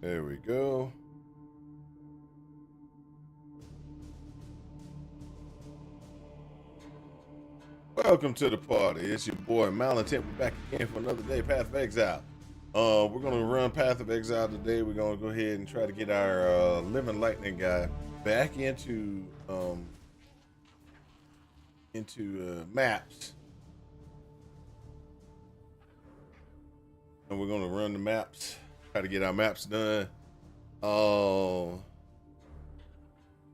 There we go. Welcome to the party. It's your boy Malintent. We're back again for another day, Path of Exile. We're gonna run Path of Exile today. We're gonna go ahead and try to get our Living Lightning guy back into maps, and we're gonna run the maps. Try to get our maps done.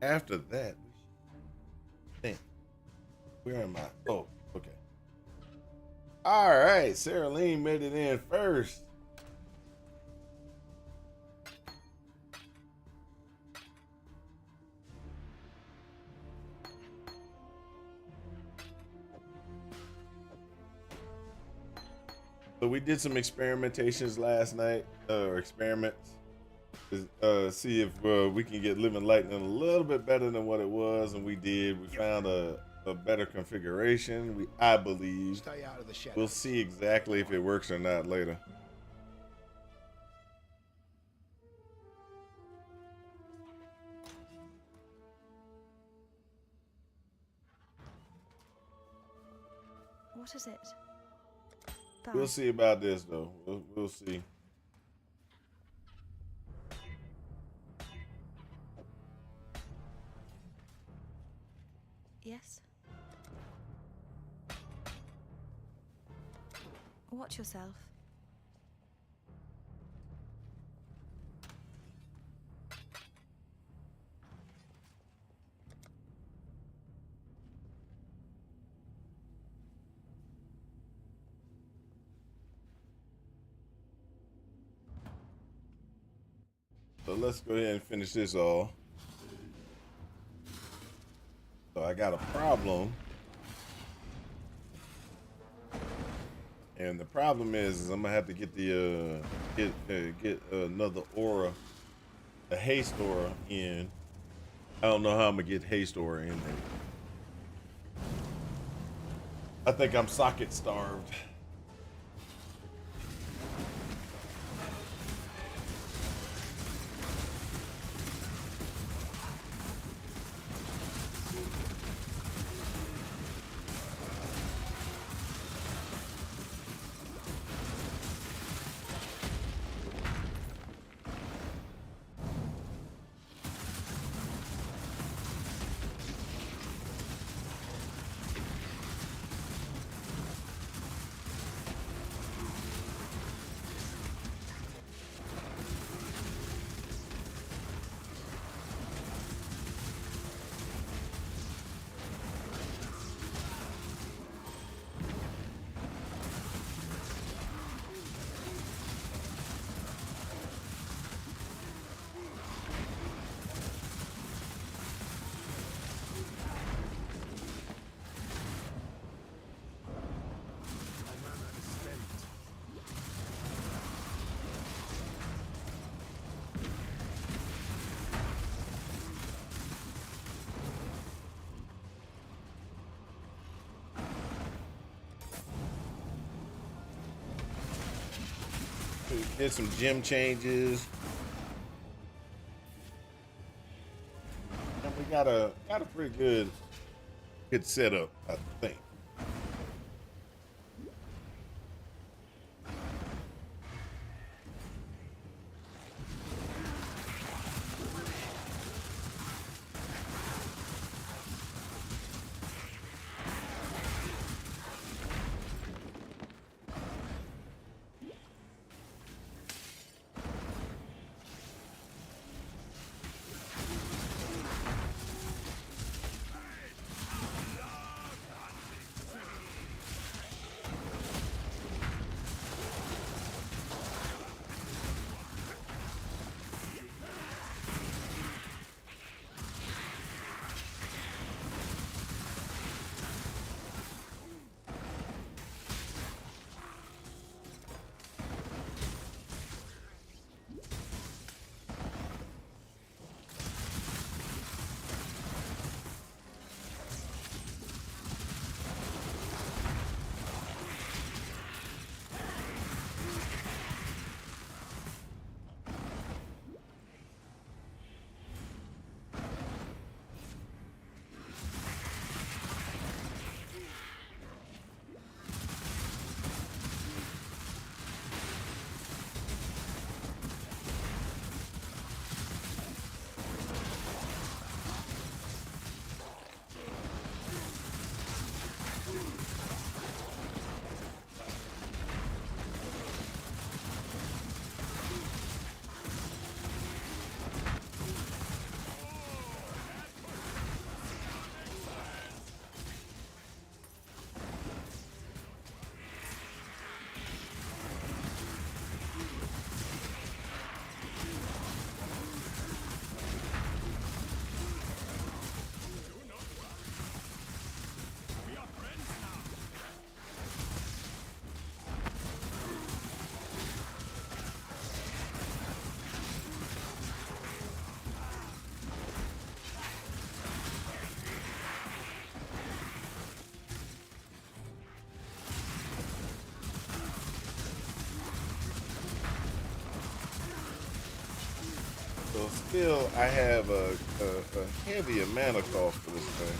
After that, where am I? Oh, okay. All right, Sarah Lean made it in first. So we did some experimentations last night, or experiments, to see if we can get Living Lightning a little bit better than what it was, and we did. We found a better configuration. I believe. Stay out of the shadows. We'll see exactly if it works or not later. What is it? We'll see about this, though. We'll see. Yes? Watch yourself. So let's go ahead and finish this all. So I got a problem. And the problem is I'm gonna have to get the get another aura, a haste aura in. I don't know how I'm gonna get haste aura in there. I think I'm socket starved. Did some gym changes. And we got a pretty good setup, I think. still, I have a heavy amount of cost for this thing.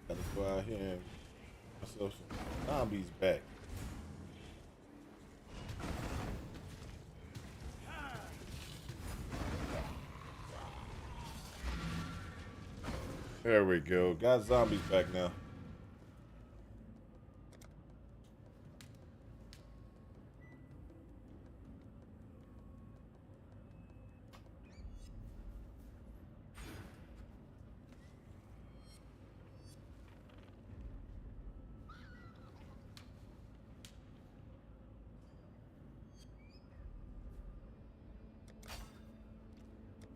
Gotta go out here and get myself some zombies back. There we go. Got zombies back now.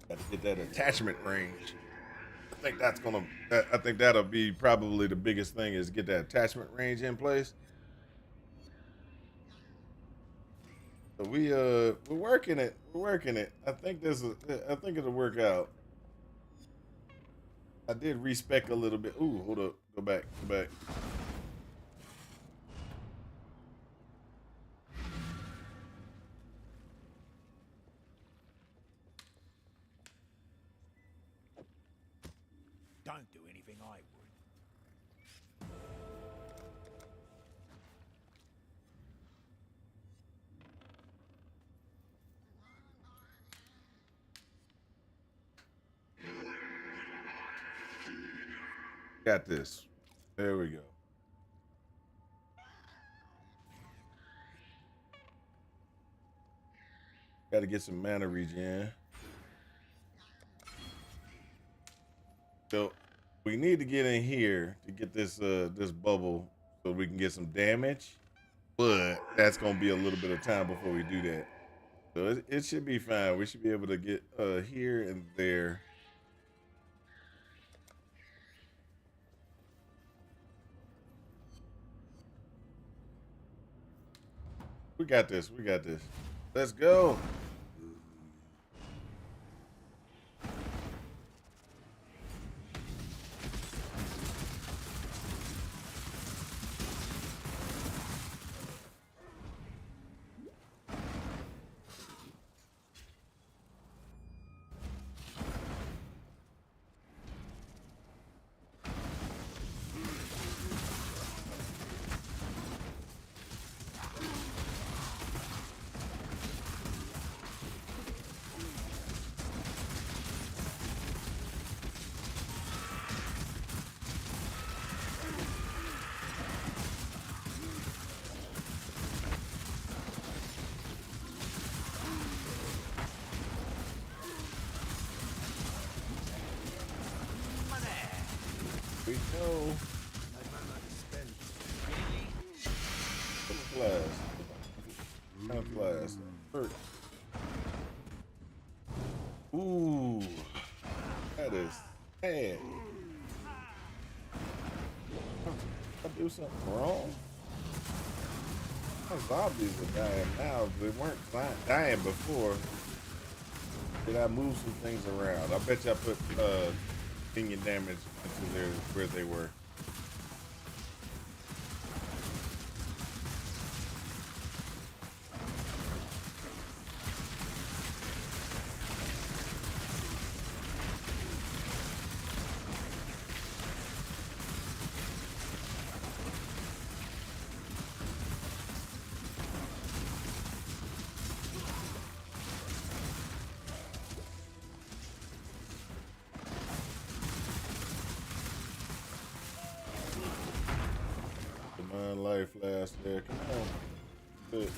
Got to get that attachment range. I think that'll be probably the biggest thing is get that attachment range in place. So we're working it. We're working it. I think it'll work out. I did respec a little bit. Ooh, hold up. Go back. Go back. Don't do anything I would. Got this. There we go. Got to get some mana regen. So we need to get in here to get this this bubble so we can get some damage. But that's gonna be a little bit of time before we do that. So it should be fine. We should be able to get here and there. We got this. We got this. Let's go. We go. Blast. Hurt. Ooh. That is bad. do something wrong? My zombies are dying now. They weren't dying before. Did I move some things around? I bet you I put minion damage into their where they were. Divine life last there. Come on. Good.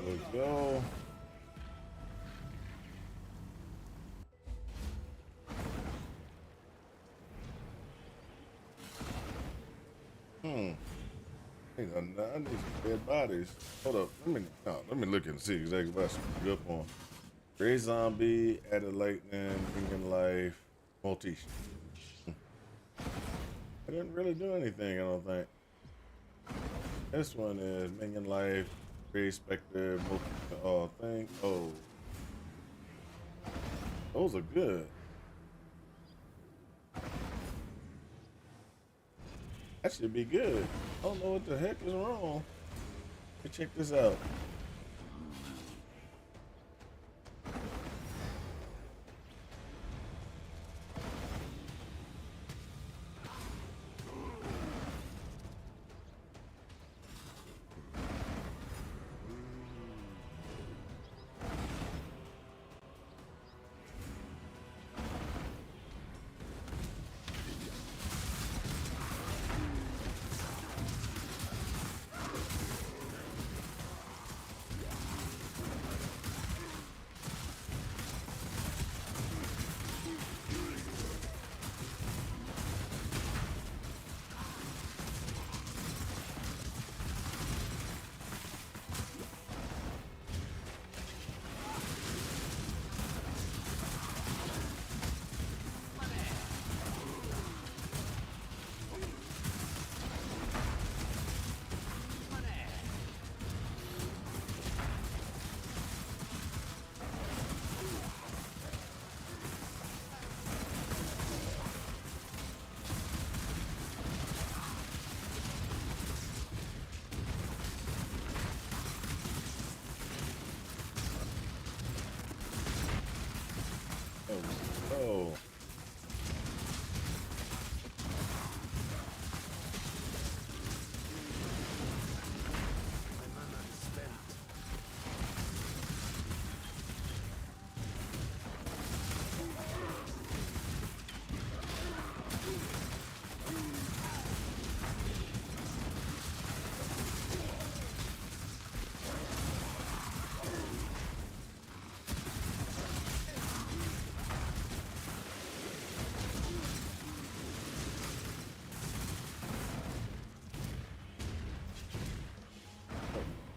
Let's go. I need some dead bodies. Hold up. Let me look and see exactly what I screwed up on. Gray zombie, added lightning, bringing life, multi. I didn't really do anything, I don't think. This one is minion life, gray specter, multi thing. Oh. Those are good. That should be good. I don't know what the heck is wrong. Let me check this out. Oh.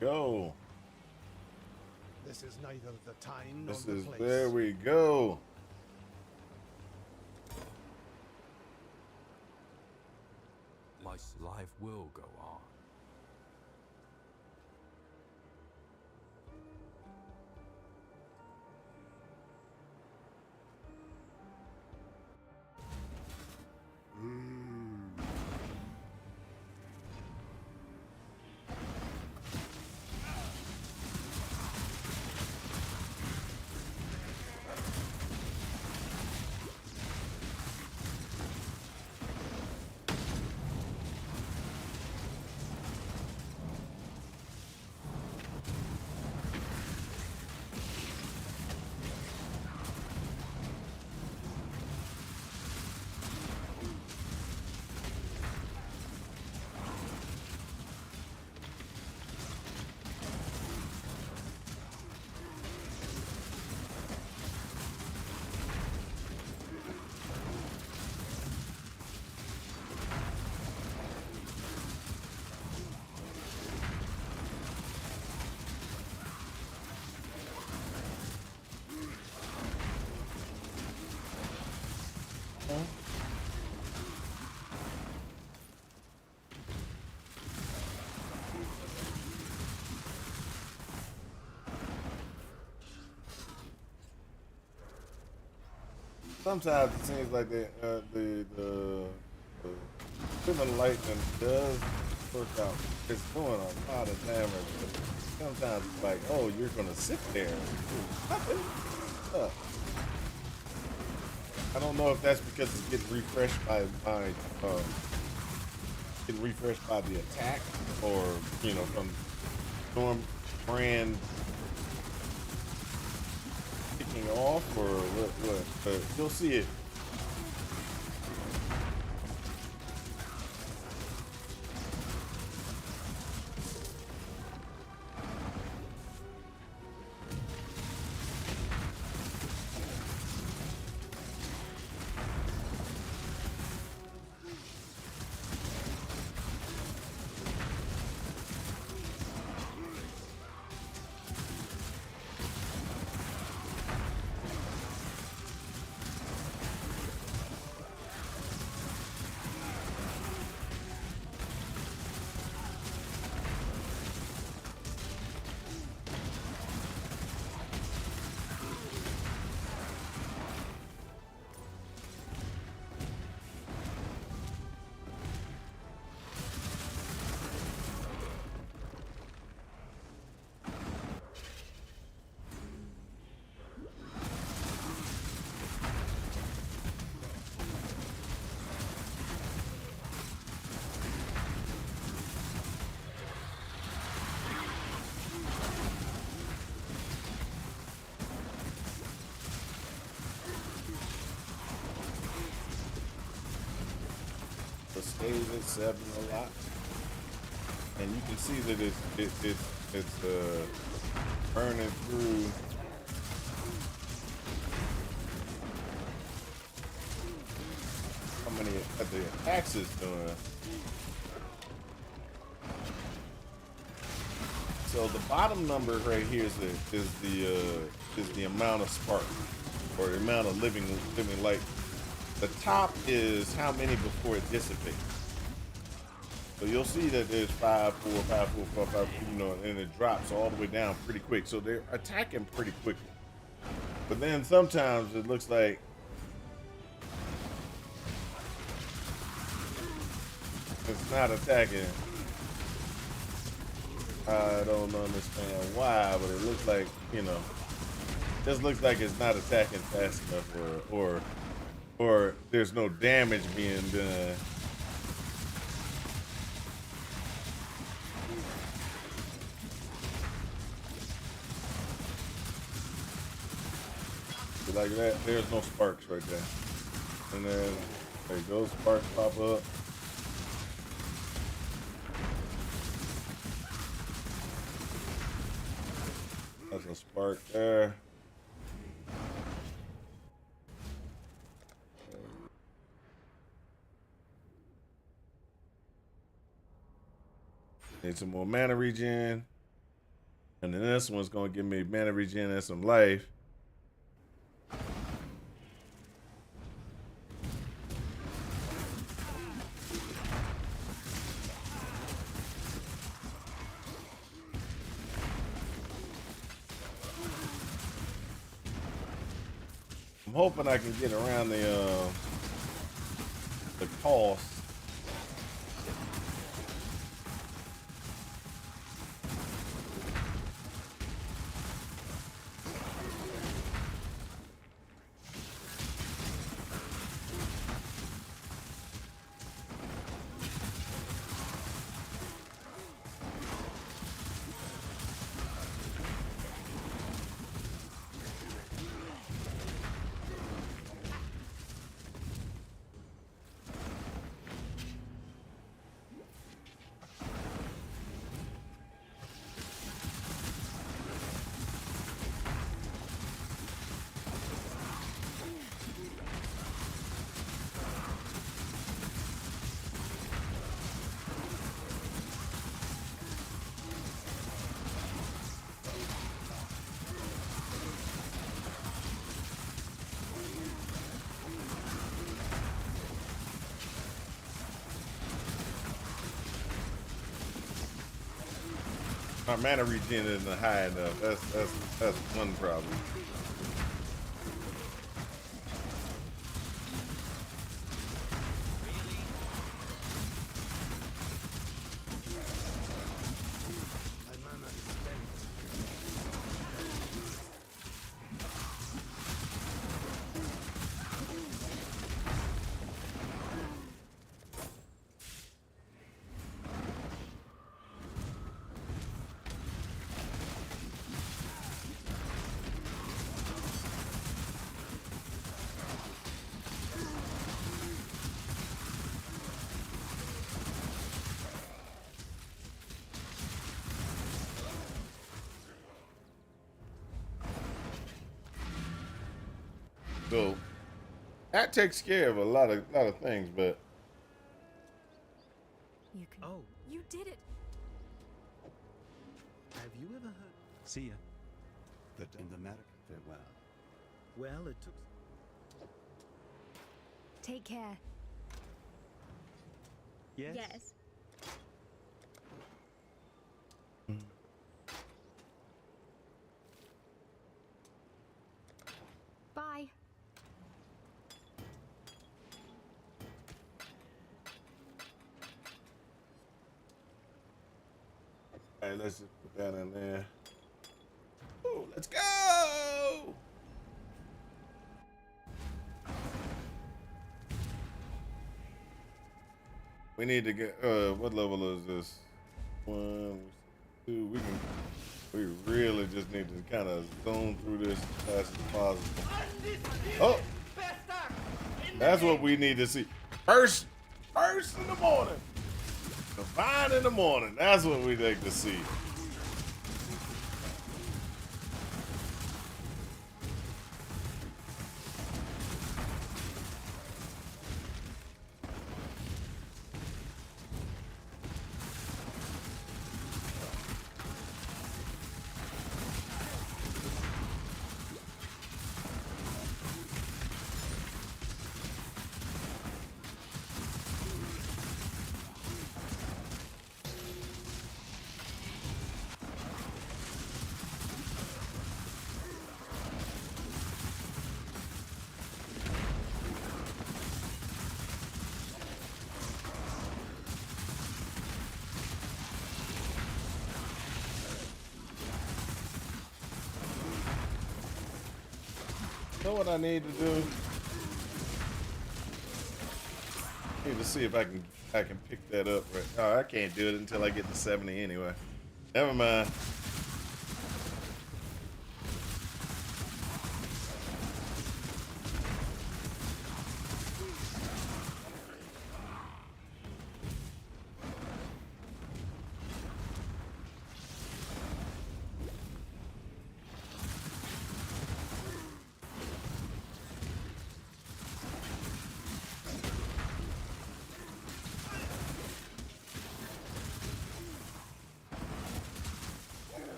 Go. This is neither the time nor This the is place. there we go. Life will go on. sometimes it seems like the living lightning does work out. It's doing a lot of damage, but sometimes it's like, oh, you're gonna sit there. I don't know if that's because it's getting refreshed by the attack, or from Storm Brand kicking off, or what. But you'll see it. Stays at 7 a lot, and you can see that it's burning through how many the attacks is doing. So the bottom number right here is the amount of spark, or the amount of living light. The top is how many before it dissipates. So you'll see that there's 5, 4, 5, 4, 5, 5, and it drops all the way down pretty quick. So they're attacking pretty quickly. But then sometimes it looks like it's not attacking. I don't understand why, but it looks like, just looks like it's not attacking fast enough, or there's no damage being done. So like that, there's no sparks right there. And then there goes, sparks pop up. That's a spark there. Need some more mana regen. And then this one's gonna give me mana regen and some life. I'm hoping I can get around the cost. My mana regen isn't high enough. That's one problem. So that takes care of a lot of things, but You can. Oh, You did it. have you ever heard? See ya. In the matter, farewell. Well, it took. Take care. Yes. Bye. all right, let's just put that in there. Ooh, let's go. We need to get what level is this? 1, 2. We really just need to kind of zone through this as fast as possible. Oh, that's what we need to see. First in the morning. Divine in the morning. That's what we like to see. Know what I need to do? Need to see if I can pick that up. Right. Oh, I can't do it until I get to 70 anyway. Never mind.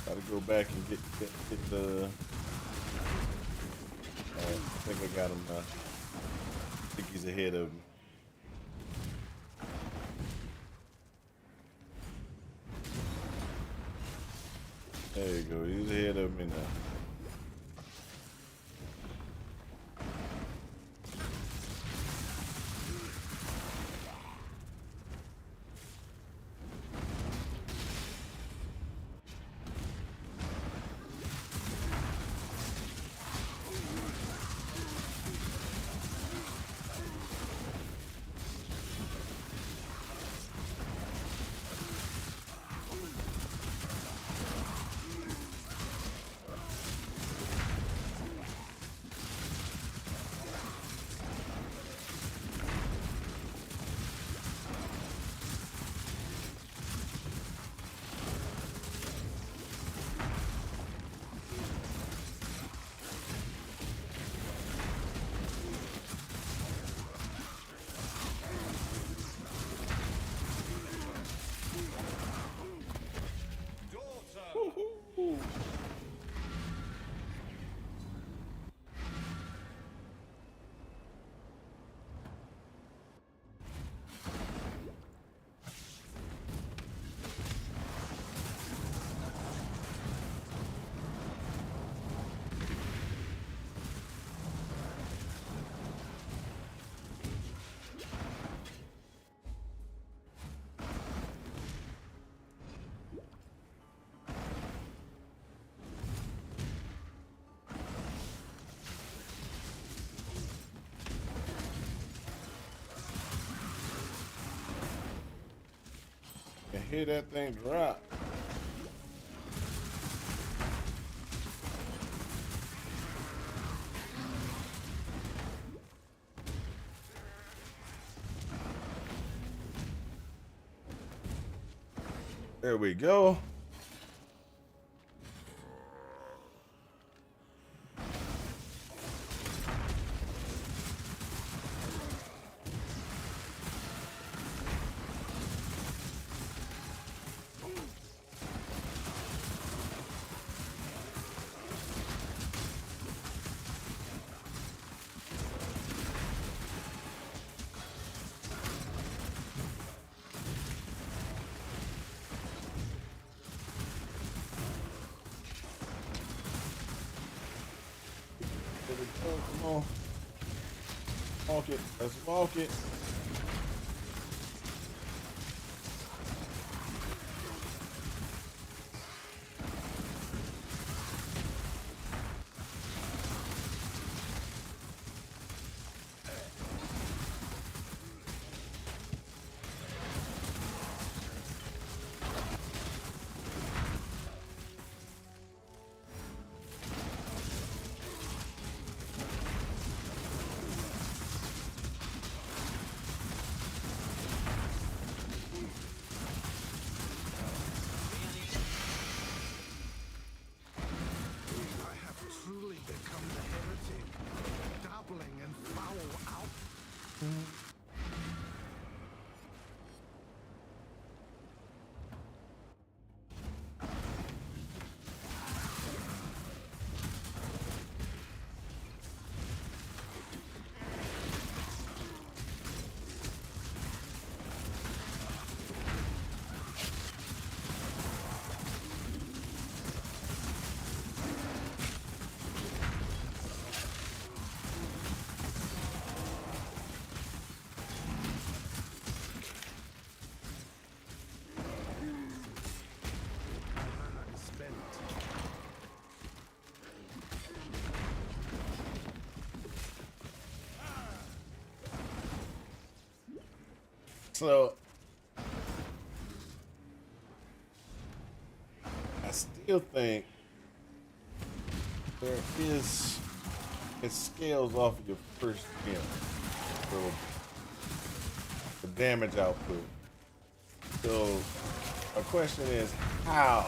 Gotta go back and get the. I think I got him. I think he's ahead of me. There you go. He's ahead of me now. hear that thing drop. There we go. There we go. Come on. Walk it. Let's walk it. I have truly become the heretic, dabbling in foul out. Spent. So I still think there is, it scales off of your first gem. So the damage output. So my question is how?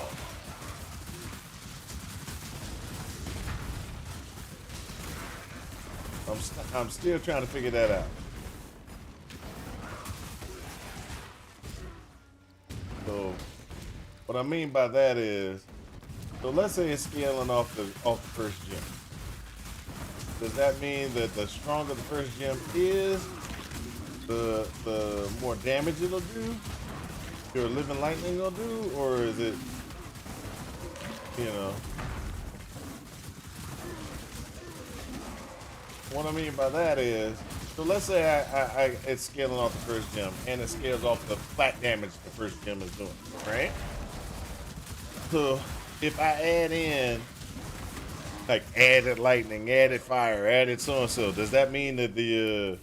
I'm still trying to figure that out. So what I mean by that is, so let's say it's scaling off the first gem. Does that mean that the stronger the first gem is, the more damage it'll do? Your living lightning will do, or is it, you know? What I mean by that is, so let's say it's scaling off the first gem, and it scales off the flat damage the first gem is doing, right? So if I add in, like added lightning, added fire, added so and so, does that mean that the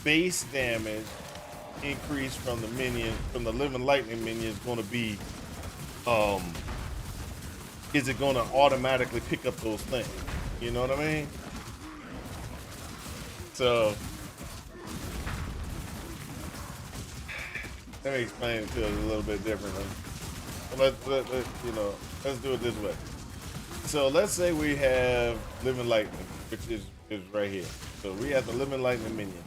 base damage increase from the minion, from the living lightning minion, is going to be, is it going to automatically pick up those things? You know what I mean? So let me explain it to us a little bit differently. Let's do it this way. So let's say we have living lightning, which is right here. So we have the living lightning minion.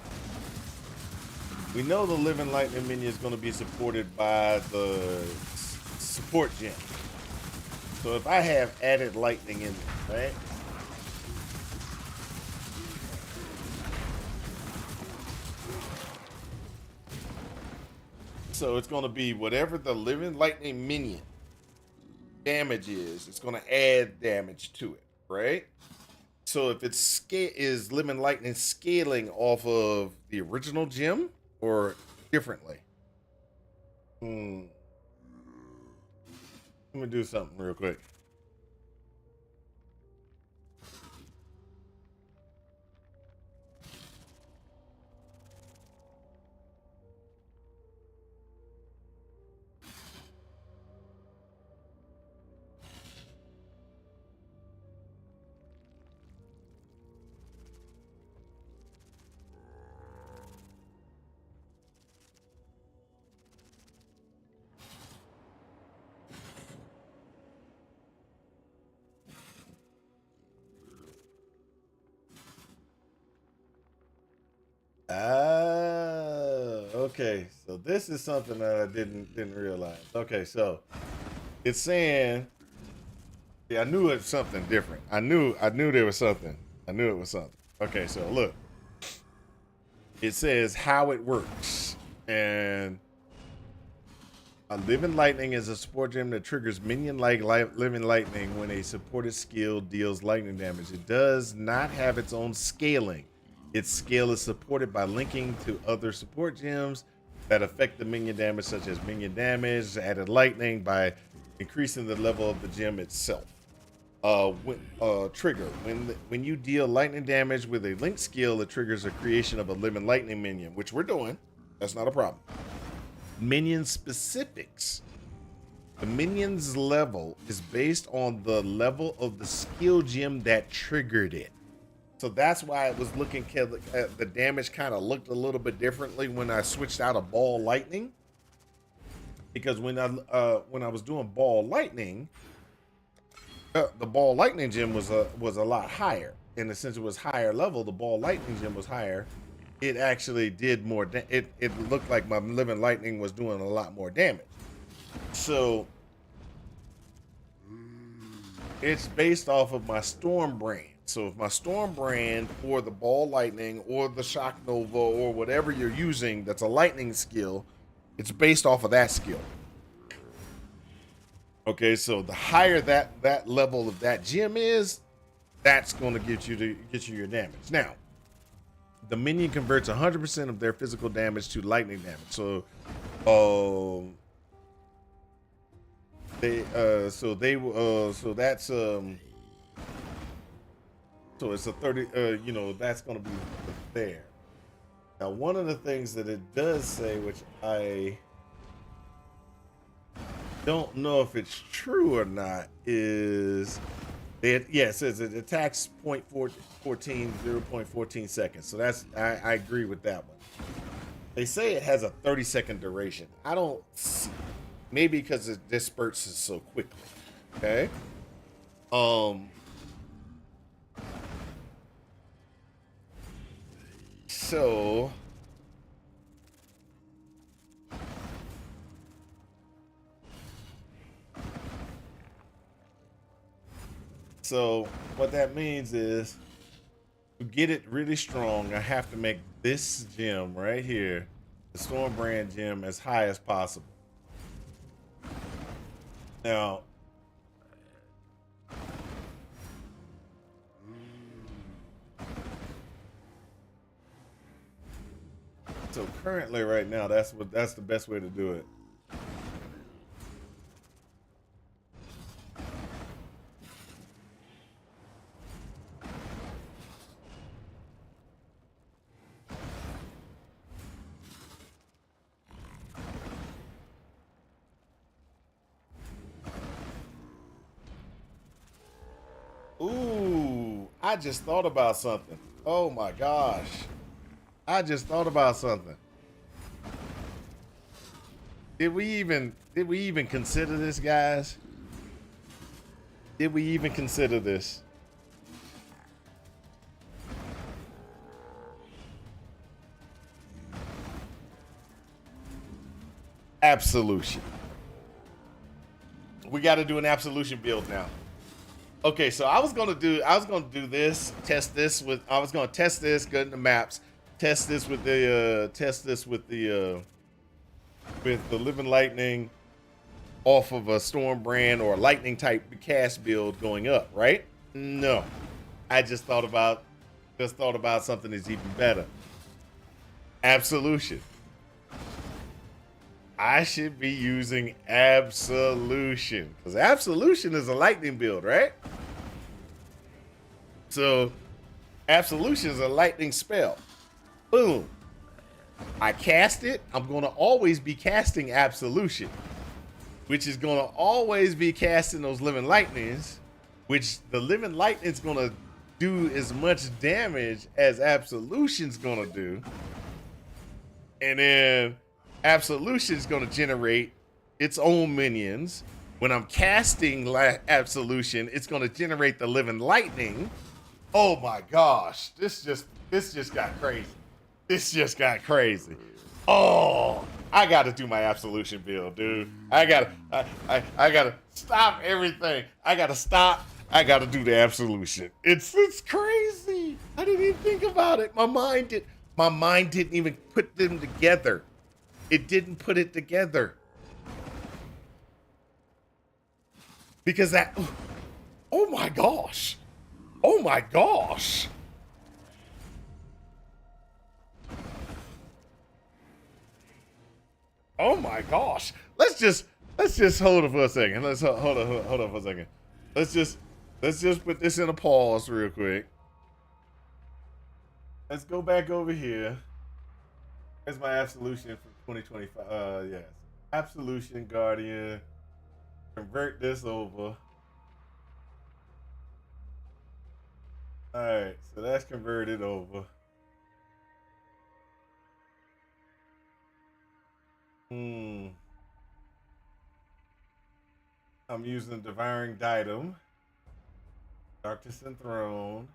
We know the living lightning minion is going to be supported by the support gem. So if I have added lightning in there, right? So it's going to be whatever the living lightning minion damage is, it's going to add damage to it, right? So if it's is living lightning scaling off of the original gem or differently? Let me do something real quick. Okay, so this is something that I didn't realize. Okay, so it's saying, yeah, I knew it was something different. I knew there was something. I knew it was something. Okay, so look, it says how it works, and a Living Lightning is a support gem that triggers minion-like Living Lightning when a supported skill deals lightning damage. It does not have its own scaling. Its scale is supported by linking to other support gems that affect the minion damage, such as minion damage, added lightning, by increasing the level of the gem itself. Trigger. When you deal lightning damage with a linked skill, it triggers the creation of a Living Lightning minion, which we're doing. That's not a problem. Minion specifics. The minion's level is based on the level of the skill gem that triggered it. So that's why it was looking, the damage kind of looked a little bit differently when I switched out of Ball Lightning. Because when I was doing Ball Lightning, the Ball Lightning gem was a lot higher. In the sense it was higher level, the Ball Lightning gem was higher. It actually did more. It looked like my Living Lightning was doing a lot more damage. So it's based off of my Storm brand. So if my Storm brand or the Ball Lightning or the Shock Nova or whatever you're using that's a lightning skill, it's based off of that skill. Okay, so the higher that level of that gem is, that's going to get you your damage. Now, the minion converts 100% of their physical damage to lightning damage. So, so it's a 30. That's going to be there. Now, one of the things that it does say, which I don't know if it's true or not, is it says it attacks 0.14 seconds. So that's I agree with that one. They say it has a 30-second duration. I don't see, maybe because it disperses so quickly. Okay. So what that means is, to get it really strong, I have to make this gem right here, the Storm brand gem, as high as possible. Now, so currently right now, that's the best way to do it. Ooh, I just thought about something. Oh my gosh. I just thought about something. Did we even consider this, guys? Did we even consider this? Absolution. We got to do an absolution build now. Okay, so I was gonna do this, test this with, I was gonna test this, go into maps, test this with the Living Lightning off of a Storm brand or a lightning type cast build going up, right? No. I just thought about something that's even better. Absolution. I should be using Absolution, because Absolution is a lightning build, right? So Absolution is a lightning spell. Boom. I cast it. I'm going to always be casting Absolution, which is going to always be casting those Living Lightnings, which the Living Lightning's going to do as much damage as Absolution's going to do. And then Absolution is going to generate its own minions. When I'm casting Absolution, it's going to generate the Living Lightning. Oh my gosh, this just got crazy. This just got crazy. Oh, I gotta do my absolution build, dude. I gotta stop everything. I gotta stop. I gotta do the absolution. It's crazy. I didn't even think about it. My mind didn't even put them together. It didn't put it together. Because that, oh my gosh. Oh my gosh. Oh my gosh. Let's just hold it for a second. Let's hold on for a second. Let's just put this in a pause real quick. Let's go back over here. There's my absolution from 2025. Yes. Absolution Guardian. Convert this over. Alright, so that's converted over. I'm using Devouring Diadem. Darkness Enthroned.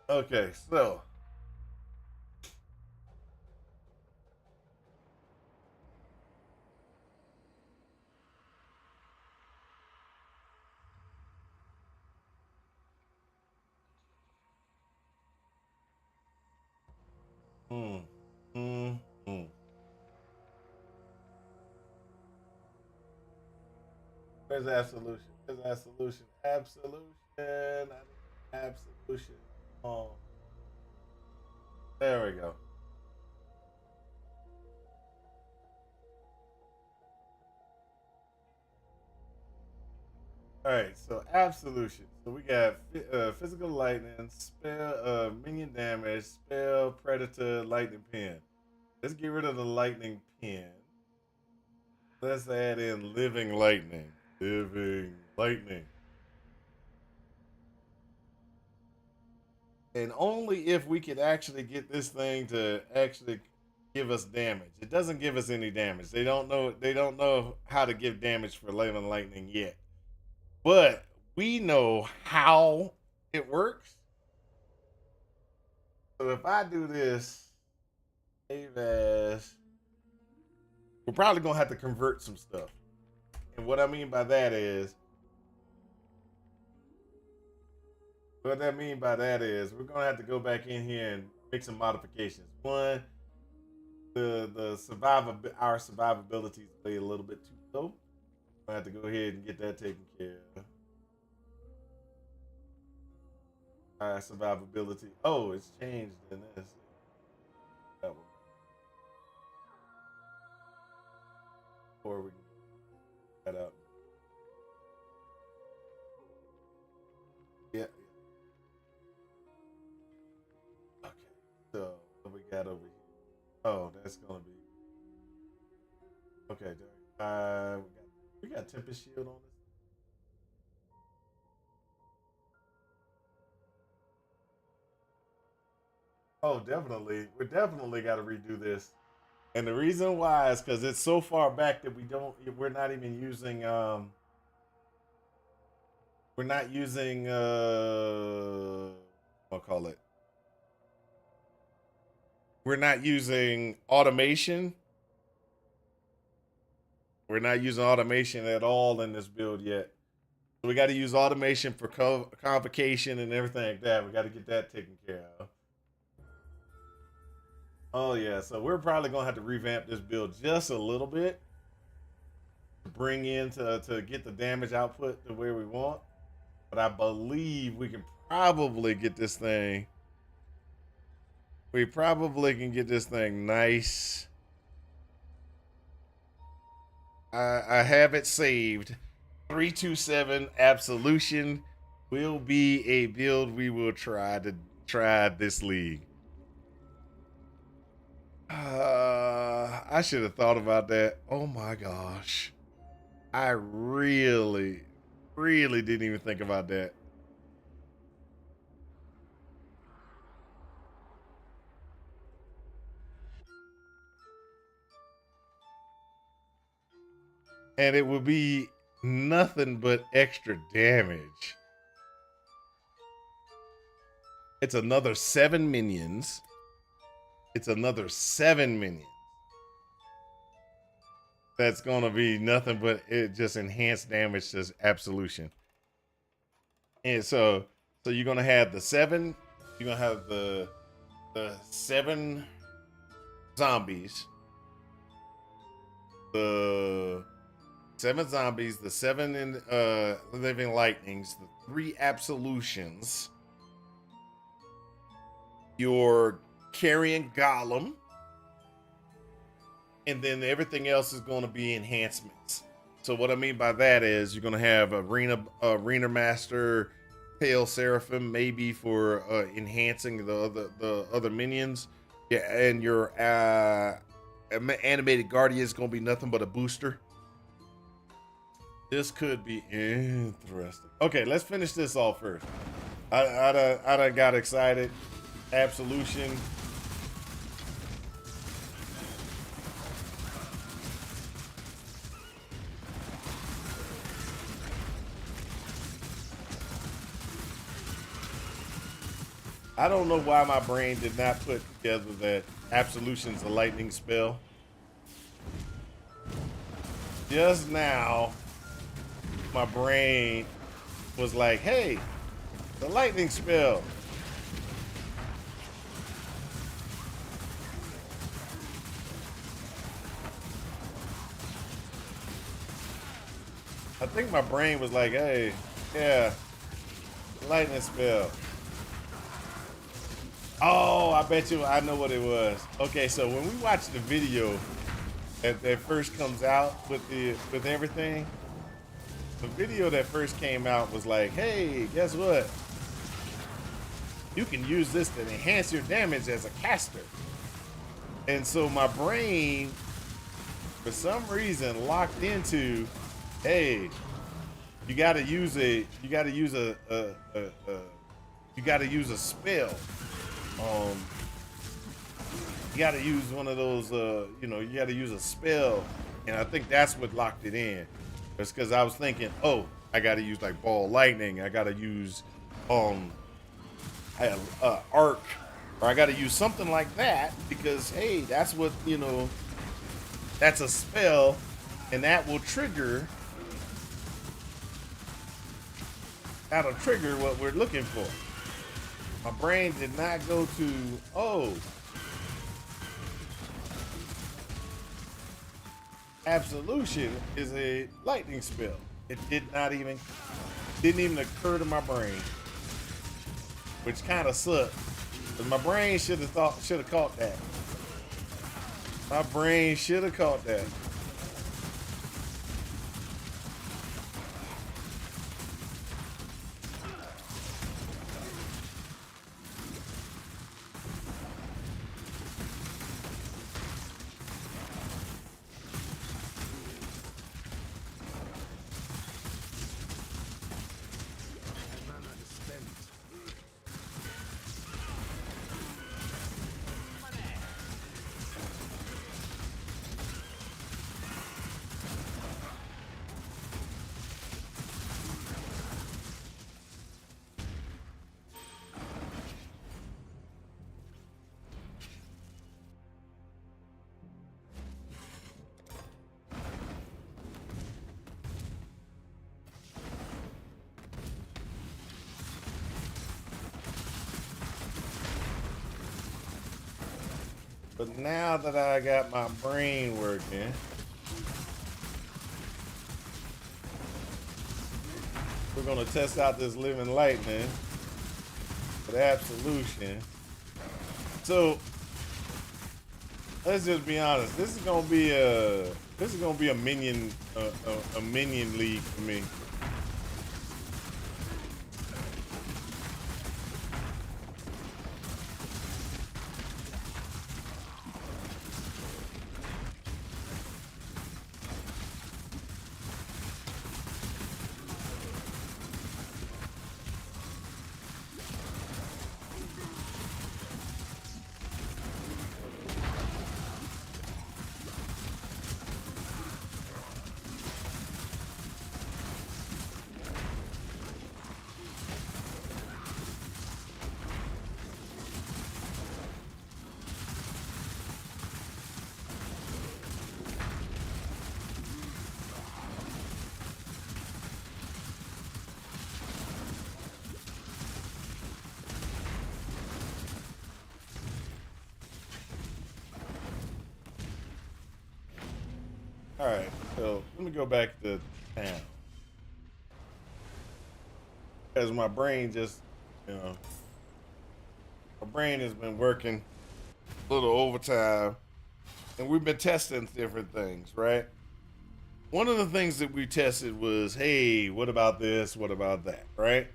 Okay, so Where's absolution? Where's absolution? Absolution. I need absolution. Oh, there we go. All right, so absolution. So we got physical lightning, spell, minion damage, spell, predator, lightning pin. Let's get rid of the lightning pin. Let's add in living lightning. Living lightning. And only if we could actually get this thing to actually give us damage. It doesn't give us any damage. They don't know how to give damage for living lightning yet. But we know how it works. So if I do this, save as, we're probably gonna have to convert some stuff. And what I mean by that is, we're gonna have to go back in here and make some modifications. One, our survivability is way a little bit too low. I have to go ahead and get that taken care of. Our survivability. Oh, it's changed in this. That one. Before we get that out. Yeah. Okay. So what we got over here? Oh, that's gonna be okay. We got Tempest Shield on this. Oh, definitely. We definitely got to redo this. And the reason why is because it's so far back that we're not even using, we're not using, I'll call it. We're not using automation. We're not using automation at all in this build yet. So we got to use automation for convocation and everything like that. We got to get that taken care of. Oh yeah, so we're probably gonna have to revamp this build just a little bit to bring in to get the damage output to where we want. But I believe we can probably get this thing. We probably can get this thing nice. I have it saved. 327 Absolution will be a build we will try this league. I should have thought about that. Oh my gosh. I really didn't even think about that. and it will be nothing but extra damage. It's another 7 minions. It's another 7 minions. That's gonna be nothing but it just enhanced damage to absolution. And so you're gonna have the 7. You're gonna have the 7 zombies. The 7 zombies, the 7 living lightnings, the 3 absolutions. Your carrying golem, and then everything else is going to be enhancements. So what I mean by that is you're going to have arena master, pale seraphim, maybe for enhancing the other minions. Yeah, and your animated guardian is going to be nothing but a booster. This could be interesting. Okay, let's finish this off first. I done got excited. Absolution. I don't know why my brain did not put together that Absolution's a lightning spell. Just now, my brain was like, hey, the lightning spell. I think my brain was like, hey, yeah, lightning spell. Oh, I bet you I know what it was. Okay, so when we watch the video that first comes out with everything, the video that first came out was like, hey, guess what? You can use this to enhance your damage as a caster. And so my brain, for some reason, locked into, hey, you got to use a spell. You got to use one of those. You got to use a spell, and I think that's what locked it in. It's because I was thinking, oh, I got to use like ball lightning. I got to use arc, or I got to use something like that because hey, that's what that's a spell, and that will trigger. That'll trigger what we're looking for. My brain did not go to, oh, Absolution is a lightning spell. It didn't even occur to my brain, which kind of sucked. But my brain should have caught that. My brain should have caught that. But now that I got my brain working, we're gonna test out this living lightning with Absolution. So let's just be honest. This is gonna be a minion a minion league for me. All right, so let me go back to town. Because my brain just, you know, my brain has been working a little overtime, and we've been testing different things, right? One of the things that we tested was, hey, what about this? What about that, right?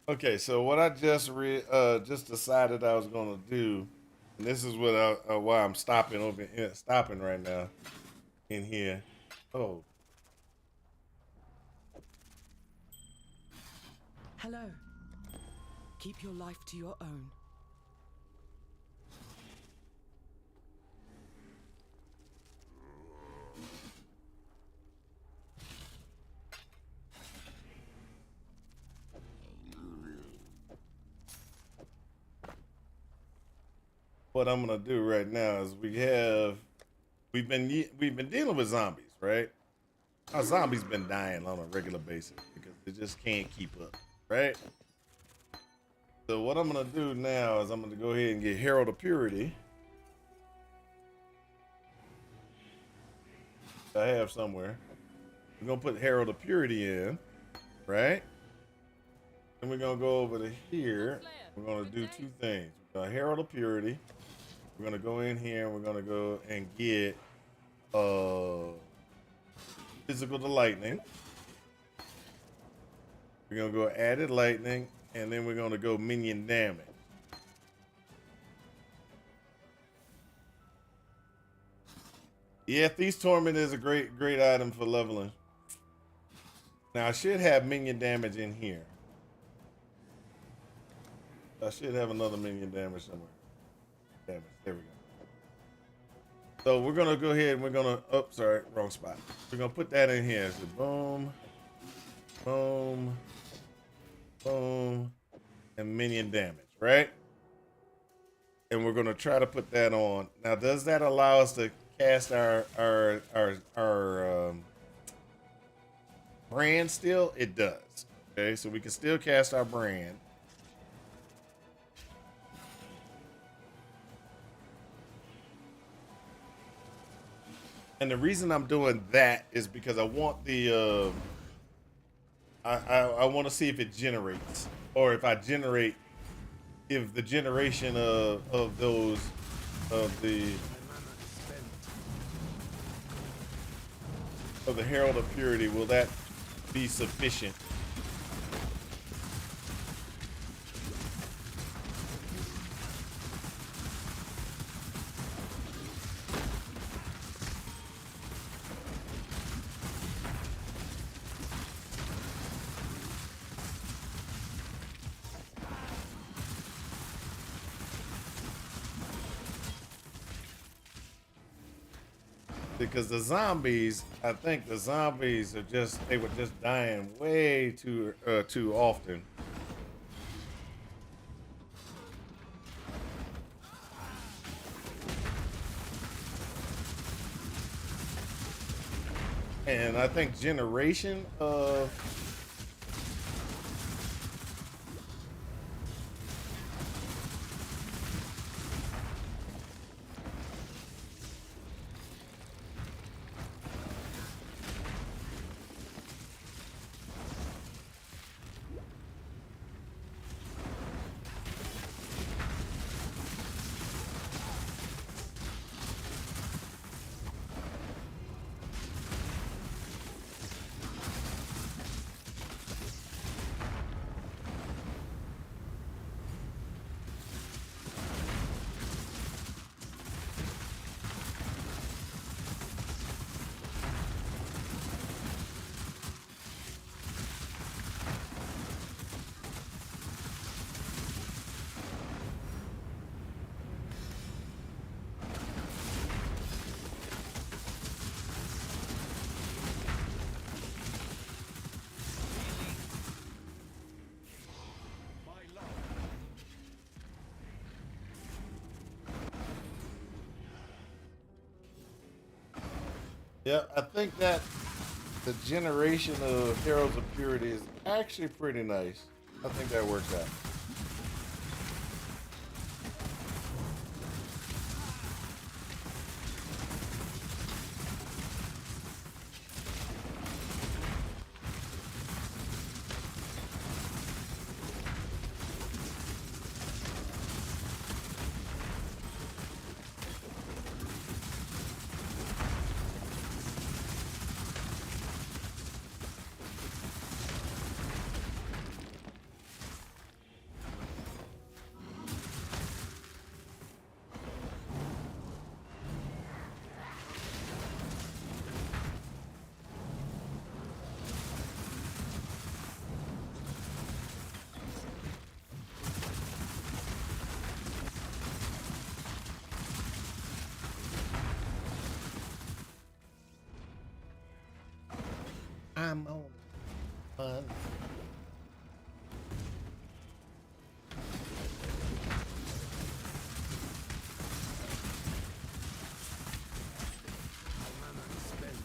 Okay, so what I just decided I was gonna do, and this is what why I'm stopping over here, stopping right now in here. Oh, Hello. Keep your life to your own. what I'm gonna do right now is we've been dealing with zombies, right? Our zombies been dying on a regular basis because they just can't keep up, right? So what I'm gonna do now is I'm gonna go ahead and get Herald of Purity. I have somewhere. We're gonna put Herald of Purity in, right? Then we're gonna go over to here. We're gonna do two things. We're gonna Herald of Purity. We're gonna go in here and we're gonna go and get Physical to Lightning. We're gonna go Added Lightning, and then we're gonna go Minion Damage. Yeah, Thief's Torment is a great item for leveling. Now I should have minion damage in here. I should have another minion damage somewhere. Damage. There we go. So we're gonna go ahead and we're gonna. Oh, sorry, wrong spot. We're gonna put that in here. So boom, boom, boom, and minion damage, right? And we're gonna try to put that on. Now, does that allow us to cast our brand still? It does. Okay, so we can still cast our brand. And the reason I'm doing that is because I want the I want to see if it generates, or if I generate, if the generation of those of the Herald of Purity, will that be sufficient? Because the zombies, I think the zombies are they were just dying way too often. And I think generation of Yeah, I think that the generation of Heralds of Purity is actually pretty nice. I think that works out. I'm on fun. Mana spent.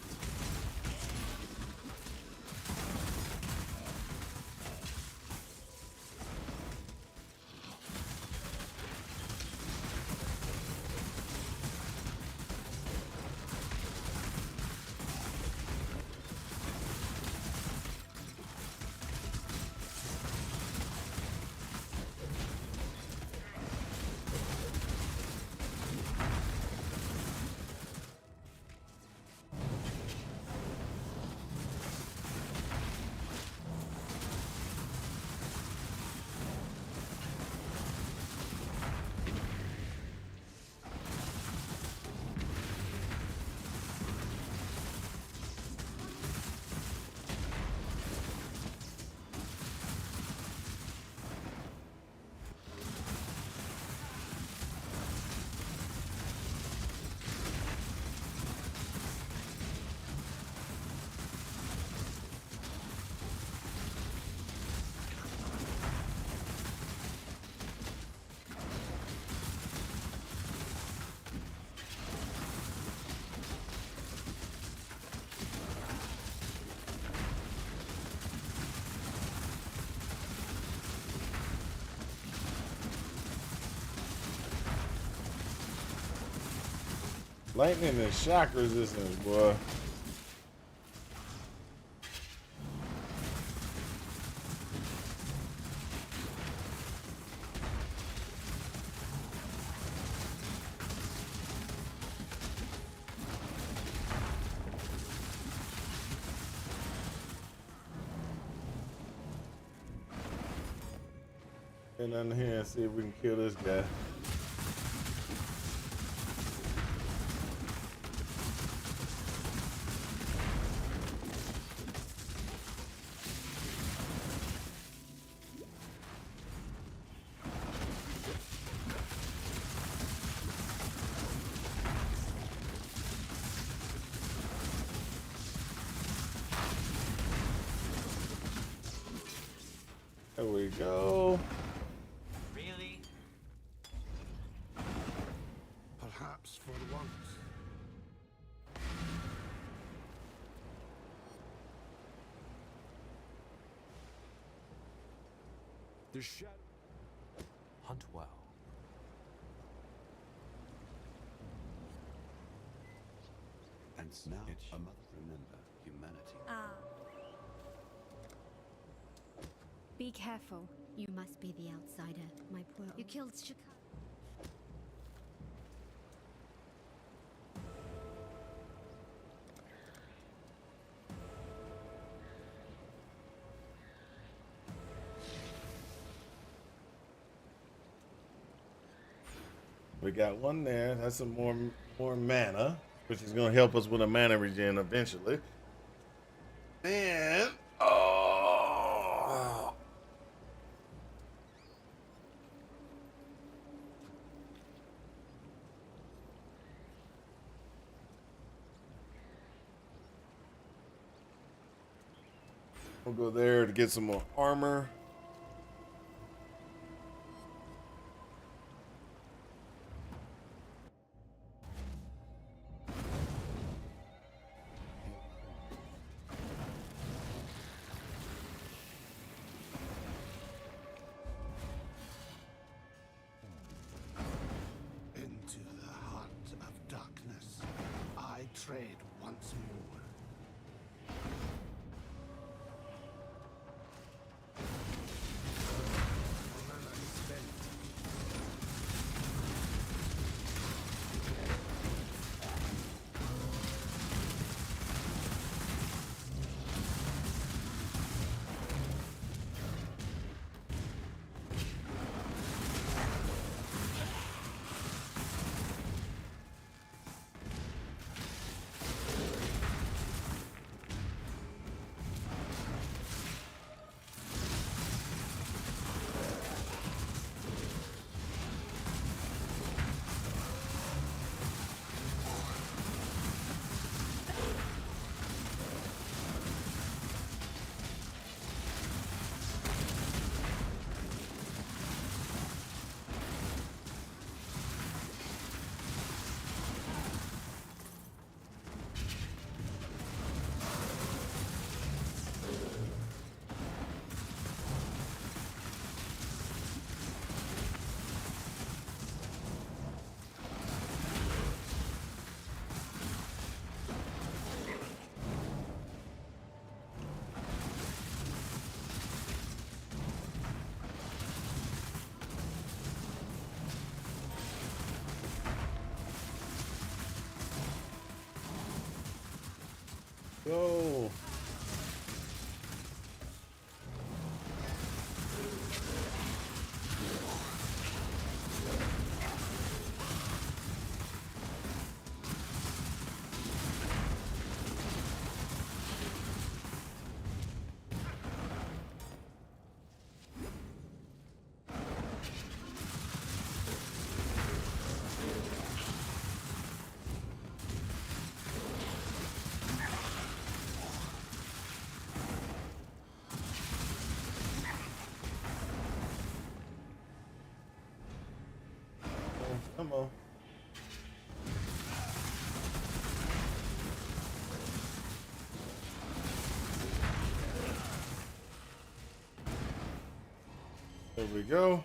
Lightning and shock resistance, boy. Get under here and see if we can kill this guy. There we go. Really? Perhaps for once. The shadow. Hunt well. And now, a mother, remember humanity. Ah. Be careful. You must be the outsider, my poor. You killed Chicago. We got one there. That's some more mana, which is gonna help us with a mana regen eventually. And oh, we'll go there to get some more armor. some more. Mana spent. Go. Come on. There we go.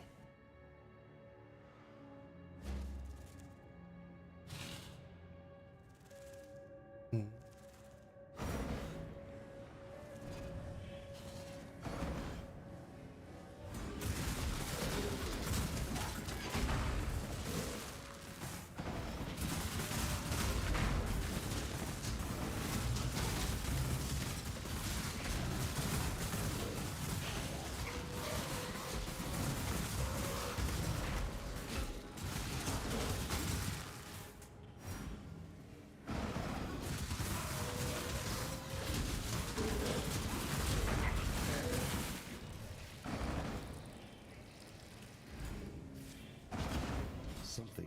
Something.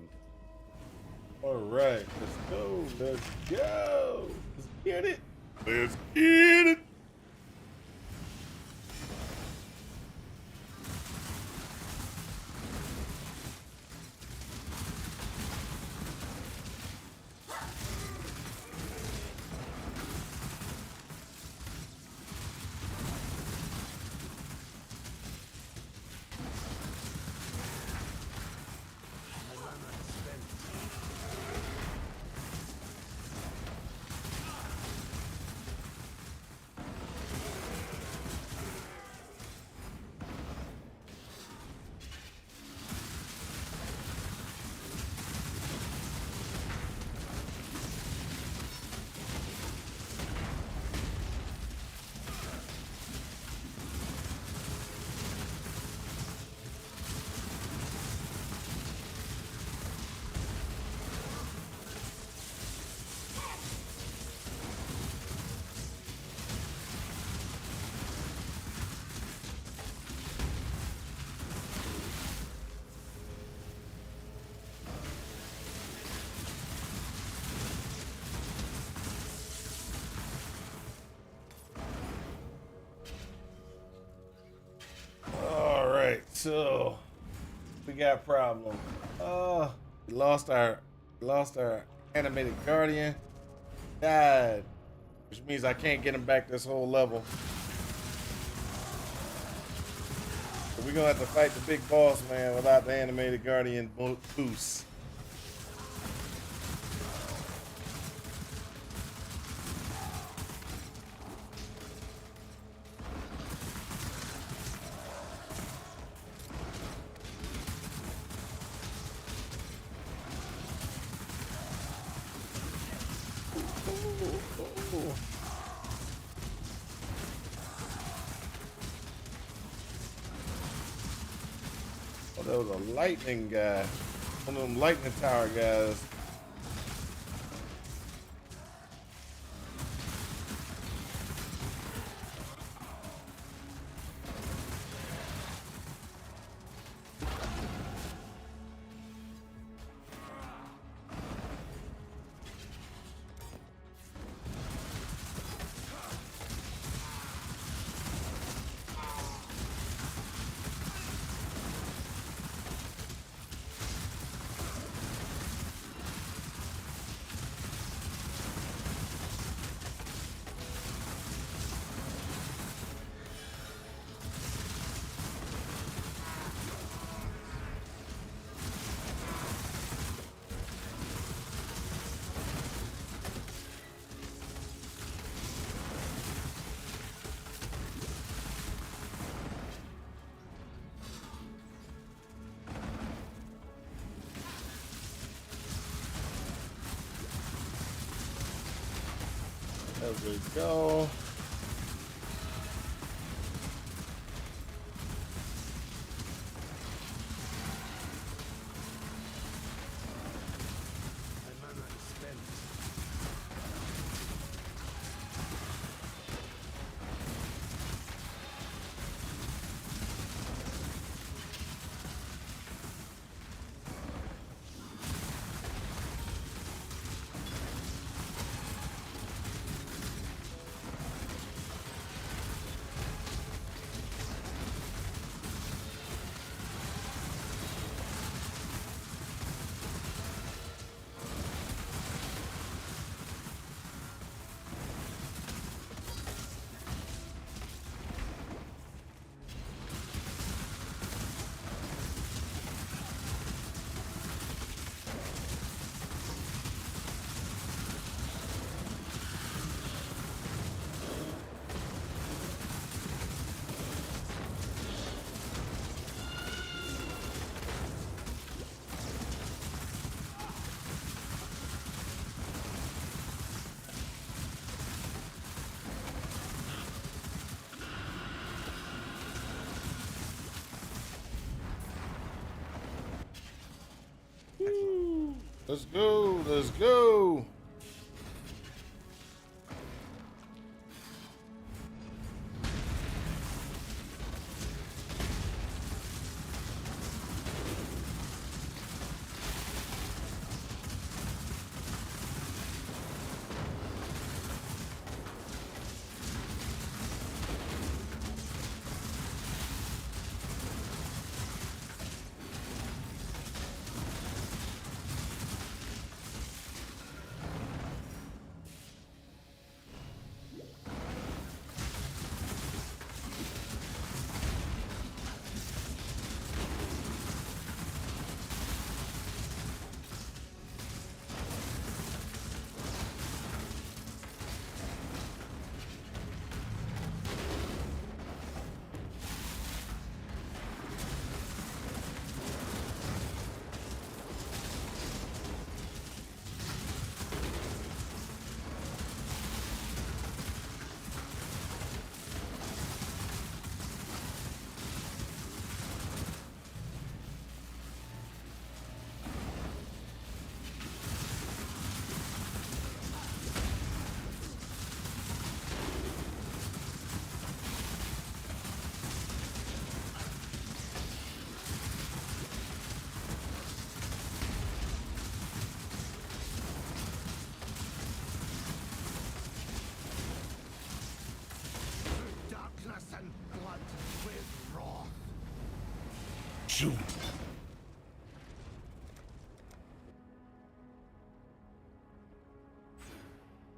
All right, let's go. Let's go. Let's get it. Let's get it. So we got a problem. We lost our animated guardian. Died. Which means I can't get him back this whole level. So we're gonna have to fight the big boss man without the animated guardian boost. There was a lightning guy. One of them lightning tower guys. There we go. My mana is spent. Let's go. Let's go. Darkness and blood with wrath. Shoot.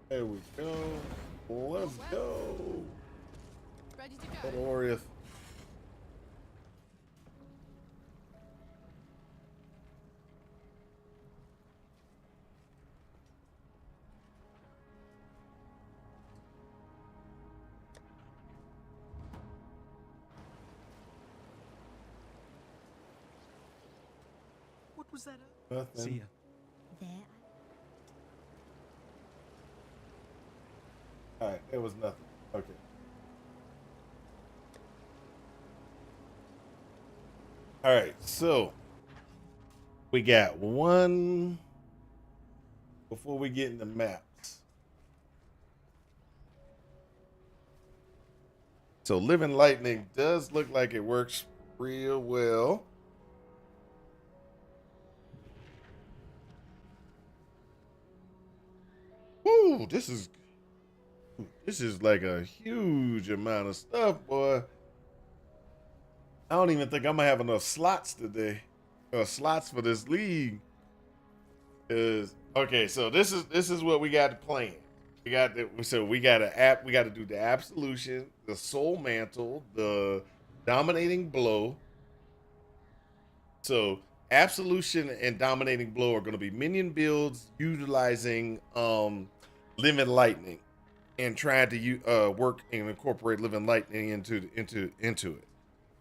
There we go. Let's go. Ready to That go. Orius. What was that? Nothing. See ya. There. All right, it was nothing. Okay. All right, so we got one before we get into maps. So Living Lightning does look like it works real well. Woo, this is like a huge amount of stuff, boy. I don't even think I'm gonna have enough slots today. Slots for this league. Is okay, so this is what we got planned. We got to do the Absolution, the Soul Mantle, the Dominating Blow. So Absolution and Dominating Blow are going to be minion builds utilizing Living Lightning and trying to work and incorporate Living Lightning into it.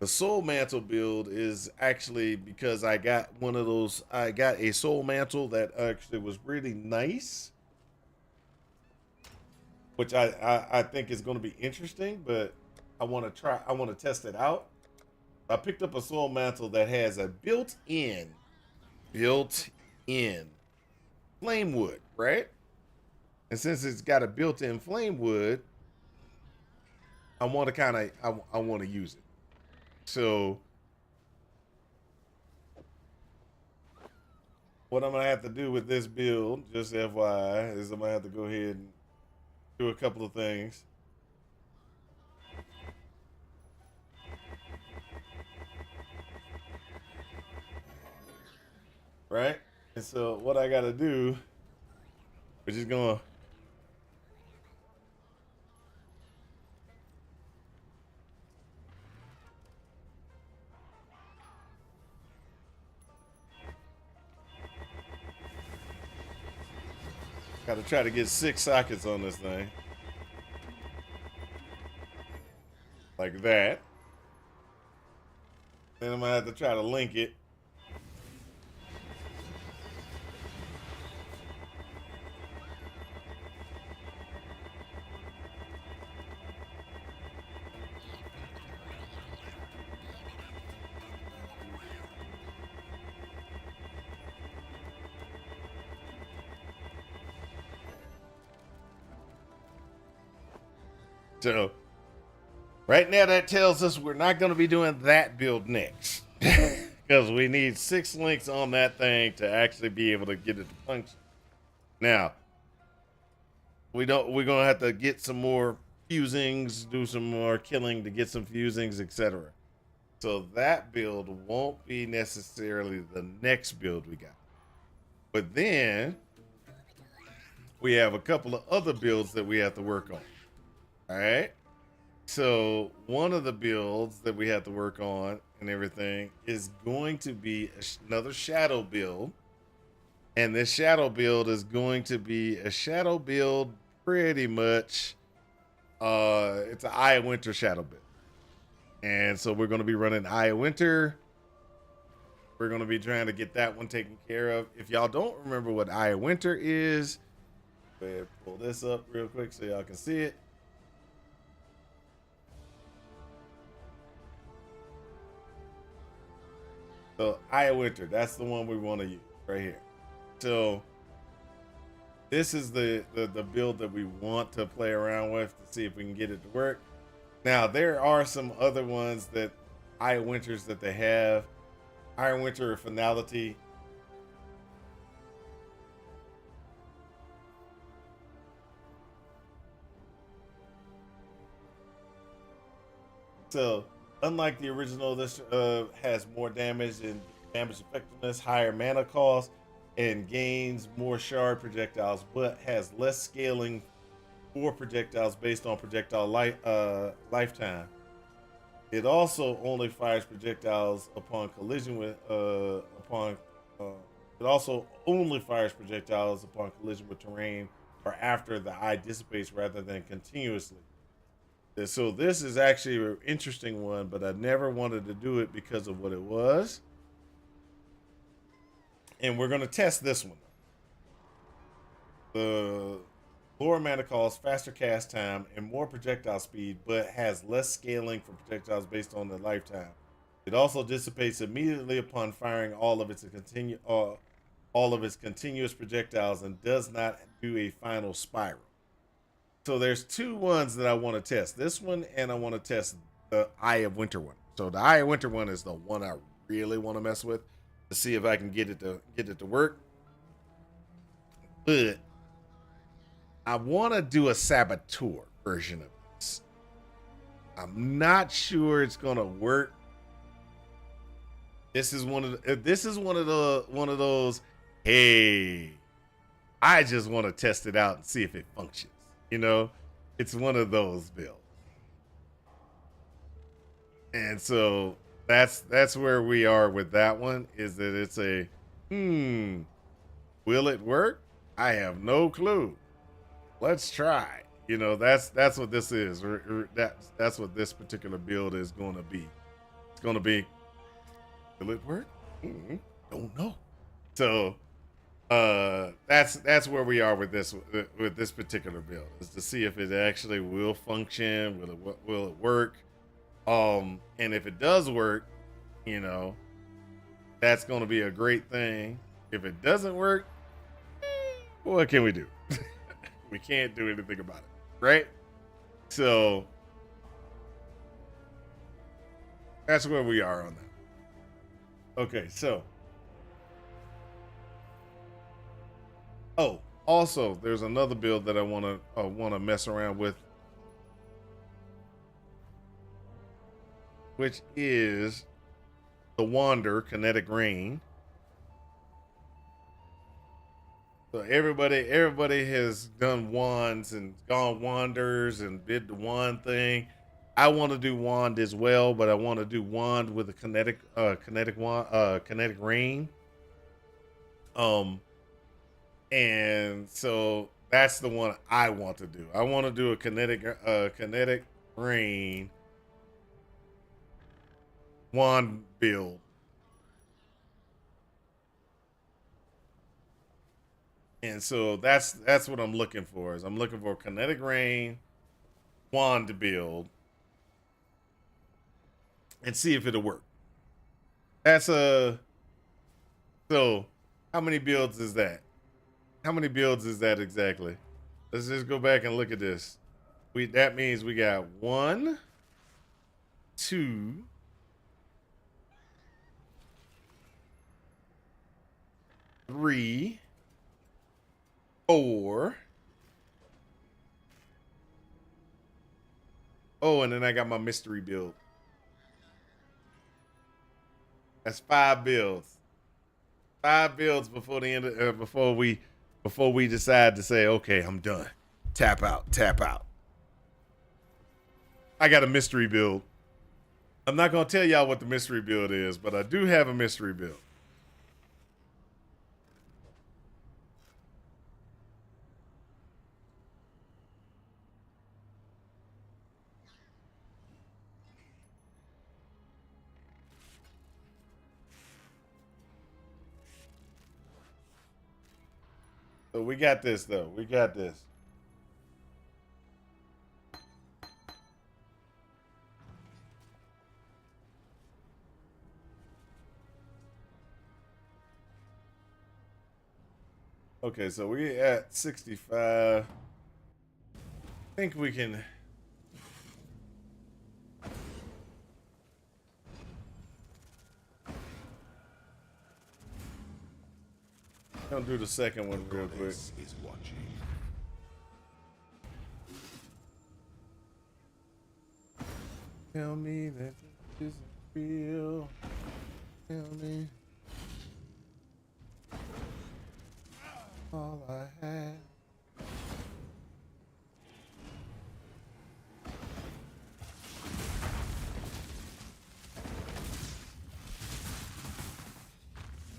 The Soul Mantle build is actually because I got a Soul Mantle that actually was really nice, which I think is going to be interesting, but I want to test it out. I picked up a Soul Mantle that has a built-in flame wood, right? And since it's got a built-in flame wood, I want to use it. So what I'm going to have to do with this build, just FYI, is I'm going to have to go ahead and do a couple of things. Right? And so what I got to do, we're just going to gotta try to get 6 sockets on this thing. Like that. Then I'm gonna have to try to link it. So right now that tells us we're not going to be doing that build next because we need 6 links on that thing to actually be able to get it to function. Now we're going to have to get some more fusings, do some more killing to get some fusings, etc. So that build won't be necessarily the next build we got. But then we have a couple of other builds that we have to work on. All right. So one of the builds that we have to work on and everything is going to be another shadow build. And this shadow build is going to be a shadow build pretty much. It's an Eye of Winter shadow build. And so we're going to be running Eye of Winter. We're going to be trying to get that one taken care of. If y'all don't remember what Eye of Winter is, go ahead and pull this up real quick so y'all can see it. So Eye of Winter, that's the one we want to use right here. So this is the build that we want to play around with to see if we can get it to work. Now there are some other ones that Eye of Winters that they have. Eye of Winter Finality. So unlike the original, this has more damage and damage effectiveness, higher mana cost, and gains more shard projectiles, but has less scaling for projectiles based on projectile lifetime. It also only fires projectiles upon collision with it also only fires projectiles upon collision with terrain or after the eye dissipates rather than continuously. So this is actually an interesting one, but I never wanted to do it because of what it was. And we're going to test this one. The lower mana cost, faster cast time, and more projectile speed, but has less scaling for projectiles based on the lifetime. It also dissipates immediately upon firing all of its continuous projectiles and does not do a final spiral. So there's two ones that I want to test. This one, and I want to test the Eye of Winter one. So the Eye of Winter one is the one I really want to mess with to see if I can get it to work. But I want to do a Saboteur version of this. I'm not sure it's gonna work. This is one of those. Hey, I just want to test it out and see if it functions. You know, it's one of those builds. And so that's where we are with that one. Is that it's a will it work? I have no clue. Let's try. You know, that's what this is. That's what this particular build is going to be. It's going to be. Will it work? Don't know. So that's where we are with this particular build, is to see if it actually will function. Will it work? And if it does work, you know, that's going to be a great thing. If it doesn't work, what can we do? We can't do anything about it, right? So that's where we are on that. Okay, so also there's another build that I want to mess around with, which is the Wander Kinetic Rain. So everybody has done wands and gone wanders and did the wand thing. I want to do wand as well, but I want to do wand with a kinetic rain. And so that's the one I want to do. I want to do a kinetic rain wand build. And so that's what I'm looking for. Is I'm looking for kinetic rain wand to build and see if it'll work. So how many builds is that? How many builds is that exactly? Let's just go back and look at this. That means we got 1, 2, 3, 4. Oh, and then I got my mystery build. That's 5 builds. 5 builds before the end of, before we decide to say, okay, I'm done. Tap out. I got a mystery build. I'm not gonna tell y'all what the mystery build is, but I do have a mystery build. So we got this, though. We got this. Okay, so we're at 65. I think we can... Gonna do the second one real quick. Is watching. Tell me that this isn't real. Tell me all I have.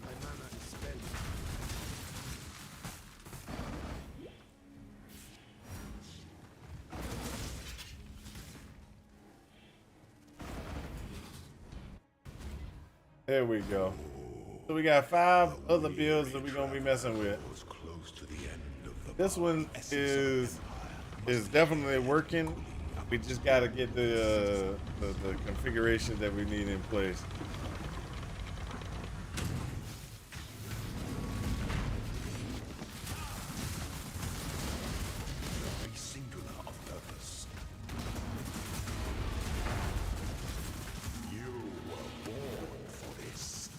My mana is spent. There we go. So we got 5 other builds that we're gonna be messing with. Close to the end of the This one is definitely working. We just gotta get the configuration that we need in place. Be singular of purpose. You were born for this.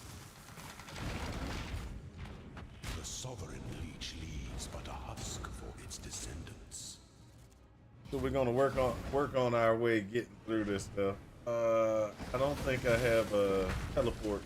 The sovereign leech leaves but a husk for its descendants. So we're gonna work on our way getting through this stuff. I don't think I have a teleport.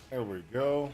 There we go.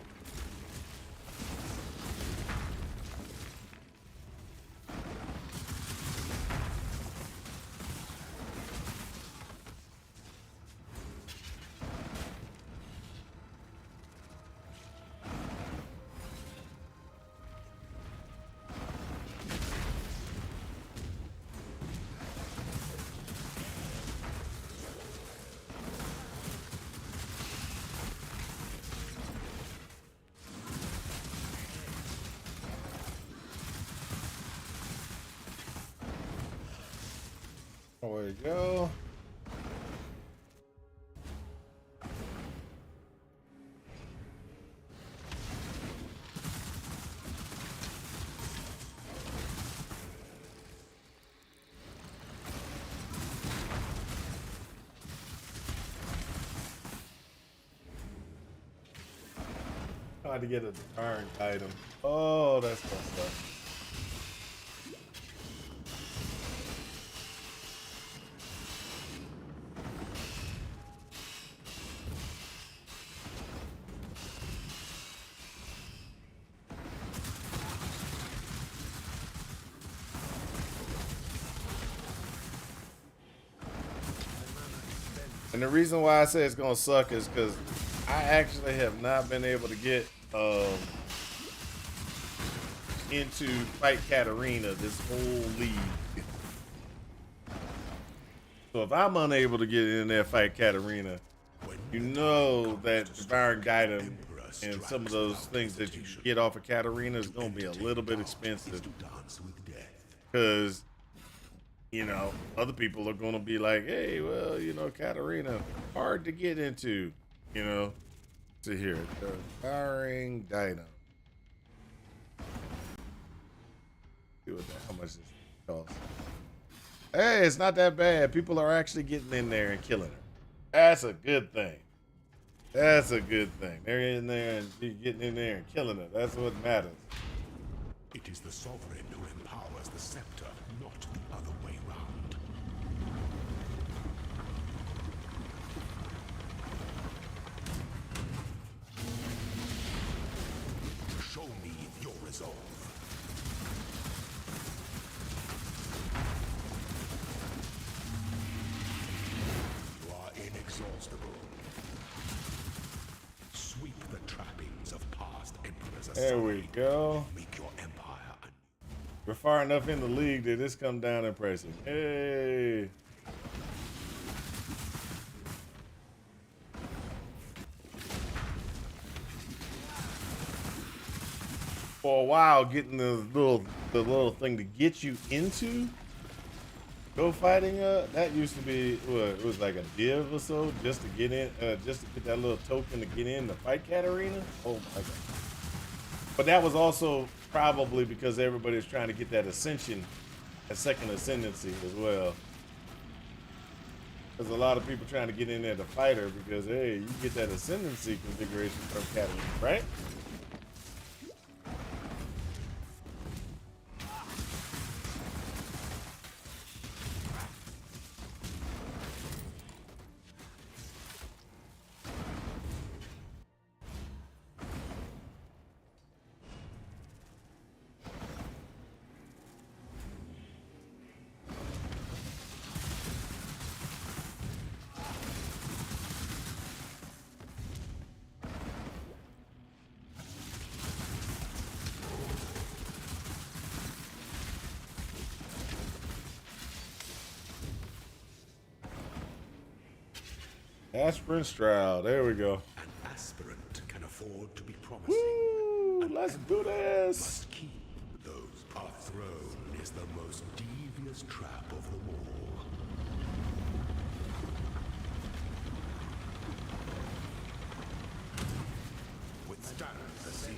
There we go. Trying to get a darn item. Oh, that's messed up. And the reason why I say it's gonna suck is because I actually have not been able to get into Fight Katarina this whole league. So if I'm unable to get in there Fight Katarina, you know that Devouring Item and some of those things that you get off of Katarina is gonna be a little bit expensive. Because you know, other people are gonna be like, hey, well, you know, Katarina, hard to get into, you know. See here, Devouring Item. See what how much this costs. Hey, it's not that bad. People are actually getting in there and killing her. That's a good thing. That's a good thing. They're in there and getting in there and killing her. That's what matters. It is the sovereign who empowers the scepter, not the other way round. Show me your resolve. You are inexhaustible. Sweep the trappings of past emperors aside. There we go. Make your empire anew. We're far enough in the league that this come down in pricing. Hey. For a while, getting the little thing to get you into go fighting, that used to be what, it was like a div or so just to get in, just to get that little token to get in the Fight Katarina. Oh my god! But that was also probably because everybody's trying to get that ascension, that second ascendancy as well. There's a lot of people trying to get in there to fight her because hey, you get that ascendancy configuration from Katarina, right? Aspirin Stroud. There we go. An aspirant can afford to be promising. Woo! Let's do this. Must keep those. Our throne is the most devious trap of them all. Withstand the siege.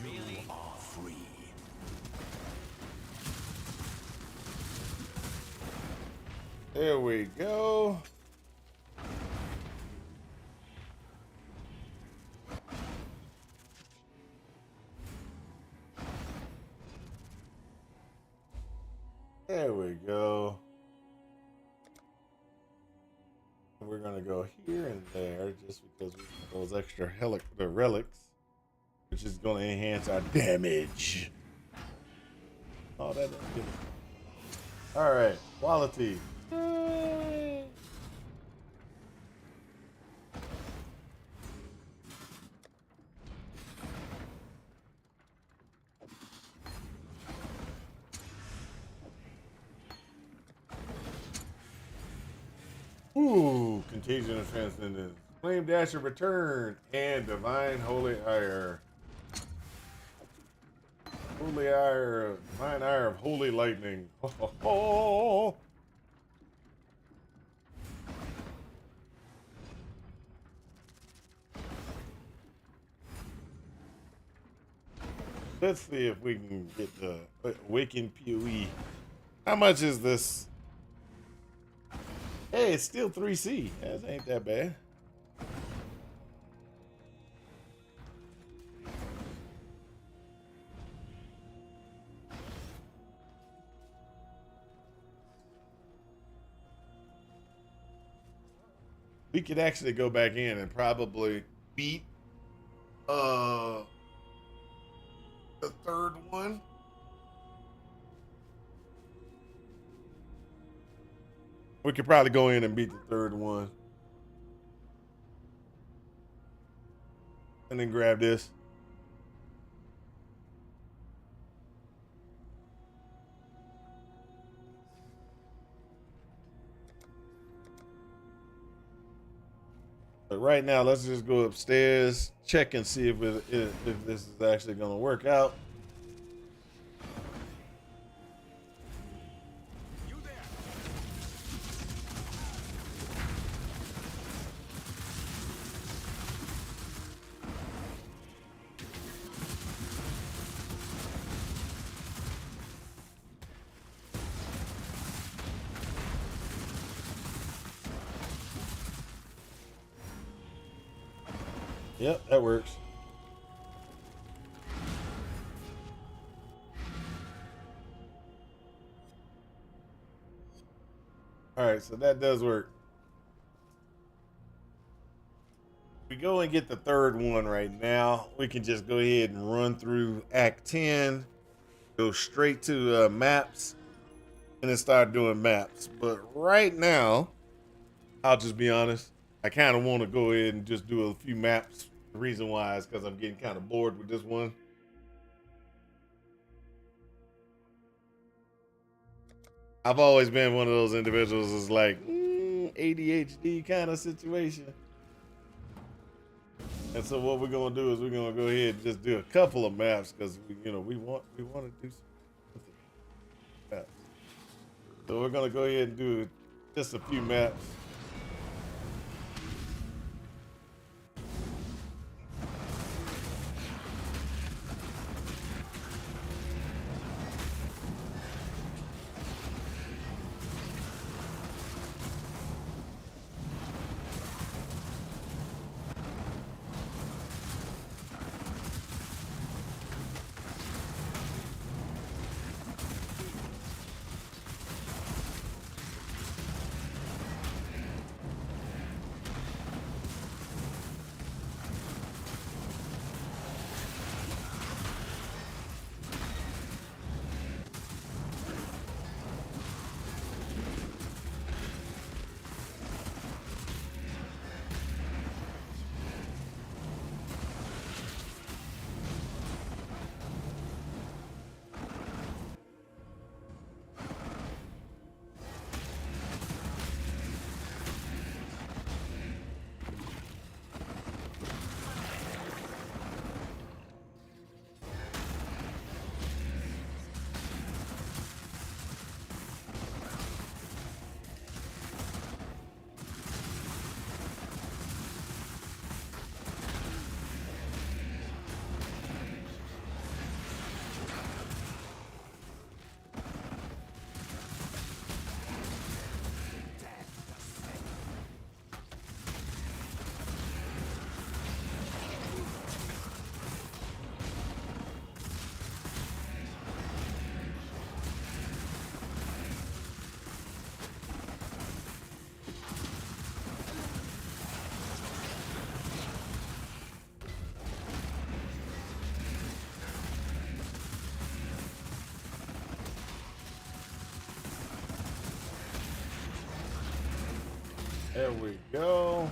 You are free. There we go. There we go. We're gonna go here and there just because we have those extra the relics, which is gonna enhance our damage. Oh, that doesn't get it. All right, quality. Yay. Ooh, Contagion of Transcendence. Flame Dasher return and Divine Holy Ire. Holy Ire, Divine Ire of Holy Lightning. Ho, ho, ho. Let's see if we can get the Awakened PoE. How much is this? Hey, it's still 3C. That ain't that bad. We could actually go back in and probably beat the third one. We could probably go in and beat the third one. And then grab this. But right now, let's just go upstairs, check and see if this is actually going to work out. Yep, that works. All right, so that does work. We go and get the third one right now. We can just go ahead and run through Act 10, go straight to maps, and then start doing maps. But right now, I'll just be honest, I kind of want to go ahead and just do a few maps. The reason why is because I'm getting kind of bored with this one. I've always been one of those individuals that's like ADHD kind of situation. And so what we're gonna do is we're gonna go ahead and just do a couple of maps because we want to do some maps. So we're gonna go ahead and do just a few maps. There we go.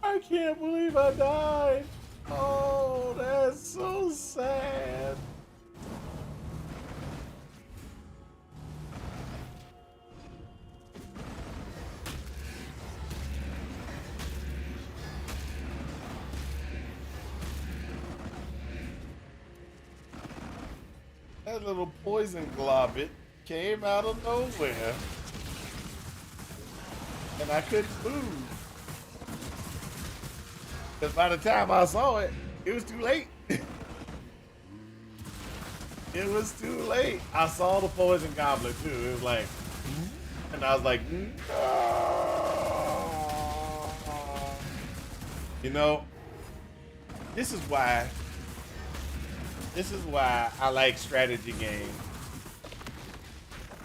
I can't believe I died. Oh, that's so sad. That little poison globlet came out of nowhere. And I couldn't move. Because by the time I saw it, it was too late. It was too late. I saw the poison goblet too. It was like, and I was like, no. You know, this is why I like strategy games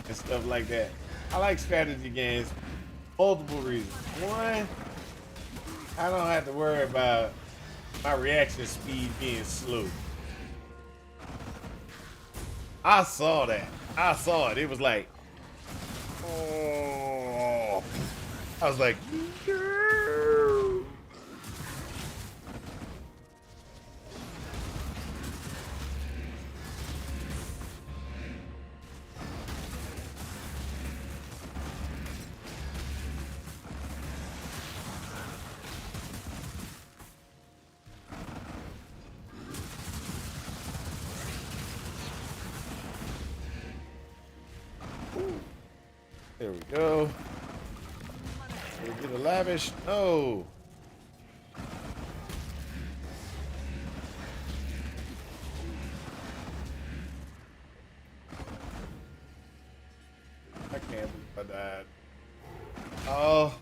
and stuff like that. I like strategy games, multiple reasons. One, I don't have to worry about my reaction speed being slow. I saw that. I saw it. It was like, oh. I was like, no. There we go. We'll get a lavish. No. I can't believe I died. Oh.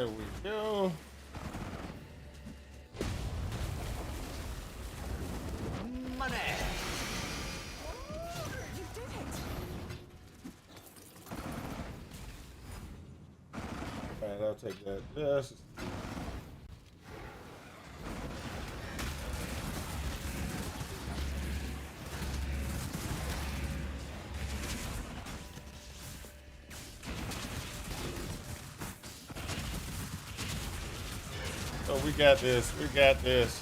There we go. Money. You did it! Alright, I'll take that. Just oh, we got this. We got this.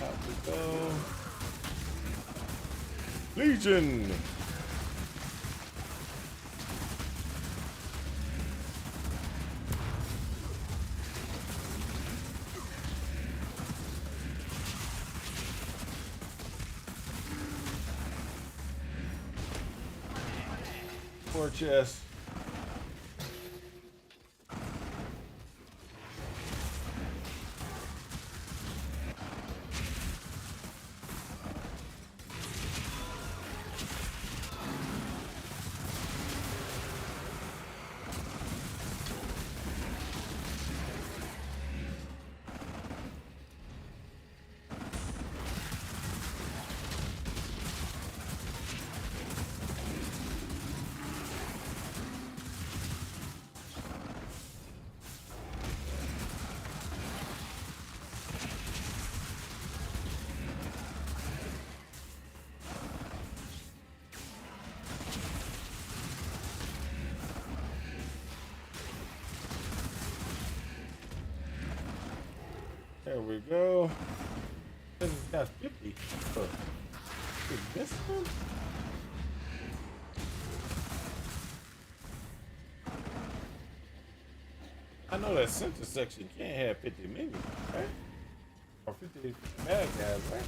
Out we go. Legion. Poor chest. There we go. This has got 50. Oh. Is this one? I know that center section can't have 50 minions, right? Or 50 bad guys, right?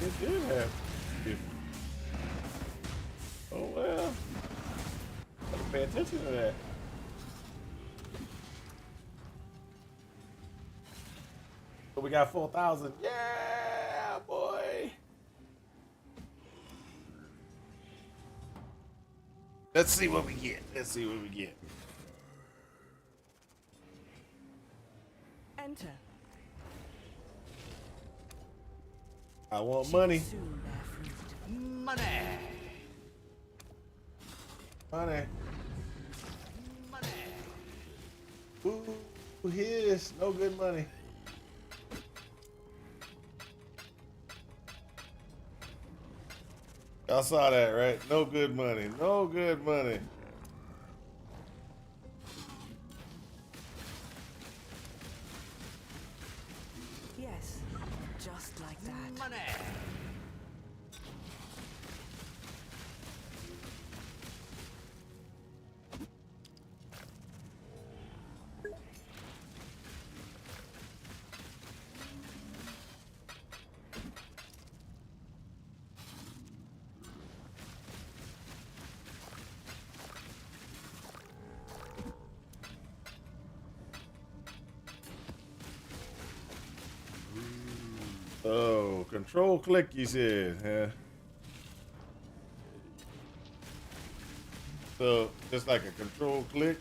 It did have 50. Oh well. Gotta pay attention to that. So we got 4,000. Yeah, boy. Let's see what we get. Let's see what we get. Enter. I want money. Soon bear fruit. Money. Money. Money. Ooh, his no good money. Y'all saw that, right? No good money. No good money. Yes, just like that. Money. Oh, control click, you said, huh? So just like a control click,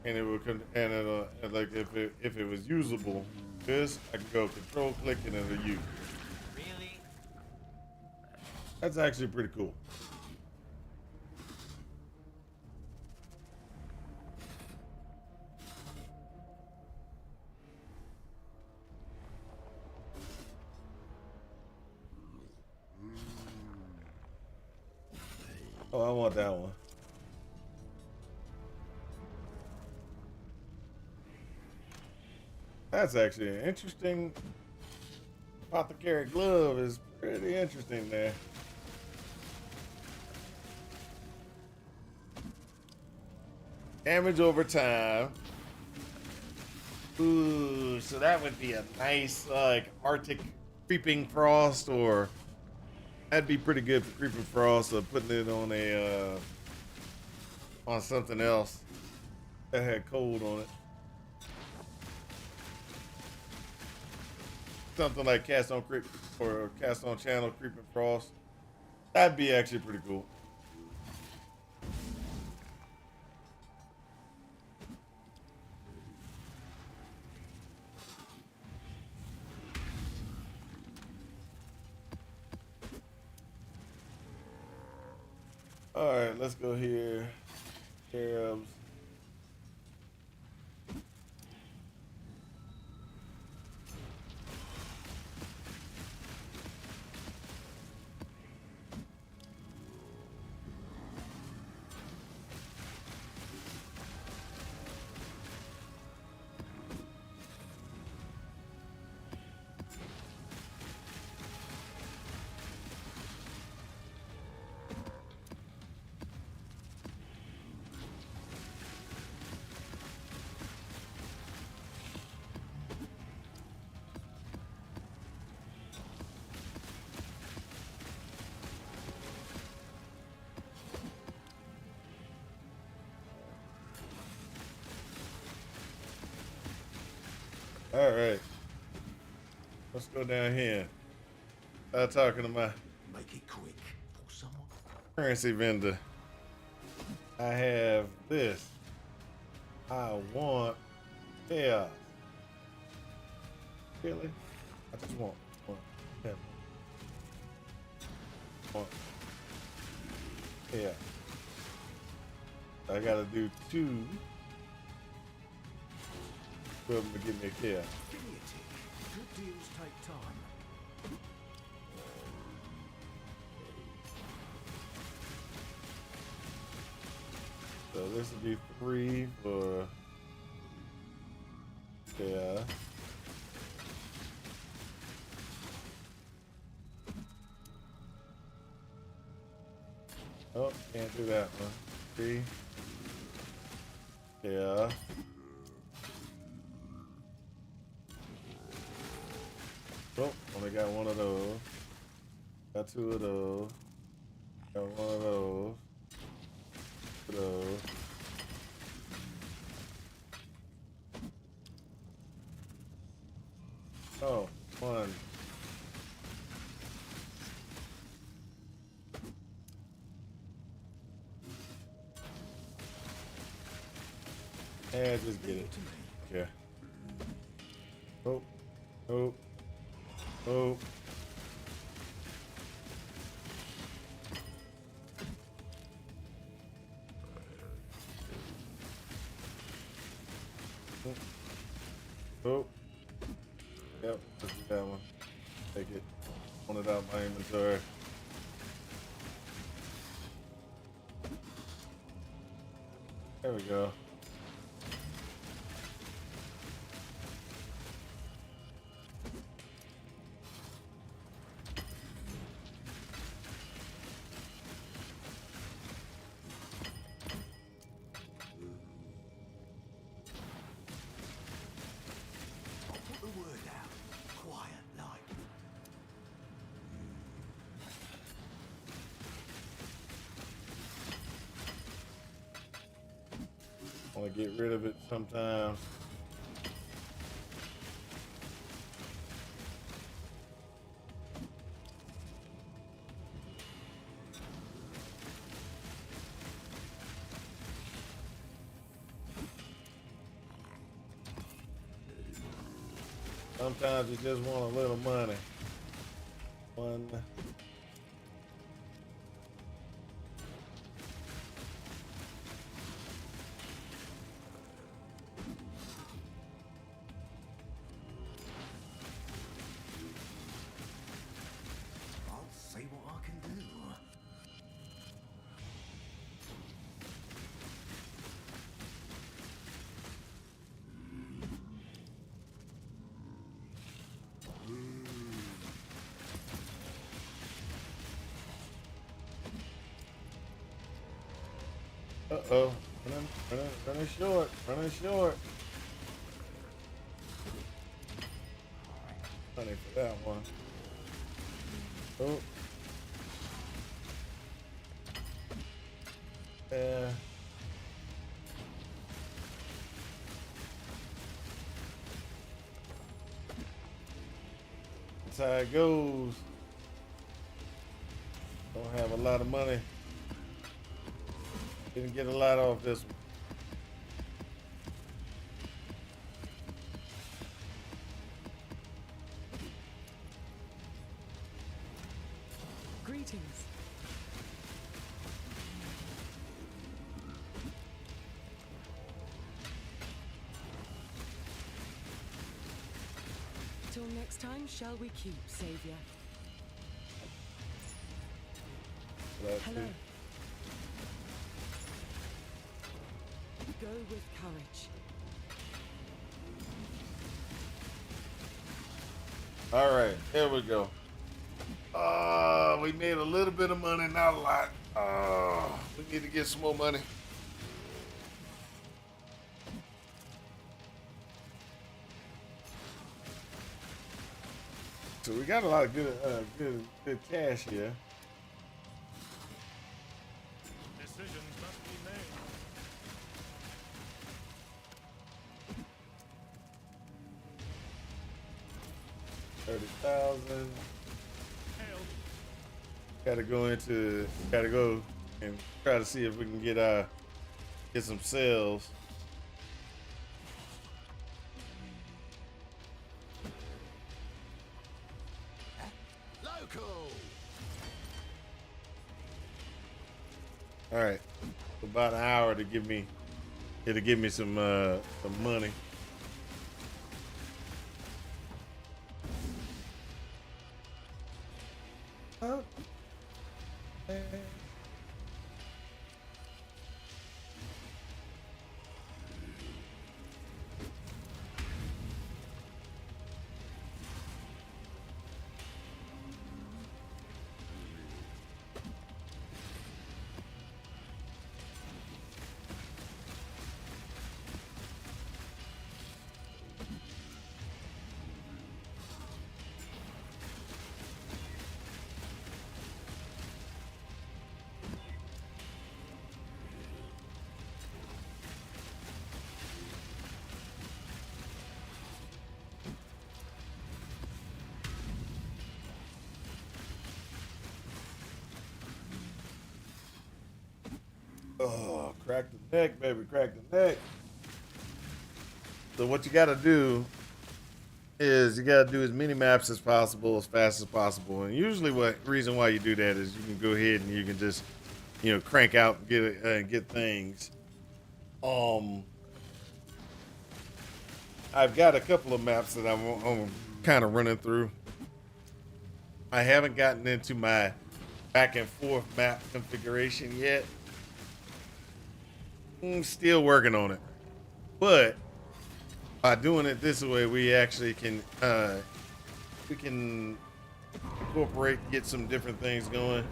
and it would and it'll and like if it was usable, this I can go control click and it'll use. Really? That's actually pretty cool. Oh, I want that one. That's actually an interesting. Apothecary glove is pretty interesting there. Damage over time. Ooh, so that would be a nice like Arctic creeping frost, or that'd be pretty good for creeping frost, or putting it on a on something else that had cold on it. Something like cast on creep or cast on channel creeping frost. That'd be actually pretty cool. All right, let's go here. Arabs. All right, let's go down here. Start talking to my Make it quick for someone. currency vendor. I have this. I want chaos. Really? I just want one. Yeah. One. Yeah. I gotta do two. For them to give me a chaos. Give me a tick. Good deals take time. So this would be 3 for chaos. Oh, can't do that one. 3. Yeah. Oh, only got one of those. Got 2 of those. Got 1 of those. 2 of those. Oh, 1. Yeah, just get it. Yeah. Oh. Oh. Oh. Oh. Yep, let's do that one. Take it. Want it out of my inventory. There we go. Put the word out. Quiet like. Want to get rid of it sometimes. Sometimes you just want a little money. 1. I'll see what I can do. Uh-oh. Running short. Running short. Money for that one. Oh. Yeah. That's how it goes. Don't have a lot of money. Didn't get a lot off this one. Greetings. Till next time, shall we keep, Savior? That Hello. too. Go with courage. All right, here we go. We made a little bit of money, not a lot. We need to get some more money. So we got a lot of good cash here. Decisions must be made. $30,000. Hail. Gotta go and try to see if we can get some sales. Local. All right, about an hour to give me some money. Oh. Oh, crack the neck, baby, crack the neck. So what you got to do is you got to do as many maps as possible, as fast as possible. And usually, reason why you do that is you can go ahead and you can just, crank out and get things. I've got a couple of maps that I'm kind of running through. I haven't gotten into my back and forth map configuration yet. I'm still working on it, but by doing it this way, we actually can incorporate, get some different things going.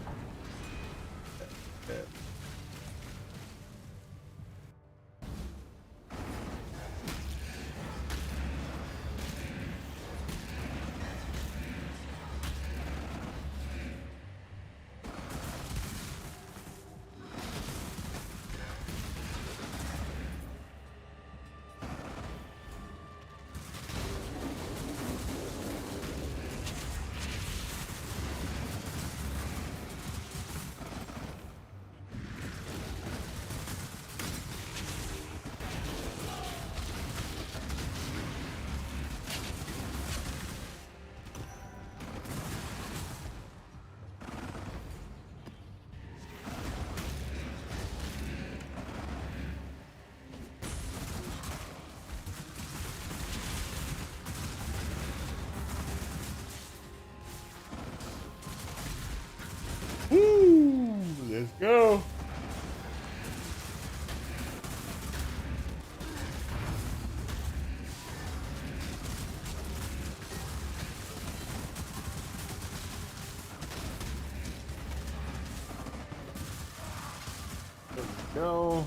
Woo! Let's go. There we go.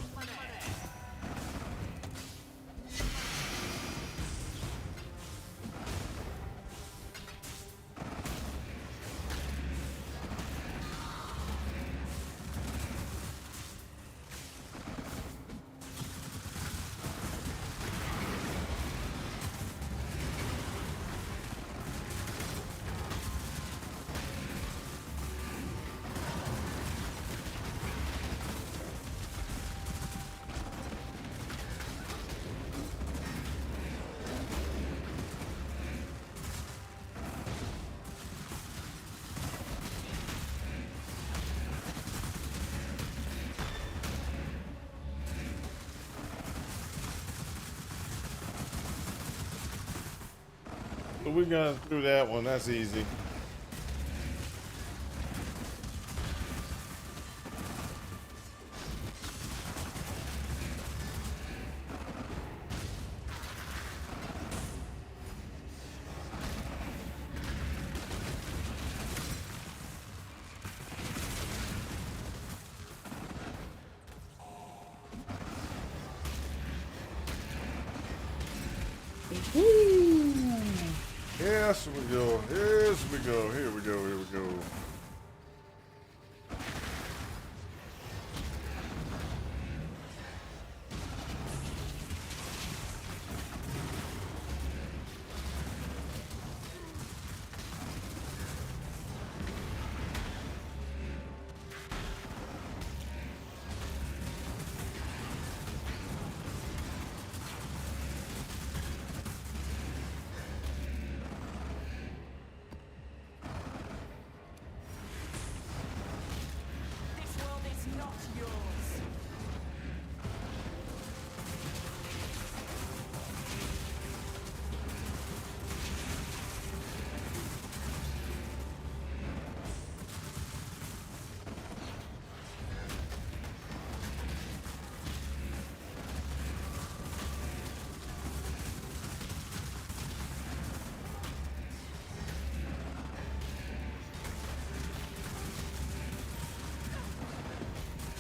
So we're going through that one. That's easy. Yes, we go. Yes, we go. Here we go. Here we go. This world is not yours.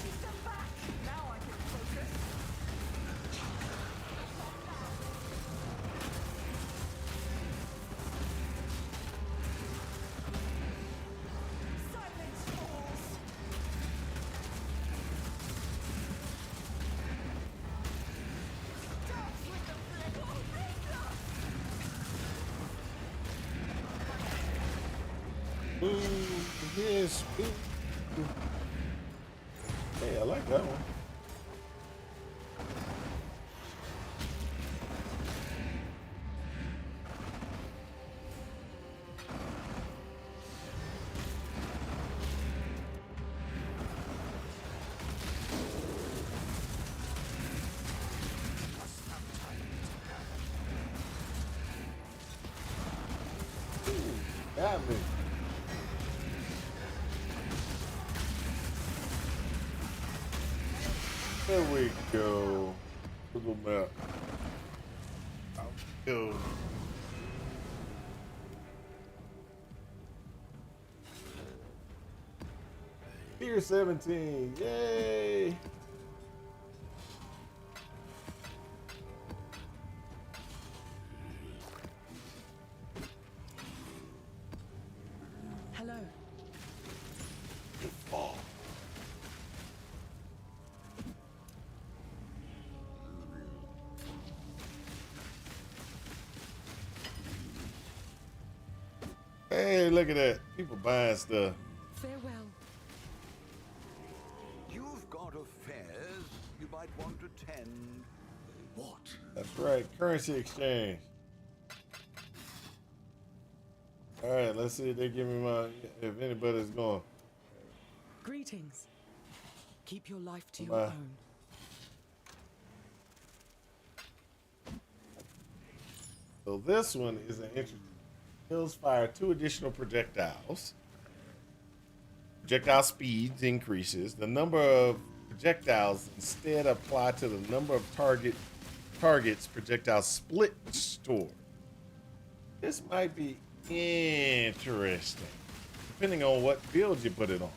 Keep them back. Now I can focus. Silence falls. Dance with the flicker. Ooh, yes. Ooh. Hey, I like that one. Got me. There we go. Google map. Go. Tier 17. Yay. Hello. Hey, look at that. People buying stuff. Farewell. You've got affairs you might want to tend. What? That's right. Currency exchange. All right, let's see if they give me my, if anybody's going. Greetings. Keep your life to your Bye. own. So this one is an interesting. Hills fire 2 additional projectiles. Projectile speeds increases. The number of projectiles instead apply to the number of targets projectile split store. This might be interesting, depending on what build you put it on.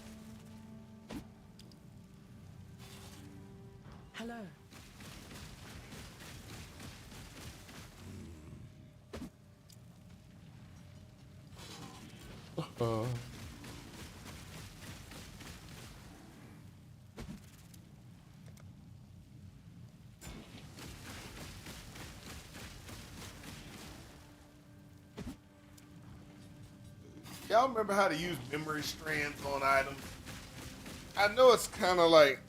Hello. Y'all remember how to use memory strands on items? I know it's kind of like,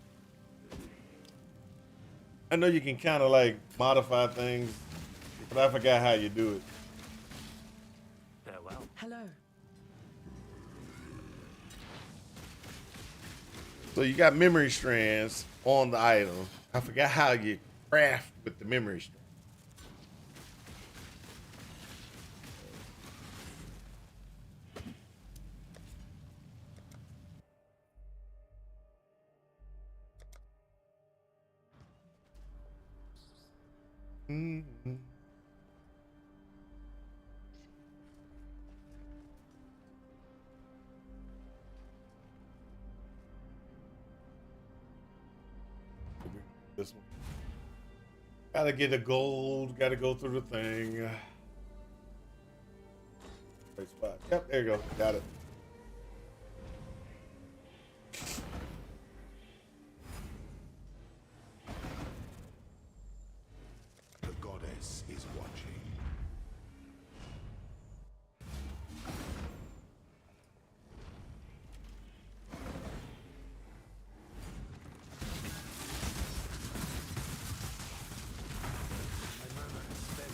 I know you can kind of like modify things, but I forgot how you do it. Farewell. Hello. So you got memory strands on the item. I forgot how you craft with the memory strand. Mm-hmm. This one. Gotta get a gold. Gotta go through the thing. Right spot. Yep, there you go. Got it. The goddess is watching. My mana is spent.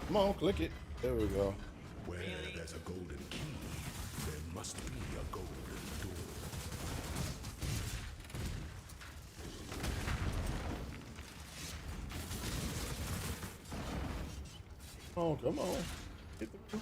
Come on, click it. There we go. Where there's a golden key, there must be a golden door. Oh, come on. Hit the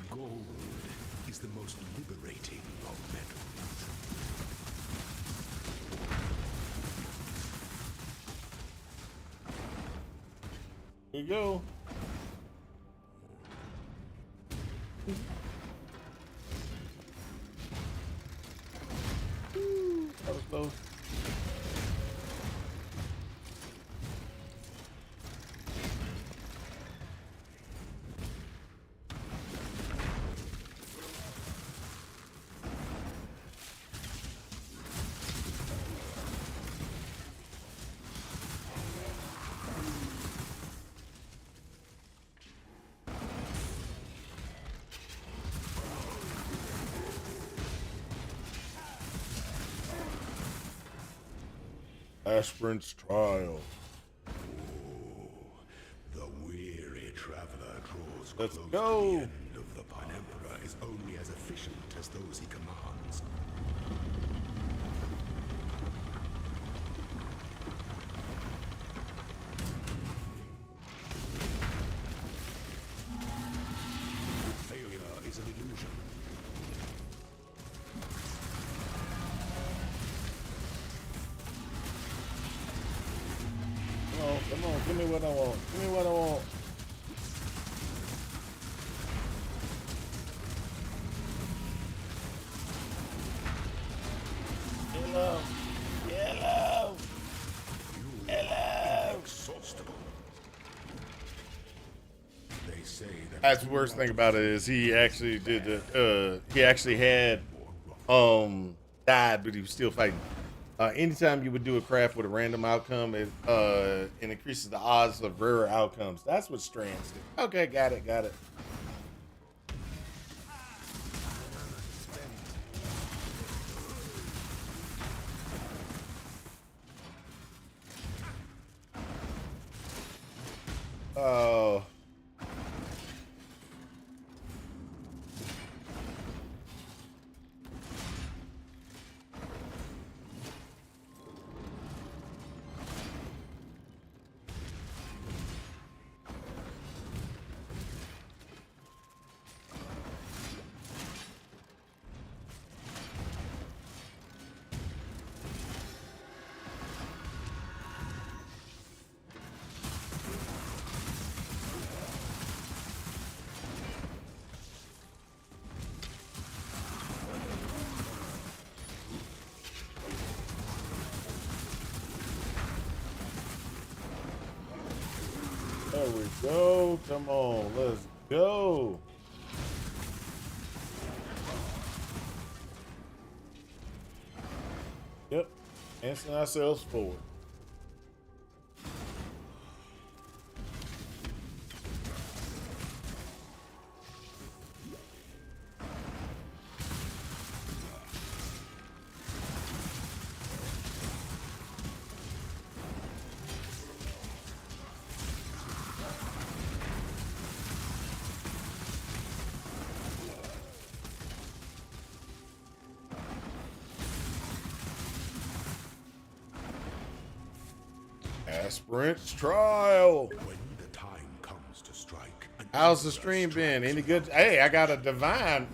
Gold is the most liberating of metals. Here you go. That was close. Aspirant's trial. The weary traveler draws Let's close go. to the end of the path. An emperor is only as efficient as those he commands. Failure is an illusion. Come on, give me what I want. Give me what I want. Yellow. Yellow. Yellow. Inexhaustible. They say that That's the worst thing about it is he actually did the he actually had died, but he was still fighting. Anytime you would do a craft with a random outcome, it increases the odds of rarer outcomes. That's what strands do. Okay, got it, got it. Oh. There we go. Come on, let's go. Yep, dancing ourselves forward. Aspirant's trial. When the time comes to strike, How's the stream been? Any good? Hey, I got a divine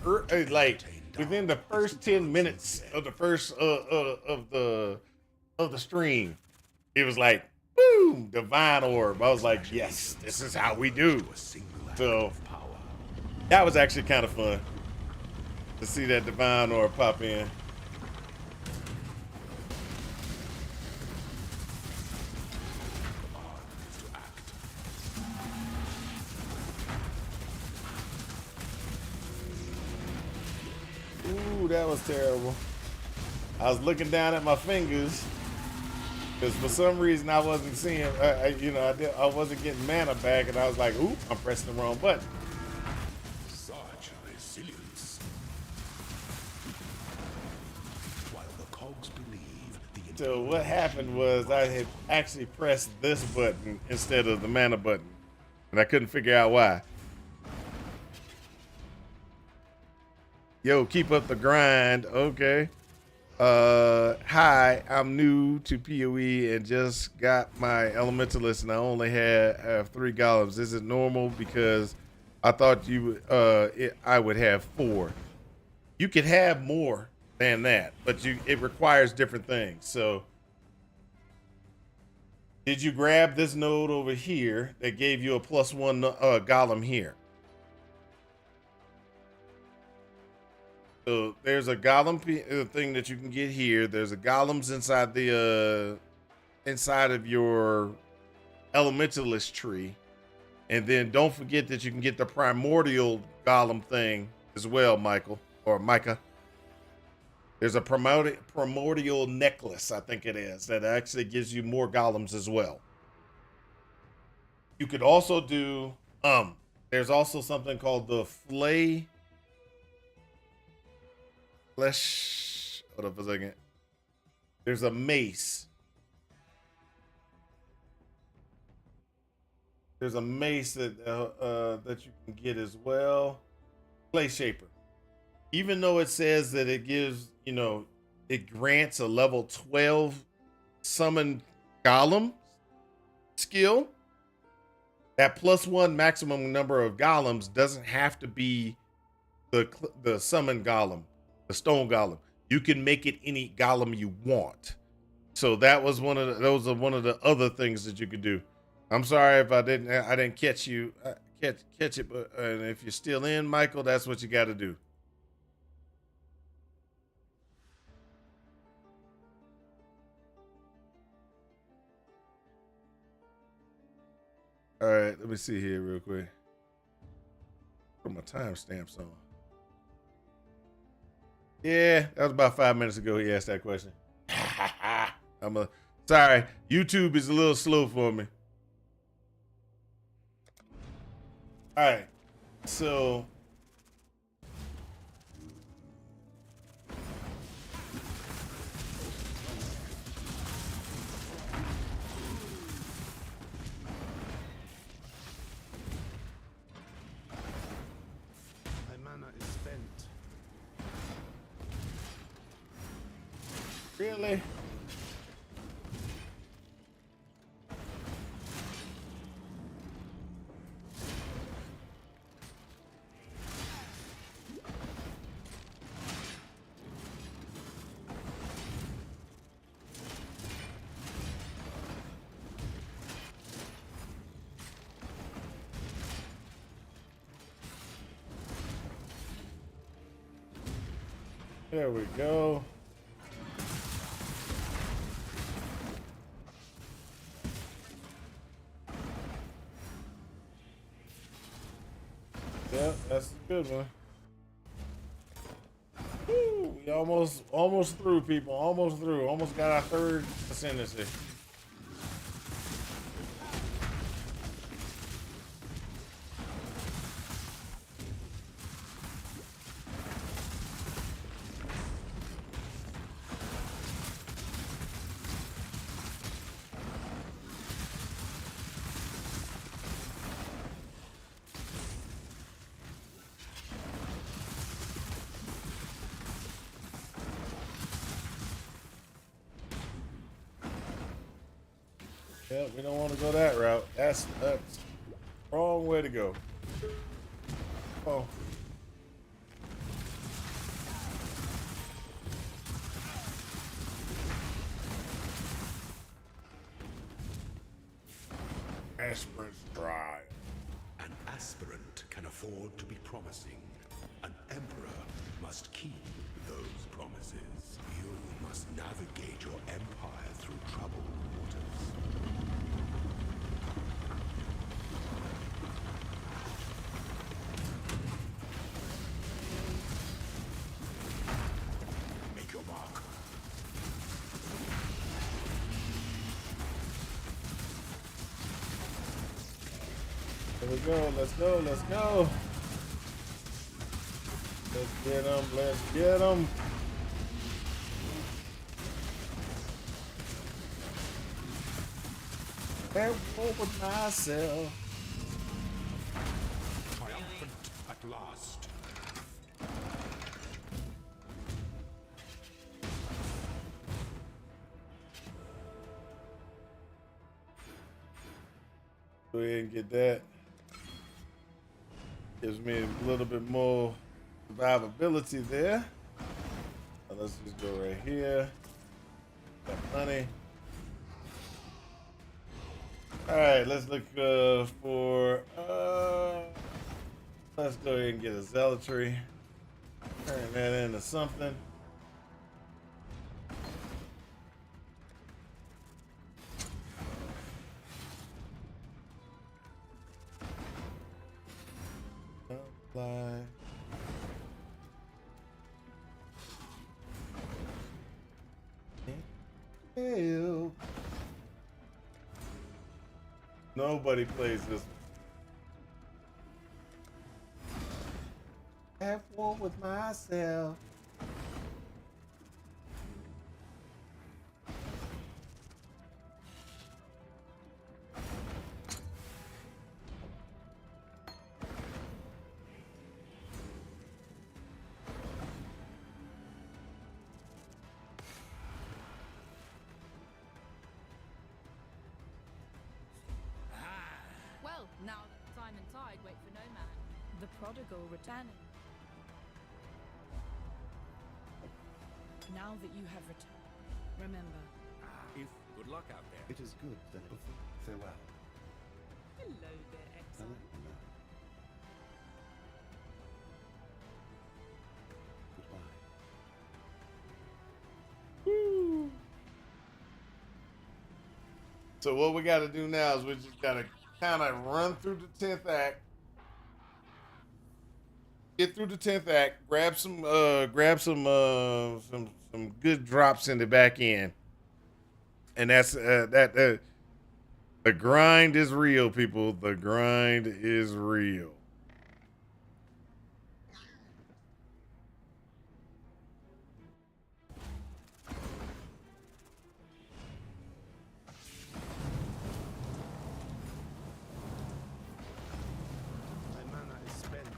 like within the first 10 minutes of the first of the stream. It was like boom, divine orb. I was like, yes, this is how we do. So that was actually kind of fun to see that divine orb pop in. Ooh, that was terrible. I was looking down at my fingers because for some reason I wasn't seeing, I wasn't getting mana back, and I was like, "Ooh, I'm pressing the wrong button." Such resilience. While the cogs believe the So what happened was I had actually pressed this button instead of the mana button, and I couldn't figure out why. Yo, keep up the grind. Okay. Hi, I'm new to PoE and just got my Elementalist, and I only have 3 golems. Is it normal? Because I thought I would have 4. You could have more than that, but it requires different things. So, did you grab this node over here that gave you a +1 golem here? So there's a golem thing that you can get here. There's a golems inside the inside of your elementalist tree, and then don't forget that you can get the primordial golem thing as well, Michael or Micah. There's a primordial necklace, I think it is, that actually gives you more golems as well. You could also do there's also something called the flesh. Hold up a second. There's a mace. There's a mace that you can get as well. Clay Shaper. Even though it says that it gives, it grants a level 12 summon golem skill, that +1 maximum number of golems doesn't have to be the summon golem. The stone golem. You can make it any golem you want. So that was one of the other things that you could do. I'm sorry if I didn't catch you catch it, but if you're still in, Michael, that's what you got to do. All right, let me see here real quick. Put my timestamps on. Yeah, that was about 5 minutes ago he asked that question. Sorry, YouTube is a little slow for me. All right, so My mana is spent. really? There we go. Yeah, that's a good one. Woo, we almost through, people. Almost through. Almost got our third ascendancy. Yeah, we don't want to go that route. That's the wrong way to go. Oh. Aspirant's dry. An aspirant can afford to be promising. An emperor must keep those promises. You must navigate your empire through troubled waters. Make your mark. Here we go. Let's go. Let's go. Let's get them. Let's get them. Can't roll with myself. Triumphant at last. Go ahead and get that. Gives me a little bit more survivability there. Now let's just go right here. Got money. All right, let's look for. Let's go ahead and get a zealotry. Turn that into something. Apply. Ew. Nobody plays this one. Have war with myself. Well, now that time and tide wait for no man. The prodigal returning. Now that you have returned, remember. Good luck out there. It is good that farewell. Hello there, exile. Goodbye. So what we got to do now is we just got to kind of run through the 10th act. Get through the 10th act, grab some good drops in the back end. And that's the grind is real, people. The grind is real. My mana is spent.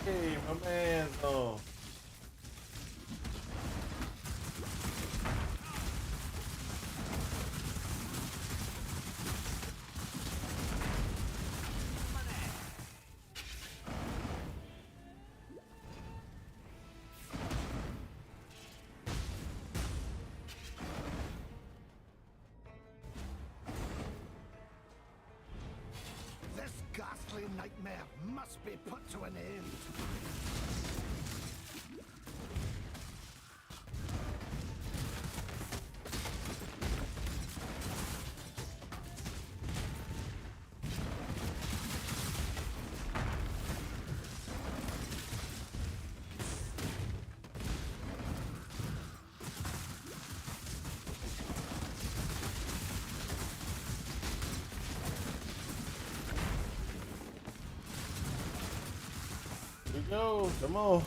Hey, my man's on. This ghastly nightmare must be put to an end. Here we go. Come on.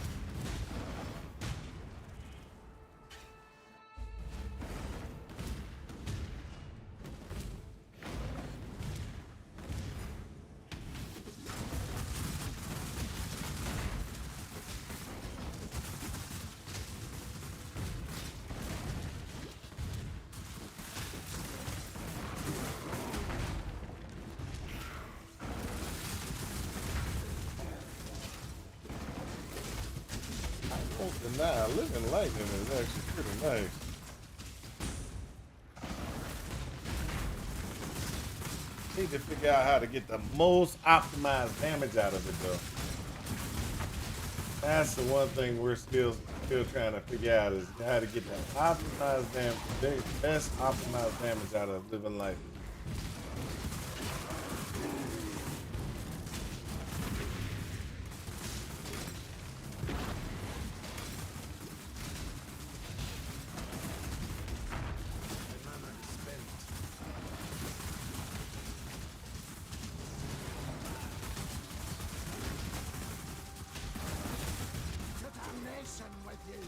I won't deny, living lightning is actually pretty nice. Need to figure out how to get the most optimized damage out of it though. That's the one thing we're still trying to figure out is how to get the optimized damage, best optimized damage out of living lightning. With you.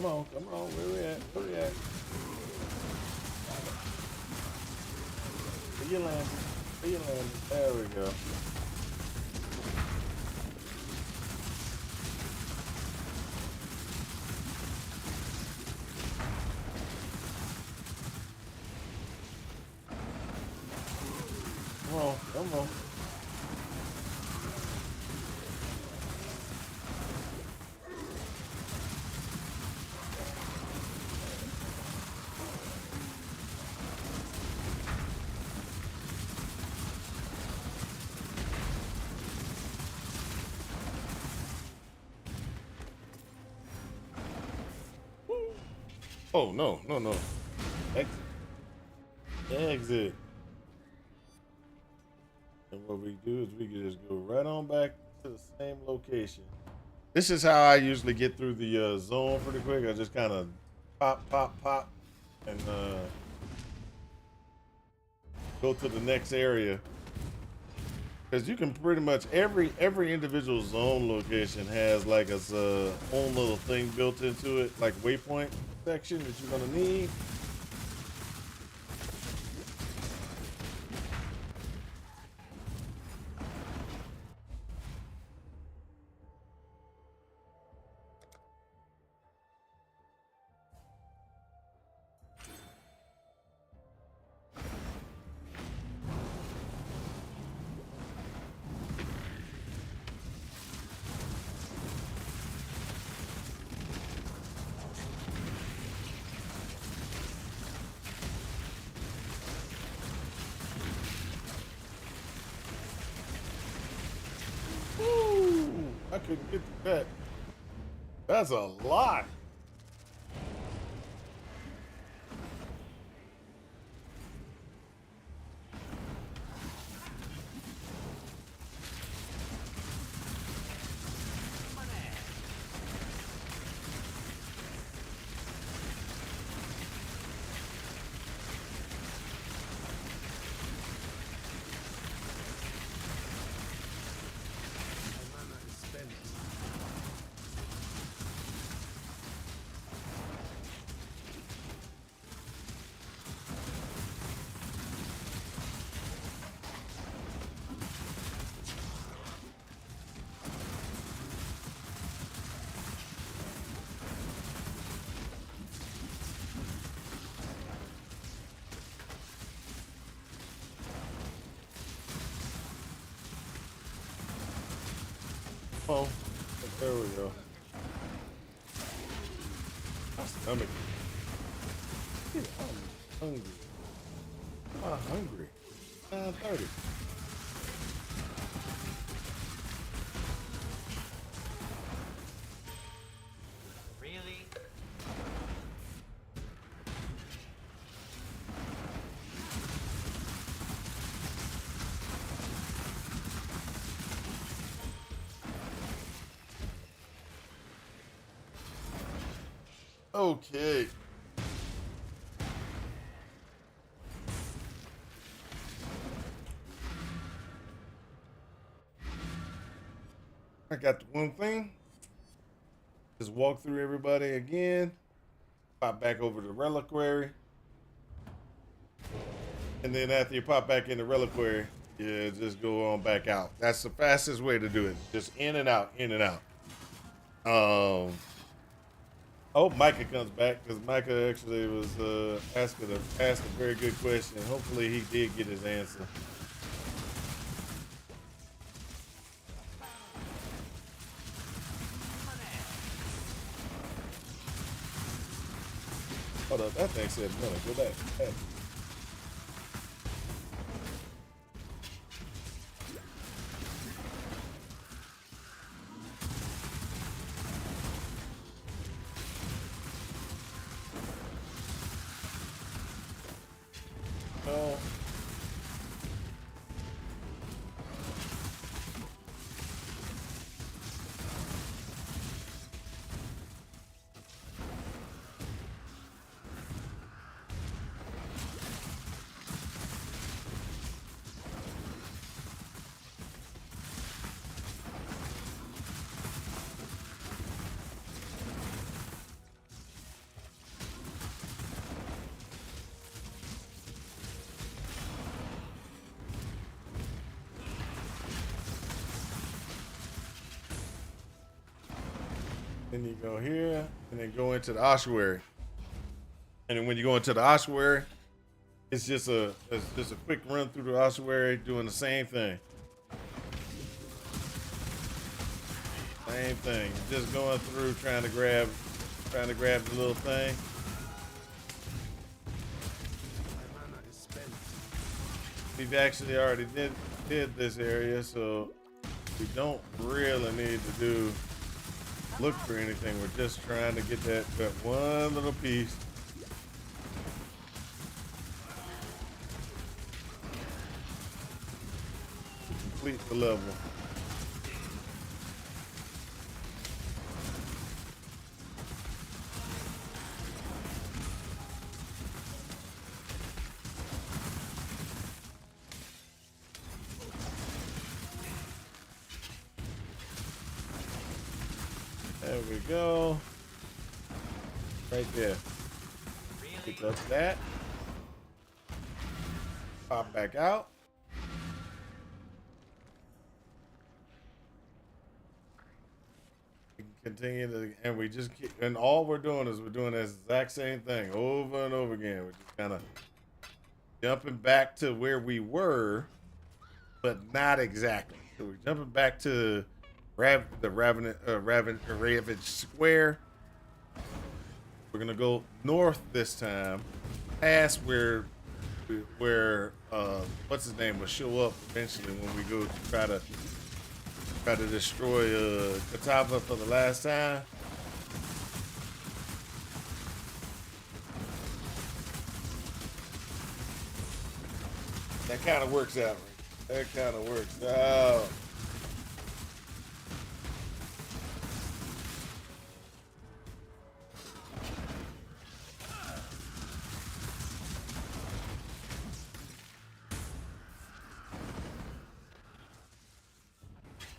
Come on, where we at? Where we at? Where you landing? Where you landing? There we go. Come on, come on. Oh, no, no, no. Exit. Exit. And what we do is we can just go right on back to the same location. This is how I usually get through the zone pretty quick. I just kind of pop, pop, pop, and go to the next area. Because you can pretty much, every individual zone location has like its own little thing built into it, like waypoint section that you're gonna need. I couldn't get the pet. That's a lot. Oh, there we go. My stomach. Shit, I'm hungry. I'm hungry. 9:30. Really? Okay. I got the one thing. Just walk through everybody again. Pop back over to the reliquary. And then after you pop back in the reliquary, yeah, just go on back out. That's the fastest way to do it. Just in and out, in and out. I hope Micah comes back because Micah actually was asked a very good question. Hopefully he did get his answer. Hold up, that thing said no. Go back. Hey. Oh. Then you go here and then go into the ossuary. And then when you go into the ossuary, it's just a quick run through the ossuary doing the same thing. Same thing. Just going through trying to grab the little thing. We've actually already did this area, so we don't really need to look for anything. We're just trying to get that one little piece. To complete the level. There we go. Right there. Pick up that. Pop back out. We can continue to, and we just keep, and all we're doing is we're doing the exact same thing over and over again. We're just kind of jumping back to where we were, but not exactly. So we're jumping back to Ravage Square. We're gonna go north this time, past where what's his name will show up eventually when we go to try to destroy Kitava for the last time. That kind of works out. Right? That kind of works out.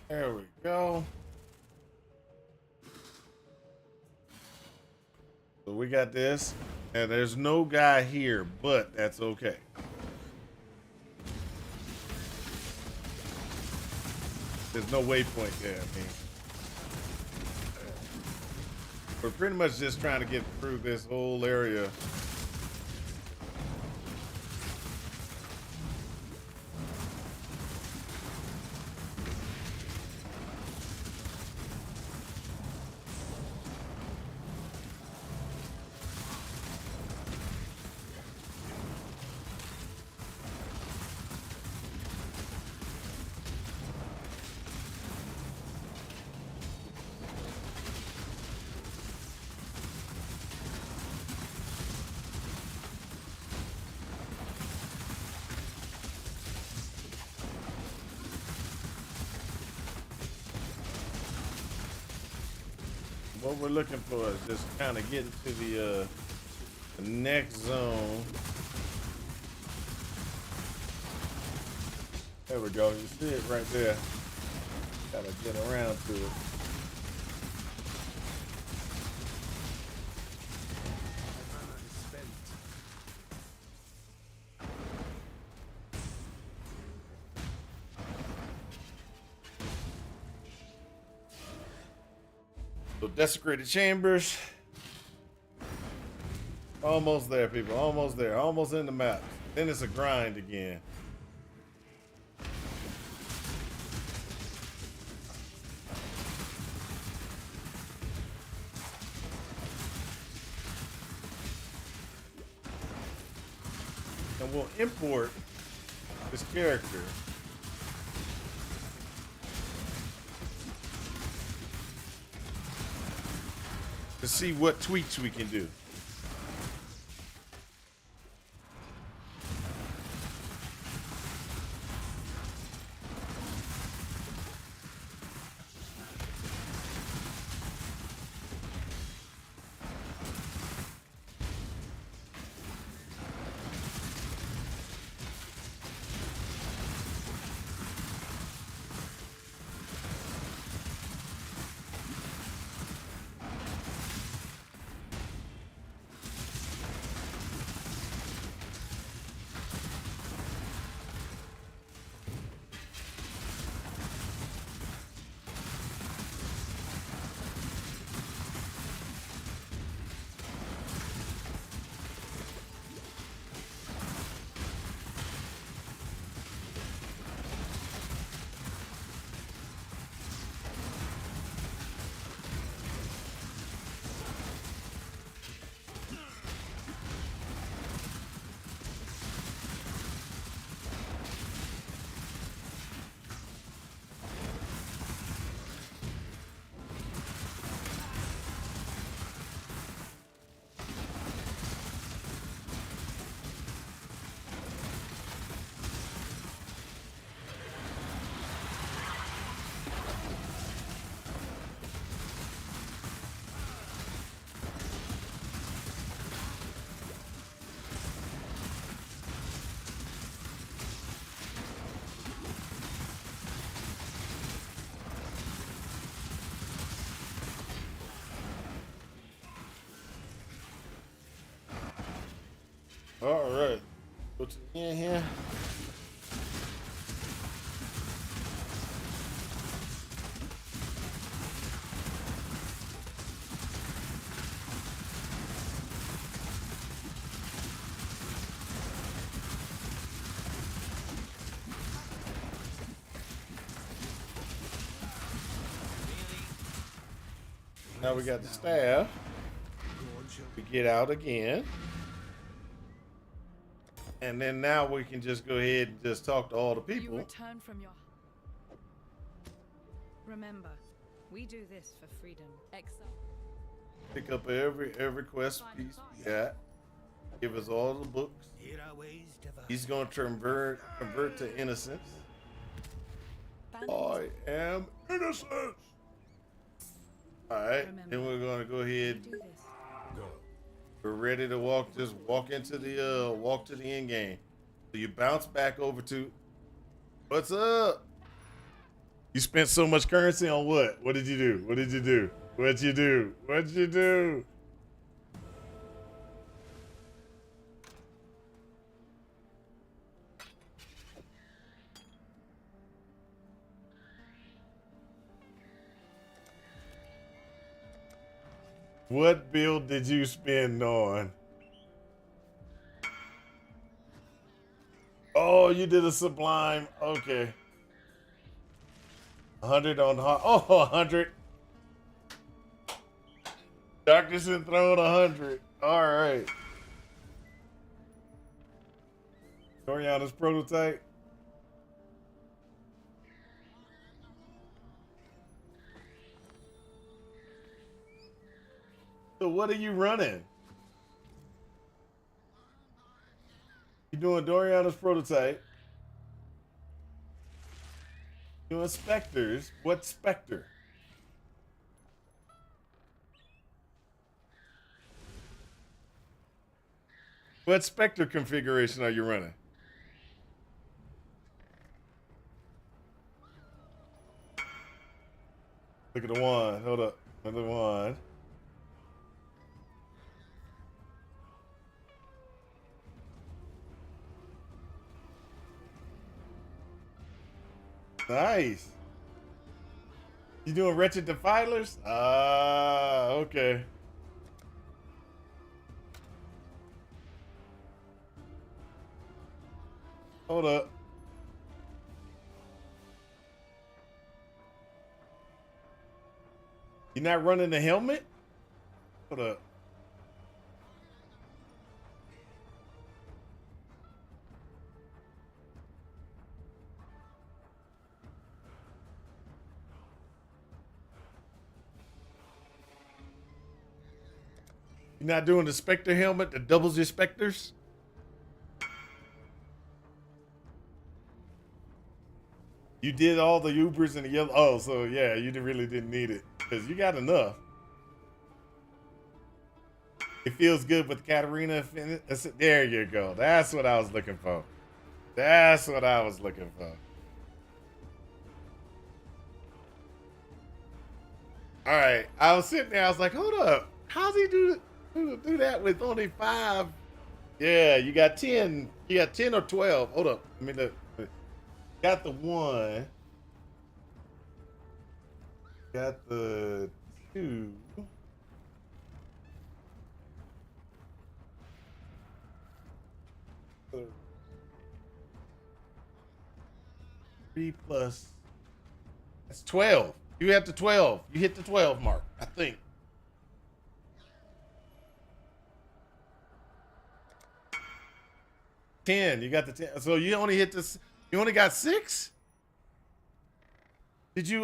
There we go. So we got this, and there's no guy here, but that's okay. There's no waypoint there. I mean, we're pretty much just trying to get through this whole area. what we're looking for is just kind of getting to the next zone. There we go. You see it right there. Gotta get around to it. So desecrated chambers. Almost there, people. Almost there. Almost in the map. Then it's a grind again. And we'll import this character. To see what tweaks we can do. All right, go to the end here. Now we got the staff. We get out again. And then now we can just go ahead and just talk to all the people. You return from your... Remember, we do this for freedom. Exile. Pick up every quest piece we got. Give us all the books. He's going to convert to innocence. I am innocent. All right, then we're going to go ahead. We're ready to walk to the end game. So you bounce back over to, what's up? You spent so much currency on what? What did you do? What did you do? What'd you do? What'd you do? What build did you spend on? Oh, you did a sublime. Okay. 100 on hot. Oh, 100. Darkness Enthroned 100. All right. Toriana's prototype. So what are you running? You doing Doriana's prototype. Doing specters. What specter? What Spectre configuration are you running? Look at the wand. Hold up. Another wand. Nice. You doing Wretched Defilers? Ah, okay. Hold up. You're not running the helmet? Hold up. You're not doing the Spectre helmet that doubles your Spectres? You did all the Ubers and the yellow. Oh, so yeah, you really didn't need it because you got enough. It feels good with Katarina. There you go. That's what I was looking for. That's what I was looking for. All right. I was sitting there. I was like, hold up. How's he do that with only 5? Yeah, you got 10. You got 10 or 12. Hold up. I mean, got the 1. Got the 2. Three plus. That's 12. You have the 12. You hit the 12 mark, I think. You got the 10. So you only hit this. You only got 6? Did you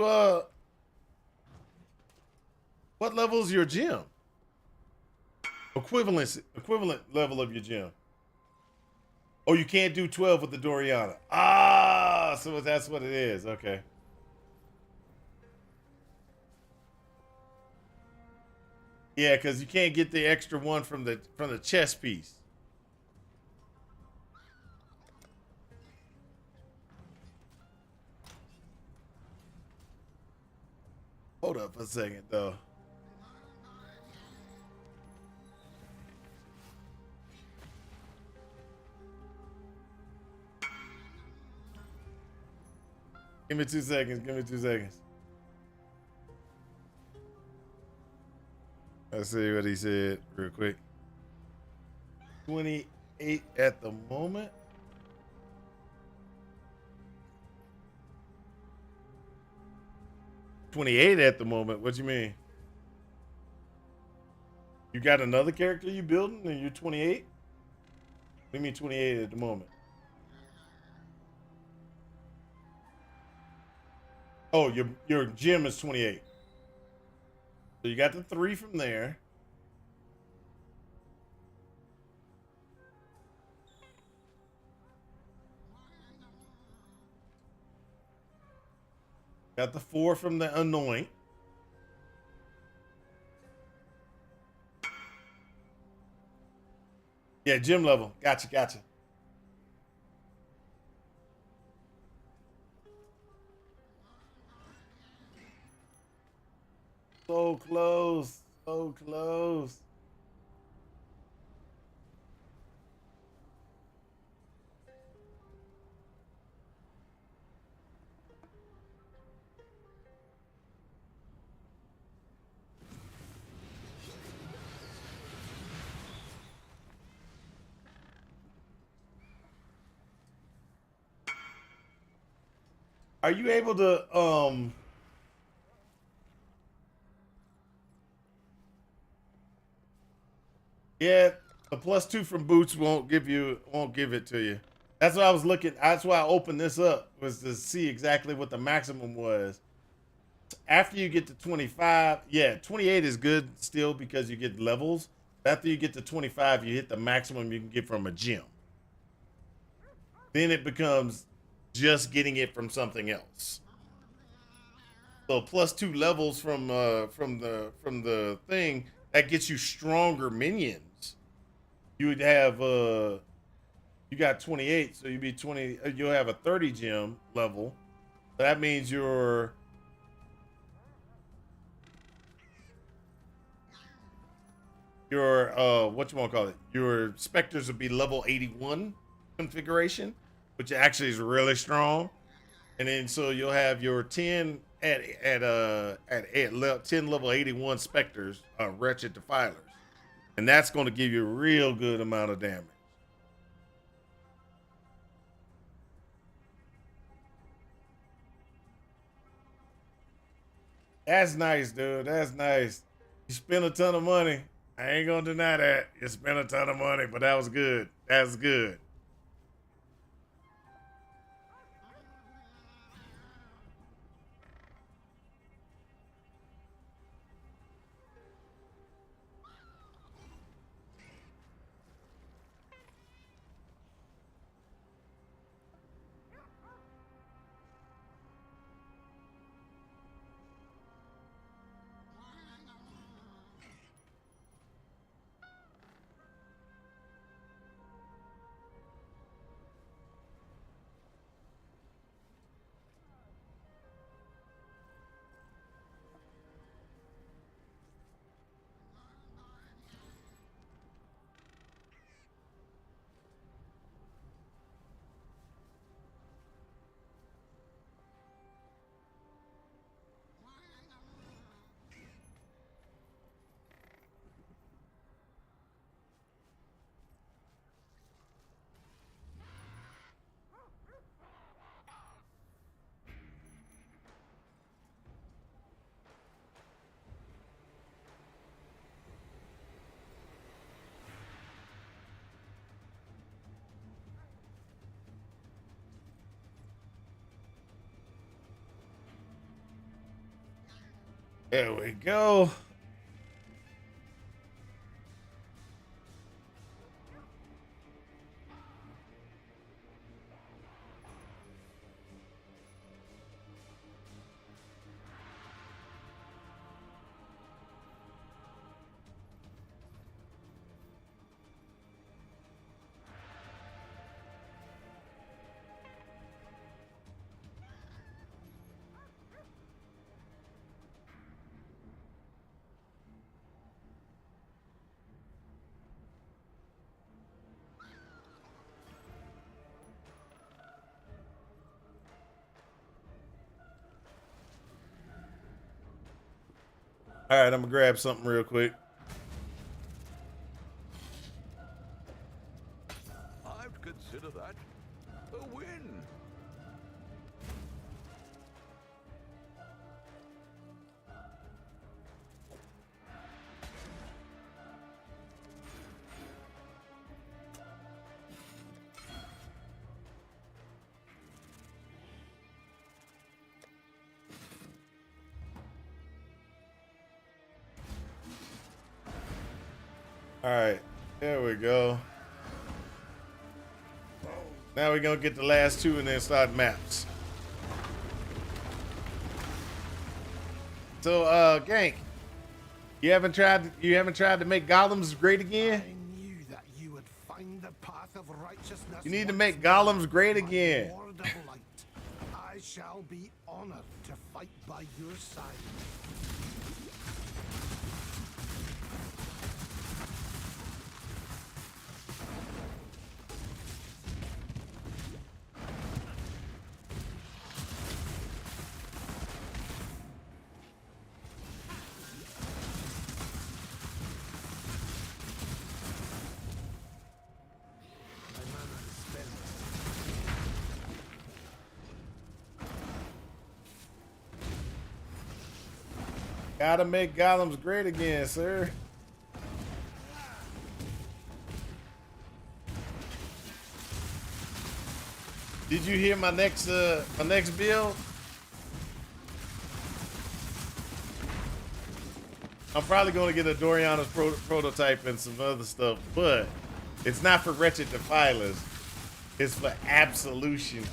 what level is your gym? Equivalent level of your gym. Oh, you can't do 12 with the Doriana. Ah, so that's what it is. Okay. Yeah, because you can't get the extra one from the chest piece. Hold up a second, though. Give me 2 seconds. Give me 2 seconds. Let's see what he said real quick. 28 at the moment. $28 at the moment. What you mean? You got another character you building and you're 28? What do you mean 28 at the moment? Oh, your gym is 28. So you got the 3 from there. Got the 4 from the Anoint. Yeah, gym level. Gotcha. So close. So close. Are you able to yeah, the +2 from boots won't give it to you. That's what I was looking. That's why I opened this up, was to see exactly what the maximum was. After you get to 25, yeah, 28 is good still because you get levels. After you get to 25, you hit the maximum you can get from a gym. Then it becomes just getting it from something else. So +2 levels from the thing, that gets you stronger minions. you would have you got 28, so you'd be 20. You'll have a 30 gem level. So that means your what you want to call it? Your specters would be level 81 configuration, which actually is really strong. And then so you'll have your 10 at 10 level 81 specters, wretched defilers, and that's going to give you a real good amount of damage. That's nice, dude. That's nice. You spent a ton of money. I ain't gonna deny that. You spent a ton of money, but that was good. That's good. There we go. All right, I'm gonna grab something real quick. I'd consider that a win. All right, there we go. Now we're gonna get the last two and then start maps. So, Gank, you haven't tried to make golems great again? I knew that you would find the path of righteousness. You need to make golems great my again. Lord of Light. I shall be honored to fight by your side. Gotta make golems great again, sir. Did you hear my next build? I'm probably going to get a Doriana's prototype and some other stuff, but it's not for Wretched Defilers. It's for Absolution.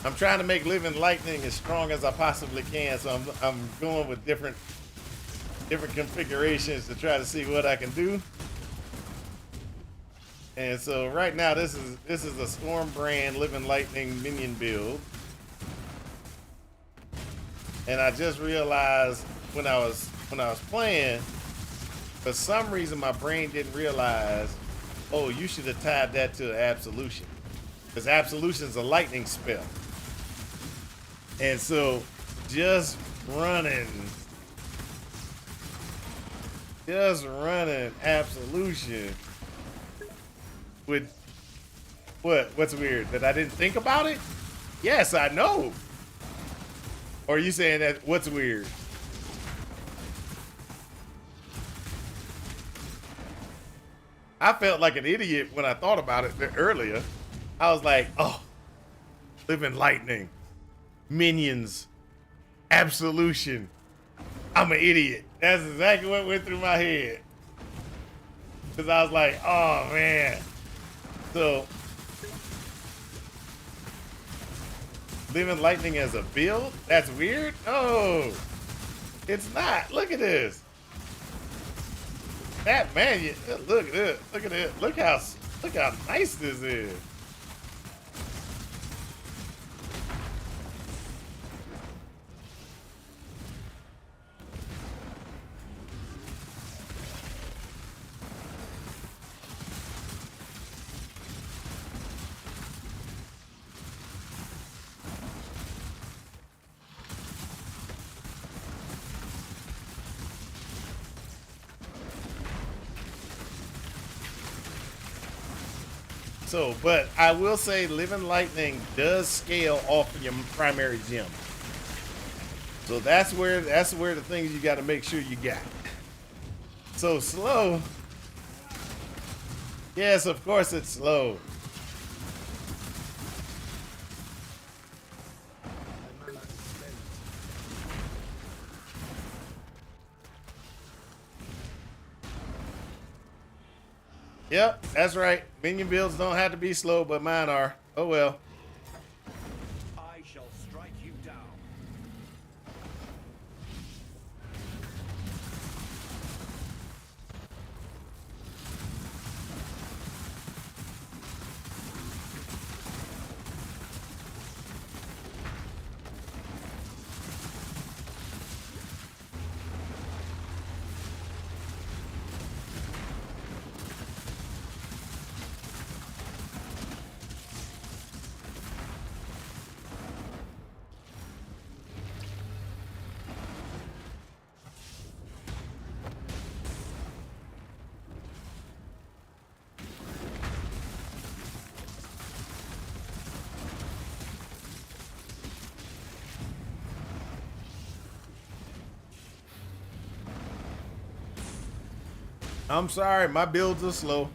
I'm trying to make Living Lightning as strong as I possibly can, so I'm going with different configurations to try to see what I can do. And so right now this is a Storm Brand Living Lightning minion build. And I just realized when I was playing, for some reason my brain didn't realize, oh, you should have tied that to Absolution. Because Absolution is a lightning spell. And so just running Absolution with what's weird? That I didn't think about it? Yes, I know. Or are you saying that what's weird? I felt like an idiot when I thought about it earlier. I was like, oh, Living Lightning, minions, Absolution. I'm an idiot. That's exactly what went through my head. Because I was like, oh, man. So, Living Lightning as a build? That's weird? No, it's not. Look at this. That man, look at this. Look at it. Look how nice this is. So, but I will say Living Lightning does scale off of your primary gem. So that's where the things you got to make sure you got. So slow. Yes, of course it's slow. Yep, that's right. Minion builds don't have to be slow, but mine are. Oh well. I shall strike you down. I'm sorry, my builds are slow.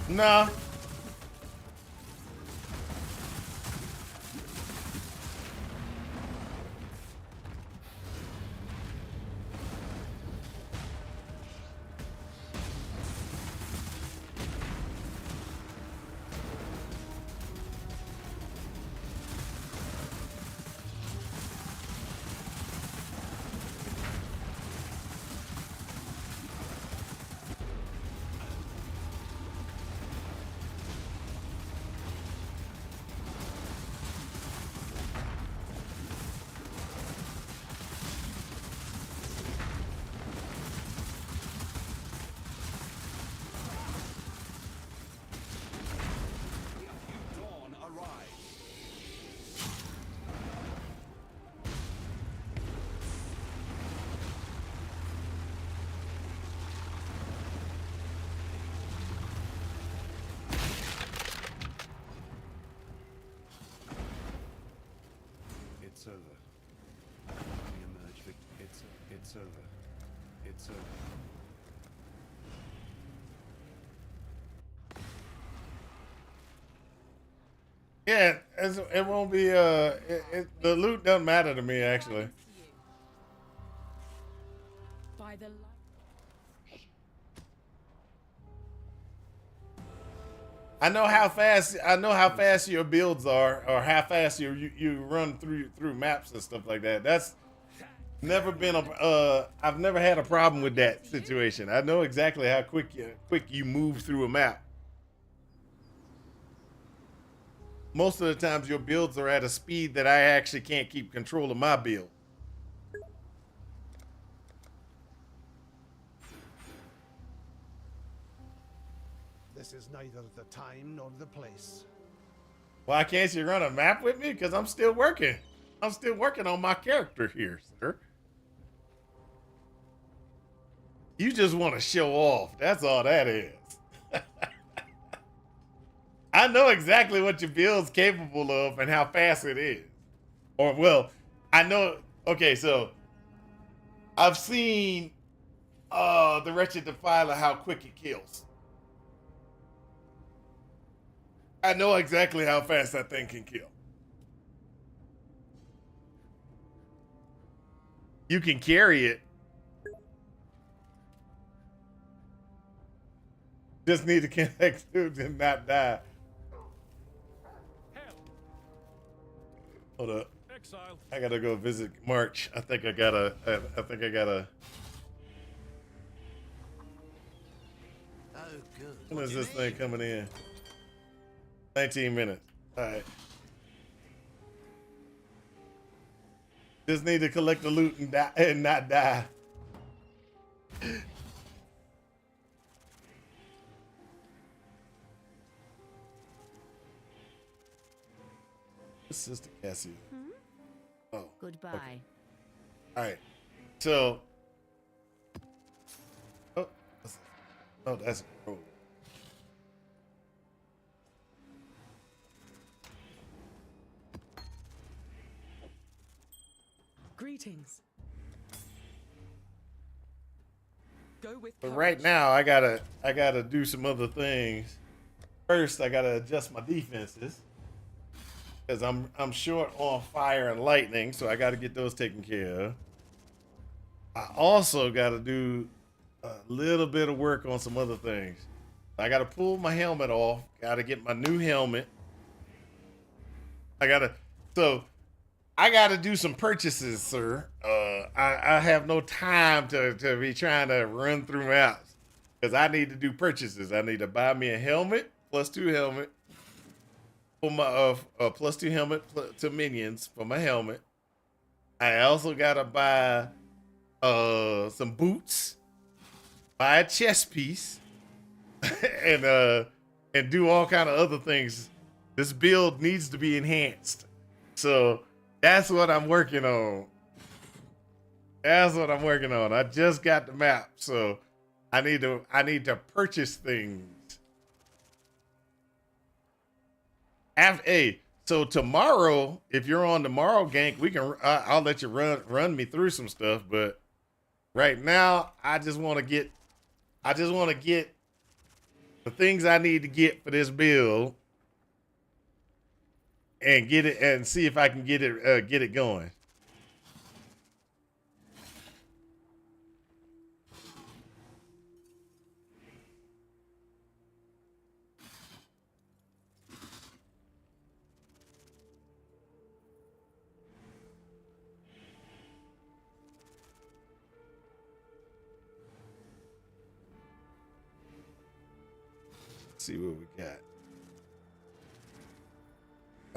No. Yeah, it won't be. The loot doesn't matter to me actually. By the light. I know how fast your builds are, or how fast you run through maps and stuff like that. That's never been I've never had a problem with that situation. I know exactly how quick you move through a map. Most of the times your builds are at a speed that I actually can't keep control of my build. This is neither the time nor the place. Why can't you run a map with me? Because I'm still working. I'm still working on my character here, sir. You just want to show off. That's all that is. I know exactly what your build's capable of and how fast it is. Or, well, I know. Okay, so I've seen the Wretched Defiler, how quick it kills. I know exactly how fast that thing can kill. You can carry it. Just need to connect to and not die. Hold up. Exile. I gotta go visit March. I think I gotta. Oh, good. When is this thing coming in? 19 minutes. All right. Just need to collect the loot and die and not die. Sister Cassie. Oh. Goodbye. Okay. All right. So. Oh. That's a road. Greetings. Go with But courage. right now, I gotta do some other things. First, I gotta adjust my defenses because I'm short on fire and lightning, so I gotta get those taken care of. I also gotta do a little bit of work on some other things. I gotta pull my helmet off. Gotta get my new helmet. I gotta do some purchases, sir. I have no time to be trying to run through maps because I need to do purchases. I need to buy me a helmet, +2 helmet for my +2 helmet to minions for my helmet. I also gotta buy some boots, buy a chest piece, and do all kind of other things. This build needs to be enhanced, so. That's what I'm working on. I just got the map, so I need to purchase things. So tomorrow, if you're on tomorrow, Gank, we can. I'll let you run me through some stuff. But right now, I just want to get the things I need to get for this build. And get it and see if I can get it going. Let's see what we got.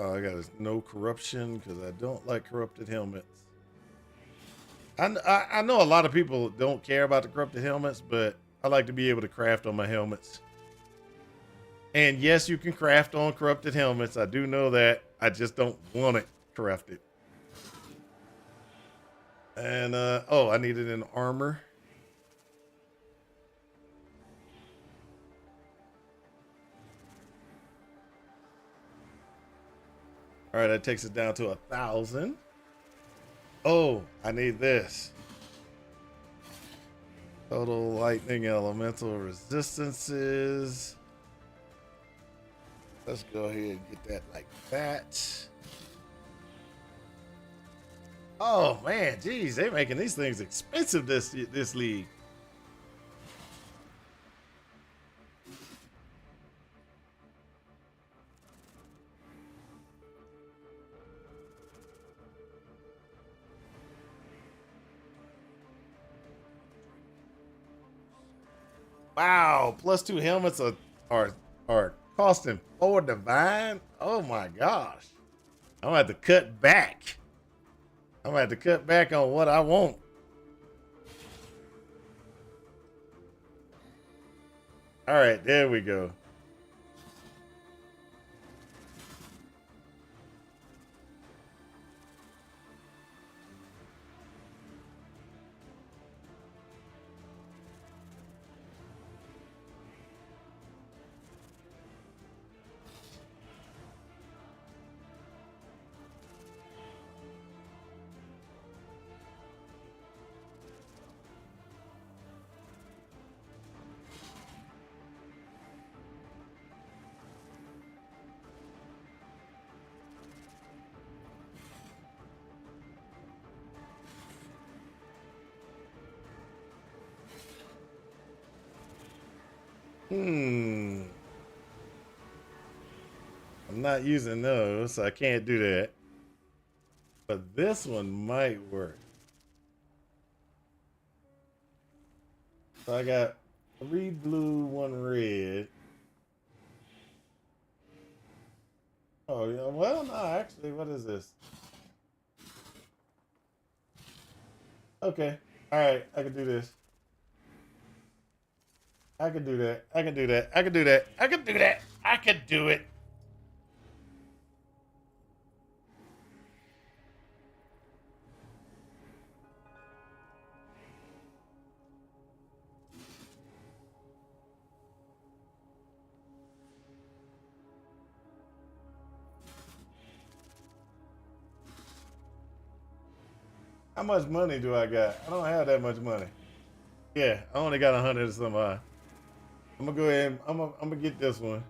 Oh, I got no corruption because I don't like corrupted helmets. I know a lot of people don't care about the corrupted helmets, but I like to be able to craft on my helmets. And yes, you can craft on corrupted helmets. I do know that. I just don't want it crafted. And I needed an armor. All right, that takes it down to 1,000. Oh, I need this. Total lightning elemental resistances. Let's go ahead and get that like that. Oh man, geez, they making these things expensive this league. Wow, +2 helmets are costing 4 divine. Oh my gosh, I'm gonna have to cut back. I'm gonna have to cut back on what I want. All right, there we go. I'm not using those, so I can't do that. But this one might work. So I got 3 blue, 1 red. Oh, yeah. Well, no, actually, what is this? Okay. All right. I can do this. I can do that. I can do that. I can do that. I can do that. I can do it. How much money do I got? I don't have that much money. Yeah, I only got 100 or something. I'm gonna go ahead and I'm gonna get this one.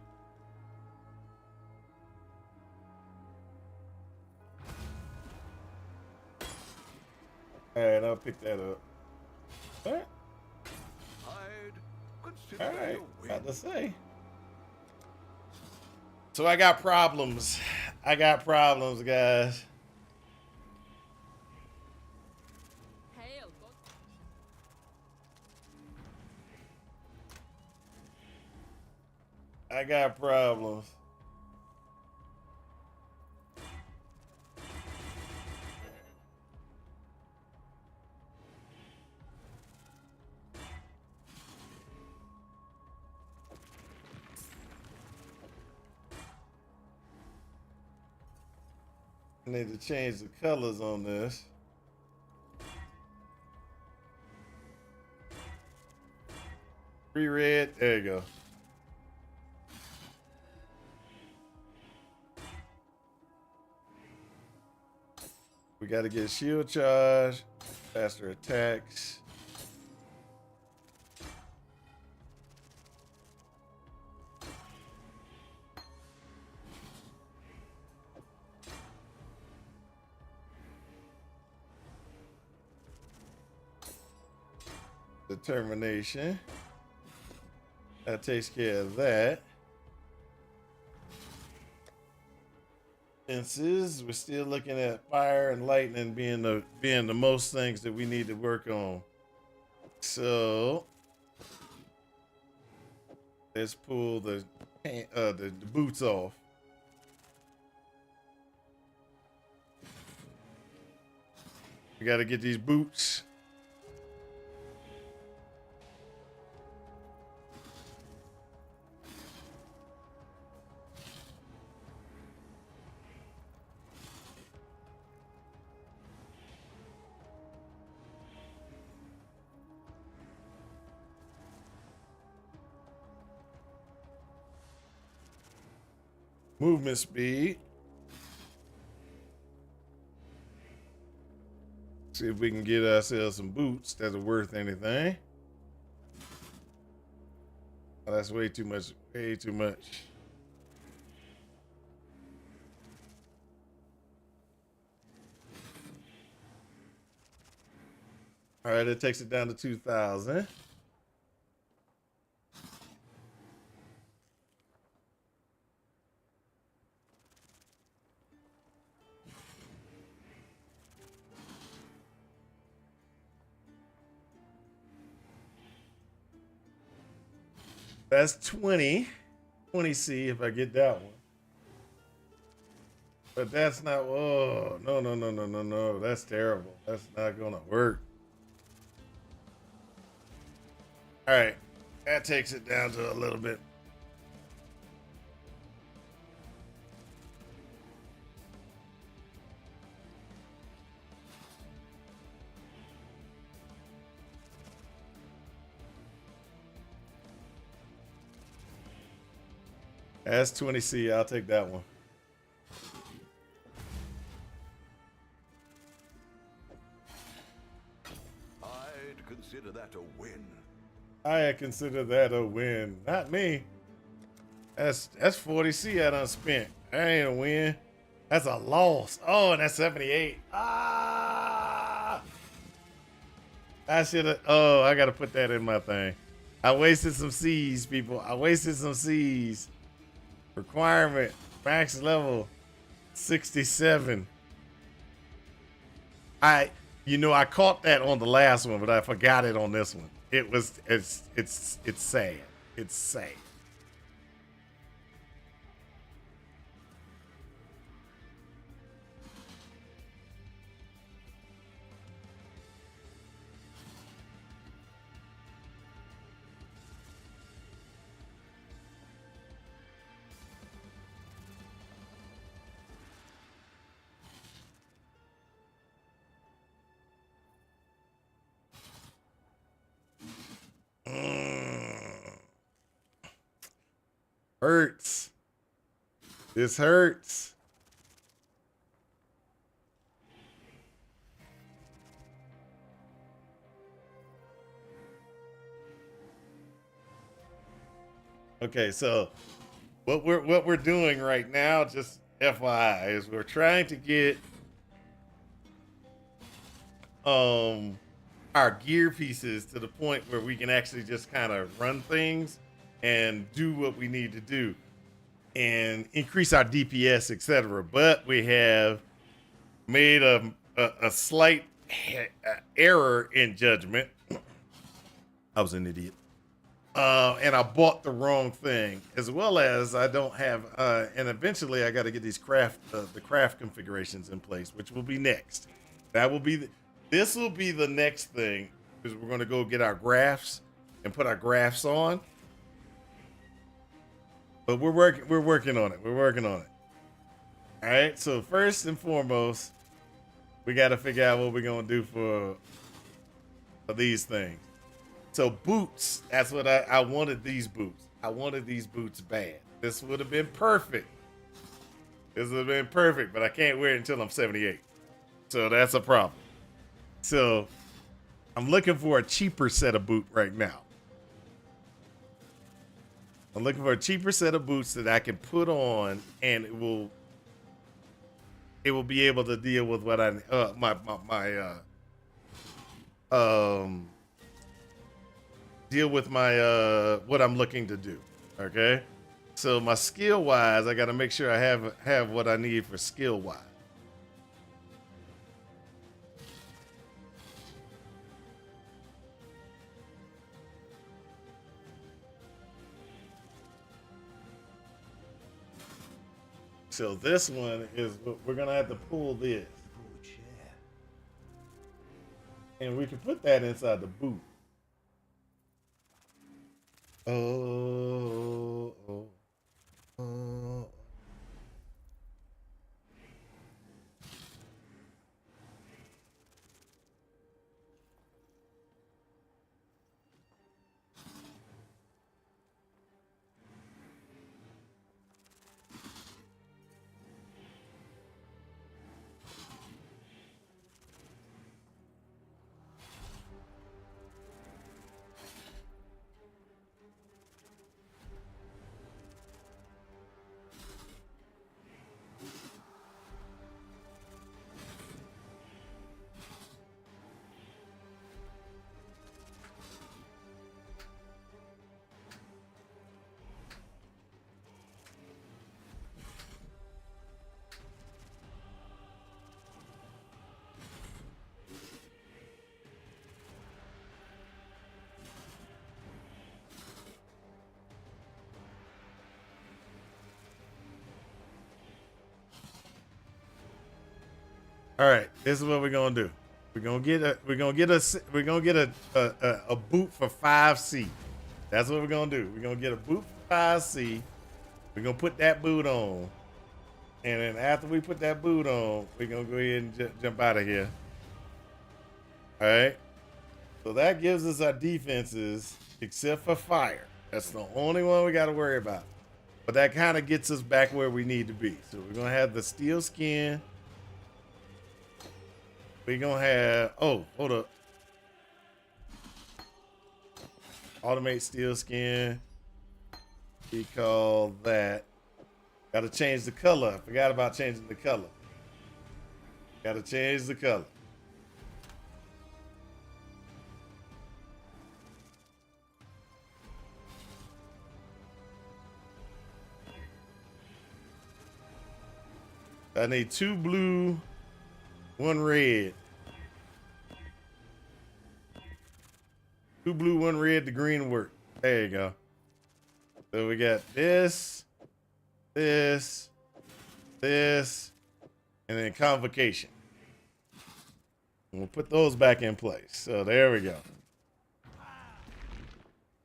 All right, I'll pick that up. All right. All right, about to say. So I got problems. I got problems, guys. I got problems. I need to change the colors on this. Free red, there you go. We got to get shield charge, faster attacks. Determination. That takes care of that. Fences. We're still looking at fire and lightning being the most things that we need to work on. So let's pull the boots off. We got to get these boots. Movement speed. See if we can get ourselves some boots that are worth anything. Oh, that's way too much. Way too much. All right, it takes it down to 2,000. That's 20. 20C if I get that one. But that's not, oh, no. That's terrible. That's not going to work. All right. That takes it down to a little bit. That's 20C. I'll take that one. I'd consider that a win. I consider that a win. Not me. That's 40C I done spent. That ain't a win. That's a loss. Oh, and that's 78. Ah! I should have. Oh, I got to put that in my thing. I wasted some C's, people. I wasted some C's. Requirement. Max level. 67. I caught that on the last one, but I forgot it on this one. It's sad. It's sad. Hurts. This hurts. Okay, so what we're doing right now, just FYI, is we're trying to get our gear pieces to the point where we can actually just kind of run things and do what we need to do and increase our DPS, etc. But we have made a slight error in judgment. I was an idiot. And I bought the wrong thing, as well as I don't have, and eventually I got to get these the craft configurations in place, which will be next. That will be, this will be the next thing, because we're going to go get our graphs and put our graphs on. But we're working on it. We're working on it. All right. So first and foremost, we got to figure out what we're going to do for these things. So boots, that's what I wanted, these boots. I wanted these boots bad. This would have been perfect. This would have been perfect, but I can't wear it until I'm 78. So that's a problem. So I'm looking for a cheaper set of boot right now. I'm looking for a cheaper set of boots that I can put on, and it will be able to deal with what I deal with my what I'm looking to do. Okay, so my skill wise, I got to make sure I have what I need for skill wise. So this one is, we're gonna have to pull this, and we can put that inside the boot. Oh. All right, this is what we're gonna do. We're gonna get a boot for 5C. That's what we're gonna do. We're gonna get a boot for 5C. We're gonna put that boot on, and then after we put that boot on, we're gonna go ahead and jump out of here. All right. So that gives us our defenses, except for fire. That's the only one we got to worry about. But that kind of gets us back where we need to be. So we're gonna have the steel skin. We're gonna have, oh, hold up. Automate steel skin. We call that. Gotta change the color. I forgot about changing the color. Gotta change the color. I need 2 blue, 1 red. 2 blue, 1 red, the green work. There you go. So we got this, this, this, and then convocation. And we'll put those back in place. So there we go.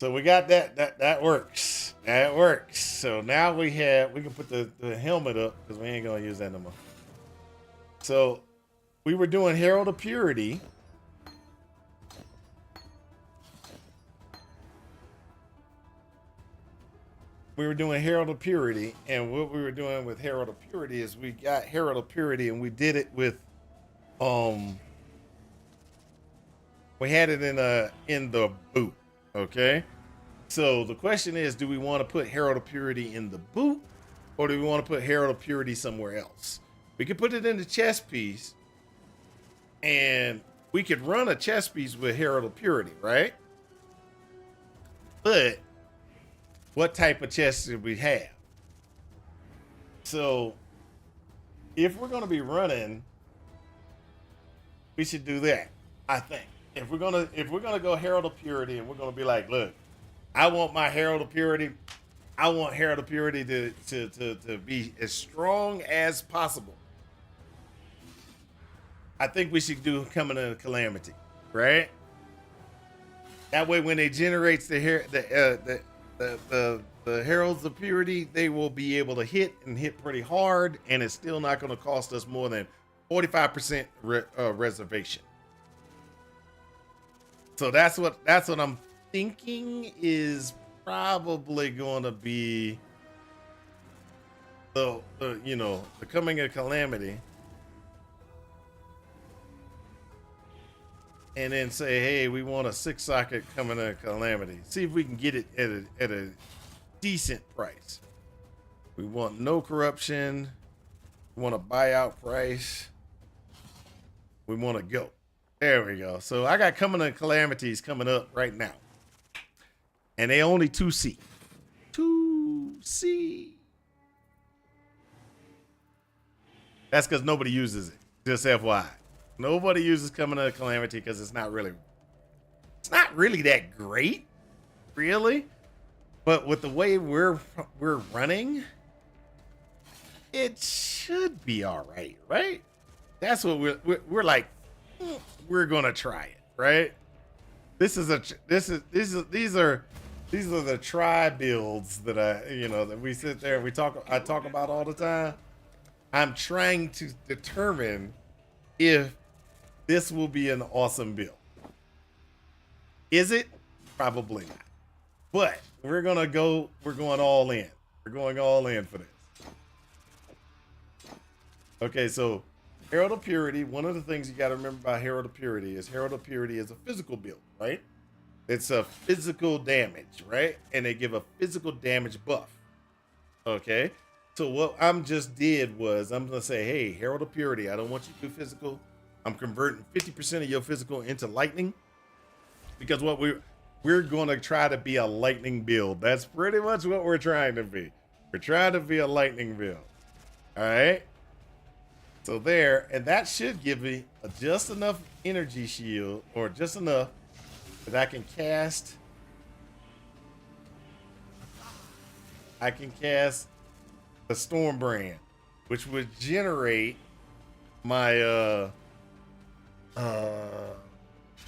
So we got that works. That works. So now we can put the helmet up because we ain't gonna use that no more. So we were doing Herald of Purity. We were doing Herald of Purity, and what we were doing with Herald of Purity is we got Herald of Purity and we did it with we had it in the boot. Okay, so the question is, do we want to put Herald of Purity in the boot, or do we want to put Herald of Purity somewhere else? We could put it in the chest piece, and we could run a chest piece with Herald of Purity, right? But what type of chest did we have? So if we're going to be running, we should do that, I think. If we're gonna go Herald of Purity and we're gonna be like, look, I want my Herald of Purity. I want Herald of Purity to be as strong as possible. I think we should do Coming in a Calamity, right? That way, when it generates the Heralds of Purity, they will be able to hit pretty hard, and it's still not going to cost us more than 45% reservation. So that's what I'm thinking is probably going to be the Coming in Calamity, and then say, hey, we want a 6-socket Coming in Calamity. See if we can get it at a decent price. We want no corruption. We want a buyout price. We want to go. There we go. So I got Coming in Calamities coming up right now. And they only 2C. 2C. That's because nobody uses it. Just FYI. Nobody uses Coming in Calamity because it's not really that great. Really. But with the way we're running, it should be all right, right? That's what we're like. We're gonna try it, right? These are the try builds that that we sit there and I talk about all the time. I'm trying to determine if this will be an awesome build. Is it? Probably not. But we're going all in. We're going all in for this. Okay, so Herald of Purity, one of the things you got to remember about Herald of Purity is a physical build, right? It's a physical damage, right? And they give a physical damage buff. Okay? So what I'm just did was I'm going to say, hey, Herald of Purity, I don't want you to do physical. I'm converting 50% of your physical into lightning. Because what we're going to try to be a lightning build. That's pretty much what we're trying to be. We're trying to be a lightning build. All right? So there, and that should give me just enough energy shield, or just enough that I can cast the Stormbrand, which would generate my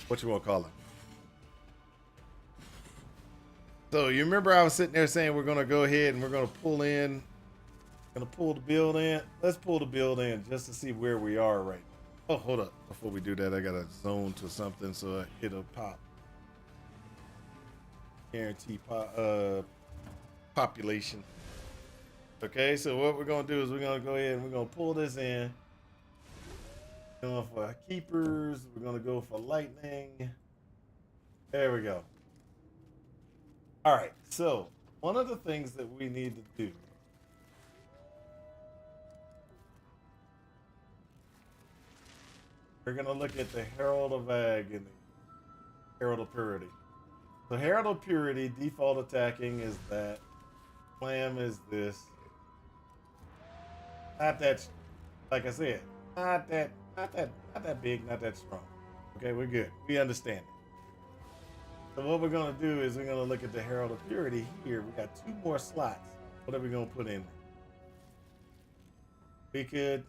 what you want to call it? So you remember I was sitting there saying we're gonna go ahead and we're gonna pull in, gonna pull the build in. Let's pull the build in just to see where we are right now. Oh, hold up! Before we do that, I gotta zone to something so it'll pop. Guarantee population. Okay, so what we're gonna do is we're gonna go ahead and we're gonna pull this in. Going for keepers. We're gonna go for lightning. There we go. All right. So one of the things that we need to do. We're gonna look at the Herald of Ag and the Herald of Purity. So Herald of Purity default attacking is that. Slam is this. Not that, like I said, not that big, not that strong. Okay, we're good. We understand it. So what we're gonna do is we're gonna look at the Herald of Purity here. We got 2 more slots. What are we gonna put in? We could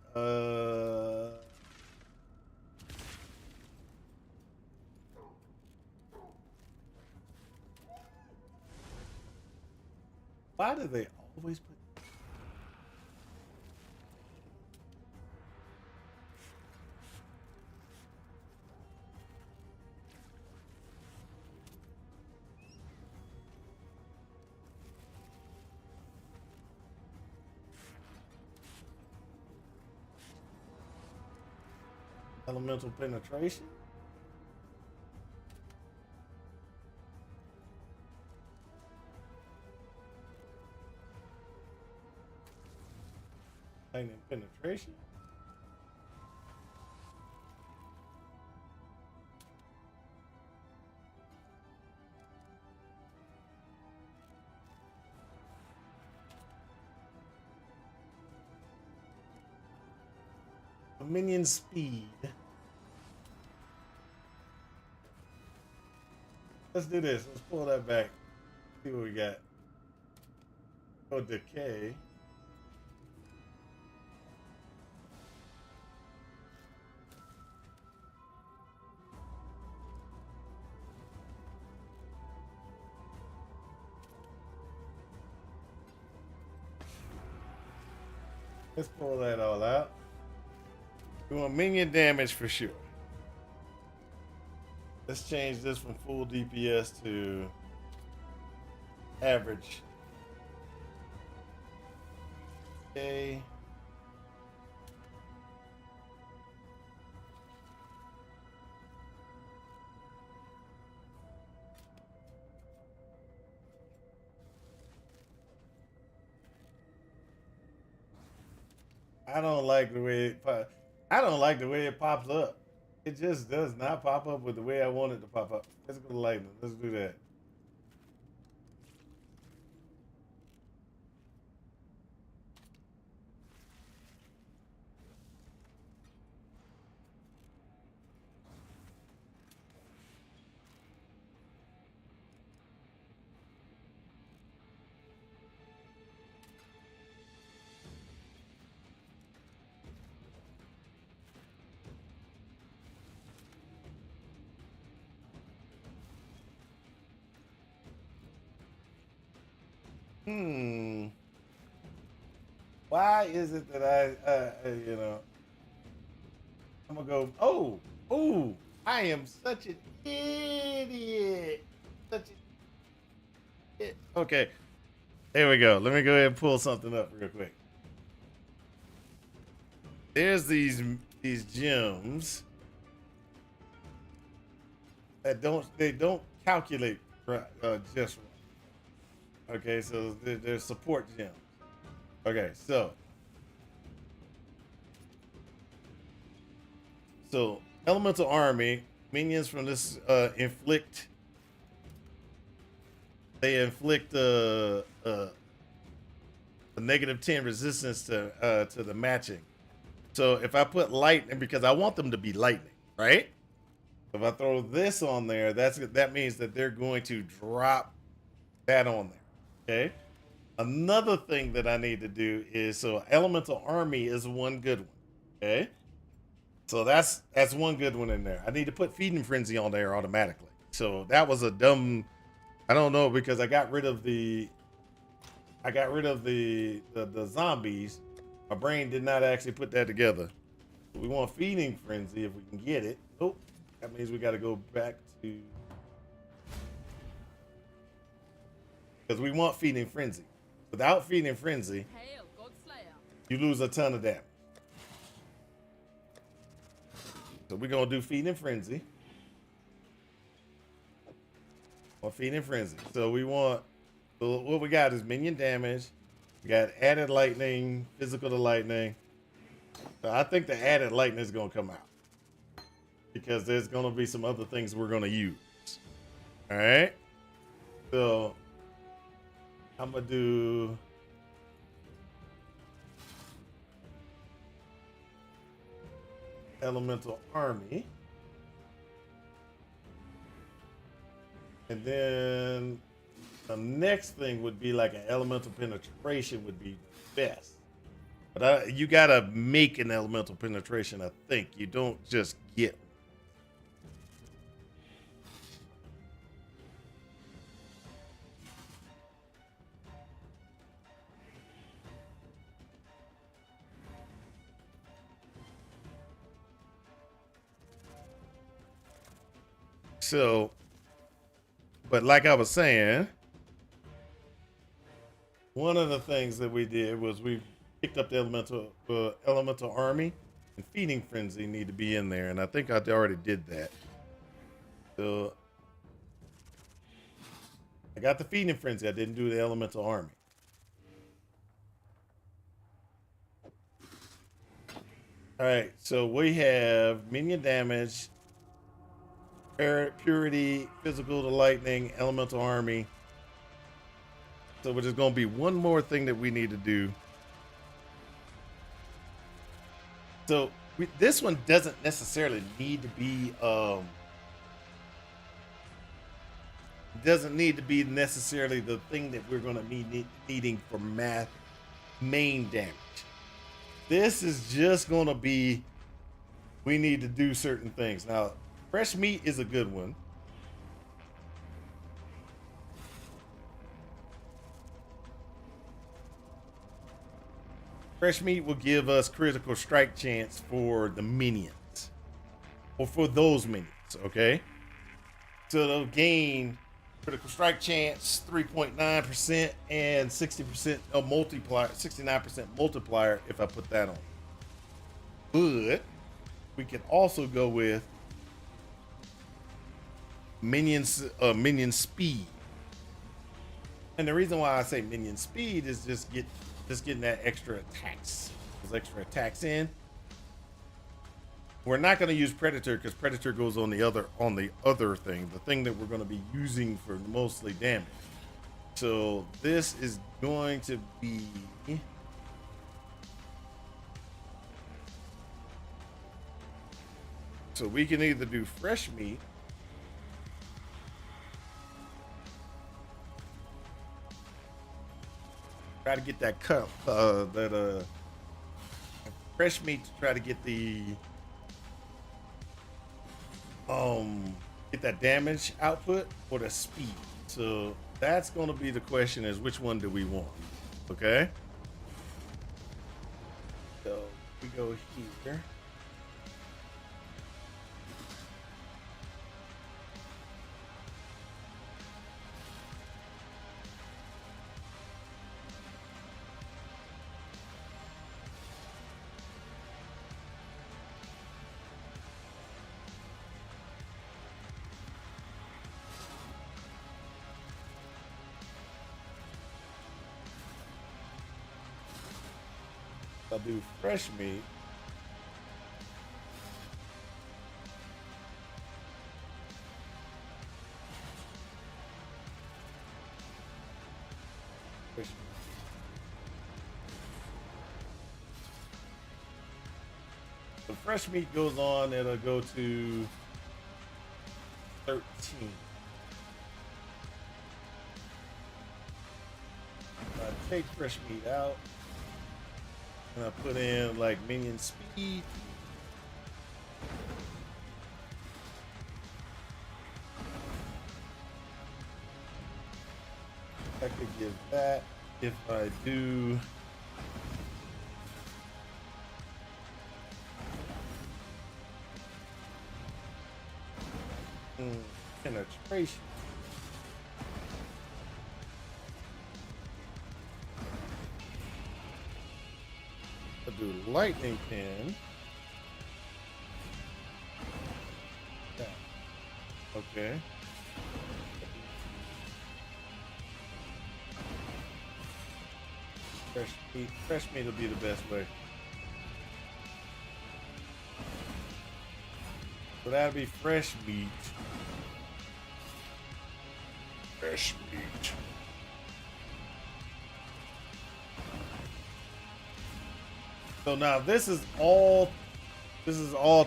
why do they always put elemental penetration? Lightning penetration? Minion speed. Let's do this. Let's pull that back. See what we got. Oh, decay. Let's pull that all out. We want minion damage for sure. Let's change this from full DPS to average. Okay. I don't like the way it pops up. It just does not pop up with the way I want it to pop up. Let's go to lightning. Let's do that. Why is it that I'm gonna go, oh, I am such an idiot. Okay, there we go. Let me go ahead and pull something up real quick. There's these gems that don't calculate just right. Okay, so they're support gems. Okay, so elemental army minions from this inflict a -10 resistance to the matching. So if I put lightning, because I want them to be lightning, right? If I throw this on there, that means that they're going to drop that on there. Okay. Another thing that I need to do is, so elemental army is one good one. Okay. So that's one good one in there. I need to put Feeding Frenzy on there automatically. So that was a dumb, I don't know, because I got rid of the zombies. My brain did not actually put that together. We want Feeding Frenzy if we can get it. Oh, that means we got to go back to, because we want Feeding Frenzy. Without Feeding Frenzy, Hail, Godslayer. you lose a ton of damage. So we're gonna do Feeding Frenzy. Or Feeding Frenzy. So we want, so what we got is minion damage. We got added lightning, physical to lightning. So I think the added lightning is gonna come out because there's gonna be some other things we're gonna use. All right. So I'm gonna do Elemental Army. And then the next thing would be like an Elemental Penetration would be best. But you gotta make an Elemental Penetration, I think. You don't just get one. So, but like I was saying, one of the things that we did was we picked up the elemental army, and Feeding Frenzy need to be in there, and I think I already did that. So I got the Feeding Frenzy. I didn't do the elemental army. All right, so we have minion damage, purity, physical to lightning, elemental army. So there's going to be one more thing that we need to do. So this one doesn't necessarily need to be necessarily the thing that we're going to be needing for main damage. This is just going to be, we need to do certain things. Now, fresh meat is a good one. Fresh meat will give us critical strike chance for the minions, or for those minions, okay? So they'll gain critical strike chance 3.9% and 60% multiplier, 69% multiplier if I put that on. But we can also go with minion speed. And the reason why I say minion speed is just getting that extra attacks. Those extra attacks in. We're not going to use Predator because Predator goes on the other thing, the thing that we're going to be using for mostly damage. So this is going to be so we can either do fresh meat, try to get that fresh meat to try to get the get that damage output or the speed. So that's going to be the question, is which one do we want? Okay, so we go here. I'll do fresh meat. Fresh meat. The fresh meat goes on, it'll go to 13. I take fresh meat out. And I put in like minion speed. I could give that if I do. Penetration. I'll do lightning pin. Yeah. Okay. Fresh meat will be the best way. So that'll be fresh meat. Fresh meat. So now this is all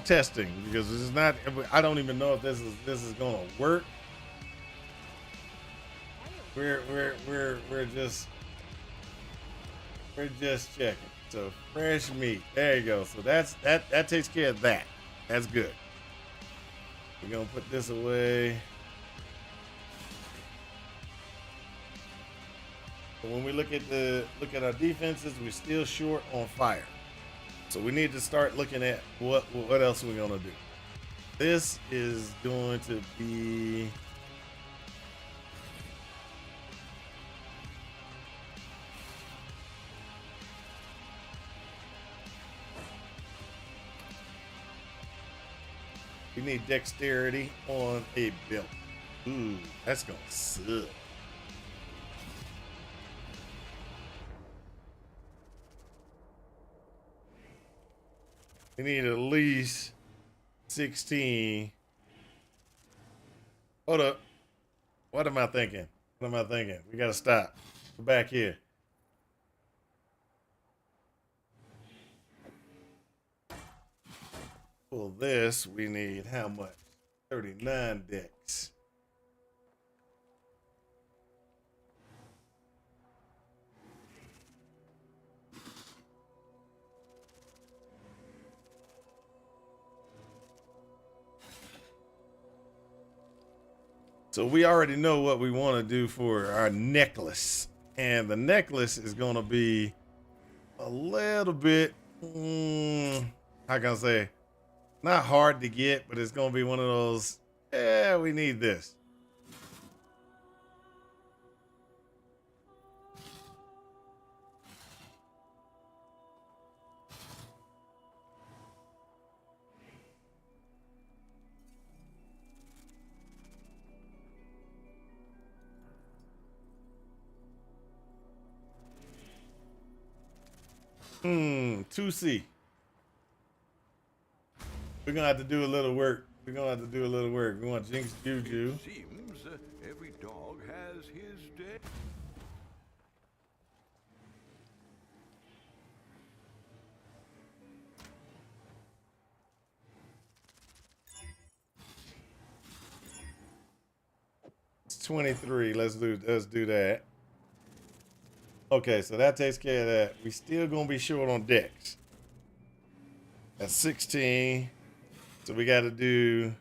testing because this is not. I don't even know if this is gonna work. We're just checking. So fresh meat. There you go. So that takes care of that. That's good. We're gonna put this away. So when we look at our defenses, we're still short on fire. So we need to start looking at what else we're gonna do. This is going to be we need dexterity on a belt. Ooh, that's gonna suck. We need at least 16. Hold up. What am I thinking? What am I thinking? We gotta stop. Go back here. For this, we need how much? 39 decks. So we already know what we want to do for our necklace. And the necklace is going to be a little bit, how can I say, not hard to get, but it's going to be one of those, yeah, we need this. Hmm, 2C. We're gonna have to do a little work. We want Jinx Juju. Seems every dog has his day. It's 23. Let's do that. Okay, so that takes care of that. We still gonna be short on decks. That's 16. So we got to do.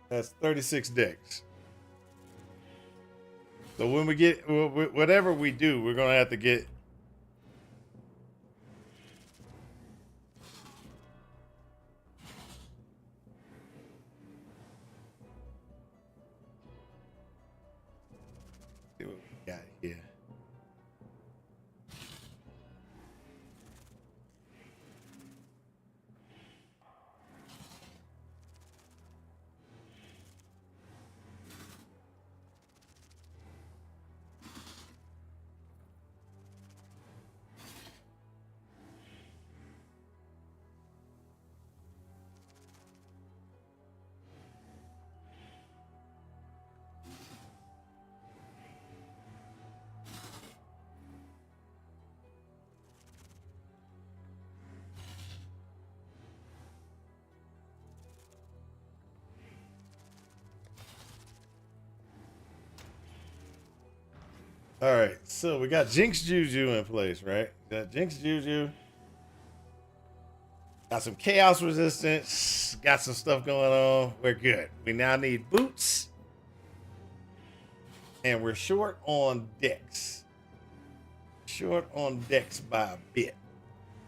That's 36 decks. So when we get whatever we do, we're gonna have to get. See what we got here. All right, so we got Jinx Juju in place, right? Got Jinx Juju. Got some chaos resistance. Got some stuff going on. We're good. We now need boots. And we're short on decks. Short on decks by a bit.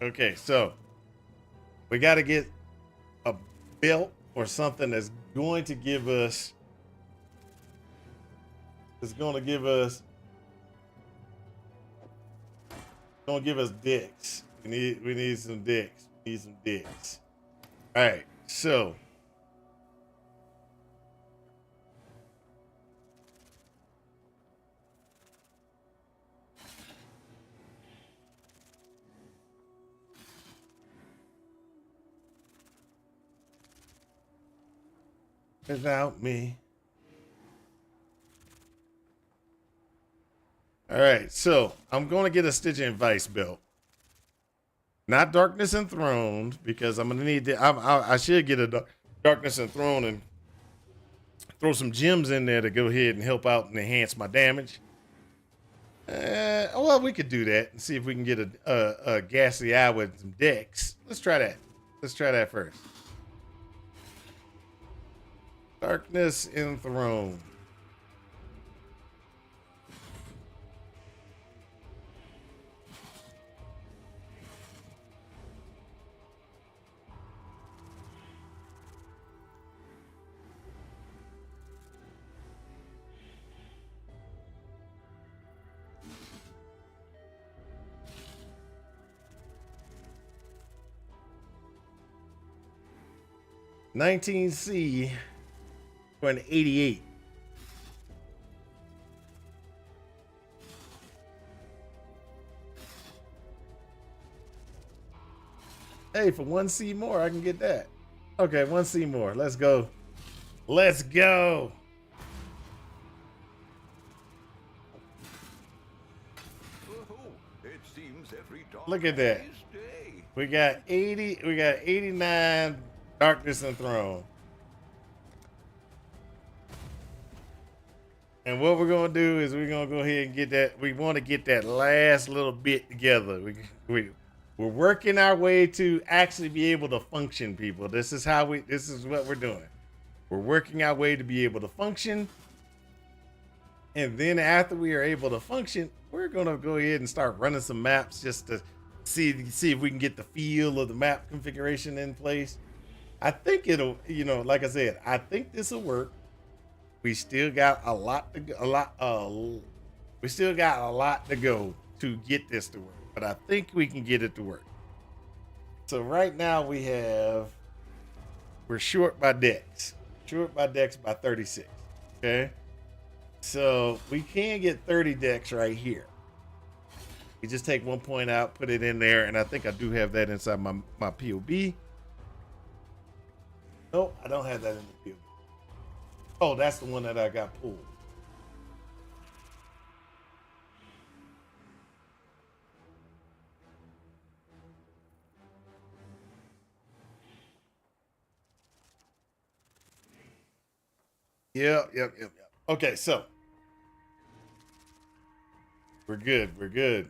Okay, so we got to get a belt or something that's going to give us. It's going to give us. Going to give us decks. We need some decks. We need some decks. All right, so. Without me. All right, so I'm going to get a Stygian Vice belt. Not Darkness Enthroned, because I'm going to need I should get a Darkness Enthroned and throw some gems in there to go ahead and help out and enhance my damage. Well, we could do that and see if we can get a Ghastly Eye with some decks. Let's try that. Let's try that first. Darkness Enthroned. $19C for an 88. Hey, for 1C more, I can get that. Okay, 1C more. Let's go. Let's go. Oh, it seems every dog Look at that. has his day. We got 80. We got 89 Darkness Enthroned. And what we're gonna do is we're gonna go ahead and get that. We want to get that last little bit together. We're working our way to actually be able to function, people. This is what we're doing. We're working our way to be able to function. And then after we are able to function, we're gonna go ahead and start running some maps just to see if we can get the feel of the map configuration in place. I think it'll, like I said, I think this will work. We still got a lot to go to get this to work, but I think we can get it to work. So right now we're short by decks by 36. Okay, so we can get 30 decks right here. You just take 1 point out, put it in there, and I think I do have that inside my POB. No, I don't have that in the POB. Oh, that's the one that I got pulled. Yep. Okay, so we're good. We're good.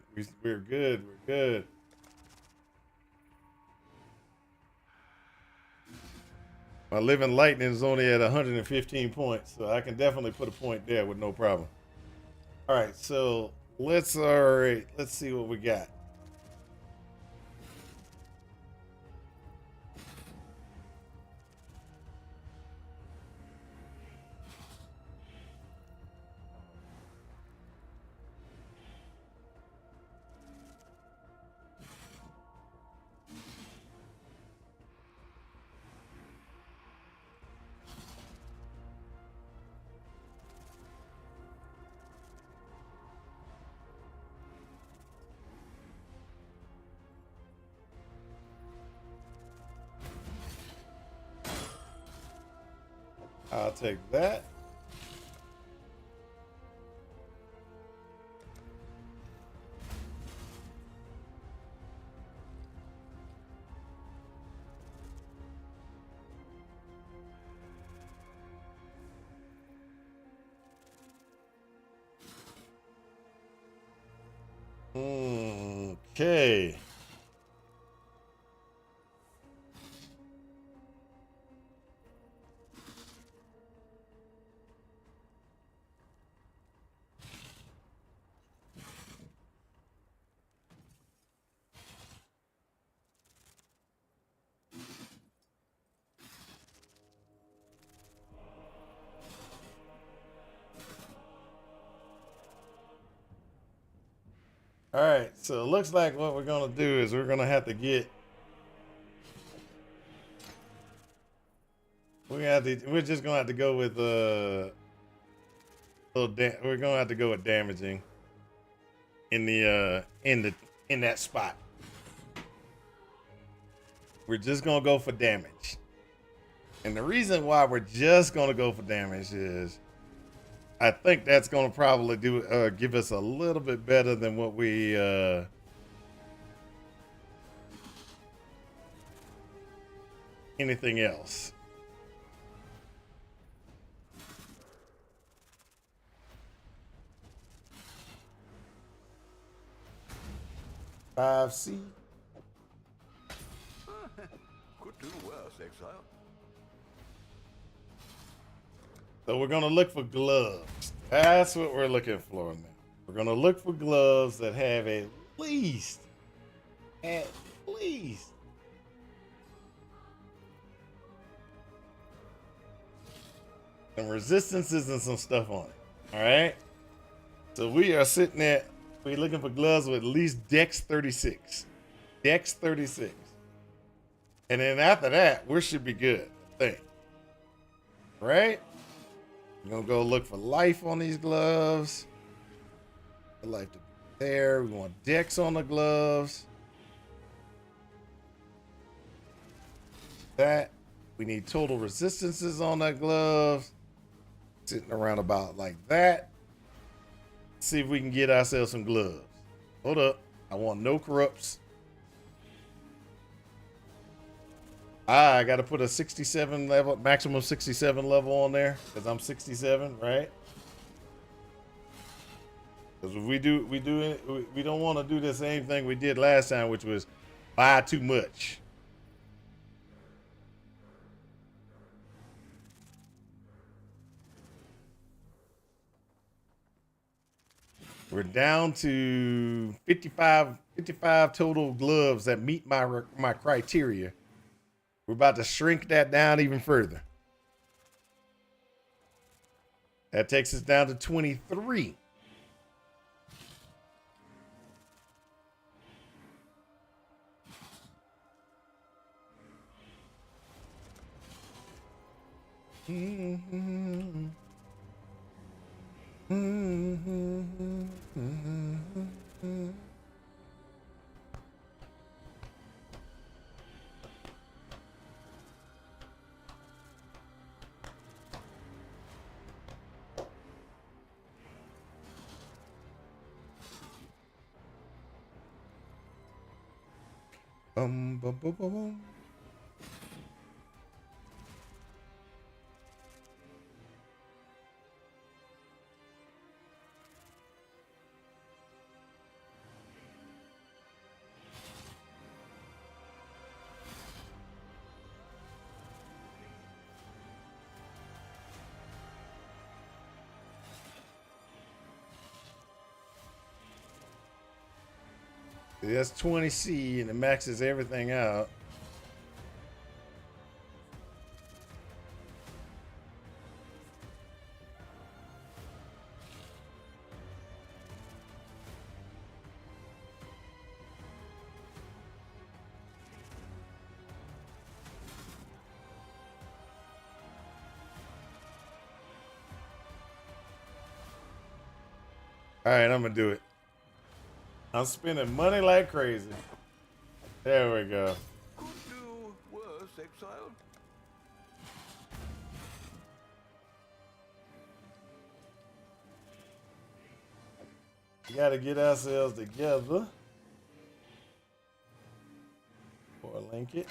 My Living Lightning is only at 115 points, so I can definitely put a point there with no problem. All right, so let's see what we got. I'll take that. Okay. All right, so it looks like what we're gonna do is we're gonna have to get. We're just gonna have to go with we're gonna have to go with damaging in that spot. We're just gonna go for damage, and the reason why we're just gonna go for damage is, I think that's gonna probably give us a little bit better than what we anything else. C. Could do worse, Exile. So we're gonna look for gloves. That's what we're looking for now. We're gonna look for gloves that have at least some resistances and some stuff on it. All right. So we are sitting at, we're looking for gloves with at least Dex 36. Dex 36. And then after that, we should be good, I think. Right? We're going to go look for life on these gloves. The life to be there. We want Dex on the gloves. That. We need total resistances on that gloves. Sitting around about like that. See if we can get ourselves some gloves. Hold up. I want no corrupts. I got to put a 67 level, maximum 67 level on there because I'm 67, right? Because if we don't want to do the same thing we did last time, which was buy too much. We're down to 55 total gloves that meet my criteria. We're about to shrink that down even further. That takes us down to 23. Bum, bum, bum, bum, bum. That's 20C and it maxes everything out. All right, I'm gonna do it. I'm spending money like crazy. There we go. Could do worse, Exile. We gotta get ourselves together. Or link it.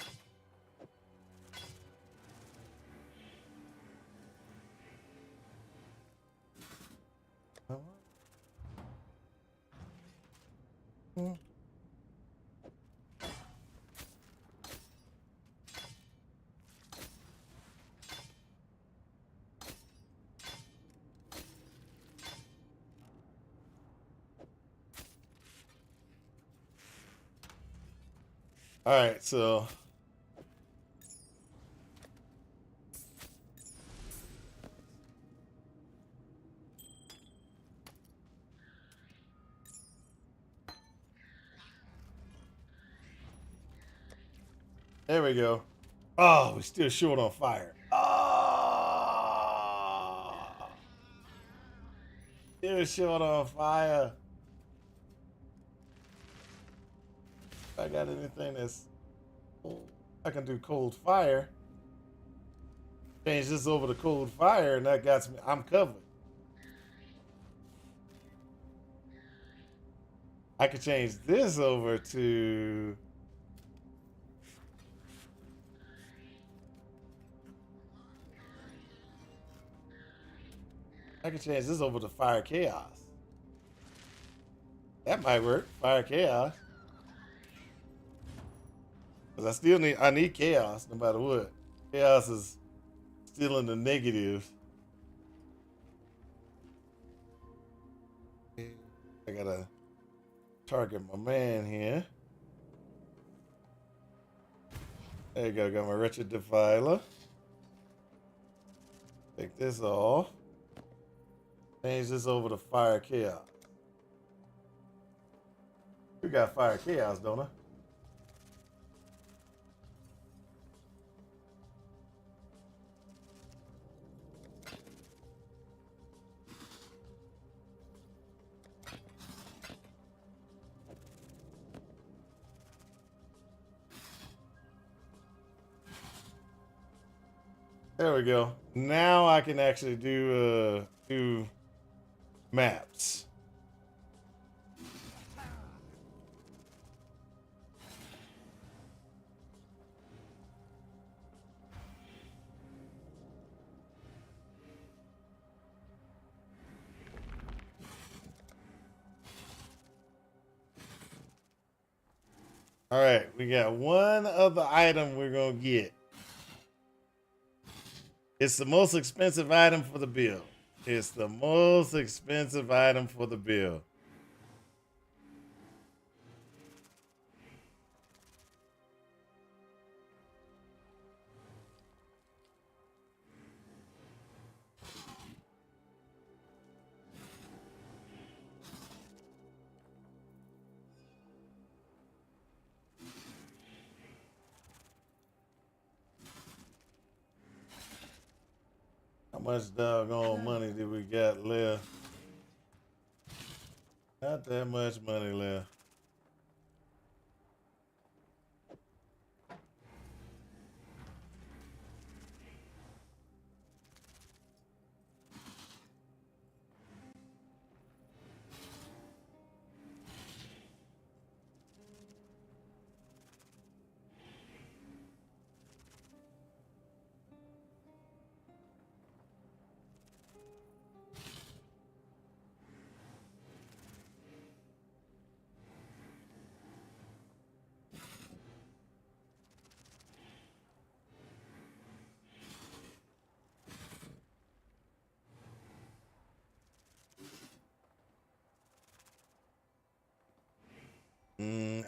All right, so There we go. Oh, we're still short on fire. Oh, still short on fire. If I got anything that's, I can do cold fire. Change this over to cold fire, and that got me. I'm covered. I could change this over to. I can change this over to Fire Chaos. That might work. Fire Chaos. Because I need Chaos no matter what. Chaos is still in the negative. I gotta target my man here. There you go. Got my Wretched Defiler. Take this off. Change this over to Fire Chaos. We got Fire Chaos, don't I? There we go. Now I can actually do maps. All right, we got one other item we're gonna get. It's the most expensive item for the build. It's the most expensive item for the build. How much doggone money did we got left? Not that much money left.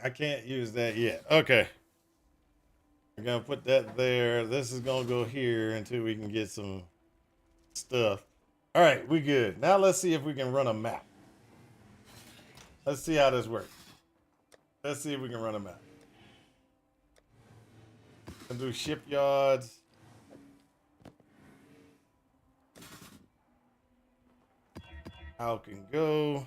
I can't use that yet. Okay. We're going to put that there. This is going to go here until we can get some stuff. All right, we good. Now let's see if we can run a map. Let's see how this works. Let's see if we can run a map. Can do shipyards. How can go.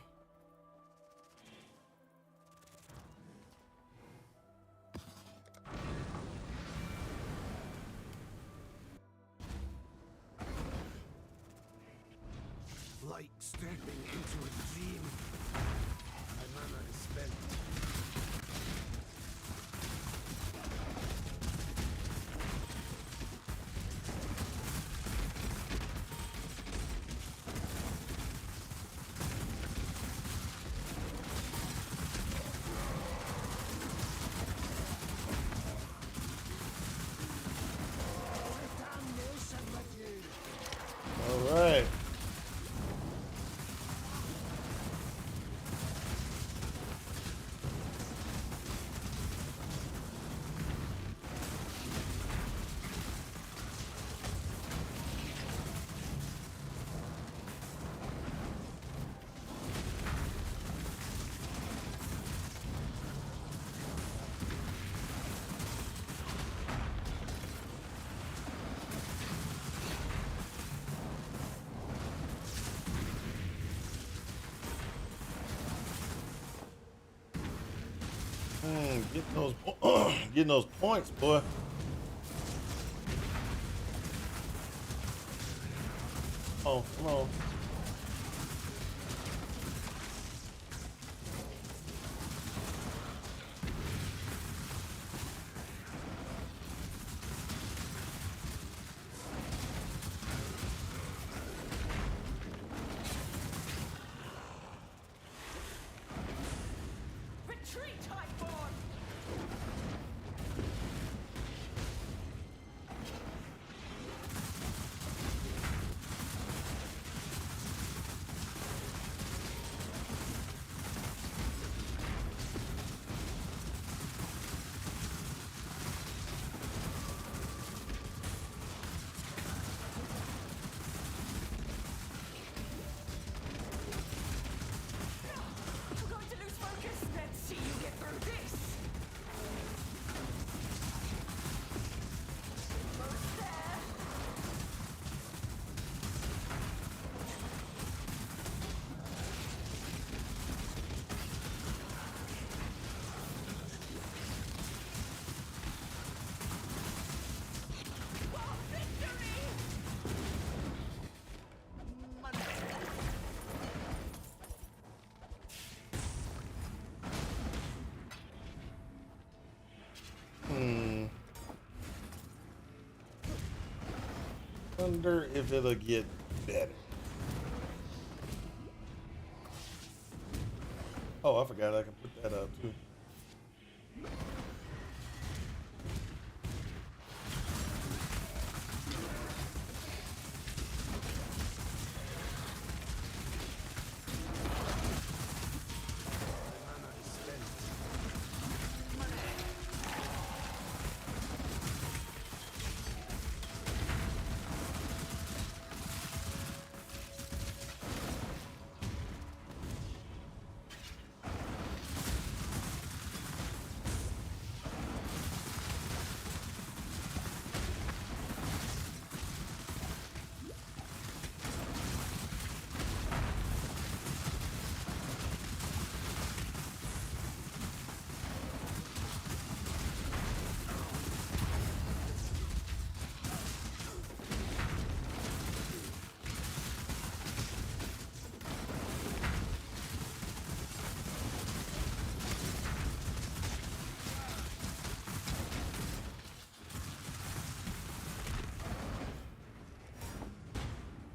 Like stepping into a dream. My mana is spent. All right. Getting those points, boy. Oh, come on. Retreat, Highborn! We're going to lose focus. Let's see you get through this. Almost there. For victory! Wonder if it'll get better. Oh, I forgot I can put that out too.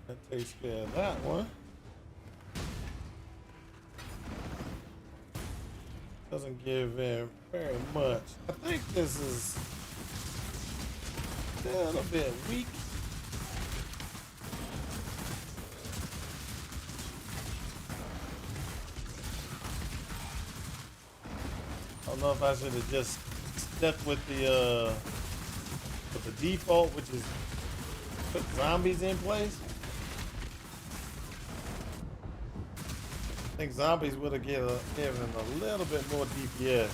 That takes care of that one. Doesn't give very much. I think this is a little bit weak. I don't know if I should have just stuck with the default, which is put zombies in place. I think zombies would have given a little bit more DPS.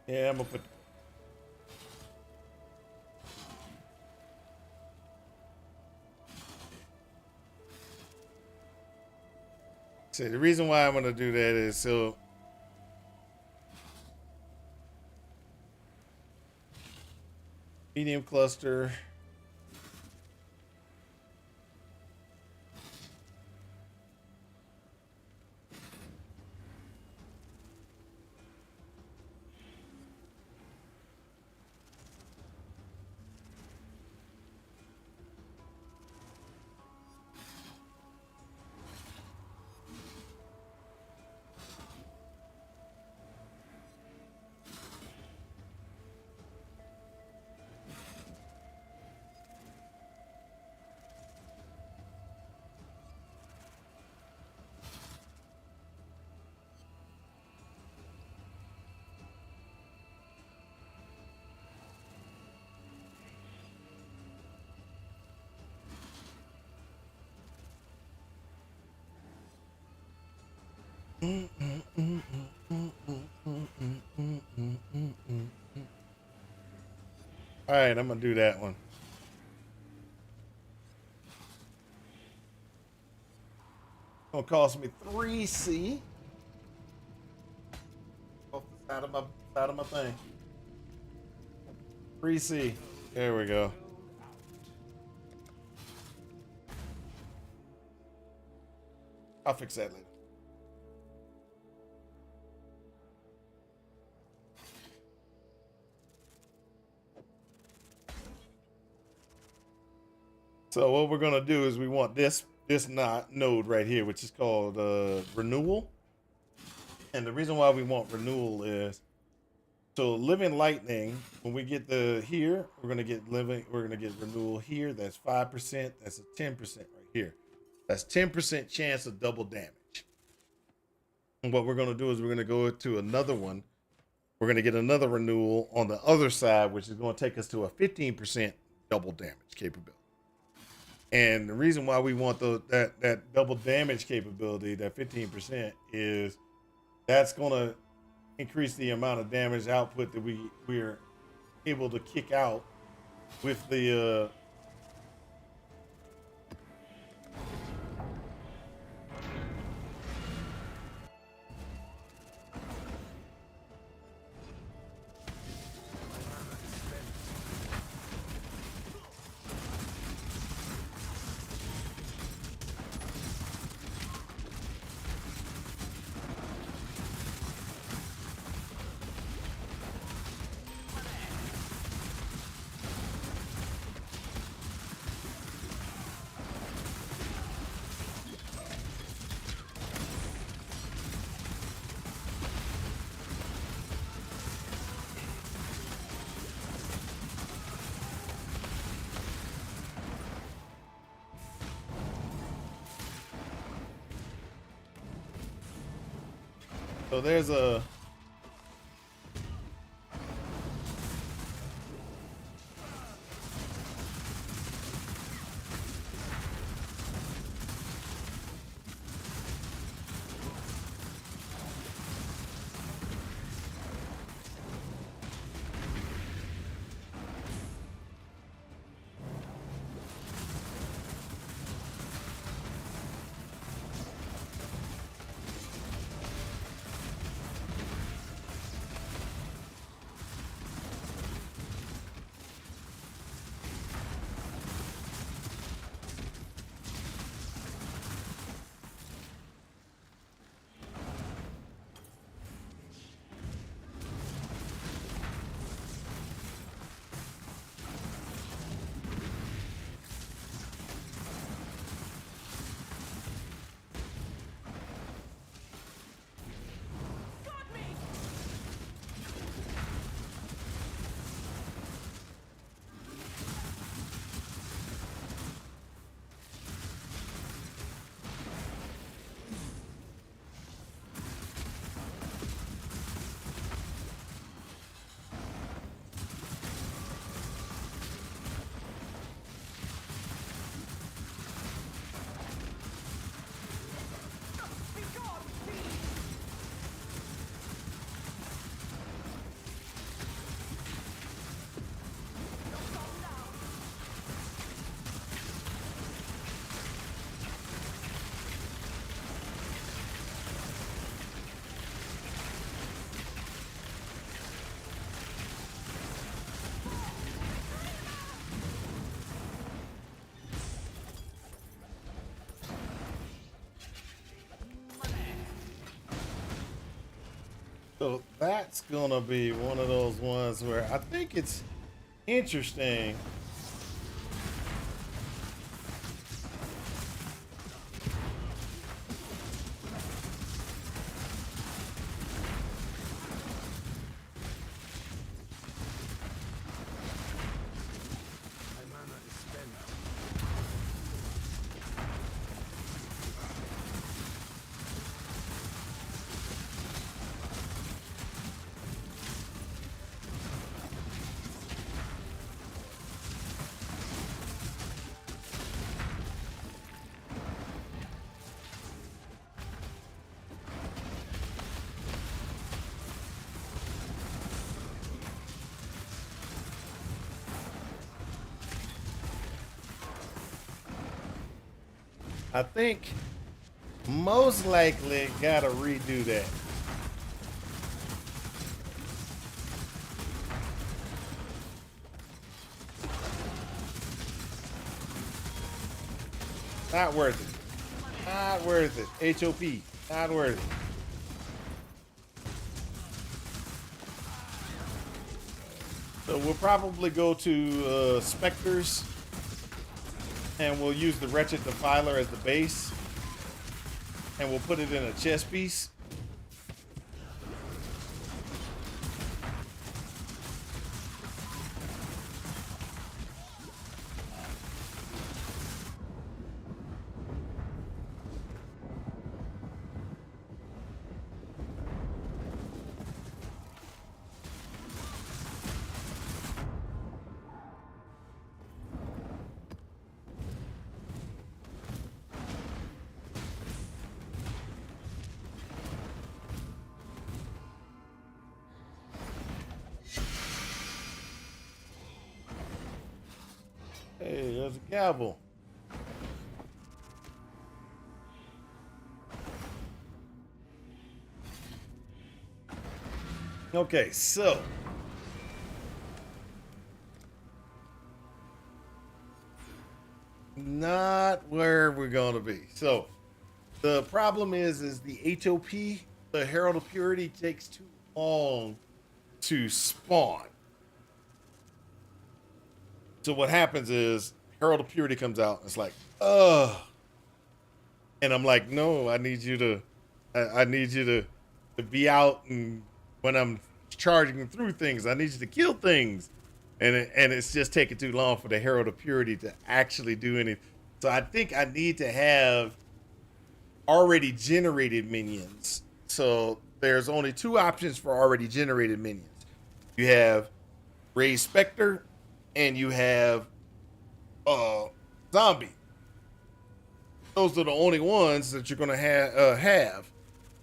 Yeah, I'm gonna put. See, the reason why I'm gonna do that is so medium cluster. All right, I'm gonna do that one. Gonna cost me 3C. Off the side of my thing. 3C. There we go. I'll fix that later. So what we're gonna do is we want this node right here, which is called renewal. And the reason why we want renewal is so living lightning. When we get the here, we're gonna get renewal here. That's 5%. That's a 10% right here. That's 10% chance of double damage. And what we're gonna do is we're gonna go to another one. We're gonna get another renewal on the other side, which is gonna take us to a 15% double damage capability. And the reason why we want that double damage capability, that 15%, is that's going to increase the amount of damage output that we're able to kick out with the so there's a So that's gonna be one of those ones where I think it's interesting. My mana is spent. I think most likely gotta redo that. Not worth it. Not worth it. HOP. Not worth it. So we'll probably go to Spectres, and we'll use the Wretched Defiler as the base, and we'll put it in a chest piece. Hey, there's a gavel. Okay, so not where we're gonna be. So the problem is the HOP, the Herald of Purity, takes too long to spawn. So what happens is Herald of Purity comes out and it's like, ugh. And I'm like, no, I need you to be out, and when I'm charging through things, I need you to kill things. And it's just taking too long for the Herald of Purity to actually do anything. So I think I need to have already generated minions. So there's only two options for already generated minions. You have Raised Spectre, and you have Zombie. Those are the only ones that you're gonna have.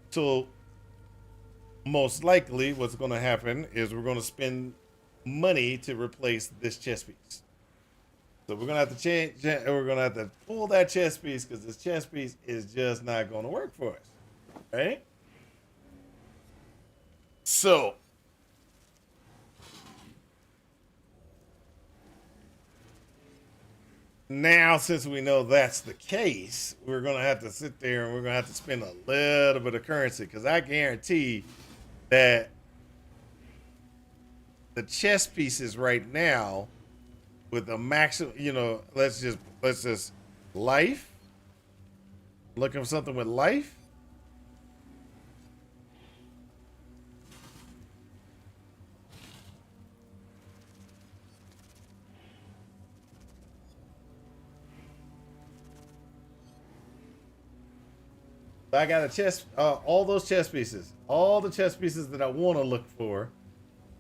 So most likely what's gonna happen is we're gonna spend money to replace this chest piece. So we're gonna have to change, we're gonna have to pull that chest piece, because this chest piece is just not gonna work for us. Right? So now, since we know that's the case, we're going to have to sit there and we're going to have to spend a little bit of currency, because I guarantee that the chess pieces right now with the maximum, let's just life. Looking for something with life. I got a chest, all those chess pieces, all the chess pieces that I want to look for,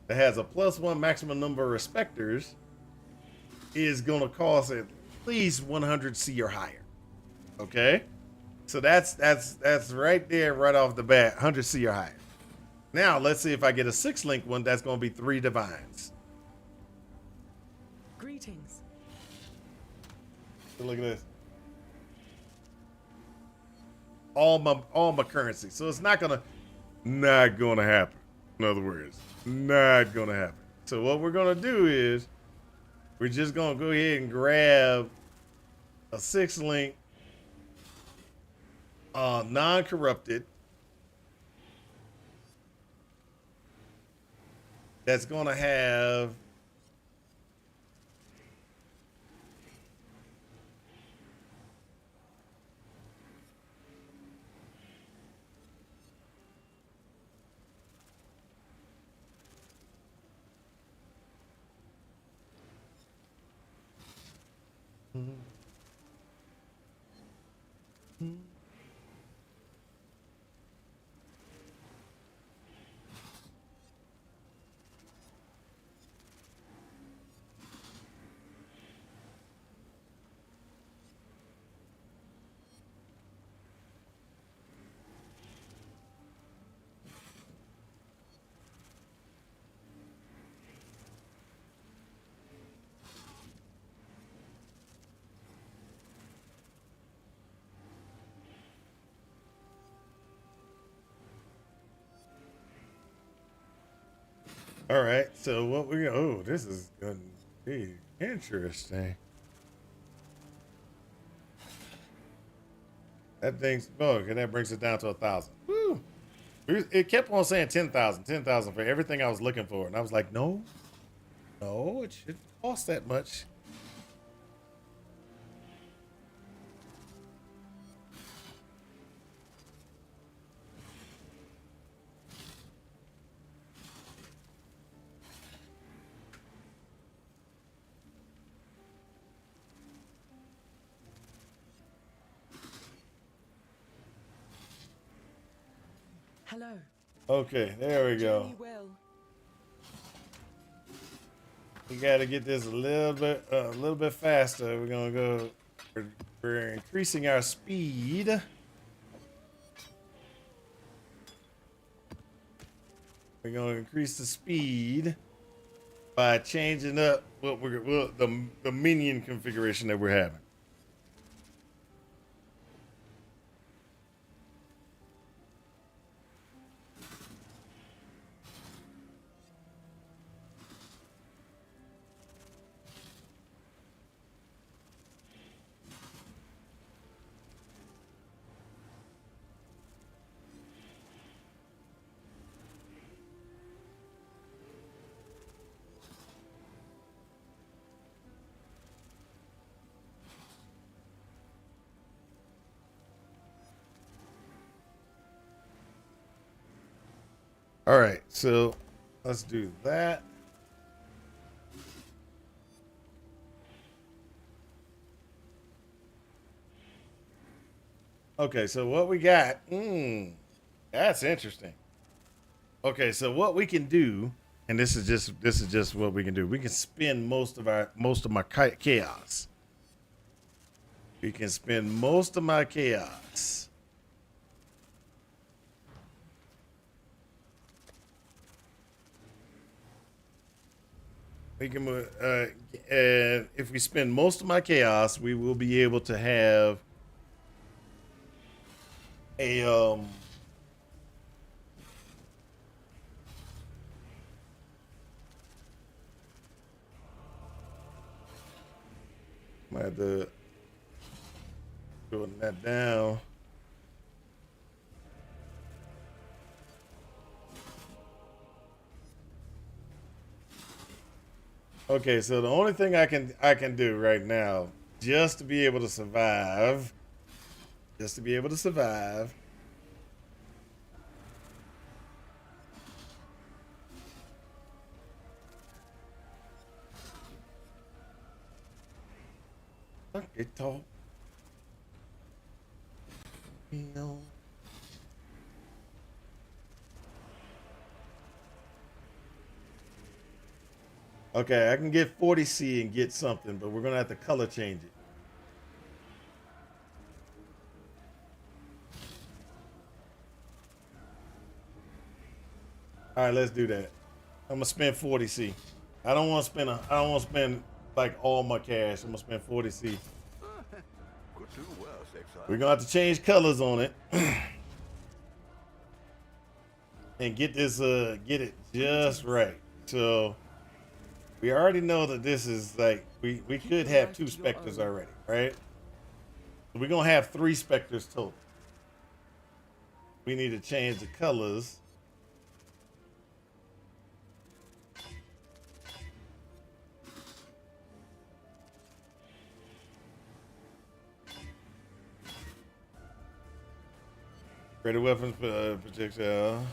that has a +1 maximum number of specters, is going to cost at least 100 C or higher. Okay, so that's right there, right off the bat, 100 C or higher. Now let's see if I get a 6-link one. That's going to be 3 divines. Greetings. So look at this. All my currency. So it's not gonna happen. In other words, not gonna happen. So what we're gonna do is we're just gonna go ahead and grab a 6-link non-corrupted that's gonna have All right, so what we oh, this is gonna be interesting. That thing's okay, that brings it down to 1,000. Woo. It kept on saying 10,000, 10,000 for everything I was looking for, and I was like, no, it shouldn't cost that much. Hello. Okay, there we go. Journey well. We got to get this a little bit faster. We're gonna go. We're increasing our speed. We're gonna increase the speed by changing up what the minion configuration that we're having. All right, so let's do that. Okay, so what we got? That's interesting. Okay, so what we can do, and this is just what we can do. We can spend most of my chaos. We can spend most of my chaos. We can, and if we spend most of my chaos, we will be able to have a I have to shorten that down. Okay, so the only thing I can do right now, just to be able to survive, Okay, talk. You know. Okay, I can get 40C and get something, but we're gonna have to color change it. All right, let's do that. I'm gonna spend 40C. I don't want to spend like all my cash. I'm gonna spend 40C. Could do worse, exile. We're gonna have to change colors on it and get this get it just right. So we already know that this is like we could have 2 specters already, right? So we're gonna have 3 specters total. We need to change the colors. Ready weapons projectile.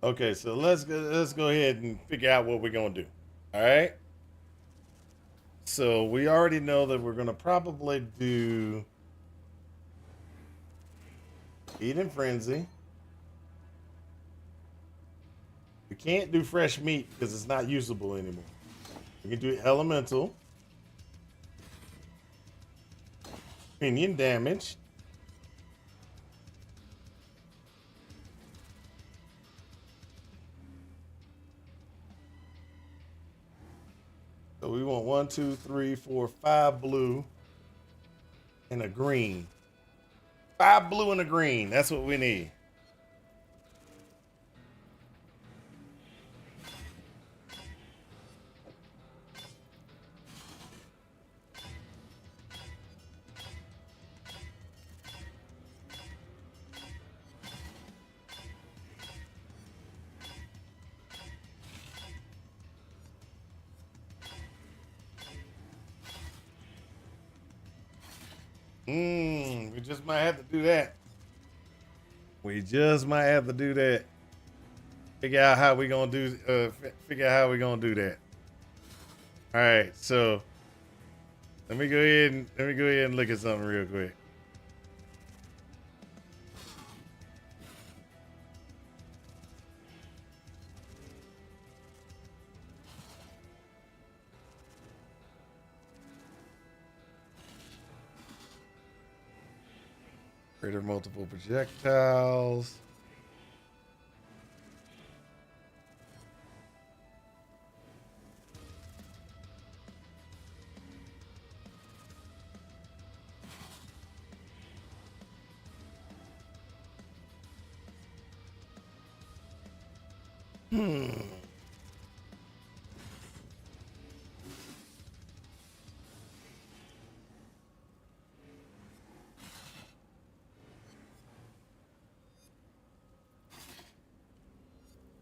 Okay, so let's go ahead and figure out what we're gonna do. All right. So we already know that we're gonna probably do Eat and Frenzy. We can't do fresh meat because it's not usable anymore. We can do Elemental. Minion damage. So we want 1, 2, 3, 4, 5 blue and a green. 5 blue and a green. That's what we need. We just might have to do that. We just might have to do that. Figure out how we gonna do. Figure out how we gonna do that. All right. So let me go ahead and look at something real quick. Greater multiple projectiles.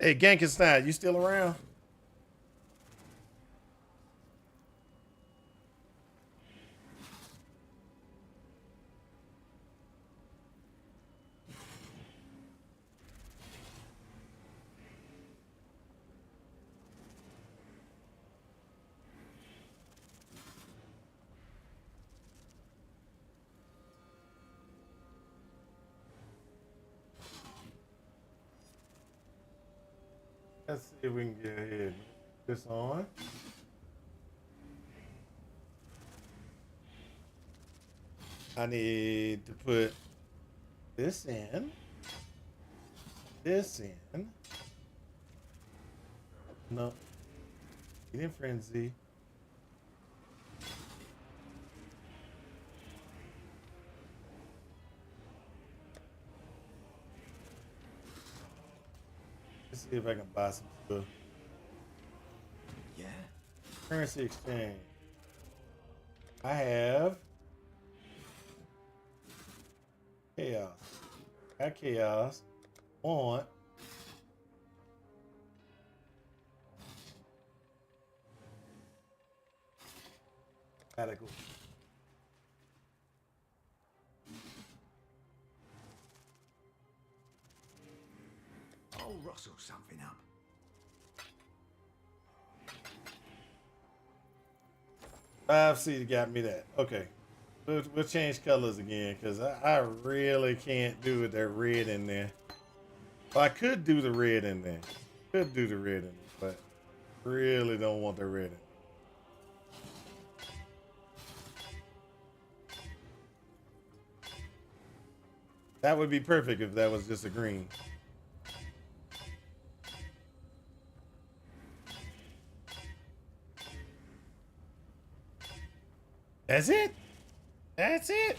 Hey, Gankenstein, you still around? Let's see if we can get ahead and put this on. I need to put this in. This in. No. Feeding Frenzy. Let's see if I can buy some stuff. Yeah? Currency exchange. I have chaos. Got chaos. Want radical. I'll rustle something up. 5C got me that. Okay. We'll change colors again because I really can't do with that red in there. Well, I could do the red in there. Could do the red in there, but really don't want the red in there. That would be perfect if that was just a green. That's it. That's it.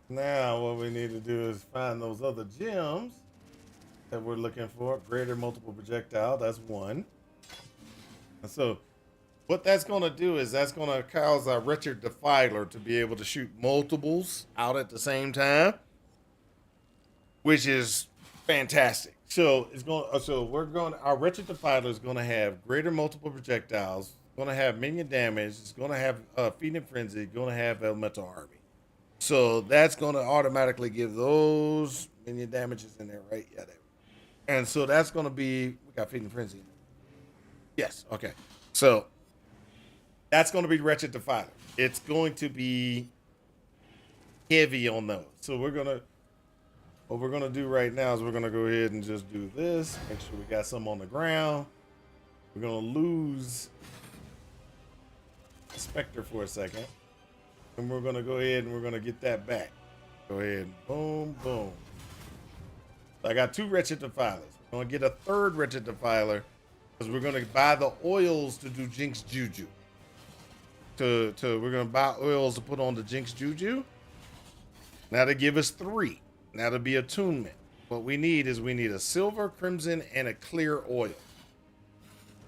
Now what we need to do is find those other gems that we're looking for. Greater multiple projectile, that's one. And so what that's going to do is that's going to cause our Wretched Defiler to be able to shoot multiples out at the same time, which is fantastic. So it's going. So we're going. Our Wretched Defiler is going to have greater multiple projectiles. Going to have minion damage. It's going to have Feeding Frenzy. Going to have Elemental Army. So that's going to automatically give those minion damages in there, right? Yeah, there. And so that's going to be, we got Feeding Frenzy. Yes, okay. So that's going to be Wretched Defiler. It's going to be heavy on those. So what we're going to do right now is we're going to go ahead and just do this. Make sure we got some on the ground. We're going to lose Spectre for a second. And we're going to go ahead and we're going to get that back. Go ahead. Boom, boom. I got 2 Wretched Defilers. We're going to get a 3rd Wretched Defiler because we're going to buy the oils to do Jinx Juju. We're going to buy oils to put on the Jinx Juju. Now to give us 3. Now to be attunement. What we need is we need a silver, crimson, and a clear oil.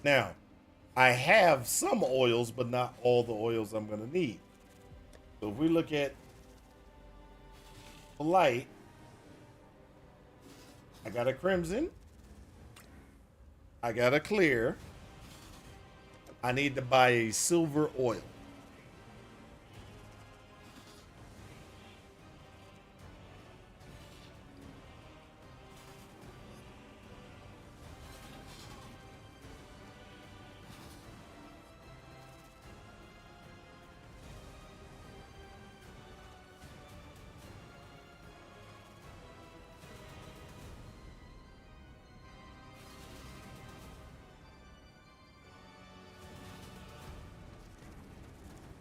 Now, I have some oils, but not all the oils I'm going to need. So if we look at light, I got a crimson. I got a clear. I need to buy a silver oil.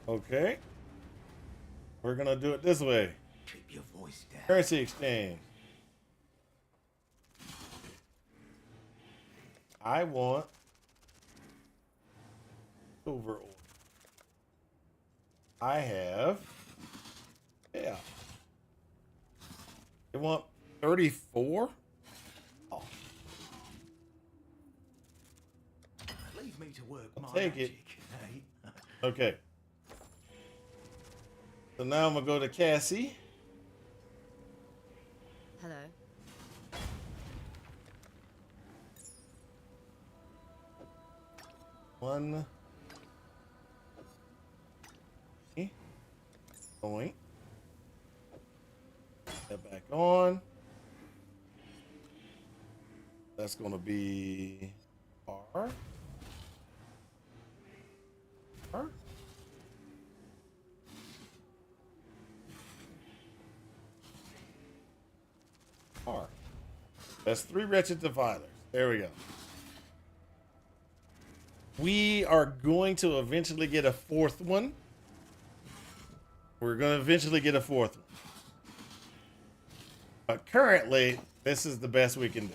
Okay. We're going to do it this way. Keep your voice down. Currency exchange. I want silver oil. I have, yeah. They want 34? Oh. Leave me to work I'll my take it. magic, eh? Okay. So now I'm going to go to Cassie. Hello. One. Point. That back on. That's going to be R. R. R. That's 3 Wretched Defilers. There we go. We are going to eventually get a 4th one. We're going to eventually get a 4th one. But currently, this is the best we can do.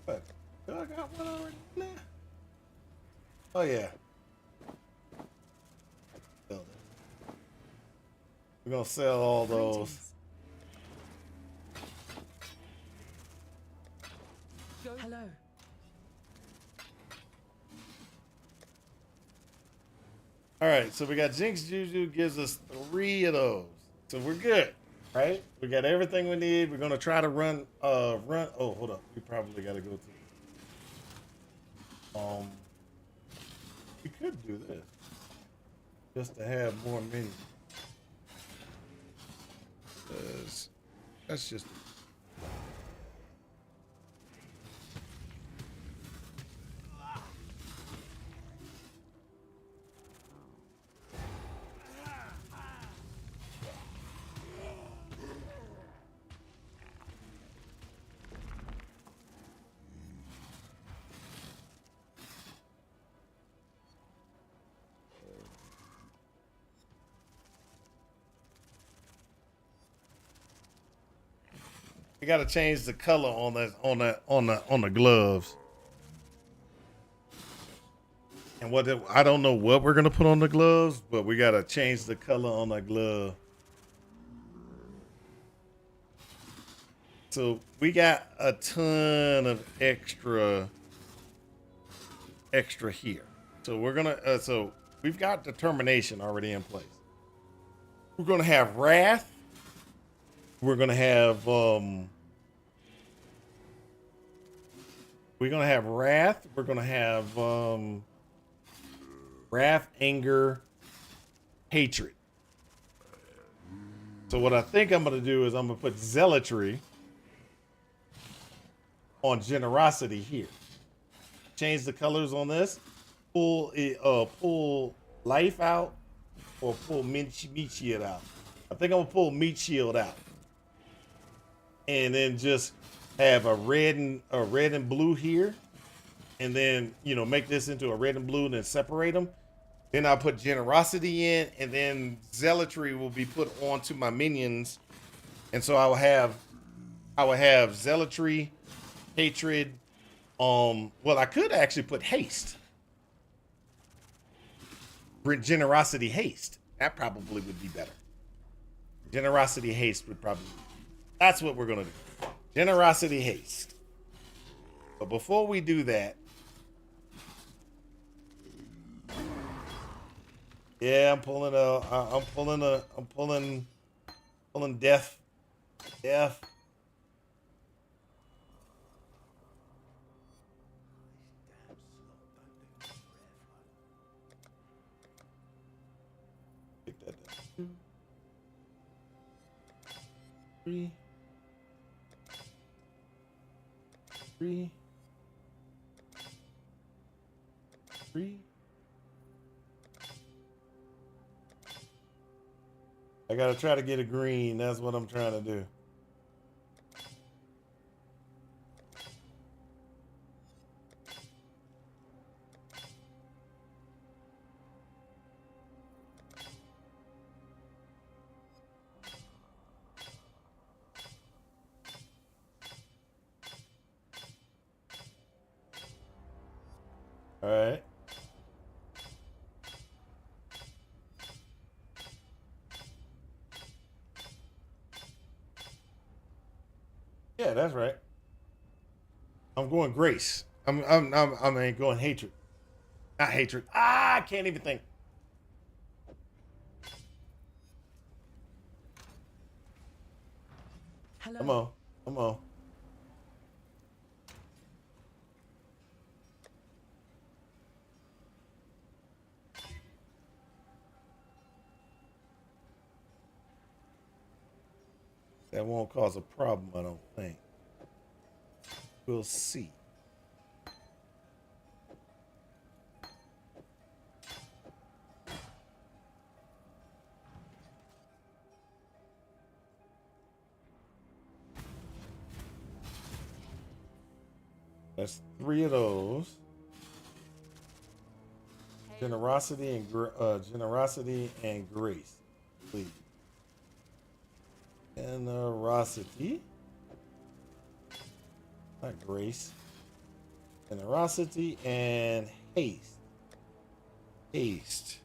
But, do I got one already? Nah. Oh, yeah. We're going to sell all those. Hello. All right, so we got Jinx Juju gives us 3 of those. So we're good, right? We got everything we need. We're going to try to run, oh, hold up. We probably got to go to, we could do this just to have more minions. That's just we got to change the color on the gloves. And I don't know what we're gonna put on the gloves, but we got to change the color on the glove. So we got a ton of extra here. So we're gonna so we've got determination already in place. We're gonna have wrath. We're gonna have we're gonna have wrath. We're gonna have wrath, anger, hatred. So what I think I'm gonna do is I'm gonna put zealotry on generosity here. Change the colors on this. Pull life out or pull meat shield out. I think I'm gonna pull meat shield out, and then just have a red and blue here, and then make this into a red and blue, and then separate them. Then I'll put generosity in, and then zealotry will be put onto my minions, and so I will have zealotry, hatred. Well, I could actually put haste. Generosity, haste. That probably would be better. Generosity, haste would probably. That's what we're gonna do. Generosity, haste. But before we do that, yeah, I'm pulling death. Death. Pick that down. 2, 3, 3. I gotta try to get a green. That's what I'm trying to do. All right. Yeah, that's right. I'm going grace. I mean going hatred. Not hatred. I can't even think. Hello. Come on. Come on. That won't cause a problem, I don't think. We'll see. That's 3 of those. Generosity and grace, please. Generosity, not grace. Generosity and haste. Haste.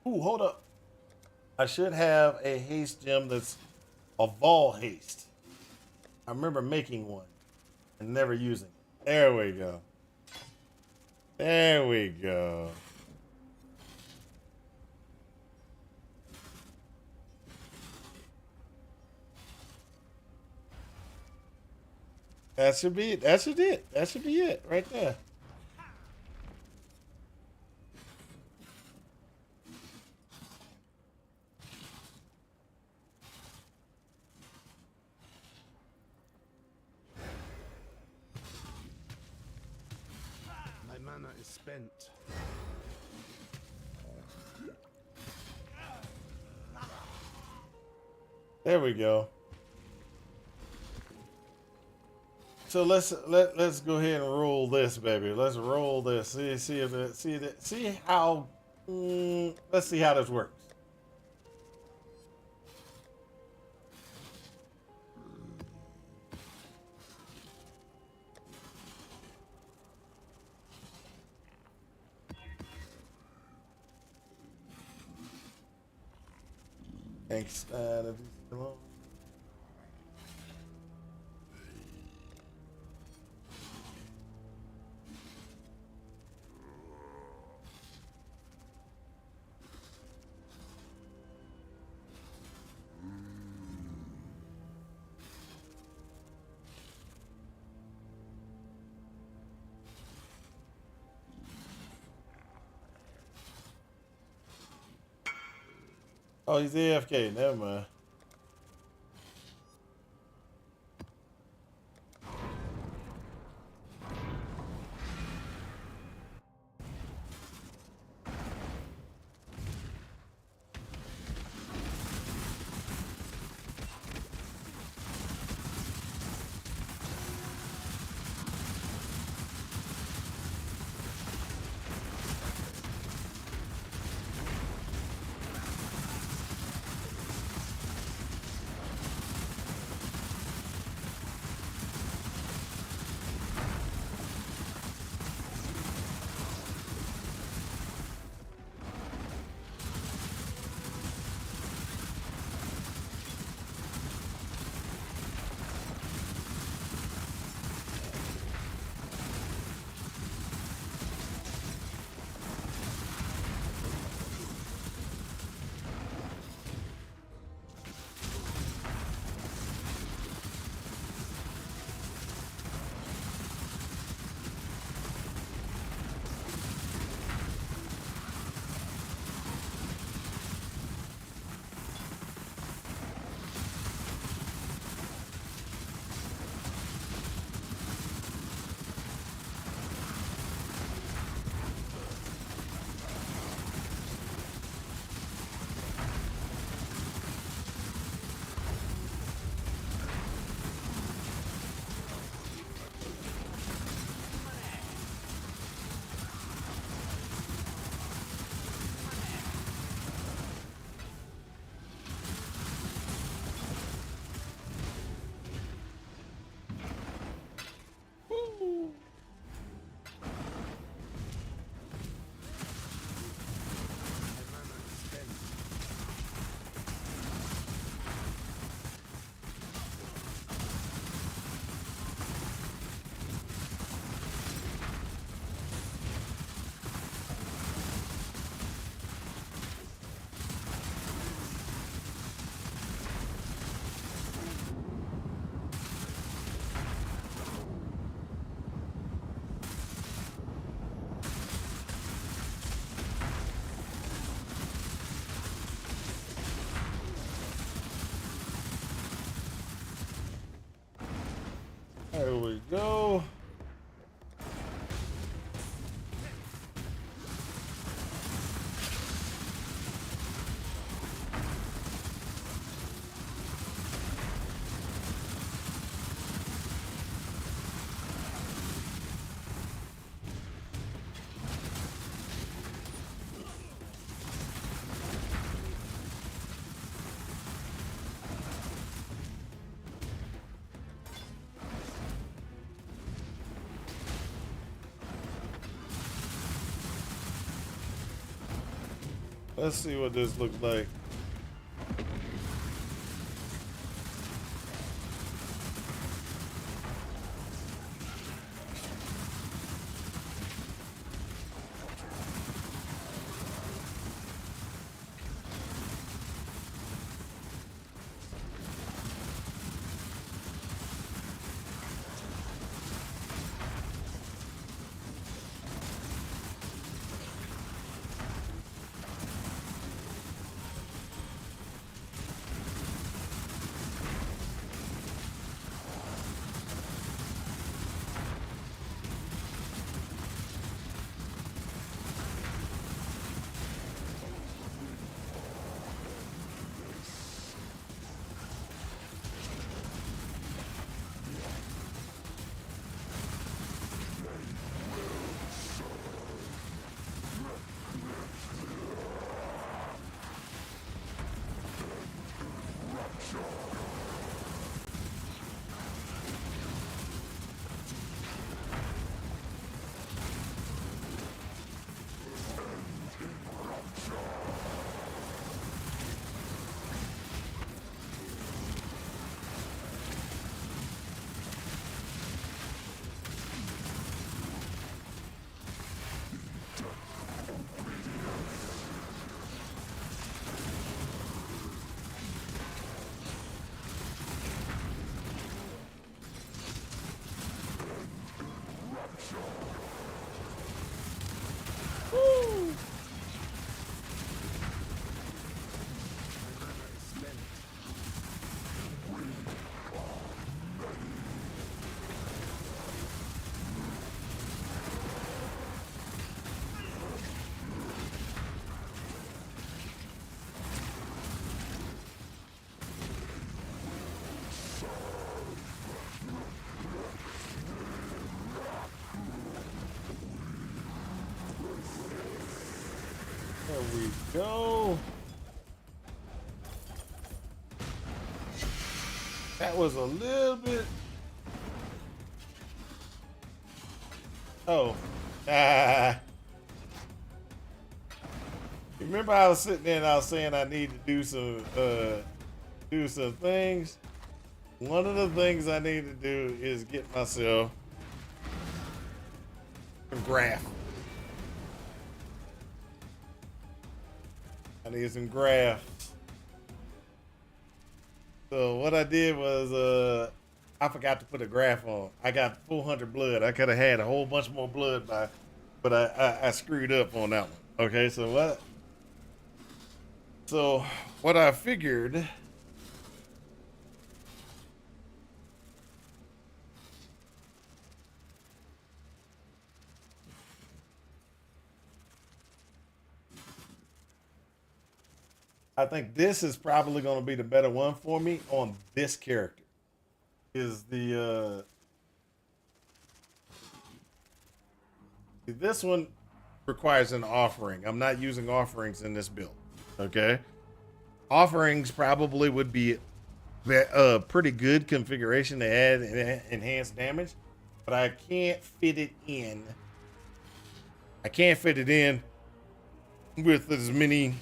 Ooh, hold up. I should have a haste gem that's a Vol haste. I remember making one and never using it. There we go. There we go. That should be it. That should be it right there. My mana is spent. There we go. So let's go ahead and roll this, baby. Let's roll this. See how. Let's see how this works. Thanks, Oh, he's AFK. Never mind. There we go. Let's see what this looks like. go. That was a little bit. Oh. Remember I was sitting there and I was saying I need to do some things. One of the things I need to do is get myself some graph. I need some graph. So what I did was I forgot to put a graph on. I got 400 blood. I could have had a whole bunch more blood but I screwed up on that one. Okay, so what I figured. I think this is probably going to be the better one for me on this character. Is the this one requires an offering. I'm not using offerings in this build. Okay, offerings probably would be a pretty good configuration to add enhanced damage, but I can't fit it in. I can't fit it in with as many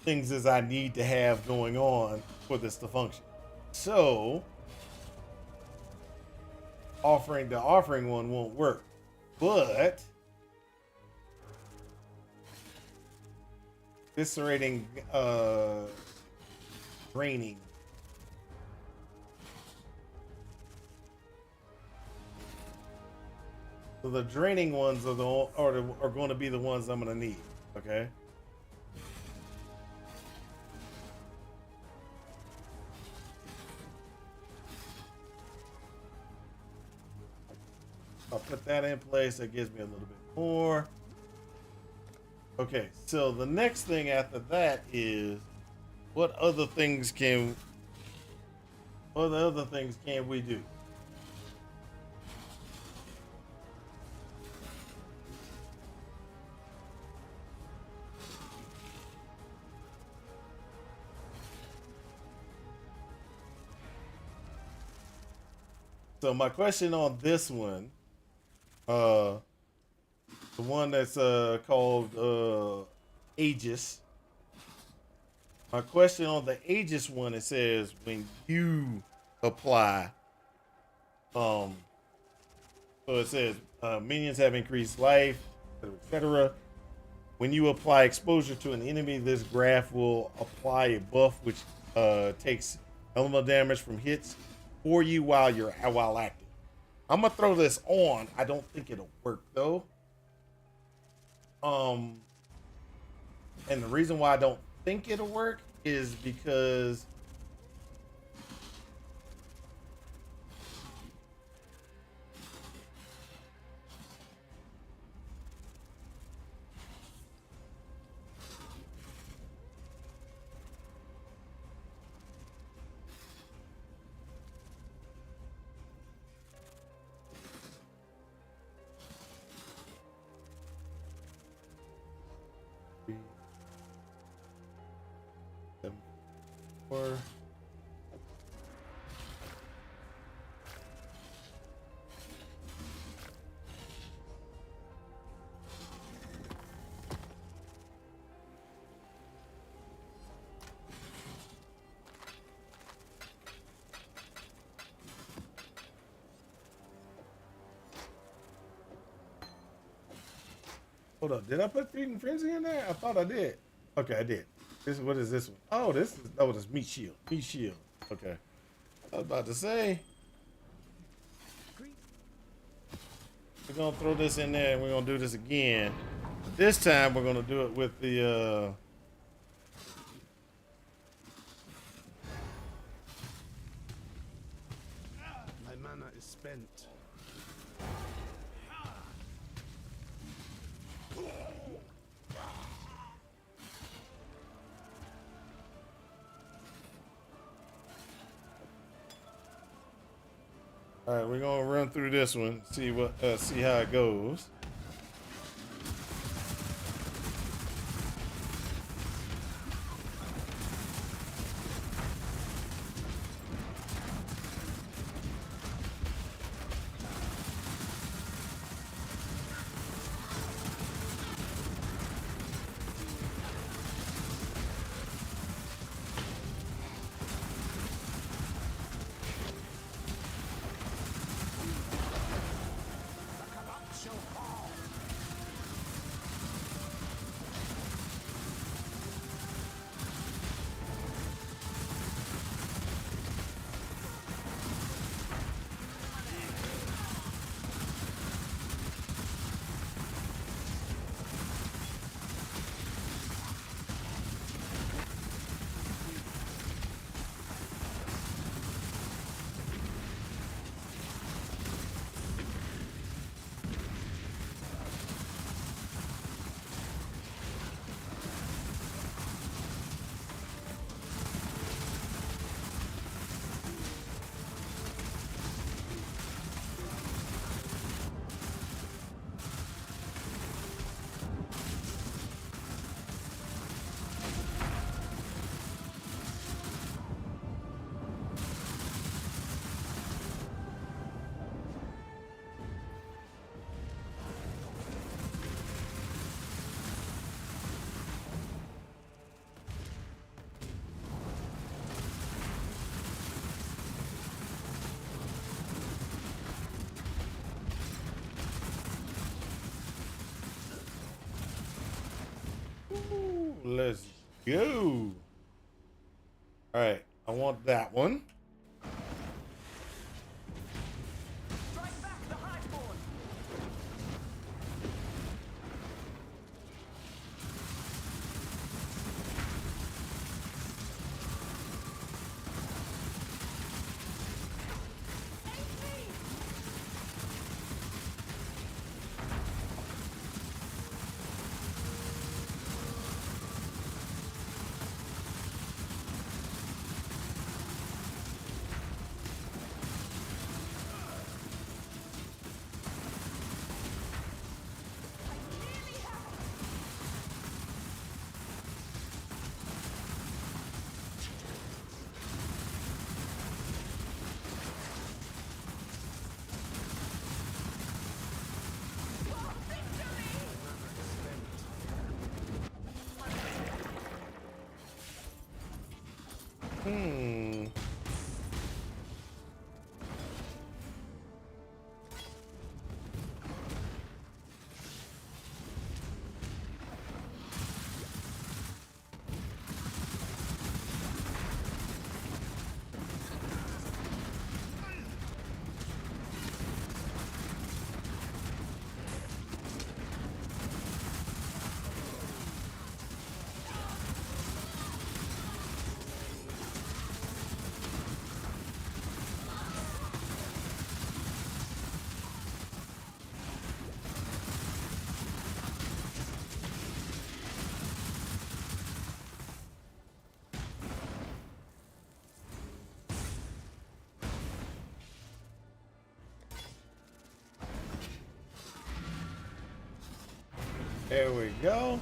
things as I need to have going on for this to function. So the offering one won't work, but eviscerating, draining. So the draining ones are going to be the ones I'm going to need. Okay. I'll put that in place. That gives me a little bit more. Okay, so the next thing after that is what other things can we do? So my question on this one, the one that's called Aegis. My question on the Aegis one, it says when you apply, so it says minions have increased life, etc. When you apply exposure to an enemy, this graph will apply a buff which takes elemental damage from hits for you while active. I'm gonna throw this on. I don't think it'll work though. And the reason why I don't think it'll work is because hold up, did I put Feeding Frenzy in there? I thought I did. Okay, I did. What is this one? Oh, this is Meat Shield. Meat Shield. Okay. I was about to say. We're gonna throw this in there and we're gonna do this again. This time we're gonna do it with the My mana is spent. All right, we're gonna run through this one, see how it goes. Go. All right, I want that one. Strike back the Highborn! There we go.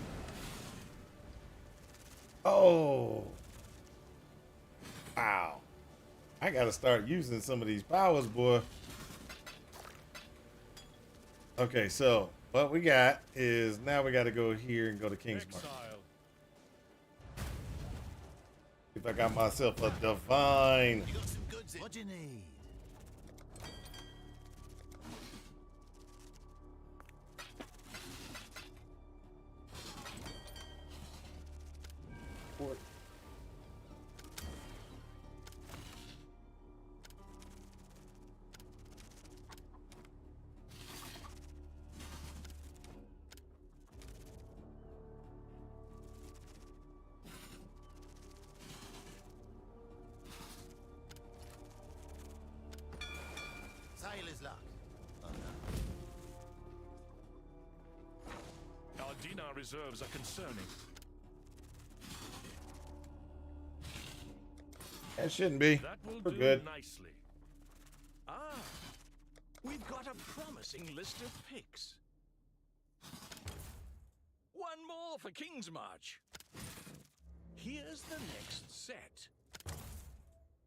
Oh. Wow. I gotta start using some of these powers, boy. Okay, so what we got is now we gotta go here and go to Kingsmark. If I got myself a divine. You got some goods in. What do you need? Sailor's luck. Oh, no. Our dinar reserves are concerning. That shouldn't be. That will We're do good. nicely. Ah, we've got a promising list of picks. One more for King's March. Here's the next set.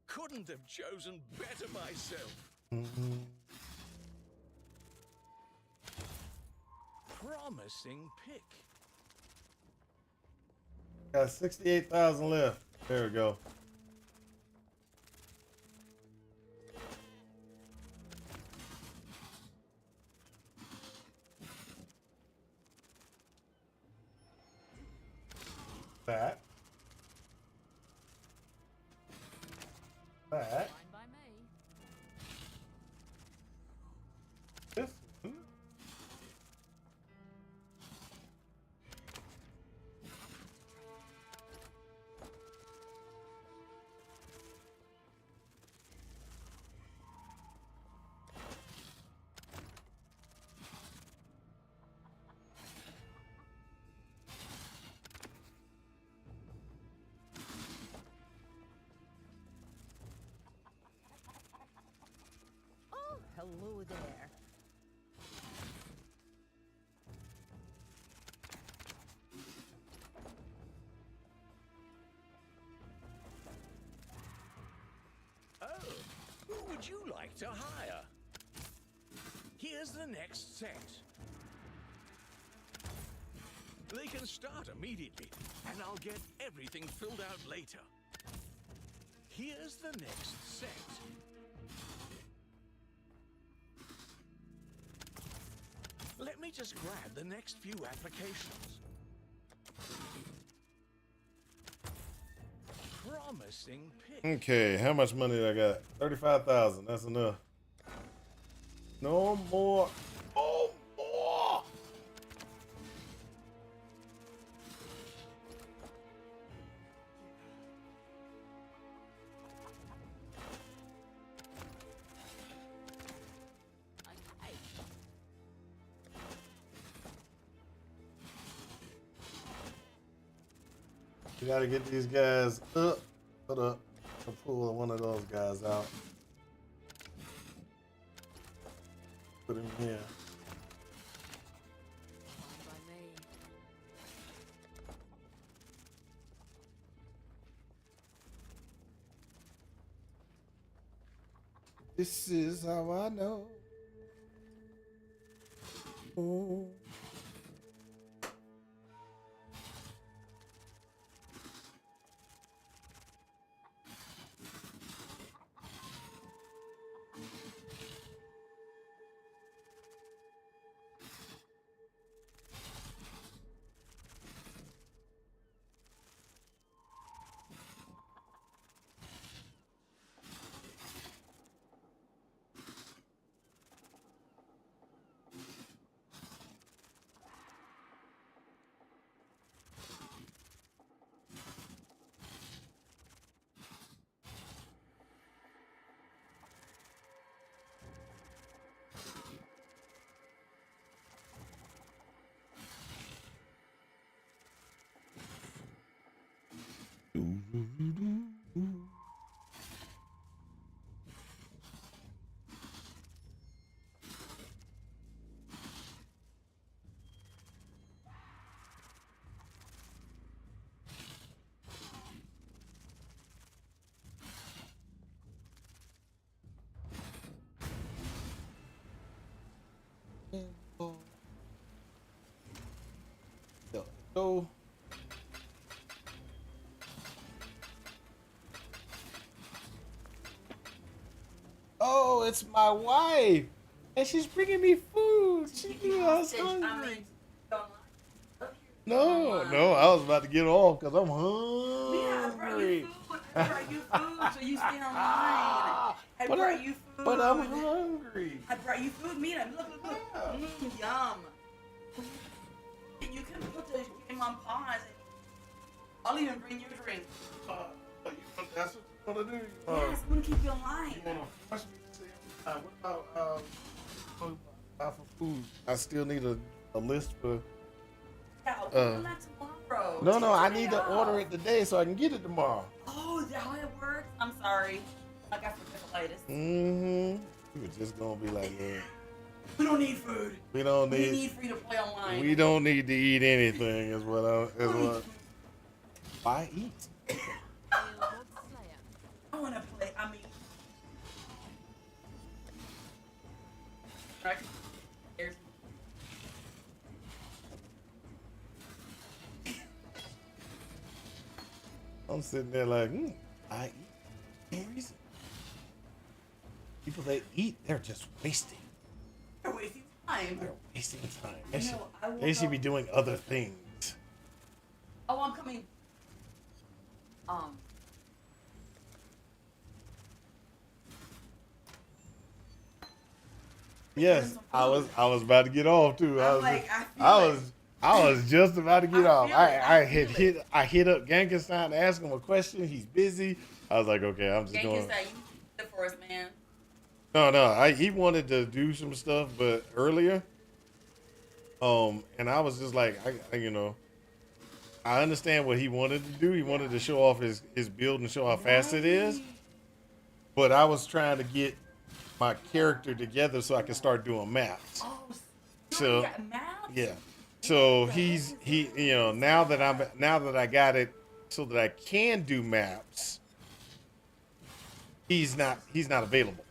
Couldn't have chosen better myself. Promising pick. Got 68,000 left. There we go. That. That. Fine by me. This one. Oh, hello there. Oh, who would you like to hire? Here's the next set. They can start immediately, and I'll get everything filled out later. Here's the next set. Let me just grab the next few applications. promising pick. Okay, how much money I got? 35,000. That's enough. No more. Oh, more. You gotta get these guys up. Put up. I'll pull one of those guys out. Put him here. This is how I know. Oh. Go. Oh, it's my wife, and she's bringing me food. She knew I was hungry. No, I was about to get off because I'm hungry. I brought you food so you stay online. I brought you food. But I'm hungry. I brought you food. Mira, look. Yum. You can put the game on pause. I'll even bring you a drink. That's what you want to do? Yes, I'm going to keep you alive. You want to force me to stay on time? What about for food? I still need a list for... Yeah, we'll do that tomorrow. No, I need to order it today so I can get it tomorrow. Oh, is that how it works? I'm sorry. I got forgetfullitis. You were just going to be like, yeah. We don't need food. We don't We need... need free to play online. We don't need to eat anything is what why eat? I want to play. I mean, right? I'm sitting there like, I eat. No reason. People that eat, they're just wasting. They're wasting time. They're wasting time. I They should be doing other things. Oh, I'm coming. Yes, I was about to get off too. I was just about to get off. I hit up Gankenstein to ask him a question. He's busy. I was like, okay, I'm just going. Gankenstein, you did it for us, man. No, he wanted to do some stuff, but earlier, and I was just like, I understand what he wanted to do. He wanted to show off his build and show how fast it is, but I was trying to get my character together so I can start doing maps. Oh, so maps? yeah, so now that I got it so that I can do maps, he's not available.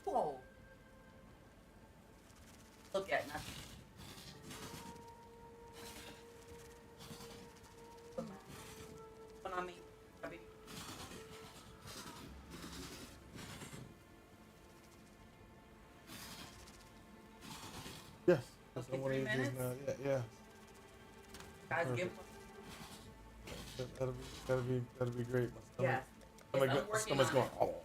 Whoa. Look at nothing. Yes. That's what it is now. Yeah. Guys, give That'll be great. My Yes. stomach, Yes, I'm working stomach's on going. I hope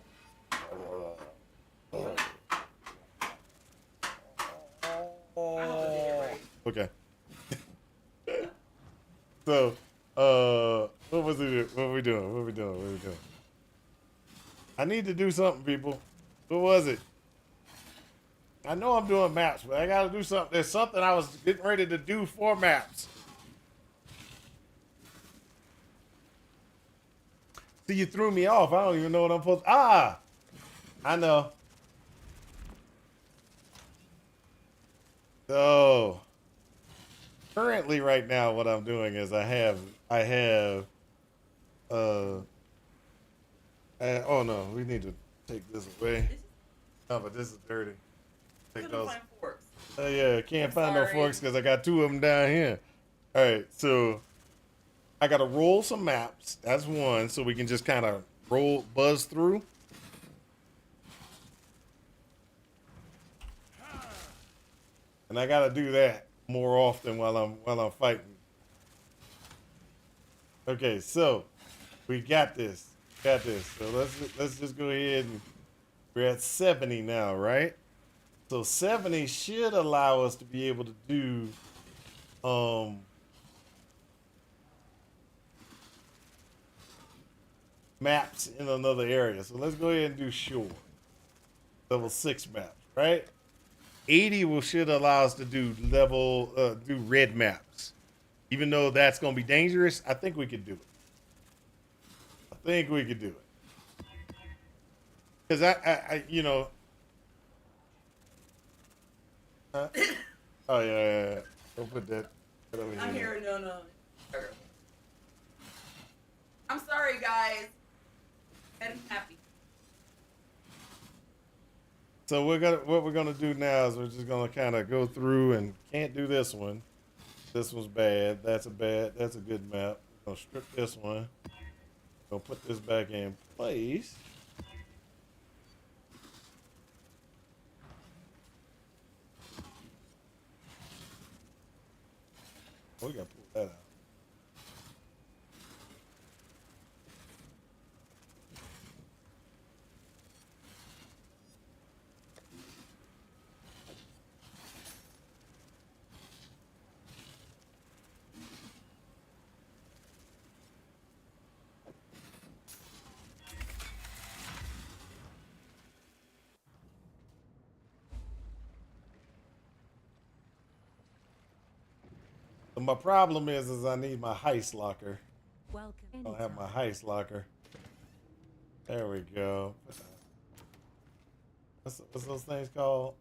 I did it right. Okay. So, what was it? What are we doing? I need to do something, people. What was it? I know I'm doing maps, but I gotta do something. There's something I was getting ready to do for maps. See, you threw me off. I don't even know what I'm supposed to. Ah! I know. So, currently right now, what I'm doing is I have, oh no, we need to take this away. No, but this is dirty. Take Couldn't those. find forks. Yeah, can't find no sorry. forks because I got 2 of them down here. All right, so I got to roll some maps. That's one, so we can just kind of buzz through. And I got to do that more often while I'm fighting. Okay, so we got this. So let's just go ahead and we're at 70 now, right? So 70 should allow us to be able to do maps in another area. So let's go ahead and do shore. Level 6 maps, right? 80 should allow us to do do red maps. Even though that's gonna be dangerous, I think we could do it. Cause I you know. Huh? Oh yeah. Don't put that over I'm here. here. No. I'm sorry, guys. I'm happy. So what we're gonna do now is we're just gonna kind of go through and can't do this one. This one's bad. That's a good map. We're gonna strip this one. Gonna put this back in place. Oh, we gotta pull that out. So my problem is I need my heist locker. Welcome. I don't have my heist locker. There we go. What's those things called?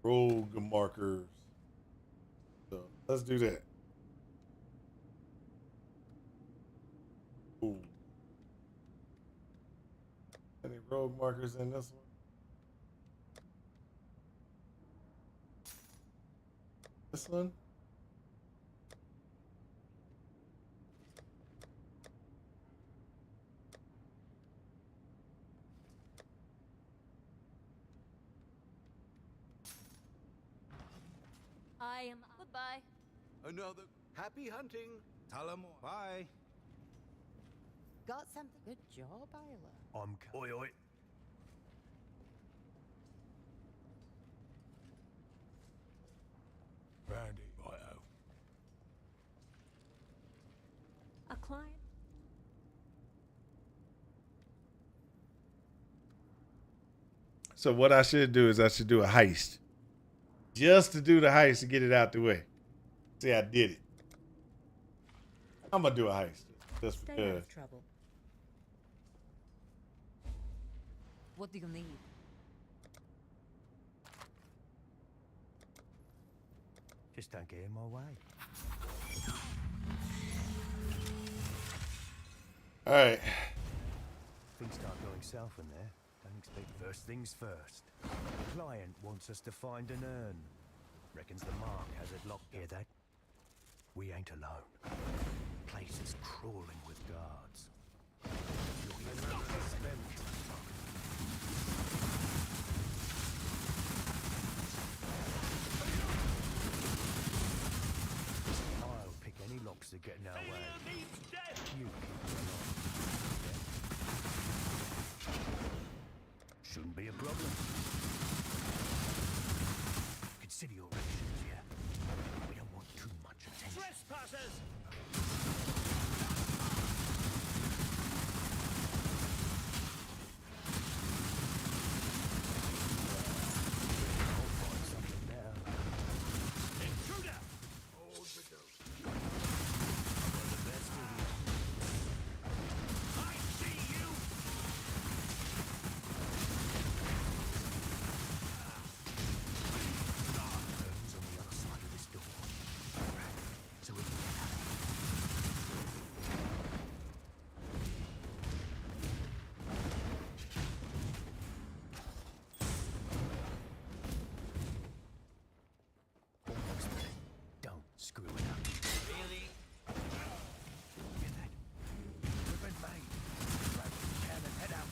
Rogue markers. So let's do that. Ooh. Any rogue markers in this one? This one? I am. Goodbye. Another happy hunting. Tullamore. Bye. Got something? Good job, Isla. I'm oi oi. Brandy. Righto. A client. So what I should do is I should do a heist. Just to do the heist to get it out the way. See, I did it. I'm gonna do a heist. Just Stay out because. of trouble. What do you need? Just don't get in my way. All right. Things start going south in there. Don't expect first things first. The client wants us to find an urn. Reckons the mark has it locked. Hear that? We ain't alone. Place is crawling with guards. You'll hear I'll pick any locks are getting our way. You keep her alive. Shouldn't be a problem. Consider your actions, yeah? We don't want too much attention. Trespassers! I'll find something now. Intruder! Hold the dope. The best of you. I see you! Ern's on the other side of this door. So we can get out of here. Almost there. Don't screw it up. Really? Get that? Rip and bang. Grab what you can and head out.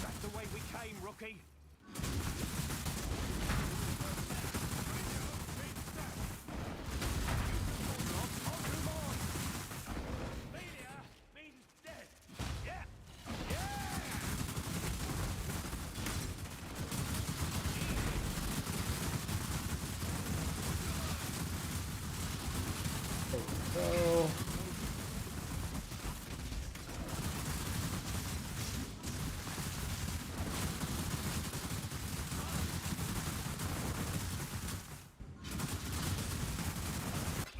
That's the way we came, rookie. Failure means death! Yeah! Yeah! Oh.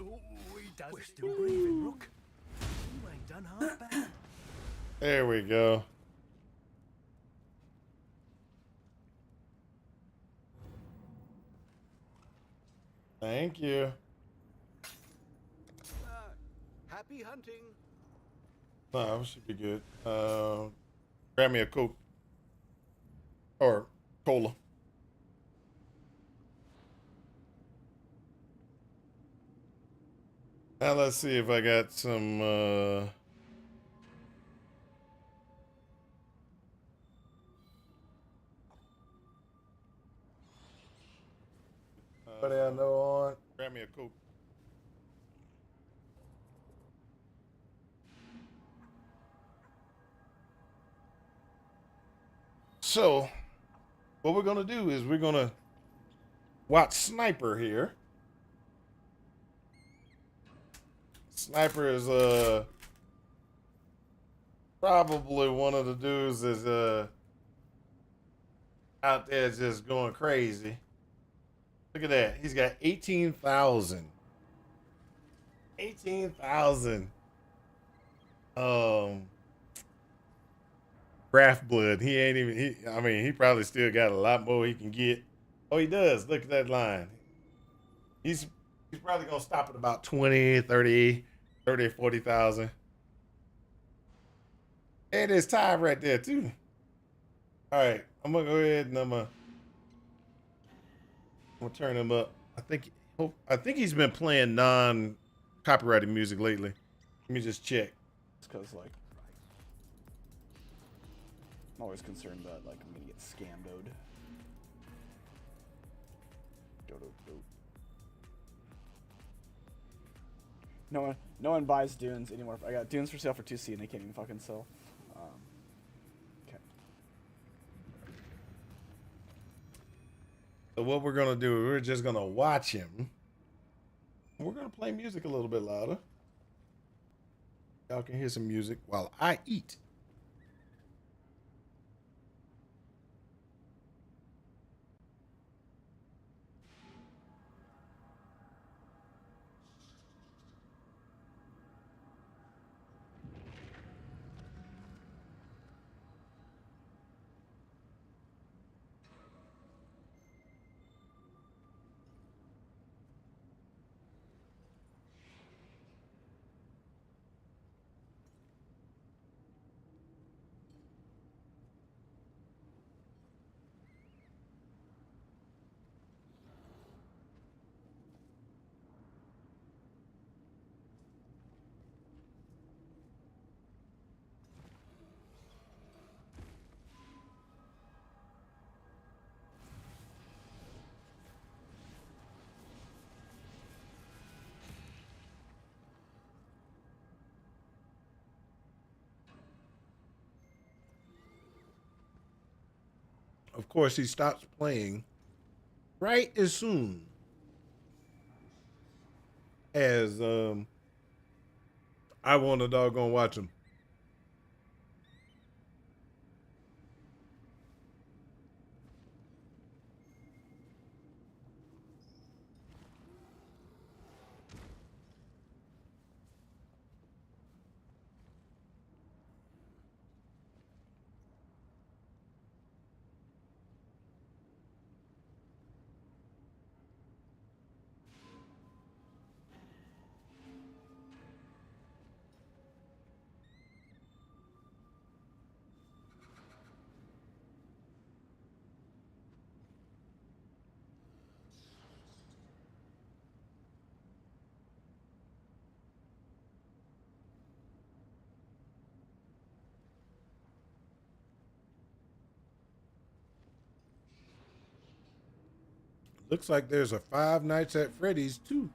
Ooh, he does. We're still breathing, Rook. You ain't done half bad. There we go. Thank you. Happy hunting. No, we should be good. Grab me a Coke. Or cola. Now let's see if I got some anybody I know on. Grab me a Coke. So, what we're gonna do is we're gonna watch Sniper here. Sniper is probably one of the dudes that's out there just going crazy. Look at that. He's got 18,000. 18,000. Craft blood. He ain't even, I mean, he probably still got a lot more he can get. Oh, he does. Look at that line. He's probably going to stop at about 20, 30, 40,000. And there's time right there, too. All right. I'm going to go ahead and I'm going to turn him up. I think he's been playing non-copyrighted music lately. Let me just check. Because, like, I'm always concerned that, like, I'm gonna get scammed. No one buys Dunes anymore. I got Dunes for sale for 2C and they can't even fucking sell. Okay. So what we're gonna do, we're just gonna watch him. We're gonna play music a little bit louder. Y'all can hear some music while I eat. Of course, he stops playing right as soon as I want to doggone watch him. Looks like there's a Five Nights at Freddy's too.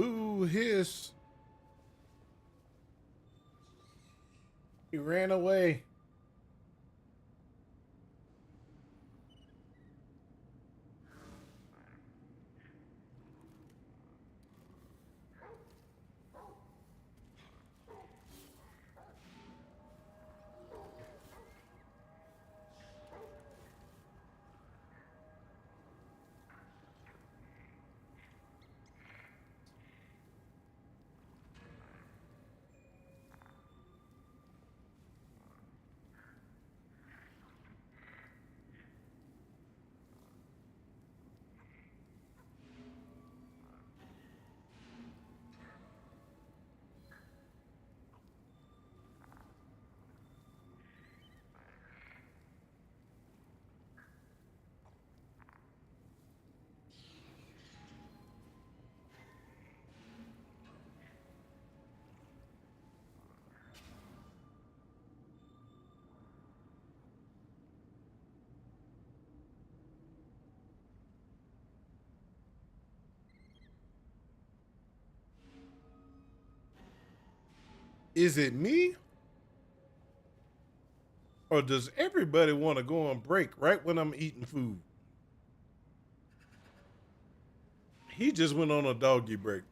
Ooh, hiss. He ran away. Is it me? Or does everybody want to go on break right when I'm eating food? He just went on a doggy break.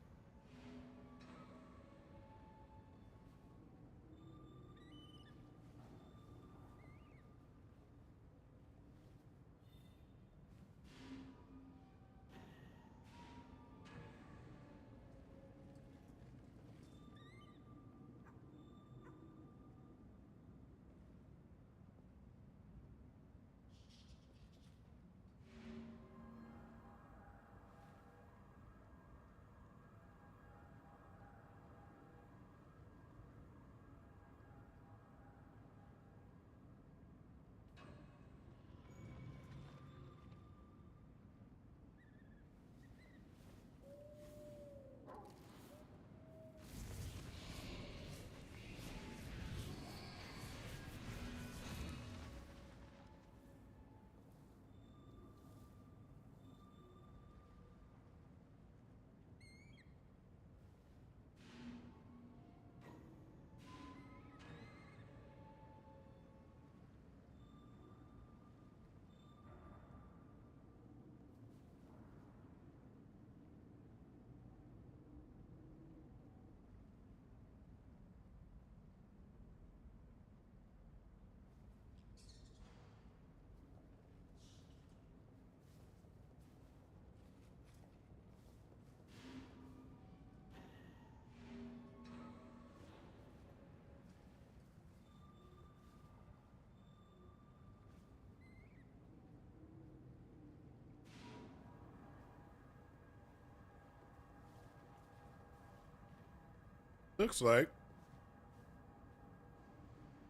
Looks like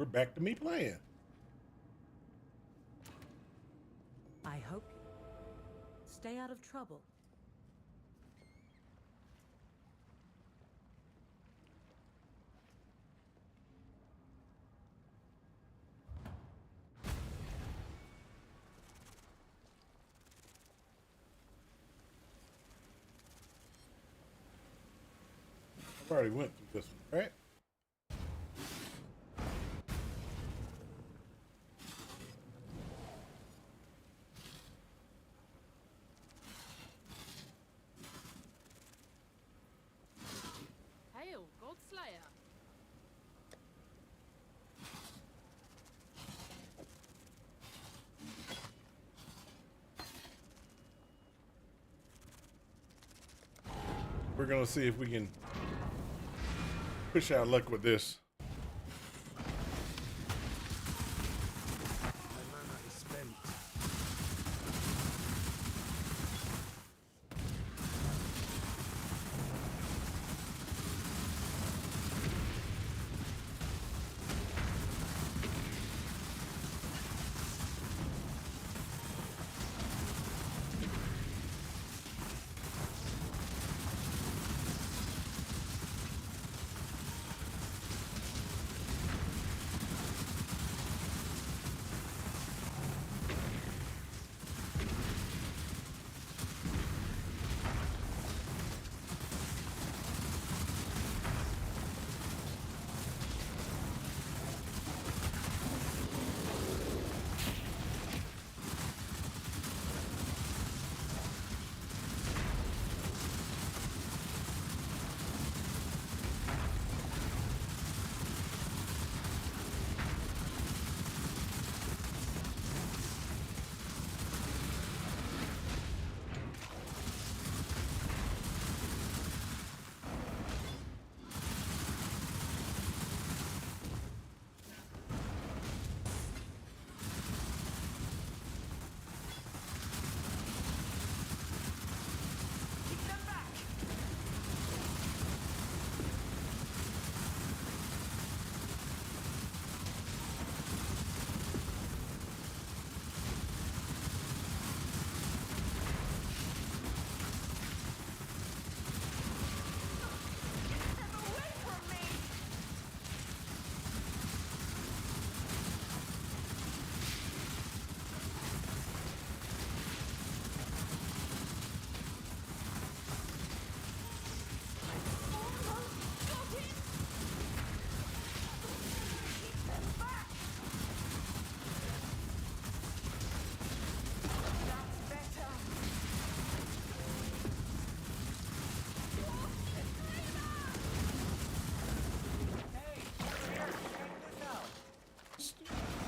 We're back to me playing. I hope you stay out of trouble. I already went through this one, right? Hail, Godslayer! We're gonna see if we can push our luck with this. My mana is spent.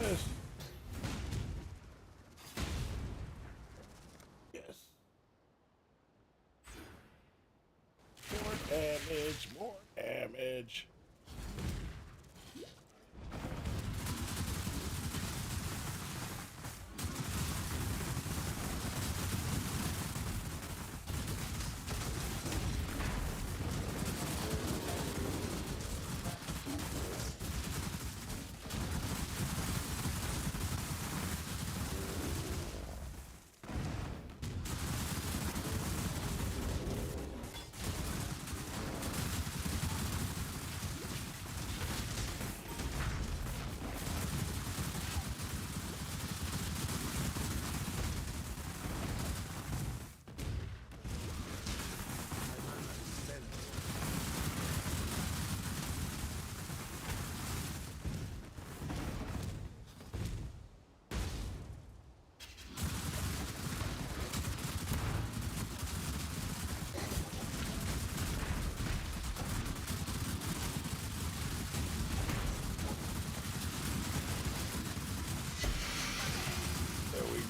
Yes. Yes. More damage, more damage.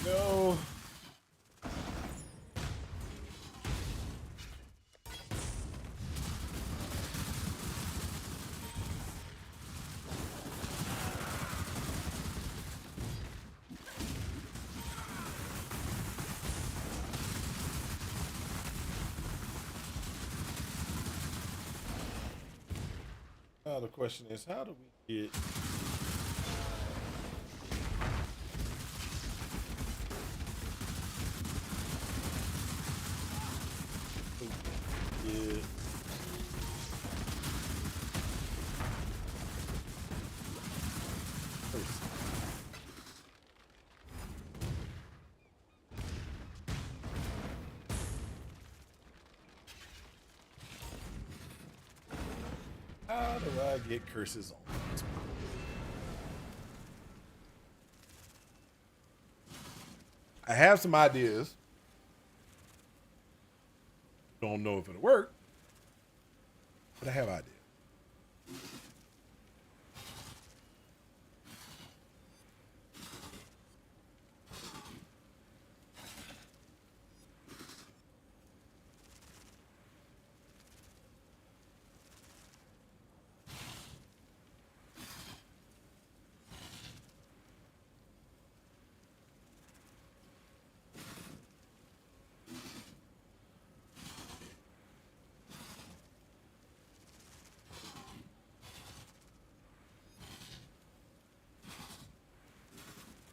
Go. Now the question is, how do we get How do I get curses on this? I have some ideas. Don't know if it'll work, but I have ideas.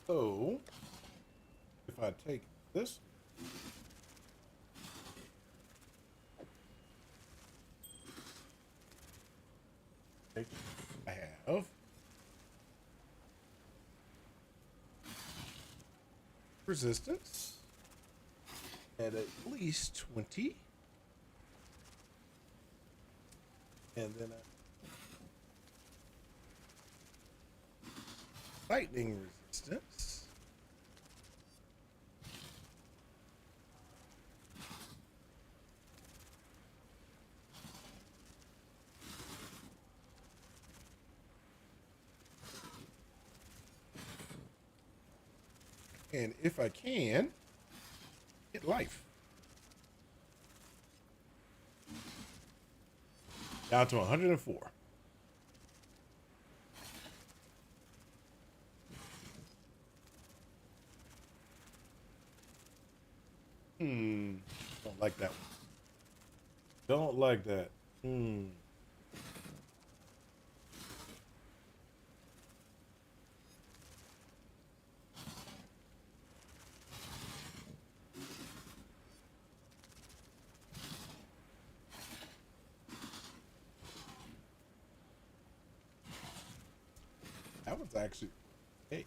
So, if I take this, I have resistance at least 20, and then lightning resistance. And if I can, get life. Down to 104. Don't like that one. Don't like that. That one's actually, hey.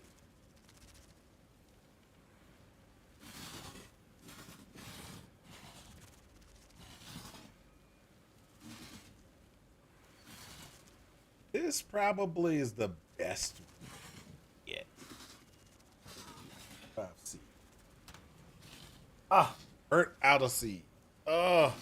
This probably is the best yet. 5 seed. Ah, burnt out a seed. Oh.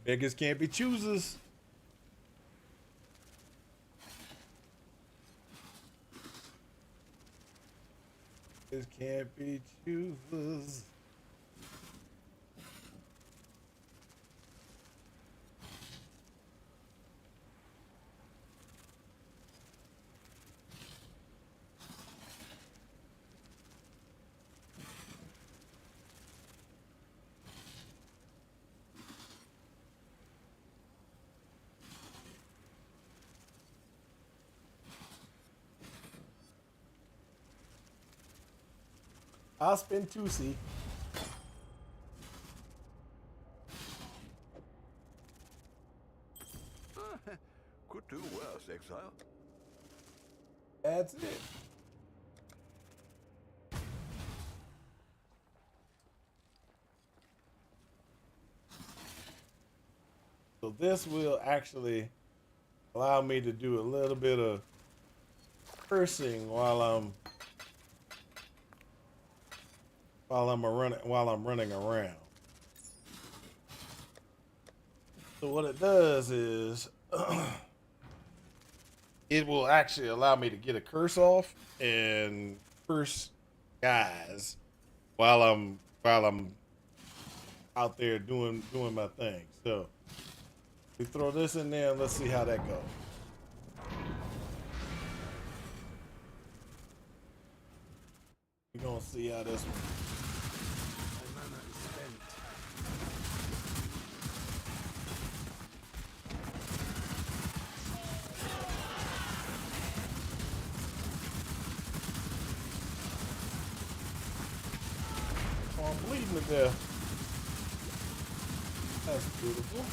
Beggars can't be choosers. Beggars can't be choosers. I'll spend 2C. Could do worse, exile. That's it. So this will actually allow me to do a little bit of cursing while I'm running around. So what it does is it will actually allow me to get a curse off and curse guys while I'm out there doing my thing. So we throw this in there and let's see how that goes. We're gonna see how this one. My mana is spent. Oh, I'm bleeding to death. That's beautiful.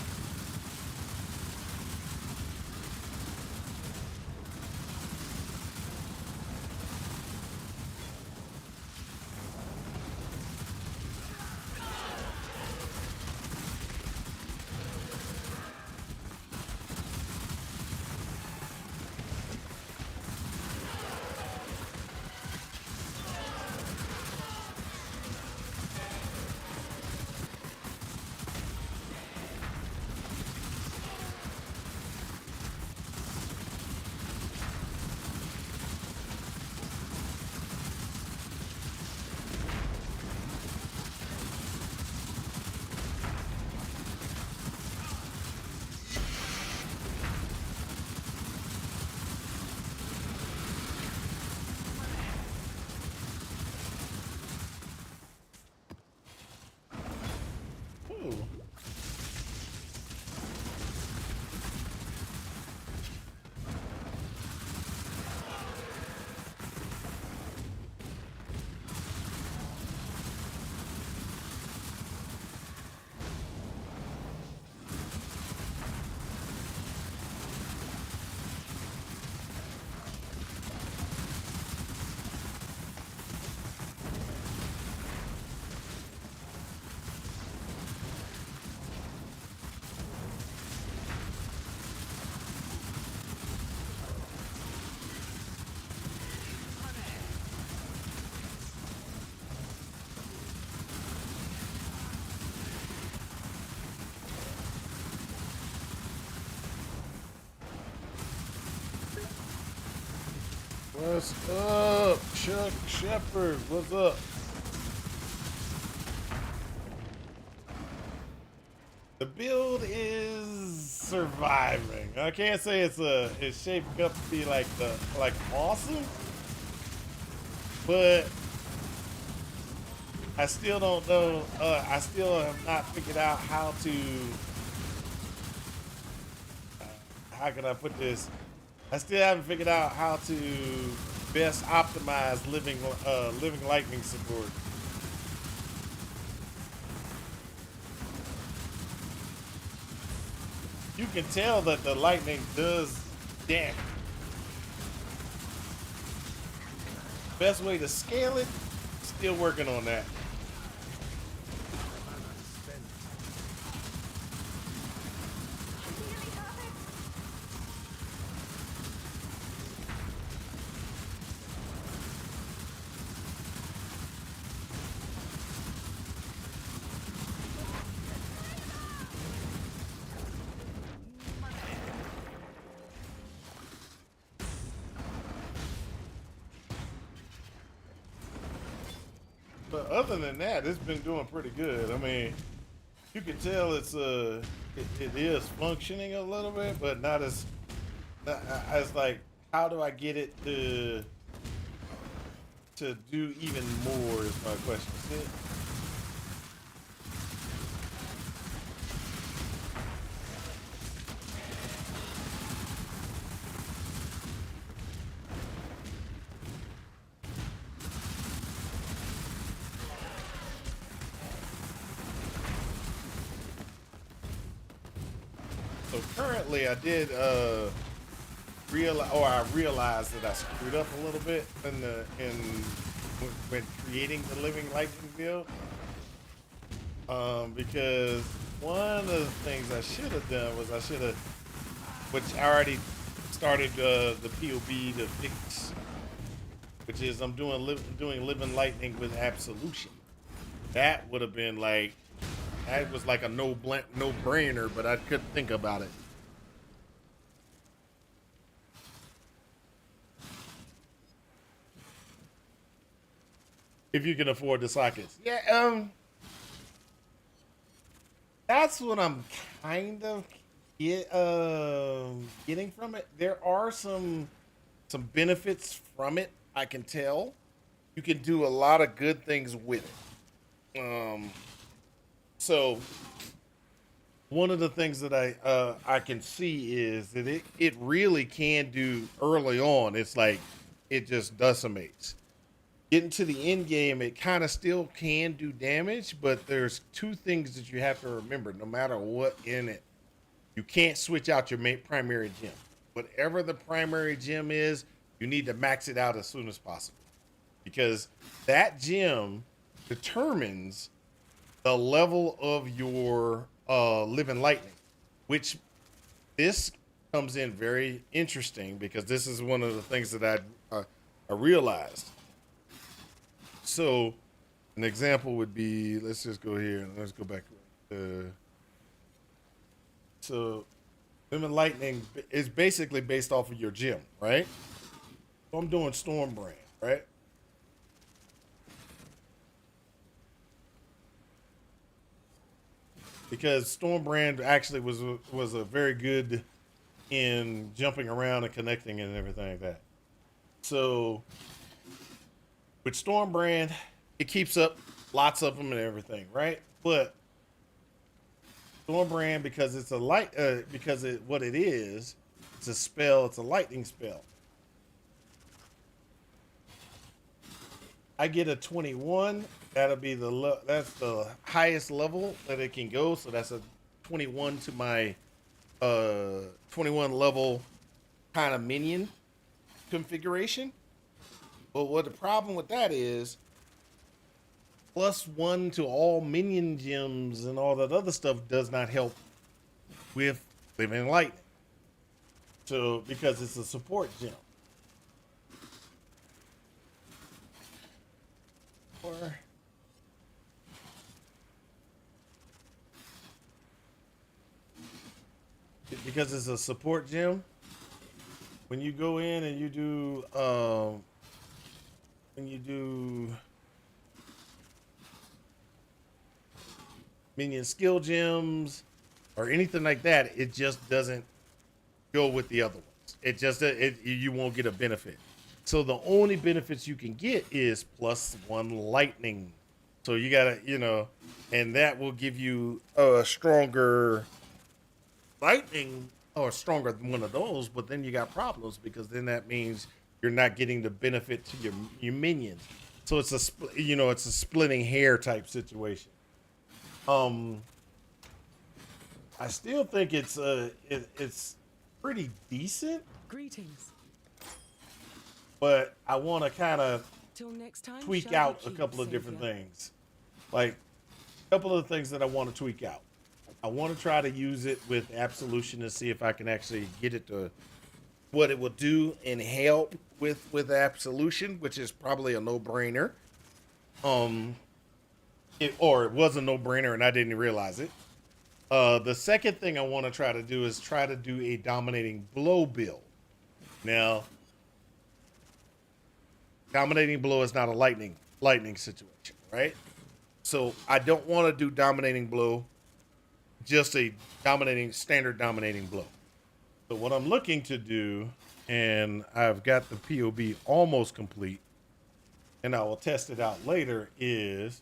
What's up, Chuck Shepard? What's up? The build is surviving. I can't say it's shaped up to be like awesome, but I still don't know. I still have not figured out how to. How can I put this? I still haven't figured out how to best optimize living lightning support. You can tell that the lightning does damage. Best way to scale it, still working on that. But other than that, it's been doing pretty good. I mean, you can tell it is functioning a little bit, but not as like, how do I get it to do even more is my question. See? So currently, I did realized that I screwed up a little bit when creating the Living Lightning build. Because one of the things I should have done was which I already started the POB to fix, which is I'm doing Living Lightning with Absolution. That would have been like. That was like a no-brainer, but I couldn't think about it. If you can afford the sockets. Yeah, that's what I'm kind of getting from it. There are some benefits from it, I can tell. You can do a lot of good things with it. So one of the things that I can see is that it really can do early on. It's like it just decimates. Getting to the end game, it kind of still can do damage, but there's two things that you have to remember. No matter what in it, you can't switch out your primary gem. Whatever the primary gem is, you need to max it out as soon as possible, because that gem determines the level of your Living Lightning, which this comes in very interesting because this is one of the things that I realized. So an example would be, let's just go here and let's go back. So Living Lightning is basically based off of your gem, right? So I'm doing Stormbrand, right? Because Stormbrand actually was a very good in jumping around and connecting and everything like that. So with Stormbrand, it keeps up lots of them and everything, right? But Stormbrand, because it's a what it is, it's a spell. It's a lightning spell. I get a 21. That'll be that's the highest level that it can go. So that's a 21 to my 21 level kind of minion configuration. But what the problem with that is, +1 to all minion gems and all that other stuff does not help with Living Lightning. So because it's a support gem. Or because it's a support gem, when you go in and you do when you do minion skill gems or anything like that, it just doesn't go with the other ones. It just you won't get a benefit. So the only benefits you can get is +1 lightning. So you gotta, you know, and that will give you a stronger lightning or stronger than one of those. But then you got problems because then that means you're not getting the benefit to your minions. So it's a it's a splitting hair type situation. I still think it's pretty decent. Greetings. But I want to kind of Till next time, tweak shall out we a keep, couple of different Savior? things. Like a couple of things that I want to tweak out. I want to try to use it with Absolution to see if I can actually get it to what it will do and help with Absolution, which is probably a no-brainer. It was a no-brainer and I didn't realize it. The second thing I want to try to do is try to do a dominating blow build. Now, dominating blow is not a lightning situation, right? So I don't want to do dominating blow, just a standard dominating blow. So what I'm looking to do, and I've got the POB almost complete, and I will test it out later, is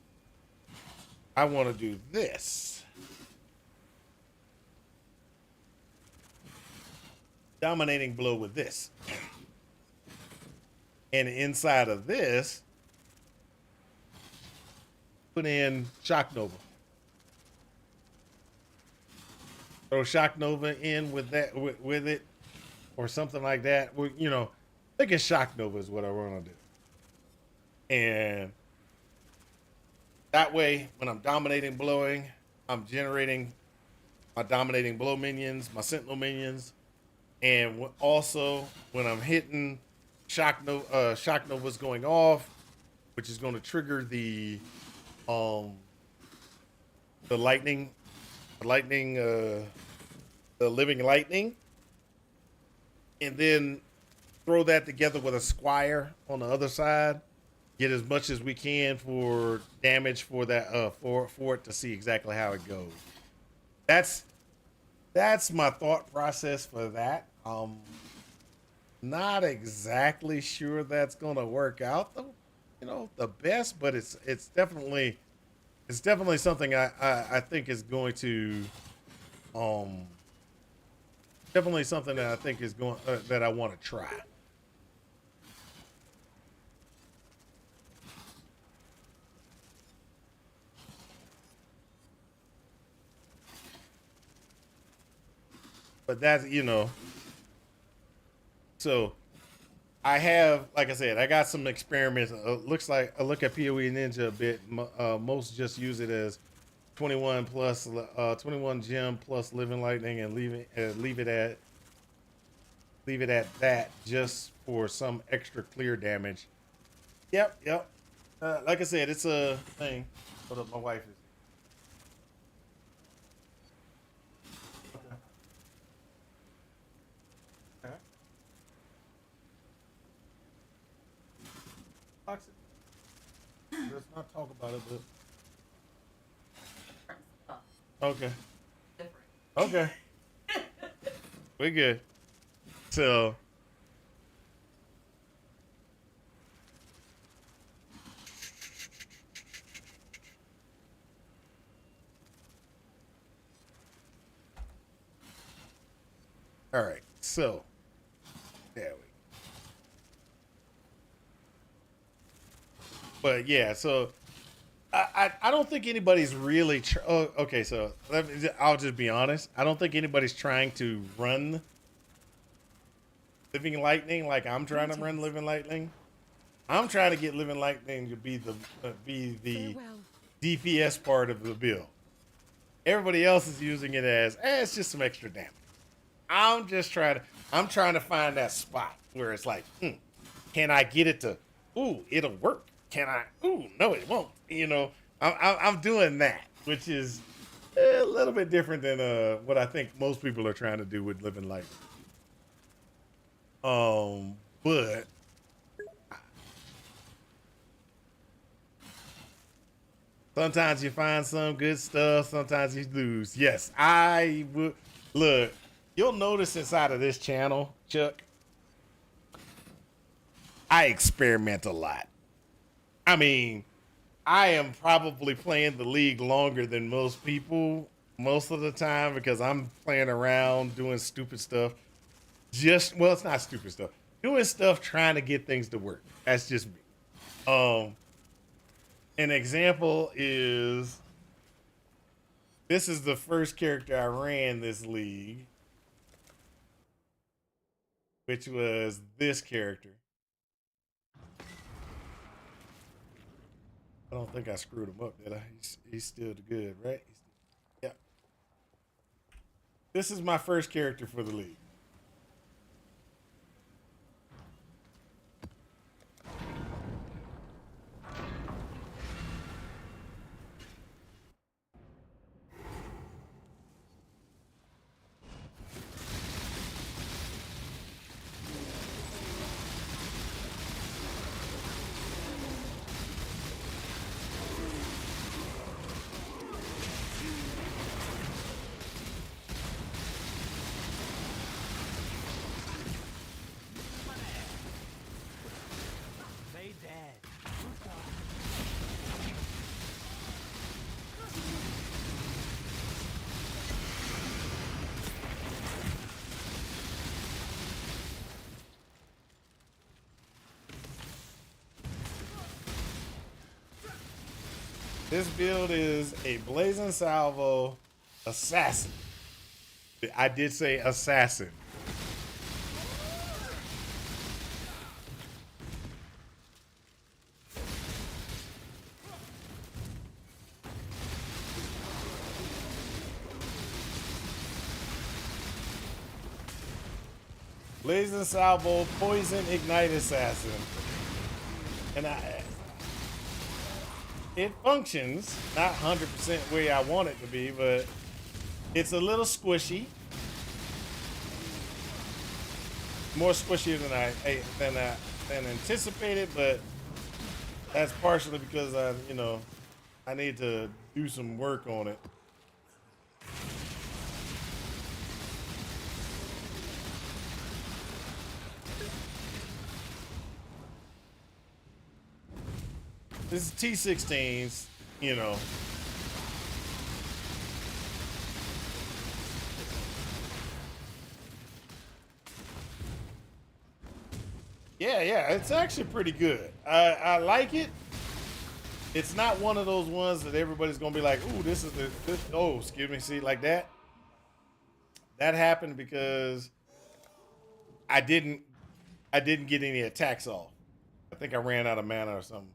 I want to do this. Dominating blow with this. And inside of this, put in Shock Nova. Throw Shock Nova in with that, with it, or something like that. Well, you know, I think Shock Nova is what I want to do. And that way, when I'm dominating blowing, I'm generating my dominating blow minions, my sentinel minions, and also when I'm hitting Shock Nova's going off, which is going to trigger the living lightning, and then throw that together with a Squire on the other side. Get as much as we can for damage for that for it to see exactly how it goes. That's my thought process for that. Not exactly sure that's gonna work out the best, but it's definitely something I think is going to definitely something that I think is going that I want to try. But that's, so I have, like I said, I got some experiments. Looks like I look at PoE Ninja a bit. Most just use it as 21 gem plus living lightning and leave it at that just for some extra clear damage. Yep. Like I said, it's a thing. Hold up, my wife is. Let's not talk about it, but okay. Okay. We're good. So all right. So there we go. But yeah, so I don't think anybody's really okay, so I'll just be honest. I don't think anybody's trying to run Living Lightning like I'm trying to run Living Lightning. I'm trying to get Living Lightning to be the DPS part of the build. Everybody else is using it as it's just some extra damage. I'm trying to find that spot where it's like, can I get it to it'll work. Can I? No, it won't. I'm doing that, which is a little bit different than what I think most people are trying to do with Living Lightning. But Sometimes you find some good stuff. Sometimes you lose. Yes, I would. Look, you'll notice inside of this channel, Chuck, I experiment a lot. I mean, I am probably playing the league longer than most people most of the time because I'm playing around doing stupid stuff. Well, it's not stupid stuff. Doing stuff trying to get things to work. That's just me. An example is this is the first character I ran this league, which was this character. I don't think I screwed him up, did I? He's still good, right? Yeah. This is my first character for the league. This build is a Blazing Salvo assassin. I did say assassin. Blazing Salvo Poison Ignite Assassin. And it functions, not 100% where I want it to be, but it's a little squishy. More squishy than anticipated, but that's partially because I need to do some work on it. This is T16s, Yeah, it's actually pretty good. I like it. It's not one of those ones that everybody's gonna be like, "Ooh, this is oh, excuse me." See, like that. That happened because I didn't get any attacks off. I think I ran out of mana or something.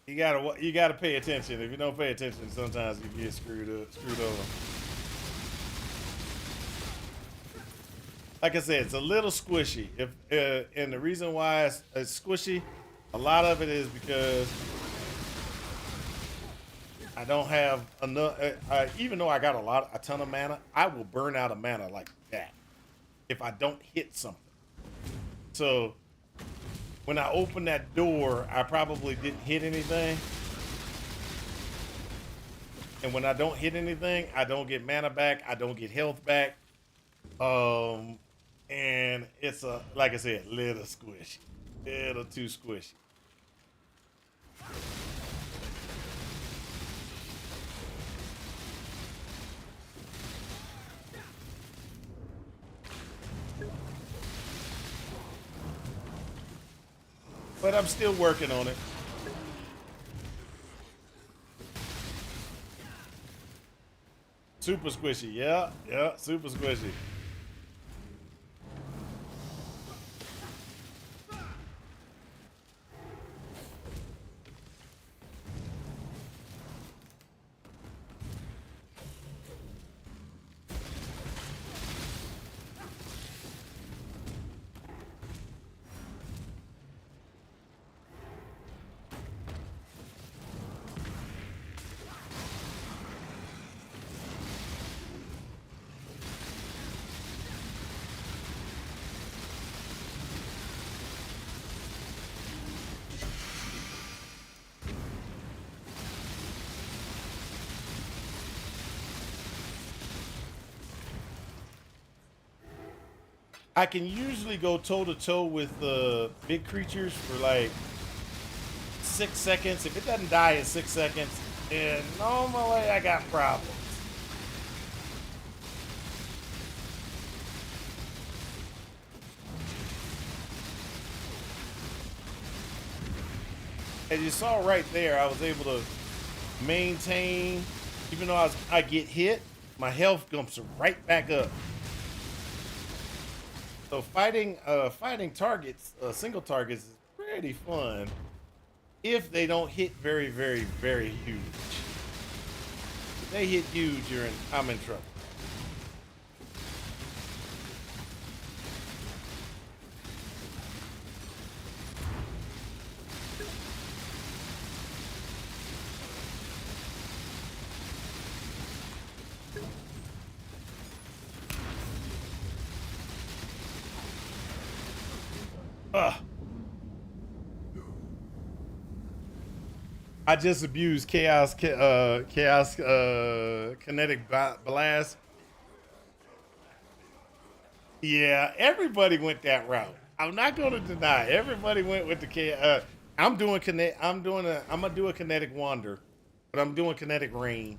You gotta pay attention. If you don't pay attention, sometimes you get screwed over. Like I said, it's a little squishy. And the reason why it's squishy, a lot of it is because I don't have enough. Even though I got a ton of mana, I will burn out of mana like that if I don't hit something. So when I opened that door, I probably didn't hit anything. And when I don't hit anything, I don't get mana back. I don't get health back. And it's like I said, little squishy. Little too squishy. But I'm still working on it. Super squishy, yeah, super squishy. I can usually go toe to toe with the big creatures for like 6 seconds. If it doesn't die in 6 seconds, then normally I got problems. As you saw right there, I was able to maintain, even though I get hit, my health jumps right back up. So fighting targets, single targets, is pretty fun if they don't hit very, very, very huge. If they hit huge, I'm in trouble. I just abused chaos kinetic blast. Yeah, everybody went that route. I'm not going to deny. Everybody went with the I'm gonna do a kinetic wander, but I'm doing kinetic rain.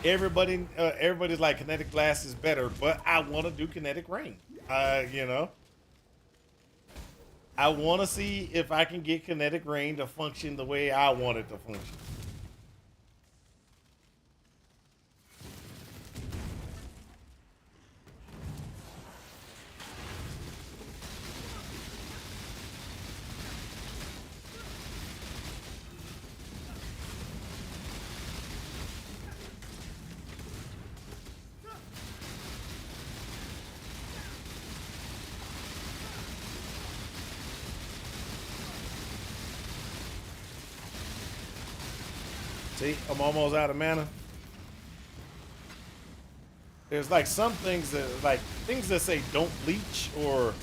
Everybody's like kinetic blast is better, but I want to do kinetic rain. You know, I want to see if I can get kinetic rain to function the way I want it to function. See, I'm almost out of mana. There's like some things that say don't bleach or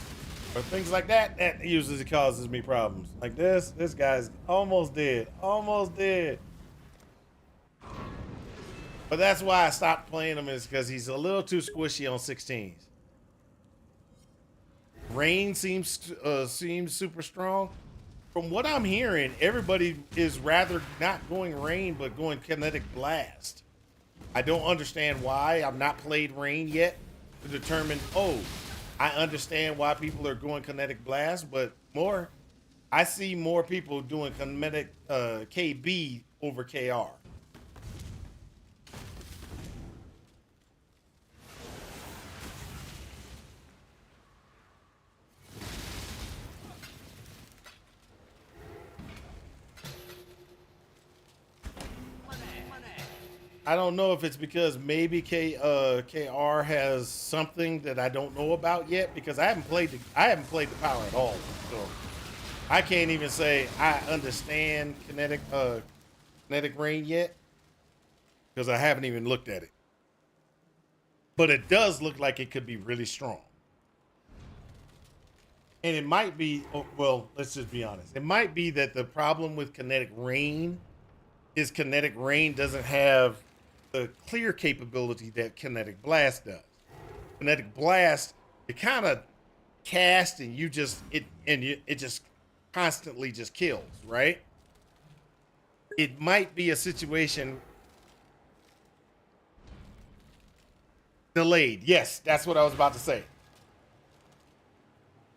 things like that. That usually causes me problems. Like this guy's almost dead, almost dead. But that's why I stopped playing him, is because he's a little too squishy on 16s. Rain seems super strong. From what I'm hearing, everybody is rather not going rain, but going kinetic blast. I don't understand why. I've not played rain yet to determine, oh, I understand why people are going kinetic blast, but I see more people doing kinetic KB over KR. I don't know if it's because maybe KR has something that I don't know about yet, because I haven't played the power at all. So I can't even say I understand kinetic rain yet, because I haven't even looked at it. But it does look like it could be really strong. And it might be, well, let's just be honest. It might be that the problem with kinetic rain is kinetic rain doesn't have the clear capability that kinetic blast does. Kinetic blast, it kind of cast and it just constantly just kills, right? It might be a situation delayed. Yes, that's what I was about to say.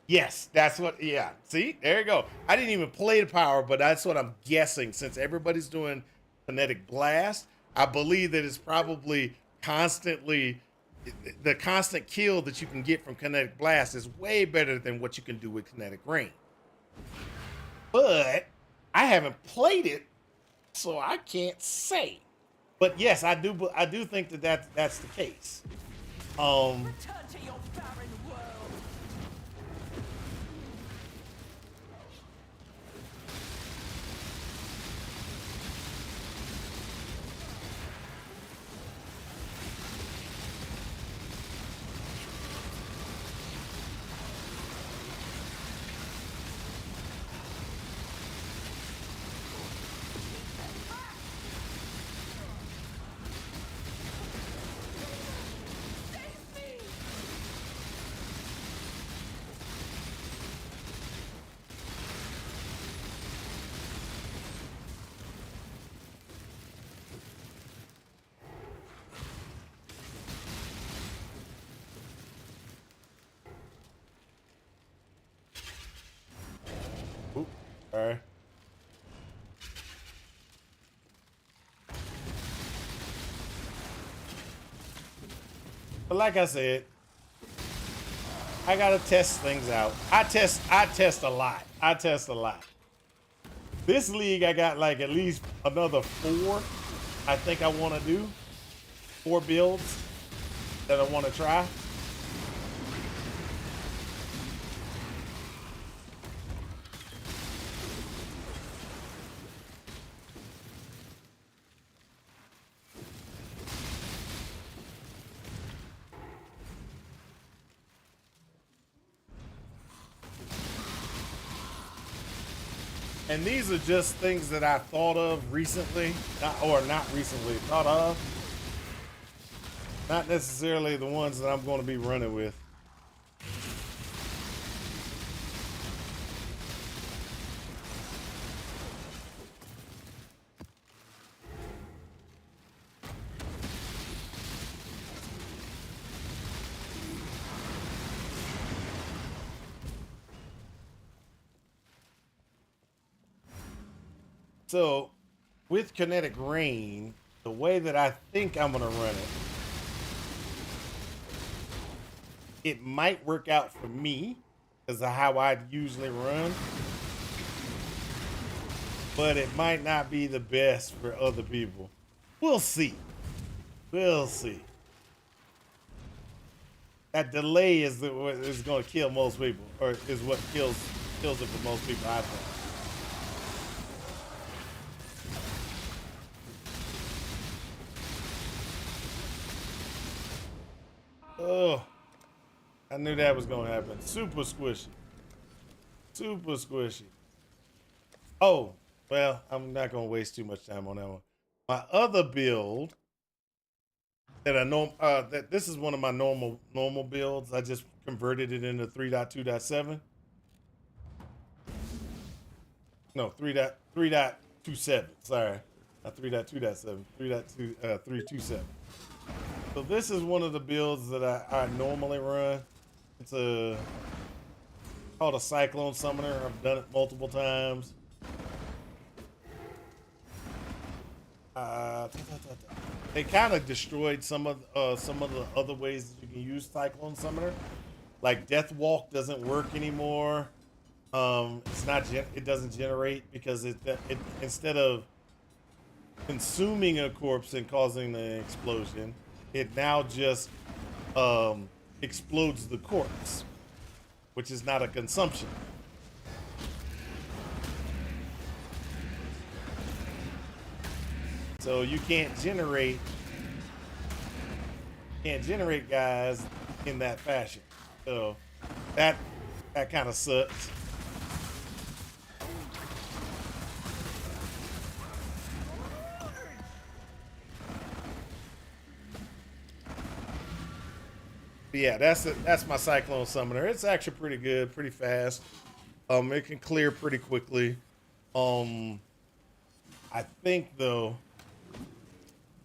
Yes, that's what, yeah. See, there you go. I didn't even play the power, but that's what I'm guessing. Since everybody's doing kinetic blast, I believe that it's probably the constant kill that you can get from kinetic blast is way better than what you can do with kinetic rain. But I haven't played it, so I can't say. But yes, I do think that's the case. Return to your barren world. But like I said, I gotta test things out. I test a lot. I test a lot. This league, I got like at least another 4 I think I want to do. 4 builds that I want to try. And these are just things that I thought of recently, not recently, thought of. Not necessarily the ones that I'm going to be running with. So, with Kinetic Rain, the way that I think I'm gonna run it might work out for me because of how I'd usually run, but it might not be the best for other people. We'll see. We'll see. That delay is going to kill most people, or is what kills it for most people, I think. Oh, I knew that was gonna happen. Super squishy. Super squishy. Oh, well, I'm not gonna waste too much time on that one. My other build that I know, that this is one of my normal builds. I just converted it into 3.2.7. No, 3.27. Sorry, not 3.2.7. 3.2.327. So this is one of the builds that I normally run. It's called a Cyclone Summoner. I've done it multiple times. They kind of destroyed some of the other ways that you can use Cyclone Summoner. Like Death Walk doesn't work anymore. It doesn't generate because it instead of consuming a corpse and causing an explosion, it now just explodes the corpse, which is not a consumption. So you can't generate guys in that fashion. So that kind of sucks. But yeah, that's my Cyclone Summoner. It's actually pretty good, pretty fast. It can clear pretty quickly. I think though,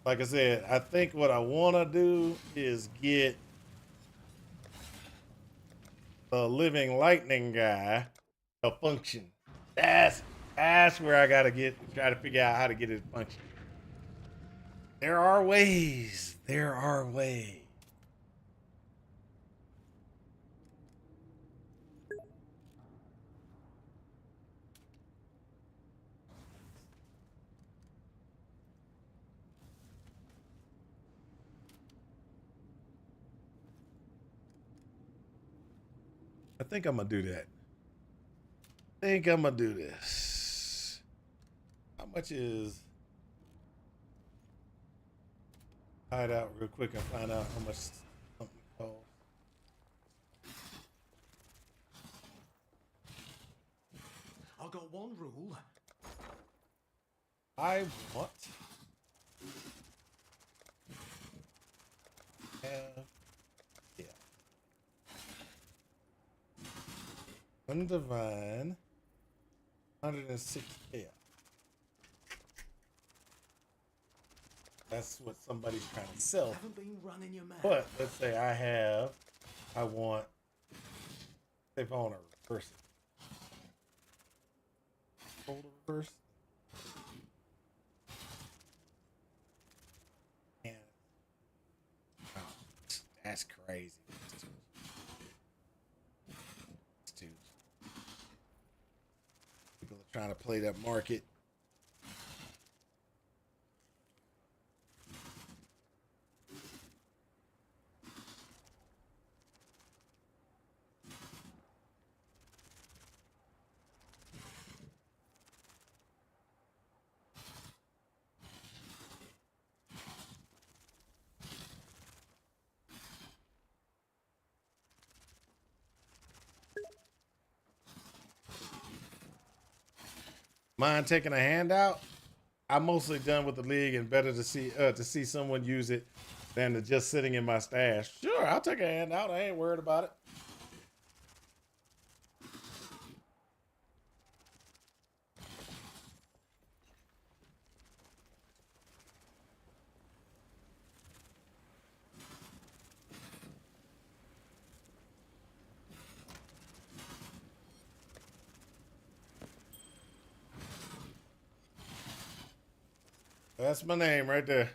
like I said, I think what I want to do is get the Living Lightning guy to function. That's where I gotta try to figure out how to get it to function. There are ways. There are ways. I think I'm gonna do that. I think I'm gonna do this. How much is hide out real quick and find out how much something costs. I've got one rule. I want have Undivine 106 chaos. That's what somebody's trying to sell. Haven't been running your mouth. But let's say I want, if I want to reverse it. Hold the reverse. And That's crazy. It's too. People are trying to play that market. Mind taking a handout? I'm mostly done with the league and better to see someone use it than to just sitting in my stash. Sure, I'll take a handout. I ain't worried about it. That's my name right there.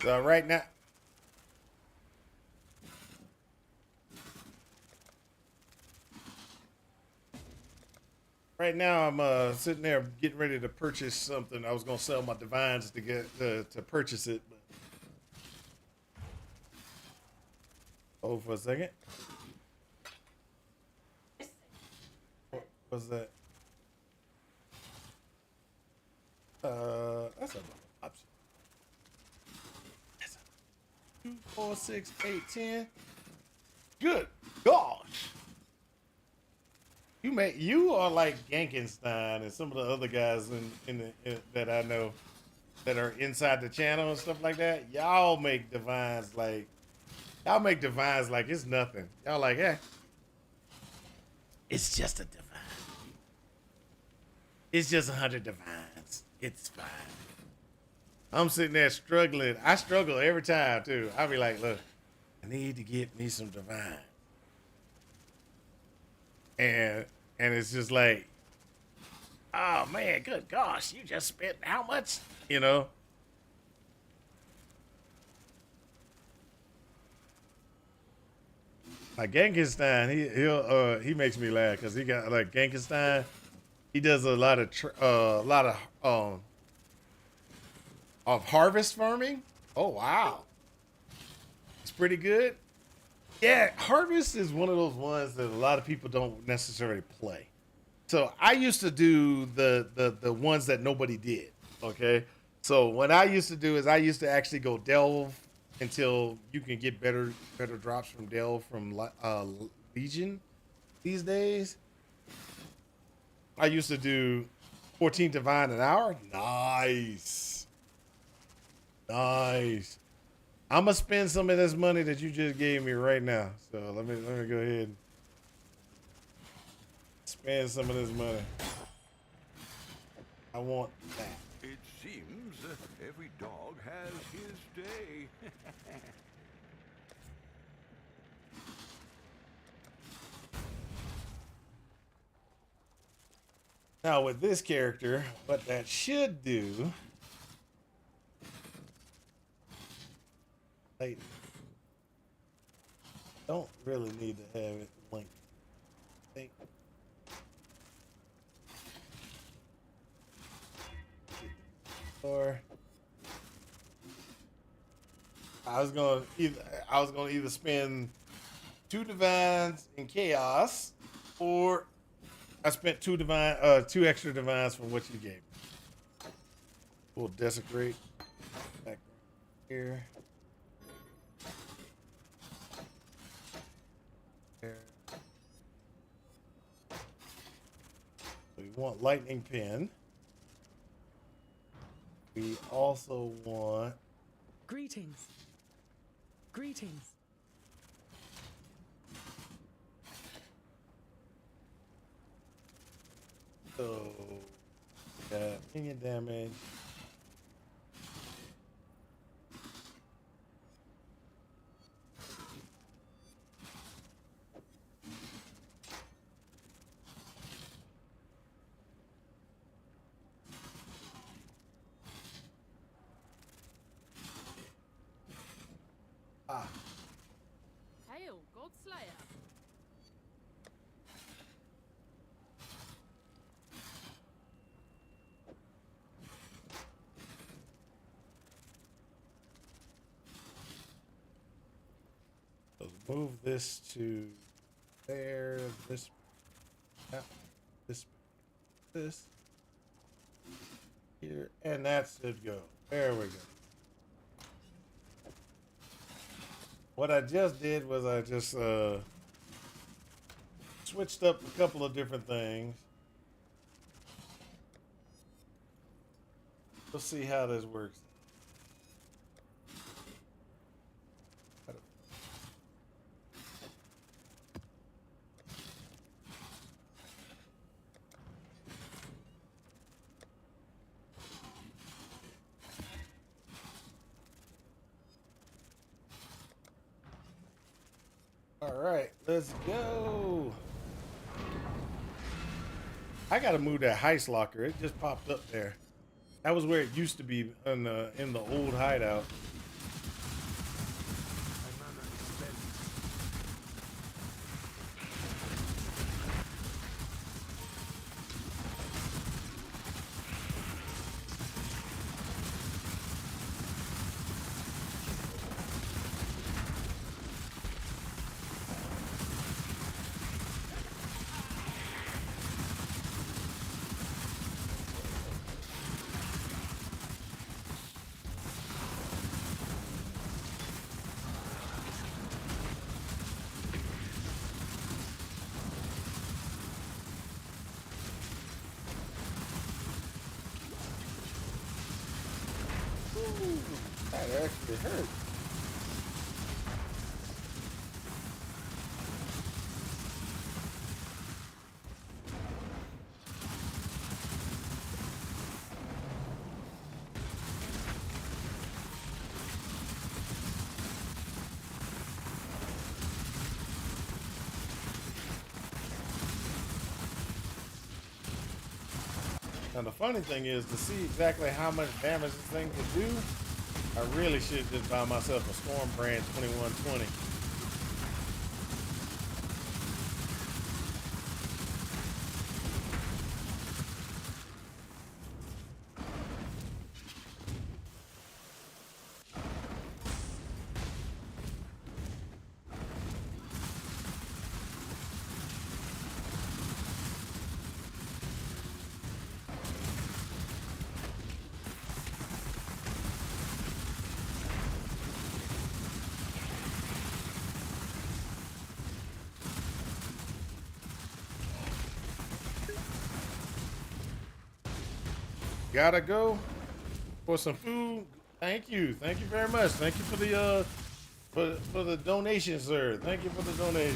So right now, I'm sitting there getting ready to purchase something. I was gonna sell my divines to get to purchase it. But hold for a second. What was that? That's a option. 2, 4, 6, 8, 10. Good gosh. You are like Genkenstein and some of the other guys in that I know that are inside the channel and stuff like that. Y'all make divines like it's nothing. Y'all like, yeah, it's just a divine. It's just 100 divines. It's fine. I'm sitting there struggling. I struggle every time too. I'll be like, look, I need to get me some divine. And it's just like, oh man, good gosh, you just spent how much? You know? Like Genkenstein, he makes me laugh because he got like Genkenstein. He does a lot of harvest farming. Oh wow, it's pretty good. Yeah, harvest is one of those ones that a lot of people don't necessarily play. So I used to do the ones that nobody did. Okay, so what I used to do is I used to actually go delve until you can get better drops from delve from Legion these days. I used to do 14 divine an hour. Nice. I'm gonna spend some of this money that you just gave me right now. So let me go ahead and spend some of this money. I want that. It seems every dog has his day. Now with this character, what that should do, like, don't really need to have it linked. I think. Or I was gonna either spend 2 divines in chaos, or I spent 2 extra divines from what you gave me. We'll desecrate back here. There. So we want lightning pin. we also want. Greetings. Greetings. So, got minion damage. Ah. Hail, Godslayer. Let's move this to there. This, yeah, this here, and that should go. There we go. What I just did was I just switched up a couple of different things. We'll see how this works. All right, let's go. I gotta move that heist locker. It just popped up there. That was where it used to be in the old hideout. That actually hurt. Now the funny thing is, to see exactly how much damage this thing can do, I really should just buy myself a Storm Brand 2120. Gotta go for some food. Thank you very much. Thank you for the for the donation, sir. Thank you for the donation.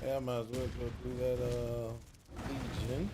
Yeah, I might as well go do that Legion.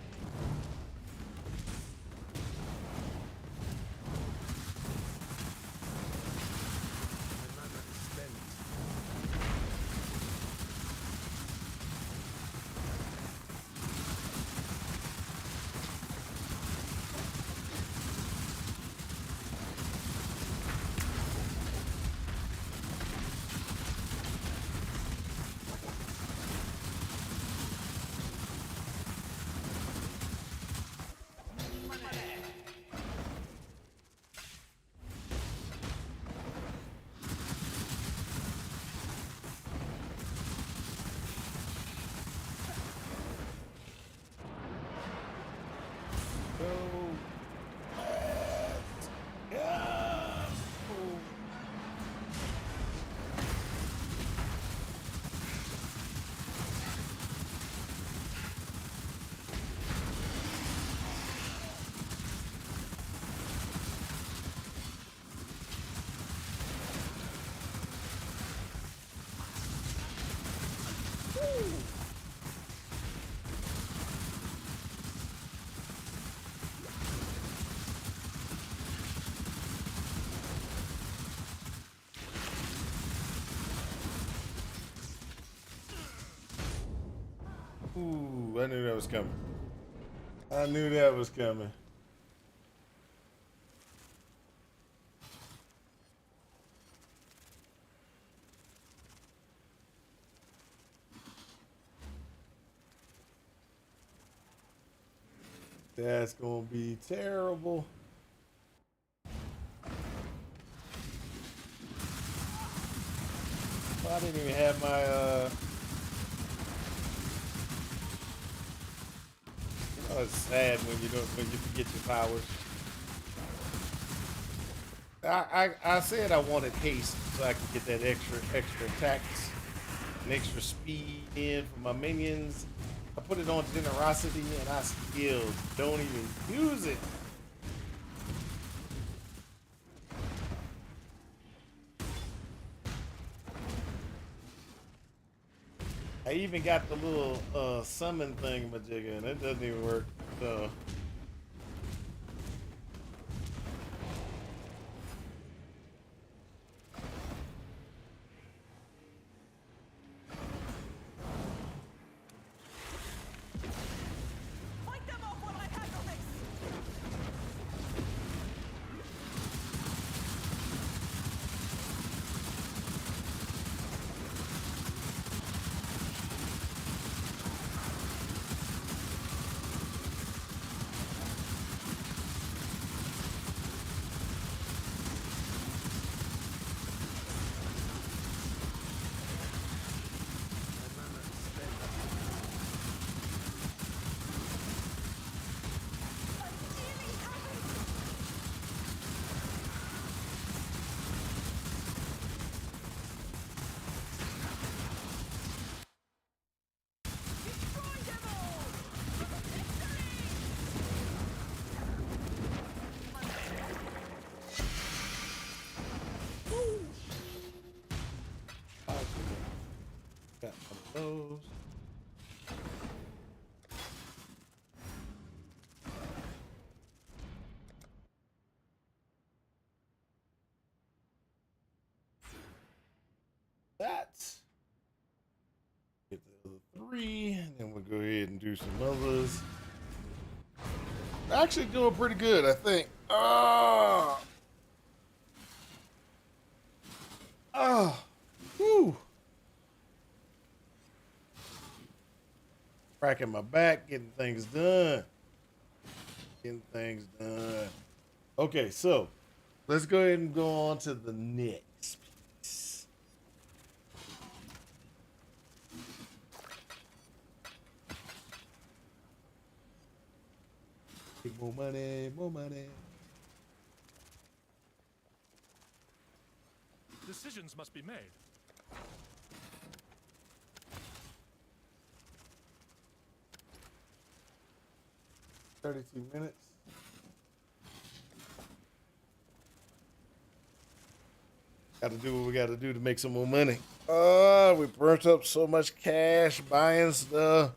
Ooh, I knew that was coming. I knew that was coming. That's gonna be terrible. I didn't even have my you know, it's sad when you forget your powers. I said I wanted haste so I could get that extra attacks and extra speed in for my minions. I put it on generosity and I still don't even use it. I even got the little summon thing majigga and it doesn't even work. So got some of those. That's get the other 3, and then we'll go ahead and do some others. Actually doing pretty good, I think. Whew. Cracking my back, getting things done. Okay, so let's go ahead and go on to the next piece. More money, more money. Decisions must be made. $32 minutes. Got to do what we got to do to make some more money. We burnt up so much cash buying stuff.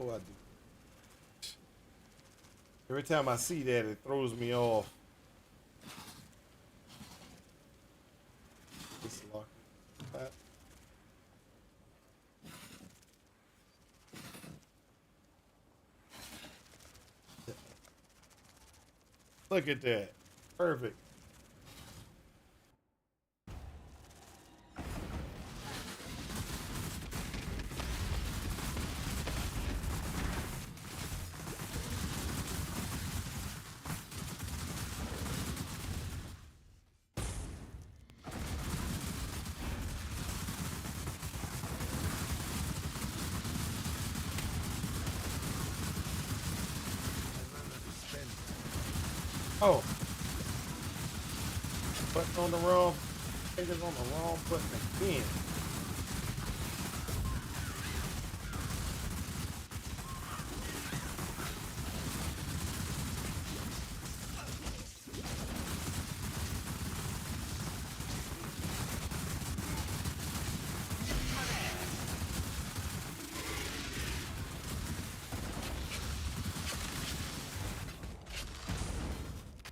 Oh, I do. Every time I see that, it throws me off. This lock. Look at that. Perfect. Oh. Button on the wrong. Fingers on the wrong button again.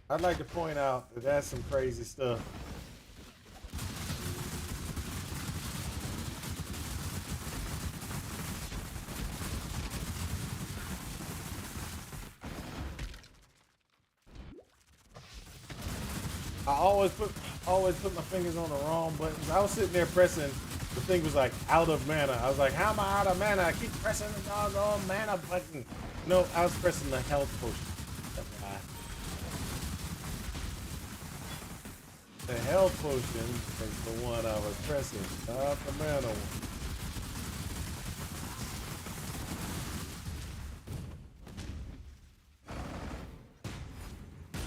I'd like to point out that that's some crazy stuff. I always put my fingers on the wrong buttons. I was sitting there pressing, the thing was like out of mana. I was like, how am I out of mana? I keep pressing the doggone mana button. No, I was pressing the health potion. The health potion is the one I was pressing, not the mana one.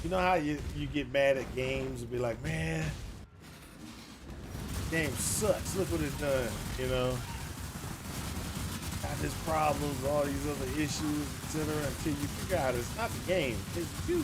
You know how you get mad at games and be like, man, this game sucks. Look what it's done, you know. Got this problems, all these other issues, etc. Until you figure out it's not the game, it's you.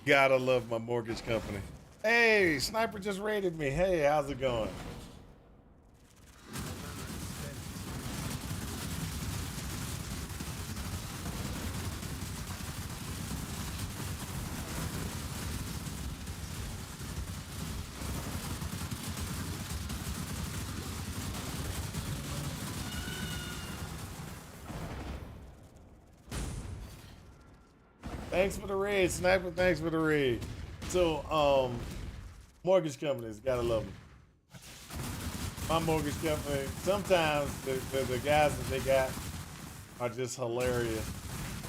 Gotta love my mortgage company. Hey, Sniper just raided me. Hey, how's it going? Thanks for the raid, Sniper. Thanks for the raid. So, mortgage companies, gotta love them. My mortgage company, sometimes the guys that they got are just hilarious.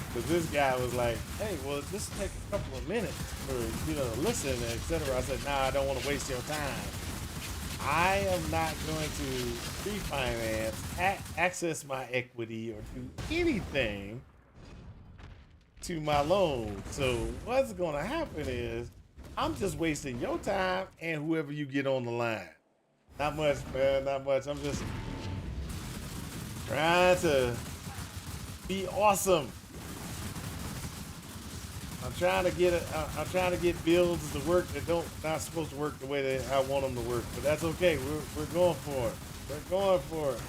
Because this guy was like, hey, well, this will take a couple of minutes for, you know, listen, etc. I said, nah, I don't want to waste your time. I am not going to refinance, access my equity, or do anything to my loan. So what's going to happen is I'm just wasting your time and whoever you get on the line. Not much, man, not much. I'm just trying to be awesome. I'm trying to get builds to work that not supposed to work the way that I want them to work. But that's okay. We're going for it. We're going for it.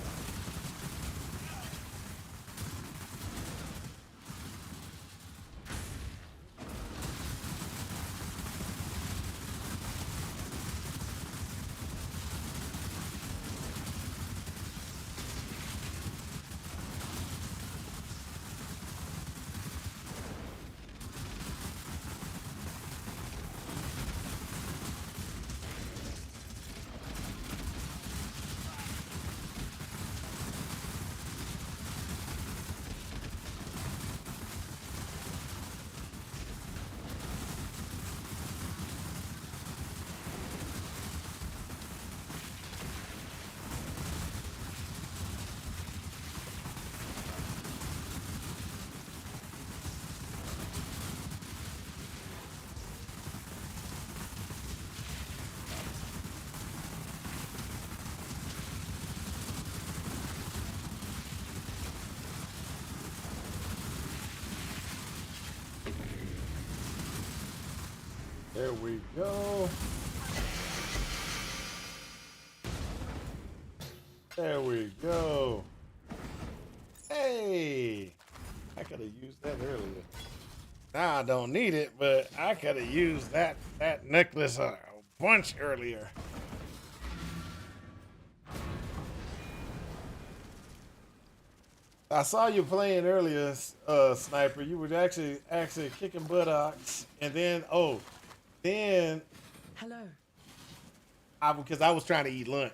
we go. There we go. Hey, I could have used that earlier. Now I don't need it, but I could have used that necklace a bunch earlier. I saw you playing earlier, Sniper. You were actually kicking buttocks, and then Hello. because I was trying to eat lunch.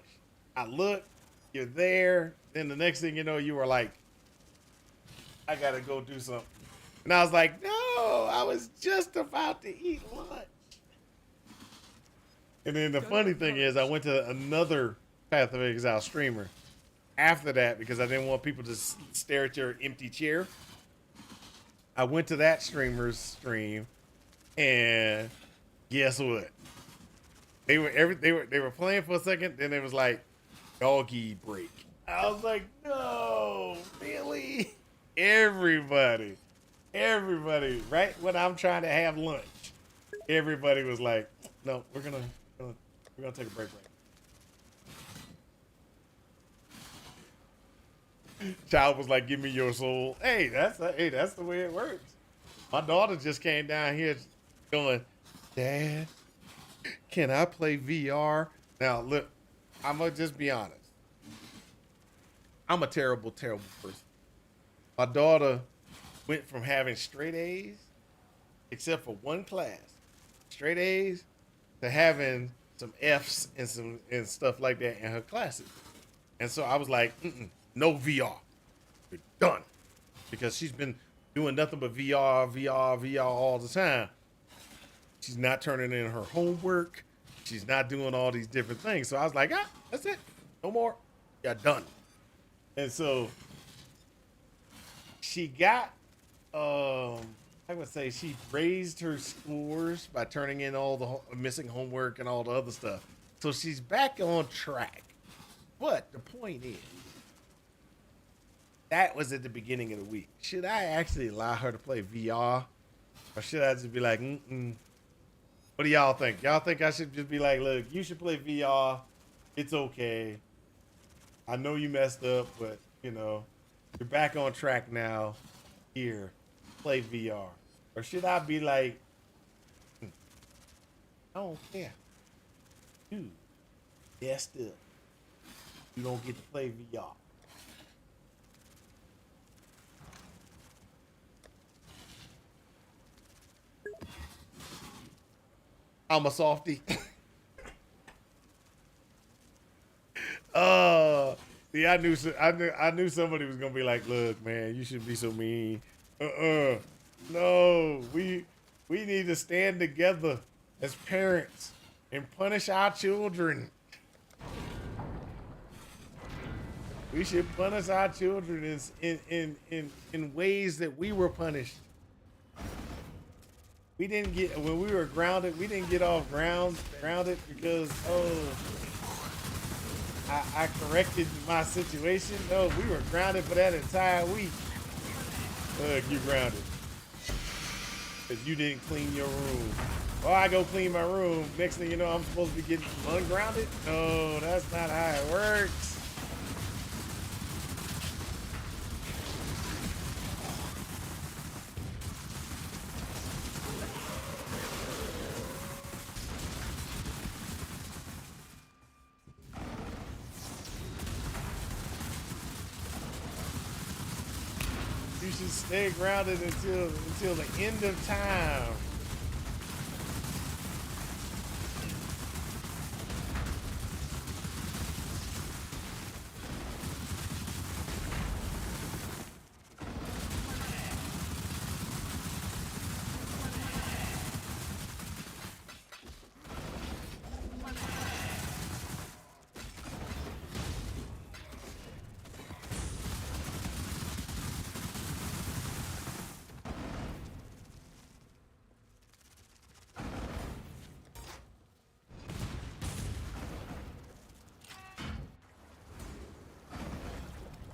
I looked, you're there. Then the next thing you know, you were like, I gotta go do something. And I was like, no, I was just about to eat lunch. And then the funny thing is, I went to another Path of Exile streamer after that because I didn't want people to stare at your empty chair. I went to that streamer's stream, and guess what? They were playing for a second, then it was like doggy break. I was like, no, really? Everybody, right when I'm trying to have lunch, everybody was like, no, we're gonna take a break. Child was like, give me your soul. Hey, that's the way it works. My daughter just came down here going, Dad, can I play VR? Now look, I'm gonna just be honest. I'm a terrible person. My daughter went from having straight A's, except for one class, straight A's, to having some F's and stuff like that in her classes. And so I was like, no VR. We're done. Because she's been doing nothing but VR all the time. She's not turning in her homework. She's not doing all these different things. So I was like, that's it. No more. Yeah, done. And so she got, I would say she raised her scores by turning in all the missing homework and all the other stuff. So she's back on track. But the point is, that was at the beginning of the week. Should I actually allow her to play VR? Or should I just be like, What do y'all think? Y'all think I should just be like, look, you should play VR. It's okay. I know you messed up, but, you're back on track now. Here, play VR. Or should I be like, I don't care. Dude, messed up. You don't get to play VR. I'm a softie. See, I knew somebody was gonna be like, look, man, you shouldn't be so mean. No, we need to stand together as parents and punish our children. We should punish our children in ways that we were punished. We didn't get, when we were grounded, we didn't get off grounded because, I corrected my situation. No, we were grounded for that entire week. Look, you grounded. Because you didn't clean your room. Oh, I go clean my room. Next thing you know, I'm supposed to be getting ungrounded? No, that's not how it works. You should stay grounded until the end of time.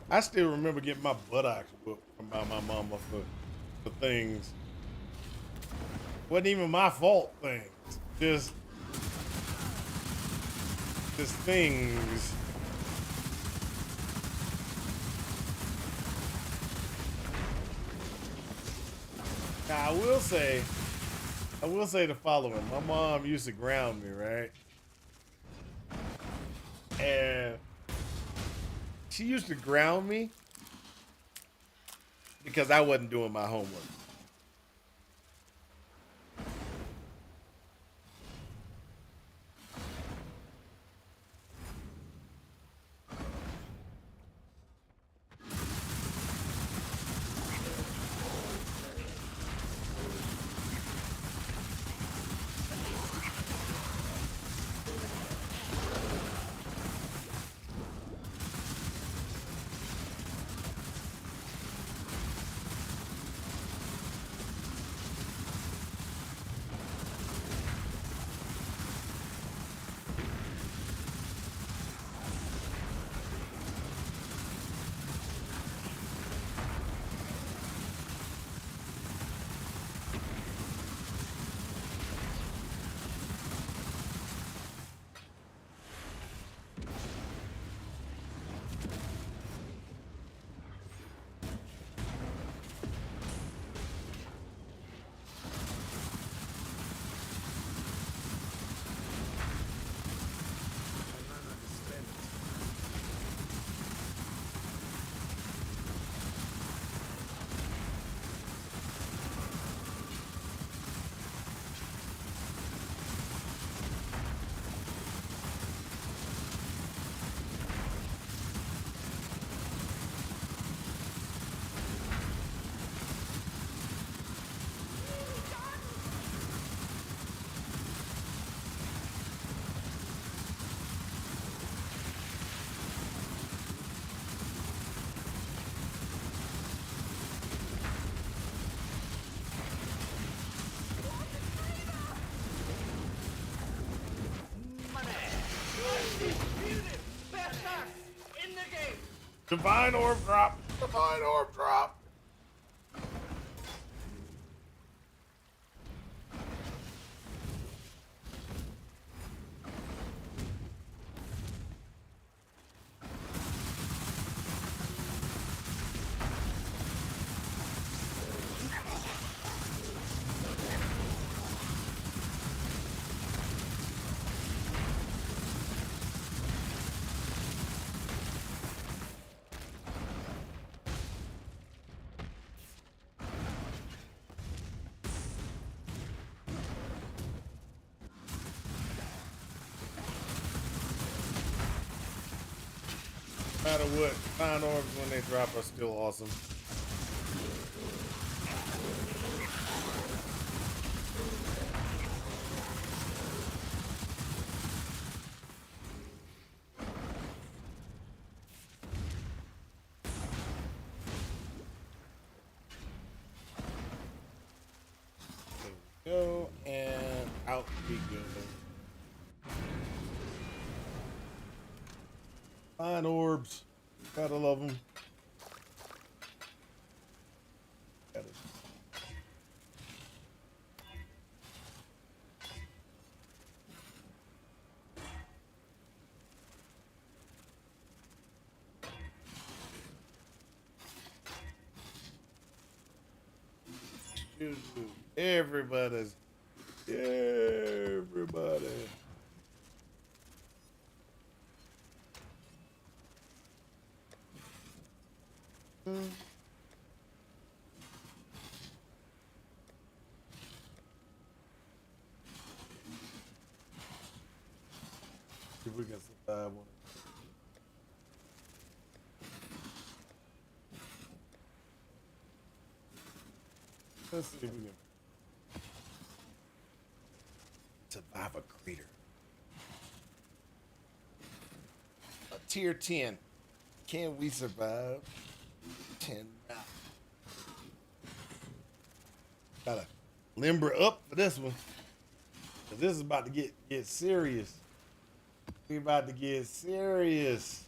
I still remember getting my buttocks whooped by my mama for things. Wasn't even my fault things. just things. Now I will say the following. My mom used to ground me, right? And she used to ground me because I wasn't doing my homework. Divine orb drop. Divine orb drop. No matter what, divine orbs when they drop are still awesome. There we go, and out we go. Fine orbs. Gotta love them. Everybody's. Everybody. See if we can survive one. Let's see if we can survive a crater. A tier 10. Can we survive? 10 now. Gotta limber up for this one. Cause this is about to get serious. We about to get serious.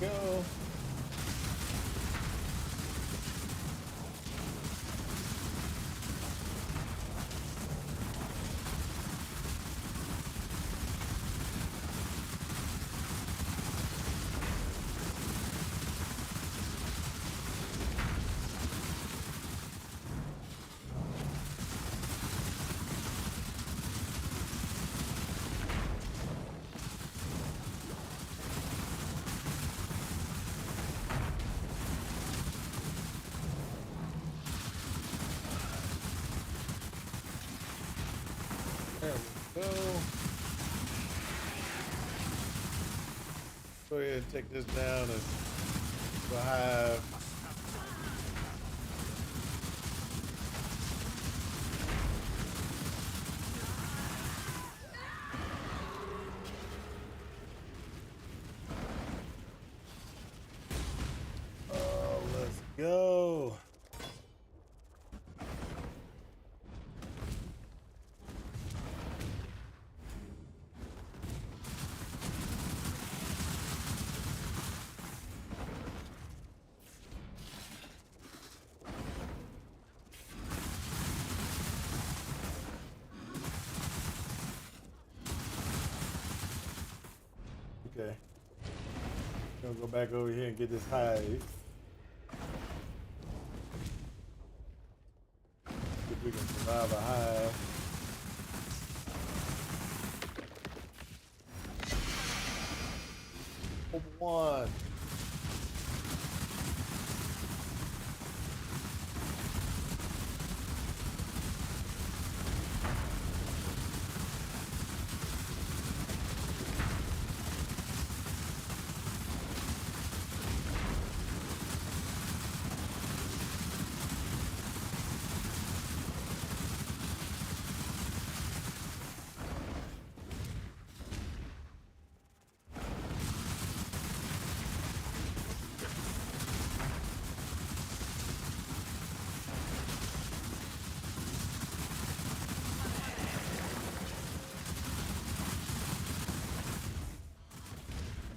go. There we go. Go ahead and take this down and we'll have let's go. Okay. Gonna go back over here and get this hide. See if we can survive a hive. Over one.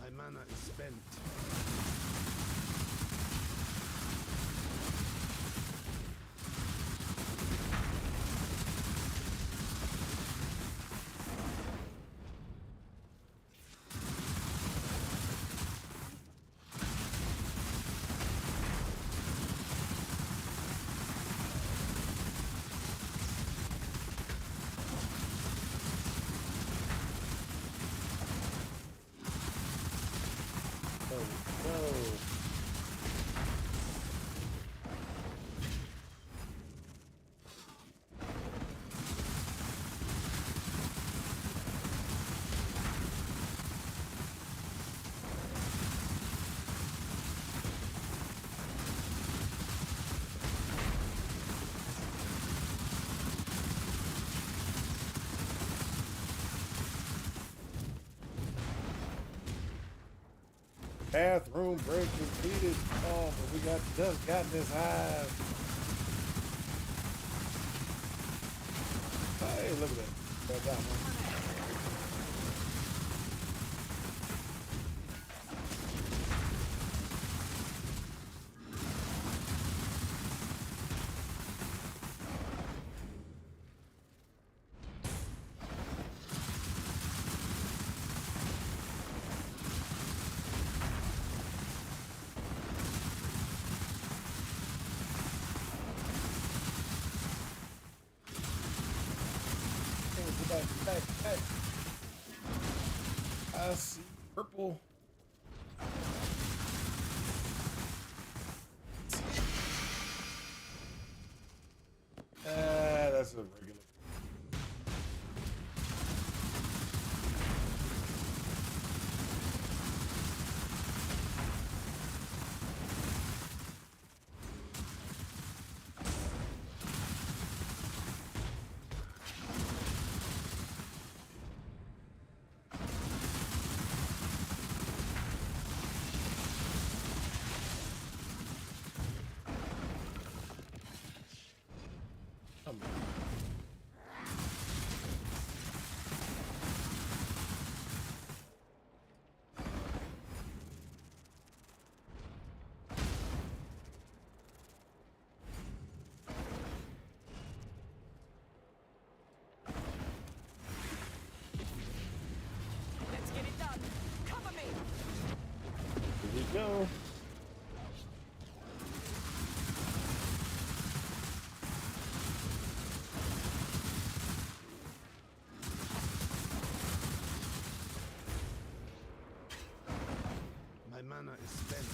My mana is spent. Bathroom break completed. Oh, but we just got this hive. Hey, look at that. Got that one. Back. I see purple. That's a regular. go. My mana is spent.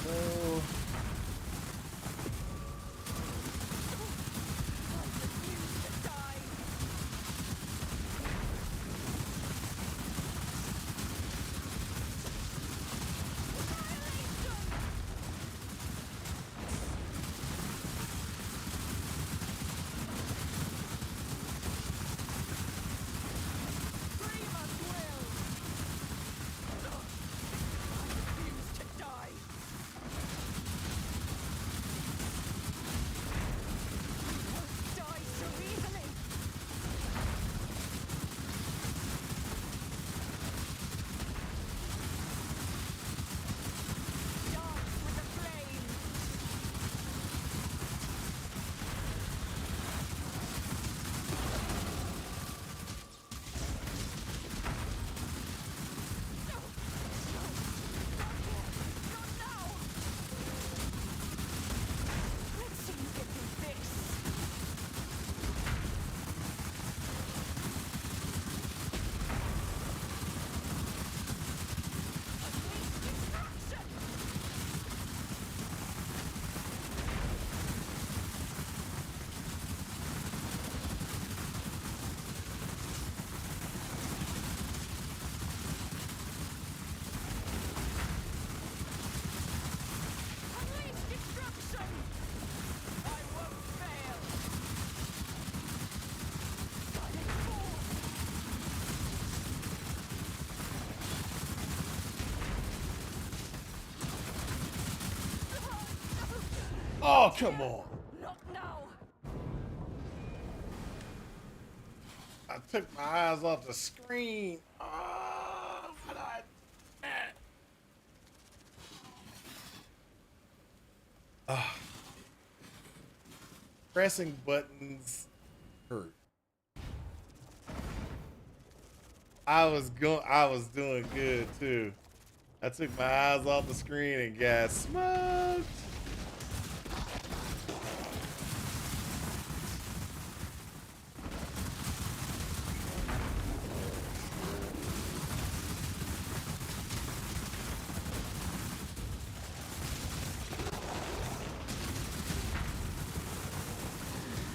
No. Oh, come on. Not now. I took my eyes off the screen. Oh, what I pressing buttons hurt. I was doing good too. I took my eyes off the screen and got smoked.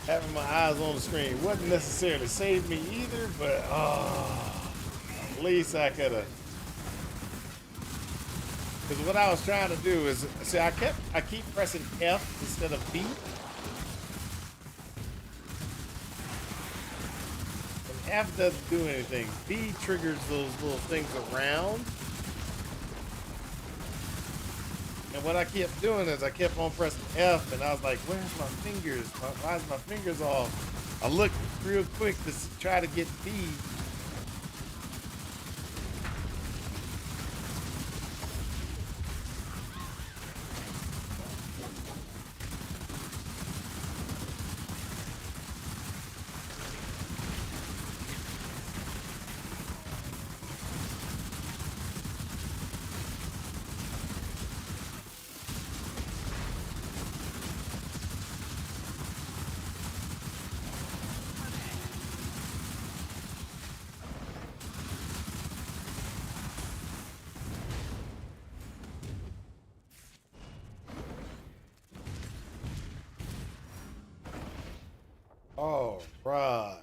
Having my eyes on the screen wouldn't necessarily save me either, but at least I could have. Because what I was trying to do is, see, I keep pressing F instead of B. And F doesn't do anything. B triggers those little things around. And what I kept doing is I kept on pressing F, and I was like, where's my fingers? Why is my fingers off? I looked real quick to try to get B. All right.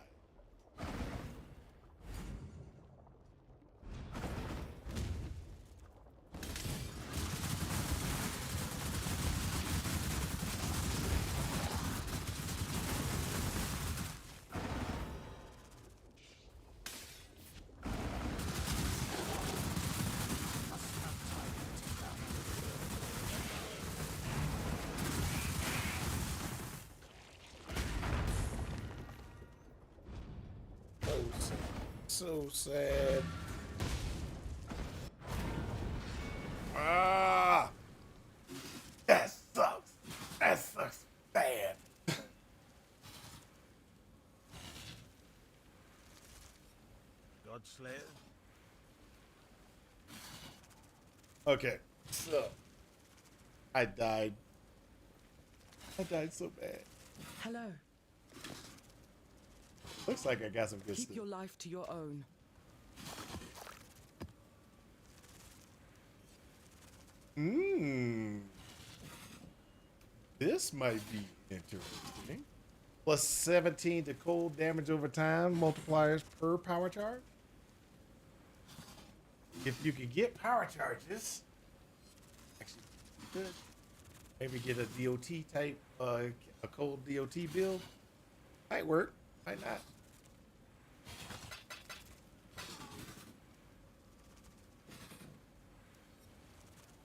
so sad. Ah, that sucks. That sucks bad. Godslayer? Okay, so I died. I died so bad. Hello. Looks like I got some good Keep stuff. your life to your own. This might be interesting. Plus 17 to cold damage over time, multipliers per power charge. If you could get power charges, actually, you could maybe get a DOT type, a cold DOT build. Might work, might not.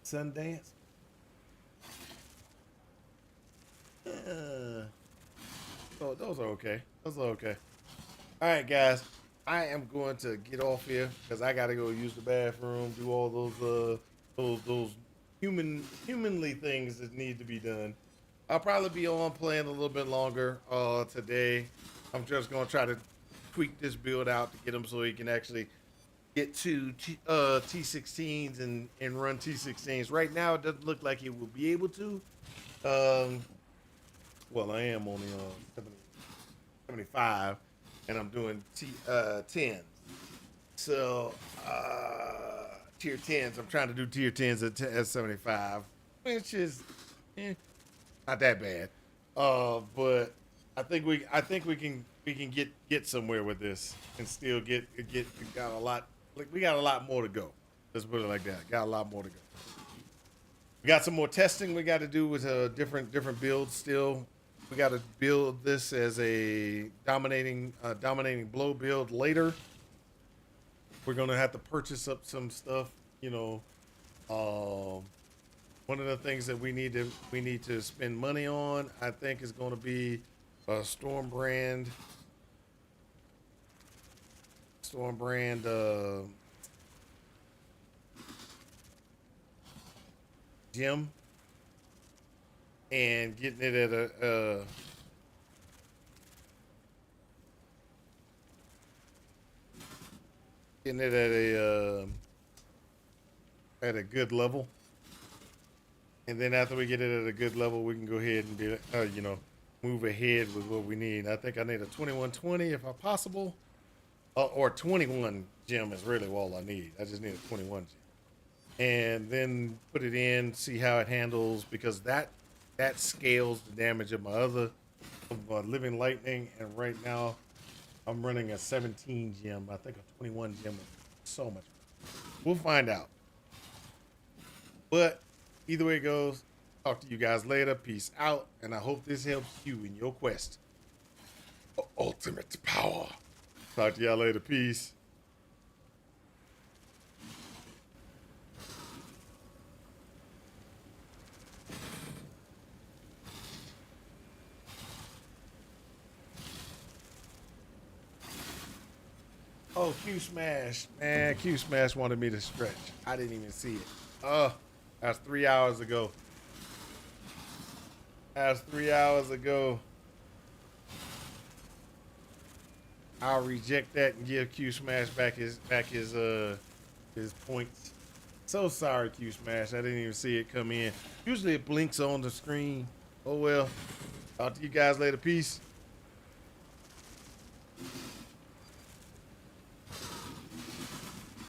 Sundance. So those are okay. Those are okay. All right, guys. I am going to get off here because I gotta go use the bathroom, do all those humanly things that need to be done. I'll probably be on playing a little bit longer today. I'm just gonna try to tweak this build out to get him so he can actually get to T16s and run T16s. Right now, it doesn't look like he will be able to. Well, I am only on 75, and I'm doing 10s. So tier 10s. I'm trying to do tier 10s at 75, which is not that bad. But I think we can get somewhere with this and still get got a lot. Like we got a lot more to go. Let's put it like that. Got a lot more to go. We got some more testing we got to do with different builds still. We got to build this as a dominating blow build later. We're gonna have to purchase up some stuff, you know. One of the things that we need to spend money on, I think, is going to be a Stormbrand gem, and getting it at a good level. And then after we get it at a good level, we can go ahead and be, move ahead with what we need. I think I need a 2120 if possible, or 21 gem is really all I need. I just need a 21 gem, and then put it in, see how it handles, because that scales the damage of my living lightning. And right now, I'm running a 17 gem. I think a 21 gem is so much better. We'll find out. But either way it goes, talk to you guys later. Peace out. And I hope this helps you in your quest for ultimate power. Talk to y'all later. Peace. Oh, Q Smash. Man, Q Smash wanted me to stretch. I didn't even see it. That's 3 hours ago. That's 3 hours ago. I'll reject that and give Q Smash back his points. So sorry, Q Smash. I didn't even see it come in. Usually it blinks on the screen. Oh well. Talk to you guys later. Peace.